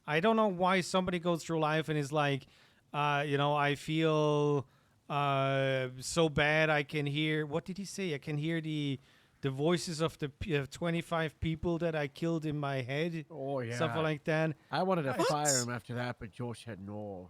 I don't know why somebody goes through life and is like, I feel so bad. I can hear, what did he say? I can hear the voices of the 25 people that I killed in my head. Oh, yeah. Something like that. I wanted to fire him after that, but Josh said no.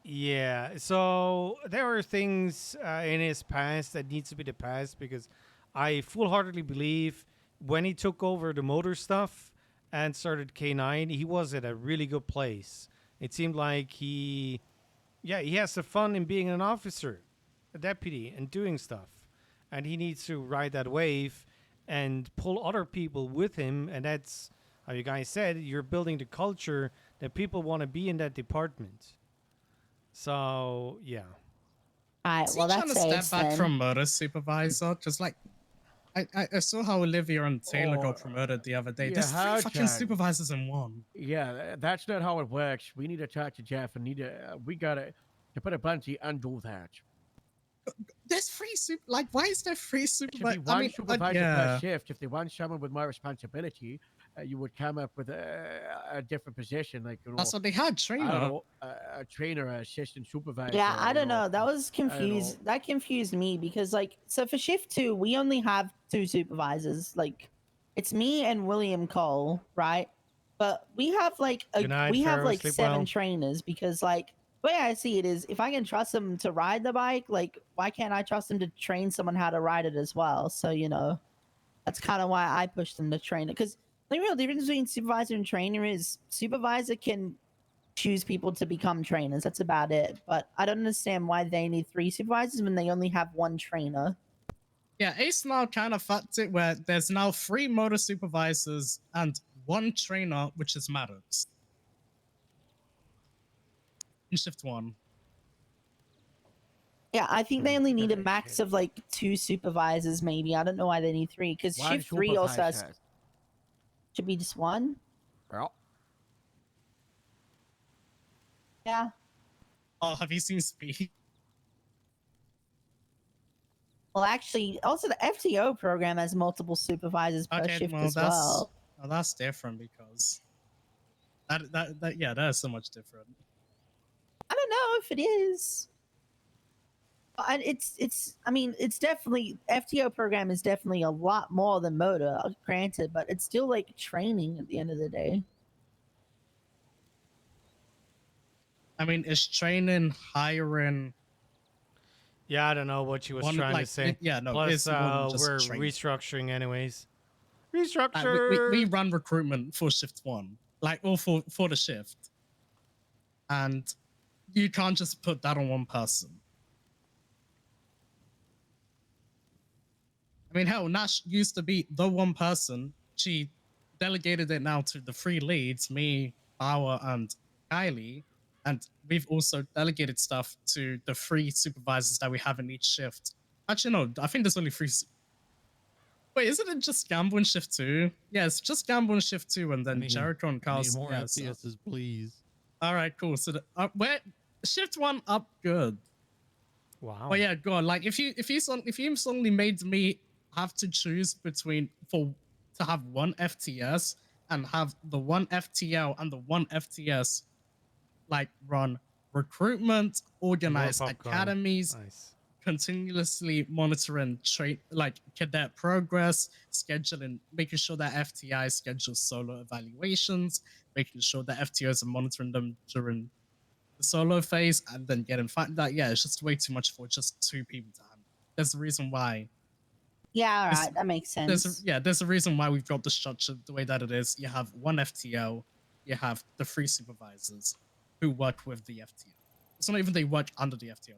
Yeah, so there are things in his past that needs to be the past, because I full-heartedly believe when he took over the motor stuff and started K9, he was at a really good place. It seemed like he has the fun in being an officer, a deputy, and doing stuff. And he needs to ride that wave and pull other people with him. And that's how you guys said, you're building the culture that people want to be in that department. So, yeah. All right, well, trying to that's step back from murder supervisor, just like I saw how Olivia and Taylor got promoted the other day. Yeah, There's 3 how, fucking Chad? supervisors in one. Yeah, that's not how it works. We need to talk to Jeff and we gotta to put a bungee undo that. There's 3 why is there 3 Should be supervisors? one supervisor per yeah. shift. If they want someone with more responsibility, you would come up with a different position, like That's what they had, I trainer. don't know, a trainer, assistant supervisor. Yeah, I don't you know. That was I don't confused. know. That confused me because, like, so for shift 2, we only have 2 supervisors. Like, it's me and William Cole, right? But we have like Good night, we have Pharaoh. like Sleep 7 well. trainers because, like, the way I see it is, if I can trust them to ride the bike, like, why can't I trust them to train someone how to ride it as well? So, that's kind of why I push them to train it. Because the real difference between supervisor and trainer is supervisor can choose people to become trainers. That's about it. But I don't understand why they need 3 supervisors when they only have 1 trainer. Yeah, Ace now kind of fucked it where there's now 3 motor supervisors and 1 trainer, which is Maddox. In shift 1. Yeah, I think they only need a max of like 2 supervisors, maybe. I don't know why they need 3, because One shift 3 also has, supervisor. should be just 1. Girl. Yeah. Oh, have you seen Speed? Well, actually, also the FTO program has multiple supervisors per shift as well. Well, that's different because that is so much different. I don't know if it is. And it's definitely, FTO program is definitely a lot more than motor, granted, but it's still like training at the end of the day. I mean, is training hiring? Yeah, I don't know what she was trying to say. Plus, it's more than just we're training. restructuring anyways. Restructure. We run recruitment for shift 1, or for the shift, and you can't just put that on one person. I mean, hell, Nash used to be the one person. She delegated it now to the 3 leads, me, Bauer, and Kylie. And we've also delegated stuff to the 3 supervisors that we have in each shift. Actually, no, I think there's only 3. Wait, isn't it just Gamble in shift 2? Yeah, it's just Gamble in shift 2, and then Jericho and Carl. Need more FCSs, please. All right, cool. So where shift 1 up good. Wow. Oh yeah, go on. Like if you suddenly made me have to choose between to have 1 FTS and have the 1 FTL and the 1 FTS, like run recruitment, organize academies, continuously monitoring like cadet progress, scheduling, making sure that FTI schedules solo evaluations, making sure that FTOs are monitoring them during the solo phase, and then getting that. Yeah, it's just way too much for just 2 people to handle. There's a reason why. Yeah, all right, that makes sense. There's a reason why we've got the structure the way that it is. You have 1 FTO, you have the 3 supervisors who work with the FTO. It's not even they work under the FTO,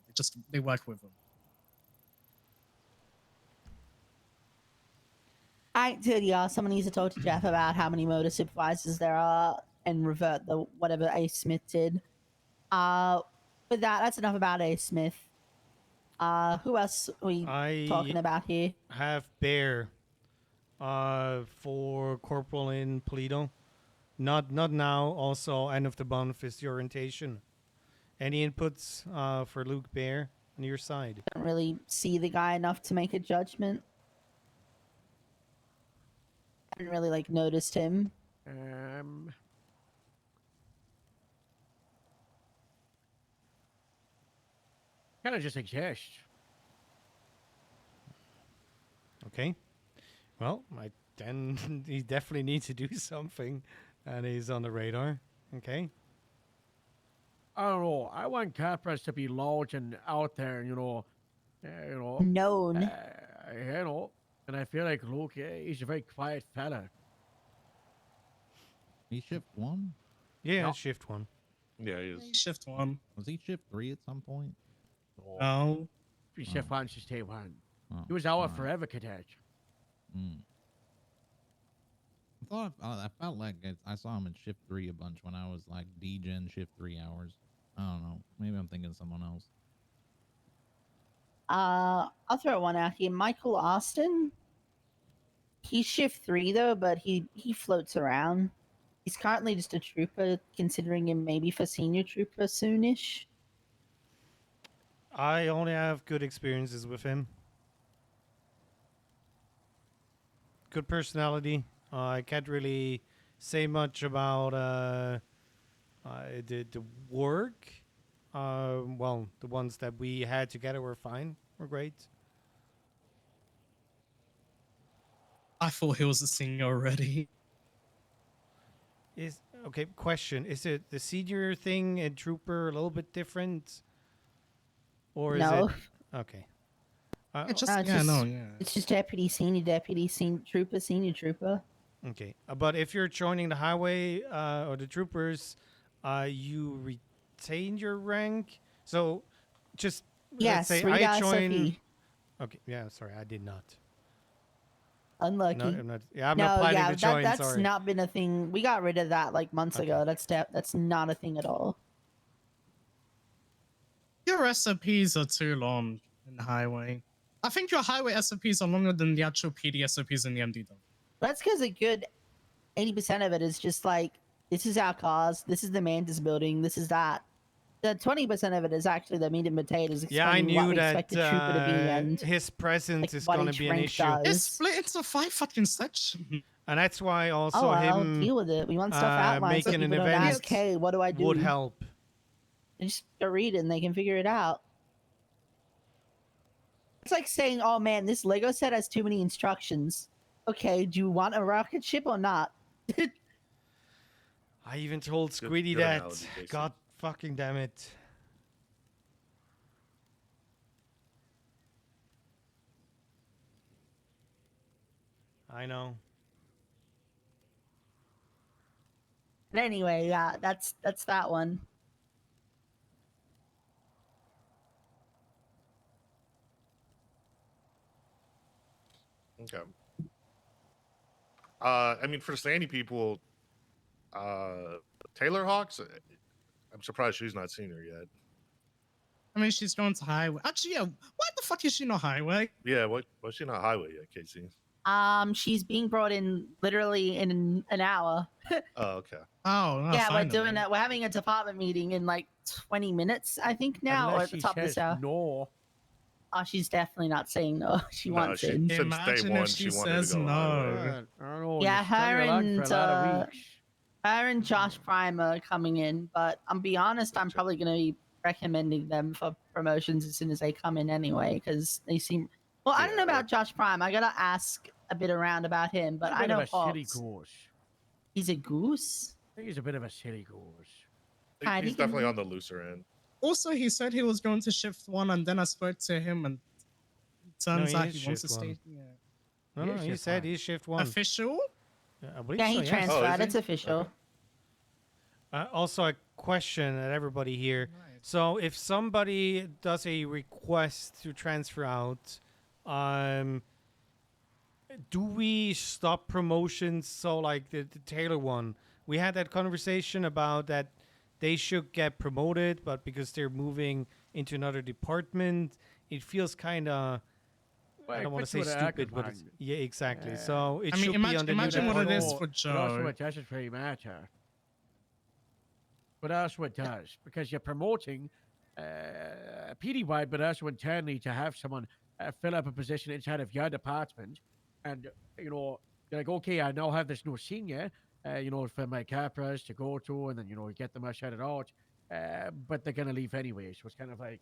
they work with them. Actually, someone needs to talk to Jeff about how many motor supervisors there are and revert the whatever A. Smith did. With that's enough about A. Smith. Who else are we talking about here? Have Bear for Corporal in Polito. Not now. Also, end of the month is the orientation. Any inputs for Luke Bear on your side? Don't really see the guy enough to make a judgment. Haven't really noticed him. Kind of just exist. Okay. Well, then he definitely needs to do something, and he's on the radar. Okay. I don't know. I want Capras to be large and out there, known. And I feel like Luke, he's a very quiet fella. He's shift 1? Yeah, shift 1. Yeah, he is. He's shift 1. Was he shift 3 at some point? No. He's shift 1 since day 1. Oh, He was our forever cadet. I felt like I saw him in shift 3 a bunch when I was like D-Gen shift 3 hours. I don't know. Maybe I'm thinking of someone else. I'll throw one out here. Michael Austin. He's shift 3 though, but he floats around. He's currently just a trooper, considering him maybe for senior trooper soonish. I only have good experiences with him. Good personality. I can't really say much about the work. Well, the ones that we had together were fine. Were great. I thought he was a senior already. Okay, question. Is it the senior thing and trooper a little bit different? Or is No. it okay? It's just deputy, senior trooper. Okay, but if you're joining the highway or the troopers, you retain your rank. So, just let's say I join. Okay, yeah, sorry, I did not. Unlucky. No, I'm not. Yeah, I'm not planning to join. That's sorry. not been a thing. We got rid of that months ago. That's not a thing at all. Your SOPs are too long in the highway. I think your highway SOPs are longer than the actual PD SOPs in the MD though. That's because a good 80% of it is just this is our cause, this is the Mantis building, this is that. The 20% of it is actually the meat and potatoes. Yeah, I knew that his presence is going to be an issue. It's split into 5 fucking sections. And that's why also him deal with it. We want stuff outlined so making an people don't event ask, hey, what do I do? would help. They just go read it and they can figure it out. It's like saying, oh man, this Lego set has too many instructions. Okay, do you want a rocket ship or not? I even told Squiddy that. God fucking damn it. I know. But anyway, yeah, that's that one. Okay. I mean, for the Sandy people, Taylor Hawks, I'm surprised she's not senior yet. I mean, she's going to highway. Actually, yeah, why the fuck is she not highway? Yeah, why is she not highway yet, Casey? She's being brought in literally in an hour. Oh, okay. Oh, yeah, we're doing that. We're having a department meeting in 20 minutes, I think now, or at the top of this hour. No. Oh, she's definitely not saying no. She wants it. Imagine if she says no. Yeah, her and Josh Prime are coming in, but I'll be honest, I'm probably gonna be recommending them for promotions as soon as they come in anyway, because they seem. Well, I don't know about Josh Prime. I gotta ask a bit around about him, but He's a I bit know of a silly Fox. goose. He's a goose. I think he's a bit of a silly goose. He's definitely on the looser end. Also, he said he was going to shift 1, and then I spoke to him, and it turns he out is he wants to shift 1. stay. Yeah. No, he said he's shift 1. Official? I believe Yeah, so, he yes. transferred. It's official. Also, a question at everybody here. So, if somebody does a request to transfer out, do we stop promotions? So, like the Taylor one, we had that conversation about that they should get promoted, but because they're moving into another department, it feels kind of. I don't want to say stupid, but it's, yeah, exactly. So it should be on the imagine what it is for But also Joe. it doesn't really matter. But also it does, because you're promoting PD-wide, but also internally to have someone fill up a position inside of your department. And, you know, you're like, okay, I now have this new senior, you know, for my capras to go to, and then, you know, get them shouted out. But they're going to leave anyway, so it's kind of like,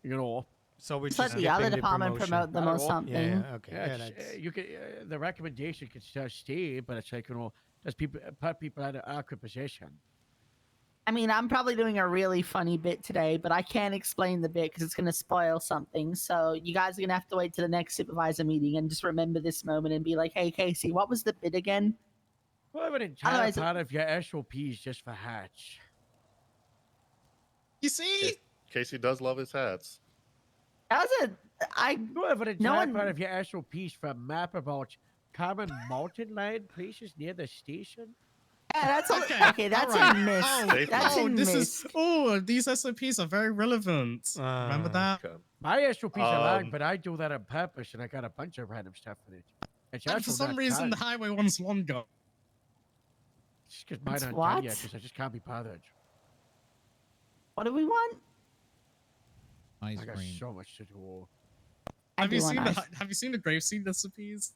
you know. So we just let the other department promote them or something. Yeah, okay. Yeah, Yeah, it's, you could, the recommendation could still stay, but it's like, you know, does people put people out of awkward position. I mean, I'm probably doing a really funny bit today, but I can't explain the bit because it's going to spoil something. So you guys are going to have to wait to the next supervisor meeting and just remember this moment and be like, hey, Casey, what was the bit again? Well, I have an entire part of your SOPs just for hats. You see? Casey does love his hats. That was You have an entire part of your SOPs for a map about common mountain lion places near the station. Yeah, that's okay. That's alright. a miss. Oh, That's a this miss. these SOPs are very relevant. Remember that? My SOPs are long, but I do that on purpose, and I got a bunch of random stuff in it. It's And for also some not reason, the done. highway one's longer. It's because mine It's aren't what? done yet, because I just can't be bothered. What do we want? I got so much to do. Have you seen the Graveseed SOPs?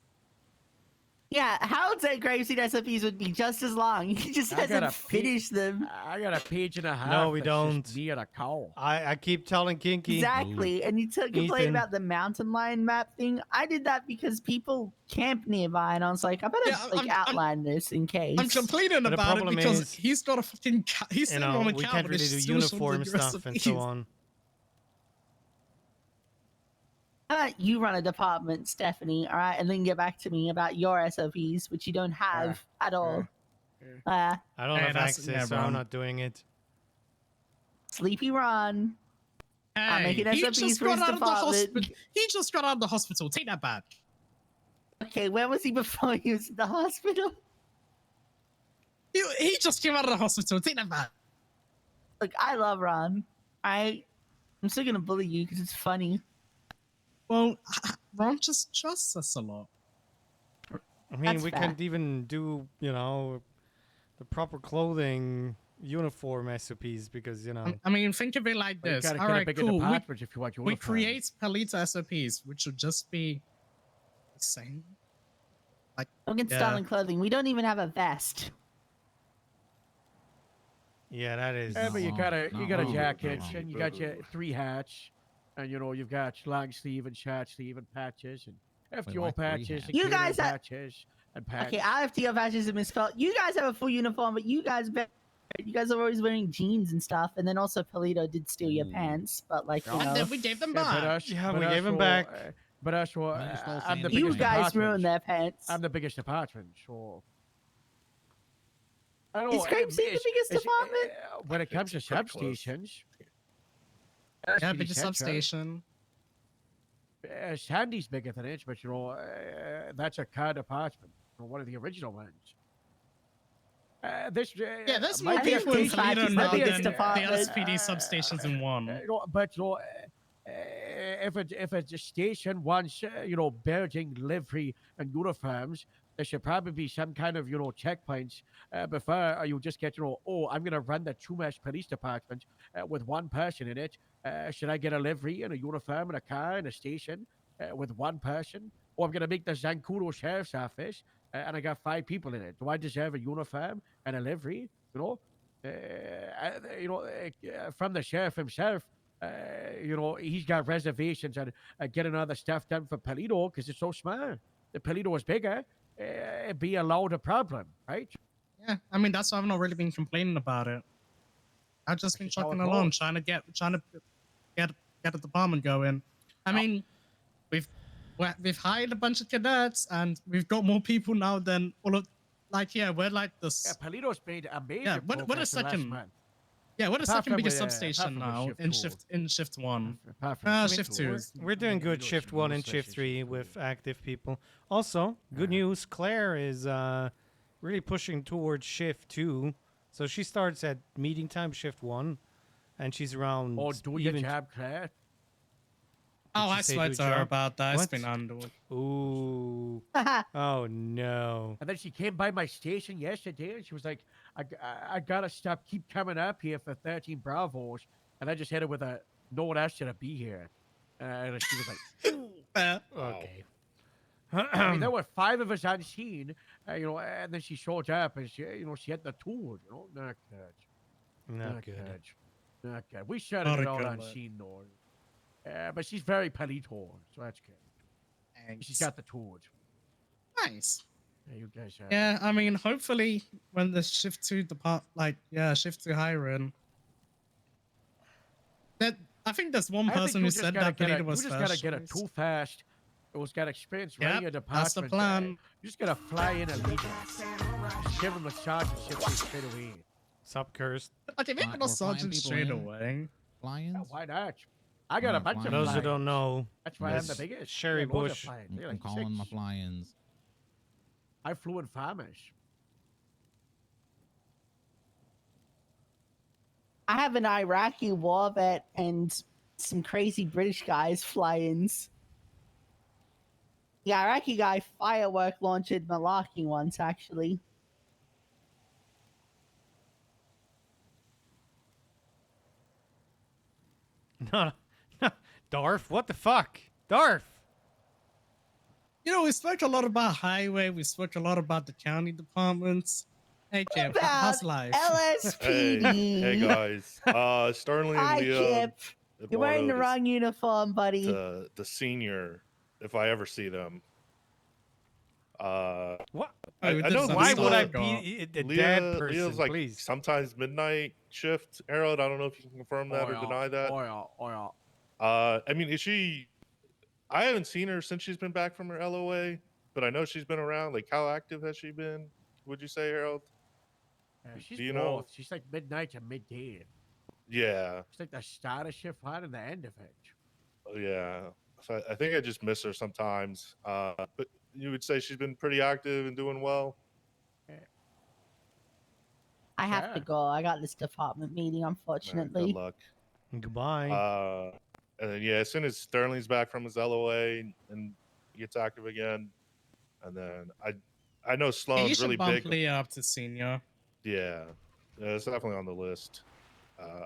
Yeah, Howard's at Graveseed SOPs would be just as long. He just hasn't finished them. I got a page and a half. No, we that's don't. just me and a cow. I keep telling Kinky. Exactly. And you complain Ethan. about the mountain lion map thing. I did that because people camp nearby, and I was like, I better outline this in case. I'm complaining But the about it problem because is, he's got a fucking he's You sitting know, on a we cow, can't but really it's do still showing uniform the stuff and so recipes. on. How about you run a department, Stephanie, all right, and then get back to me about your SOPs, which you don't have at all. I don't Hey, have that's- access, yeah, so I'm Ron. not doing it. Sleepy Ron. I'm Hey, making he SOPs just for his got out of the department. hospital. He just got out of the hospital. Take that back. Okay, where was he before he was in the hospital? He just came out of the hospital. Take that back. Look, I love Ron. I'm still gonna bully you because it's funny. Well, Ron just trusts us a lot. I mean, That's we fair. can't even do, you know, the proper clothing uniform SOPs because, you know. I mean, think of it like Well, you this. gotta All get a right, bigger cool. department if you want We uniform. create Palita SOPs, which should just be the same. Like, Don't get yeah. stolen clothing. We don't even have a vest. Yeah, that is. Yeah, but you got a wrong. jacket, Not and you got your 3 hats, and you know you've got long sleeve and short sleeve and patches and FTO patches and You K9 guys have- patches and patches. Okay, IFTO patches are misspelled. You guys have a full uniform, but you guys are always wearing jeans and stuff. And then also Polito did steal your pants, but like you And know, then we gave them Yeah, back. but us, Yeah, but we us gave 'em were, back. But us, were, I'm the you biggest guys department. ruined their pants. I'm the biggest department, so. I don't Is know, Grapeseed the biggest department? When it comes to It's pretty close. substations. Yeah, SPD biggest Central, substation. Sandy's bigger than it, but you know, that's a car department. One of the original ones. Yeah, there's might more be a people in case- Toledo might now be a- than the SPD substations in one. you know, but you know, if a station wants building livery and uniforms, there should probably be some kind of checkpoints before you just get I'm gonna run the Chumash police department with one person in it. Should I get a livery and a uniform and a car and a station with one person? Or I'm gonna make the Zancudo sheriff's office and I got 5 people in it. Do I deserve a uniform and a livery? from the sheriff himself. He's got reservations on getting other stuff done for Polito because it's so small. The Polito is bigger, it'd be a louder problem, right? Yeah, I mean that's why I've not really been complaining about it. I've just been trucking along, trying to get the department going. I mean, we've hired a bunch of cadets, and we've got more people now than all of. We're like this. Yeah, Polito's made a major Yeah, we're the progress in the last second. month. Yeah, we're the Apart second from biggest with, substation apart from with now shift in shift one. Apart from Shift two. We're doing good shift 1 and shift 3 with active people. Also, good news, Claire is really pushing towards shift 2. So she starts at meeting time shift 1 and she's around do your job, Claire. Oh, I spoke to her about that. It's What? been handled. Ooh. Oh no. And then she came by my station yesterday and she was like, I gotta keep coming up here for 13 Bravos. And I just hit her with a, no one asked you to be here. And she was like, Okay. I mean, there were 5 of us on scene, and then she showed up and she had the tool, not good. Not good. Not good. We shut Not it a out good on look. scene, though. But she's very Polito, so that's good. Thanks. She's got the tools. Nice. Yeah, you guys have Yeah, I mean, hopefully when the shift 2 shift 2 hiring. I think there's one person who said that Polito was You just gotta get it too fast. It was got experience running your department. That's the plan. You just gotta fly in and lead them. Just give them a charge and shift straight away. Sup, cursed. Okay, maybe not sergeant straight away. Flying? Yeah, why not? I got a bunch of Those who flyers. don't know, That's why I'm the Miss biggest. Sherry I got loads of Bush. flyers. I'm They're like calling my 6. fly-ins. I flew in farmers. I have an Iraqi war vet and some crazy British guys fly-ins. The Iraqi guy firework launched malarkey once, actually. No, no. Darth, what the fuck? Darth! We spoke a lot about highway. We spoke a lot about the county departments. Hey, Kip, how's life? LSPD. Hey guys. Sterling, Hi, we Chip. You're wearing the Eduardo, wrong uniform, buddy. the senior, if I ever see them. What? I know. Why would I Leah- be a Leah- dead person, Leah's like please? sometimes midnight shift. Harold, I don't know if you can confirm that or deny that. I mean, is she? I haven't seen her since she's been back from her LOA, but I know she's been around. Like, how active has she been? Would you say, Harold? She's Do you know? both. She's like midnight to midday. Yeah. It's like the start of shift 1 and the end of it. Yeah. So I think I just miss her sometimes. But you would say she's been pretty active and doing well. I have to go. I got this department meeting, unfortunately. Good luck. Goodbye. And then as soon as Sterling's back from his LOA and gets active again, and then I know Yeah, you Sloan's should really bump big. Leah up to senior. Yeah, it's definitely on the list.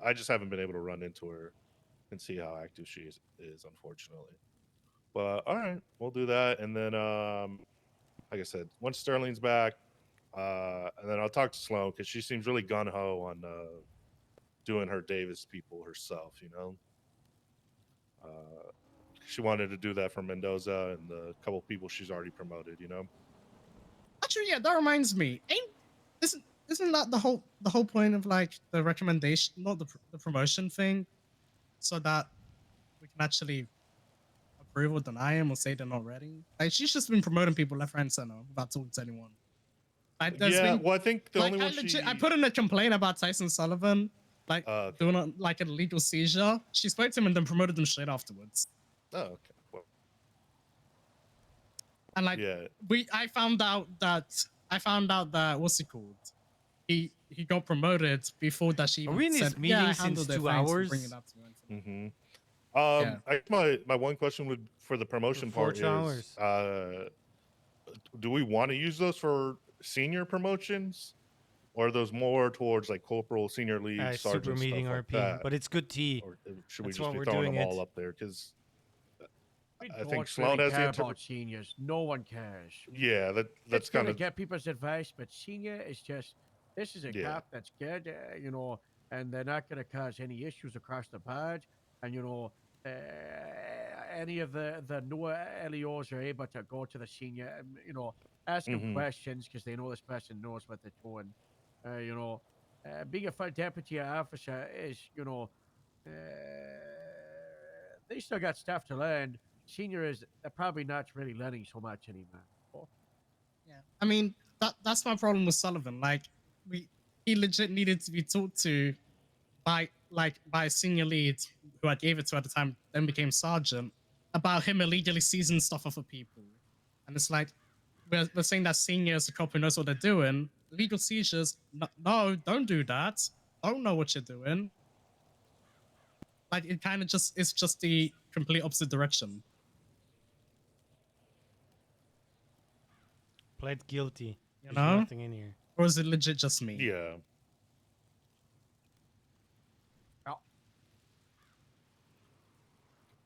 I just haven't been able to run into her and see how active she is, unfortunately. But all right, we'll do that, and then like I said, once Sterling's back, and then I'll talk to Sloan because she seems really gun ho on doing her Davis people herself. She wanted to do that for Mendoza and the couple people she's already promoted. Actually, yeah, that reminds me. Isn't that the whole point of like the recommendation, not the promotion thing, so that we can actually approve or deny them or say they're not ready? Like she's just been promoting people left, right, and center without talking to anyone. Like, Well, I think the only one I put in a complaint about Tyson Sullivan, like doing an illegal seizure. She spoke to him and then promoted him straight afterwards. Oh, okay. Well, and like, I found out that what's it called? He got promoted before that she. Are we in this said, meeting I since handled it, 2 thanks for hours? bringing it up to me." I guess my one question would for the promotion For part 4 is, do we want to use those for senior promotions, or are those more towards like corporal, senior lead, sergeant super meeting stuff like RP, that? but it's good tea. Or should we That's just why be we're throwing doing them it. all up there? Because We I don't think Sloan really has the care about seniors. No one cares. Yeah, that's It's gonna kind of get people's advice, but senior is just This is a Yeah. cop that's good, you know, and they're not going to cause any issues across the board. And, you know, any of the newer LEOs are able to go to the senior, you know, ask them Mhm. questions because they know this person knows what they're doing. You know, being a full deputy officer is, you know, they still got stuff to learn. Senior is they're probably not really learning so much anymore. Yeah, I mean that's my problem with Sullivan. Like he legit needed to be talked to by a senior lead who I gave it to at the time, then became sergeant, about him illegally seizing stuff off of people. And it's like we're saying that senior is a cop who knows what they're doing. Legal seizures, no, don't do that. Don't know what you're doing. Like it kind of just it's just the complete opposite direction. Pled guilty. You There's know? nothing in here. Or is it legit just me? Yeah.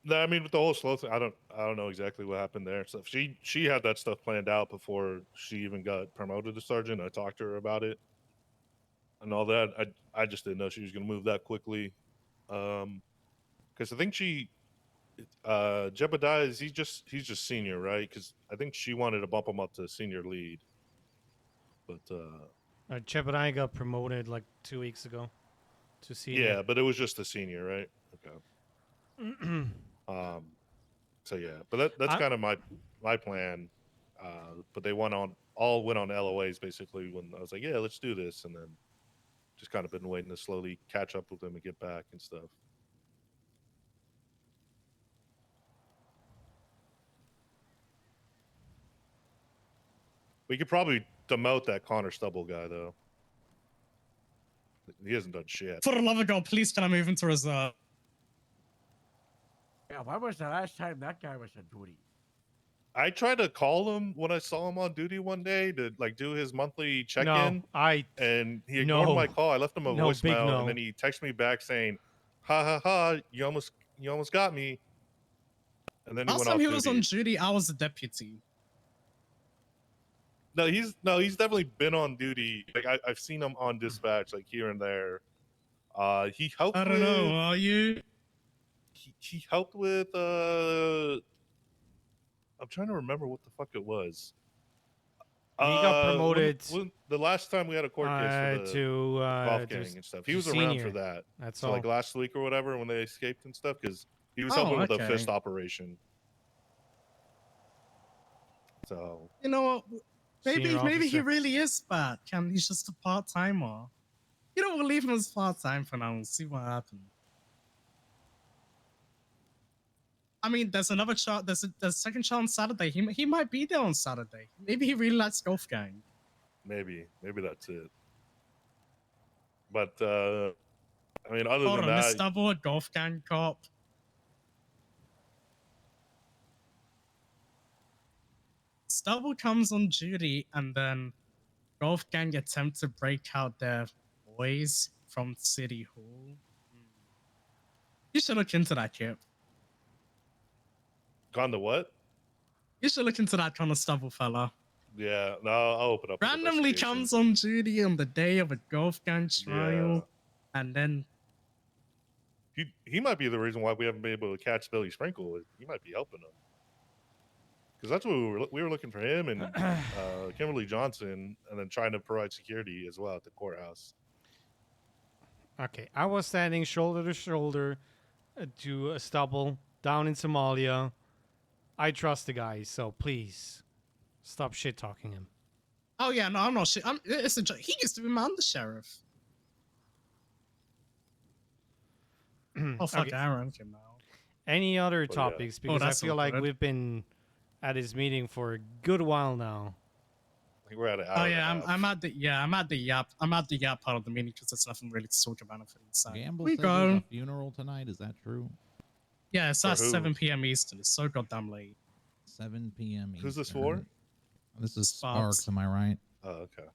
No, I mean with the whole slow thing, I don't know exactly what happened there. So she had that stuff planned out before she even got promoted to sergeant. I talked to her about it and all that. I just didn't know she was gonna move that quickly. Because I think Jebediah he's just senior, right? Because I think she wanted to bump him up to senior lead. But Chebediah got promoted like 2 weeks ago to senior. yeah, but it was just a senior, right? Okay. So yeah, but that's kind of my plan. But they went on LOAs basically when I was like, yeah, let's do this, and then just kind of been waiting to slowly catch up with them and get back and stuff. We could probably demote that Connor Stubble guy though. He hasn't done shit. For the love of God, please can I move into reserve? Yeah, when was the last time that guy was on duty? I tried to call him when I saw him on duty one day to like do his monthly check-in. And he ignored my call. I left him a voicemail, and then he texted me back saying, "Ha ha ha! You almost got me." And then he Last went time off he duty. was on duty, I was a deputy. No, he's definitely been on duty. Like I've seen him on dispatch, like here and there. He helped. I don't know. Are you? He helped with. I'm trying to remember what the fuck it was. He got promoted when the last time we had a court case for the golf gang and stuff. He was around for that. That's so all. like last week or whatever when they escaped and stuff because he was Oh, helping with a okay. fist operation. So You know what? Maybe Senior he officer. really is bad. He's just a part timer. You know, we'll leave him as part time for now and see what happens. I mean, there's another child. There's a second child on Saturday. He might be there on Saturday. Maybe he really likes golf gang. maybe that's it. But I mean, other Hold than on, is that, Stubble a golf gang cop? Stubble comes on duty and then golf gang attempt to break out their boys from City Hall. You should look into that, Kip. gone to what? You should look into that kind of Stubble fella. Yeah, no, I'll open up. an Randomly investigation. comes on duty on the day of a golf gang trial, and then He might be the reason why we haven't been able to catch Billy Sprinkle. He might be helping them. Because that's what we were looking for him and Kimberly Johnson, and then trying to provide security as well at the courthouse. Okay, I was standing shoulder to shoulder to a Stubble down in Somalia. I trust the guy, so please stop shit talking him. oh yeah, no, I'm not shit. It's a joke. He used to be my undersheriff. Oh fuck, Okay. Aaron can now. Any other yeah. topics? Because I that's feel like awkward. we've been at this meeting for a good while now. I think we're at an hour. Oh and a yeah, half. I'm at the yap. I'm at the yap part of the meeting because there's nothing really to talk about for inside. Gamble We said there's go. a funeral tonight. Is that true? Yeah, it's For at who? 7 p.m. Eastern. It's so goddamn late. 7 p.m. Who's this Eastern. for? This is Sparks. Sparks. Am I right? Oh, okay.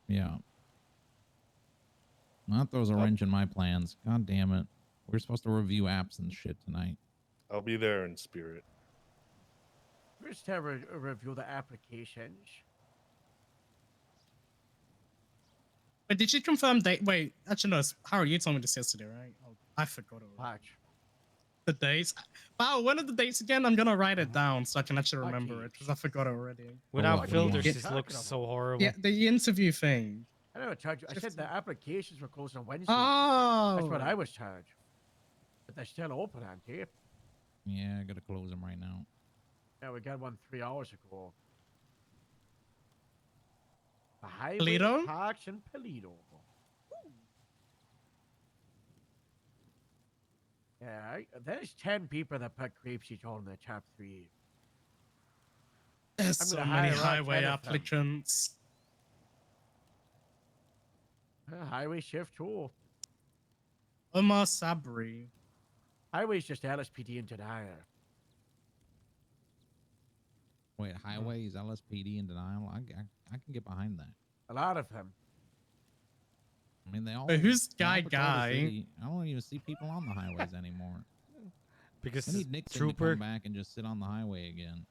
Yeah. That throws a wrench in my plans. God damn it. We're supposed to review apps and shit tonight. I'll be there in spirit. First have a review the applications. But did you confirm date? Wait, actually, no. Harry, you told me this yesterday, right? Oh, I forgot already. The dates. Wow, when are the dates again? I'm gonna write it down so I can actually remember it because I forgot already. Without filters, this looks so horrible. Yeah, the interview thing. I never charged you. I said the applications were closed on Wednesday. Oh. That's what I was charged. But they're still open, aren't they? Yeah, I gotta close them right now. Yeah, we got one 3 hours ago. The highway Paleto? parks in Paleto. Yeah, there's 10 people that put grapeseed on their top 3. There's I'm so gonna many hire out highway 10 of them. applicants. Highway shift too. Omar Sabri. Highway's just LSPD and denier. Wait, highways, LSPD, and denial. I can get behind that. A lot of them. I mean, they all. But who's they all Guy patrol the Guy? city. I don't even see people on the highways anymore. Because I need Nixon Trooper. to come back and just sit on the highway again.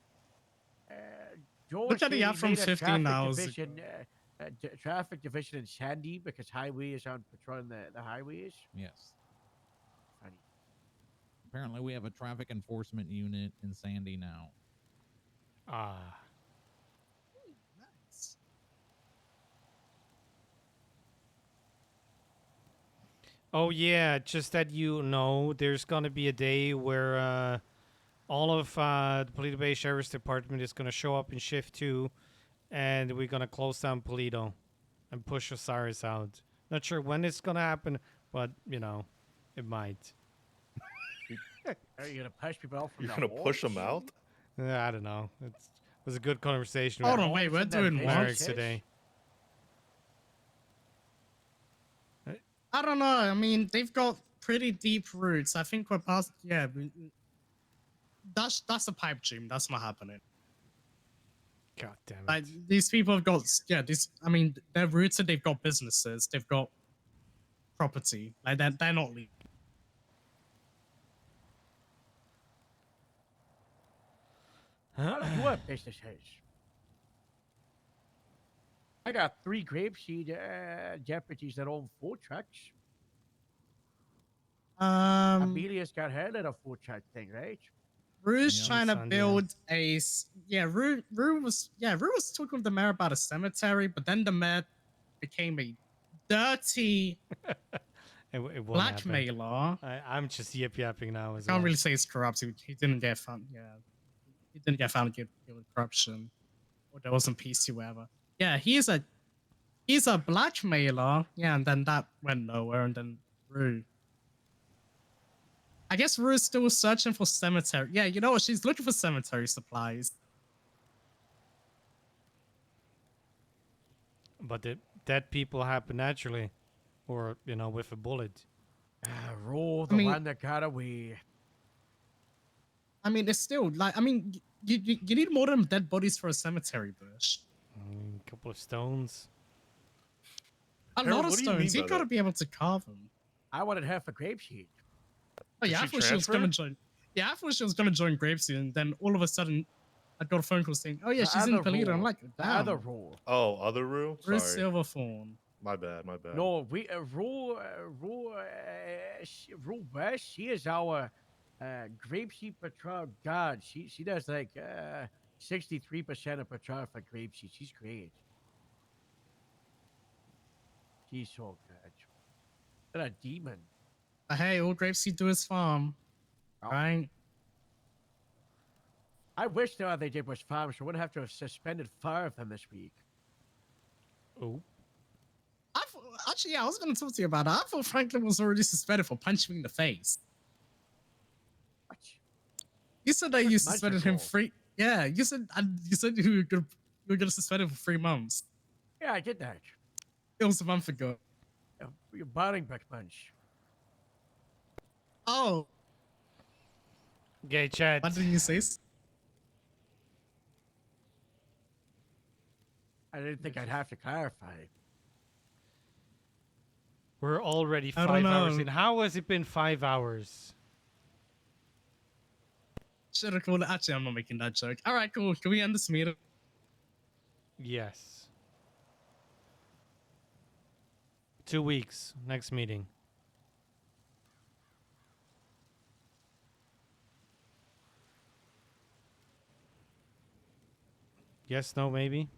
George Look at said the he app from made a 15 traffic hours division, traffic division in Sandy because highway is on patrolling the highways. Yes. Funny. Apparently, we have a traffic enforcement unit in Sandy now. Ah. Nice. Oh yeah, just that you know, there's gonna be a day where all of the Paleto Bay Sheriff's Department is gonna show up in shift 2, and we're gonna close down Paleto and push Osiris out. Not sure when it's gonna happen, but you know, it might. Are you gonna push people out from You're the gonna push them out? I don't know. It was a good conversation. Hold with on, wait, we're Isn't that doing big? what? Eric today. I don't know. I mean, they've got pretty deep roots. I think we're past. Yeah, that's a pipe dream. That's not happening. God damn it. Like these people have got. Yeah, these. I mean, they're rooted. They've got businesses. They've got property. Like they're not legal. You have businesses. I got 3 grapeseed deputies that own 4 trucks. Amelia's got her little 4 truck thing, right? Rue's Yeah, trying to Sunday, build Rue was talking with the mayor about a cemetery, but then the mayor became a dirty It won't happen. blackmailer. I'm just yip-yapping now as I can't well. really say it's corrupt. He didn't get found. Yeah, he didn't get found guilty with corruption, or there wasn't PC, whatever. Yeah, he's a blackmailer. Yeah, and then that went nowhere, and then Rue. I guess Rue's still searching for cemetery. Yeah, you know what? She's looking for cemetery supplies. But the dead people happen naturally, or you know, with a bullet. Roll the one that got away. I mean, it's still like, I mean, you need more than dead bodies for a cemetery, Bush. A couple of stones. A Harold, lot of what do you mean stones. You by gotta that? be able to carve them. I wanted her for grapeseed. Oh yeah, Did I she thought she was transfer? gonna join. Yeah, I thought she was gonna join Grapeseed, and then all of a sudden, I got a phone call saying, "Oh yeah, she's in Paleto." I'm like, "Damn." Other rule. Oh, other rule? Bruce Sorry. Silverthorn. My bad, my bad. No, we rule West. She is our grapeseed patrol god. She does like 63% of patrol for grapeseed. She's great. She's so good. What a demon. But hey, all Grapeseed do is farm, right? I wish all they did was farm, so I wouldn't have to have suspended 5 of them this week. Oh. Actually, yeah, I was gonna talk to you about it. I thought Franklin was already suspended for punching me in the face. What? You said that you That's suspended him magical. 3. Yeah, you said you were gonna suspend him for 3 months. Yeah, I did that. It was a month ago. You're barring back punch. Oh. Gay chat. What did you say? I didn't think I'd have to clarify. We're already I 5 don't hours know. in. How has it been 5 hours? Should have called it. Actually, I'm not making that joke. All right, cool. Can we end this meeting? Yes. 2 weeks. Next meeting. Yes, no, maybe?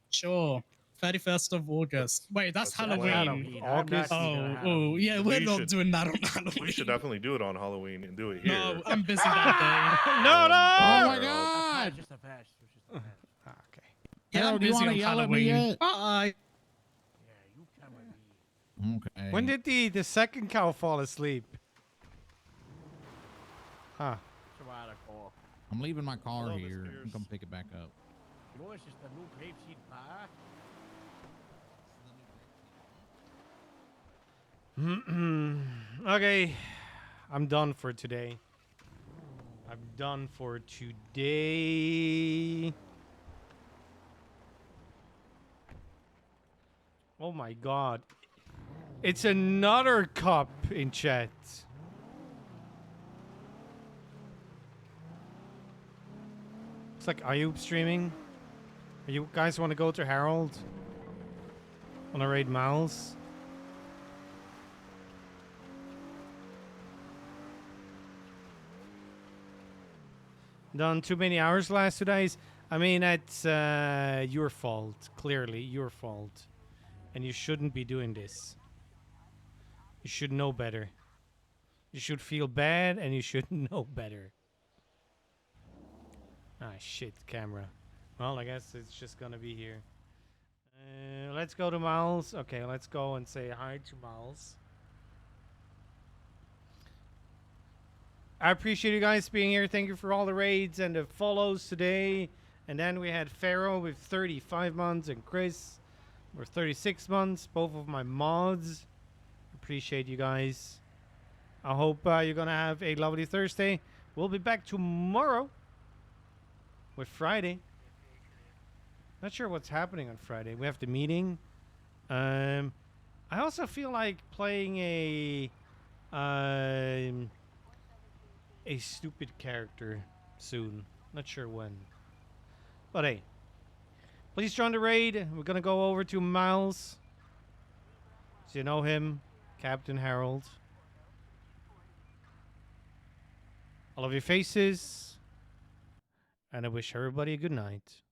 Sure. 31st of August. Wait, that's Halloween. August? Oh, yeah, we're not doing that on Halloween. We should definitely do it on Halloween and do it here. No, I'm busy that day. No, no! Oh my god! Just a patch. Just a patch. Okay. Yeah, I'm Harold, do you busy want on to yell at Halloween. me yet? Bye. Okay. When did the second cow fall asleep? Huh. I'm leaving my car here. I'm gonna pick it back up. You know, it's just a new grapeseed bar. Okay. I'm done for today. I'm done for today. Oh my god. It's another cup in chat. It's like Ayub streaming. You guys want to go to Harold? Want to raid Miles? Done too many hours last 2 days. I mean, that's your fault. Clearly, your fault. And you shouldn't be doing this. You should know better. You should feel bad and you should know better. Ah, shit, camera. Well, I guess it's just gonna be here. Let's go to Miles. Okay, let's go and say hi to Miles. I appreciate you guys being here. Thank you for all the raids and the follows today. And then we had Pharaoh with 35 months and Chris with 36 months. Both of my mods. Appreciate you guys. I hope you're going to have a lovely Thursday. We'll be back tomorrow with Friday. Not sure what's happening on Friday. We have the meeting. I also feel like playing a stupid character soon. Not sure when. But hey, please join the raid. We're gonna go over to Miles. So you know him, Captain Harold. I love your faces. And I wish everybody a good night.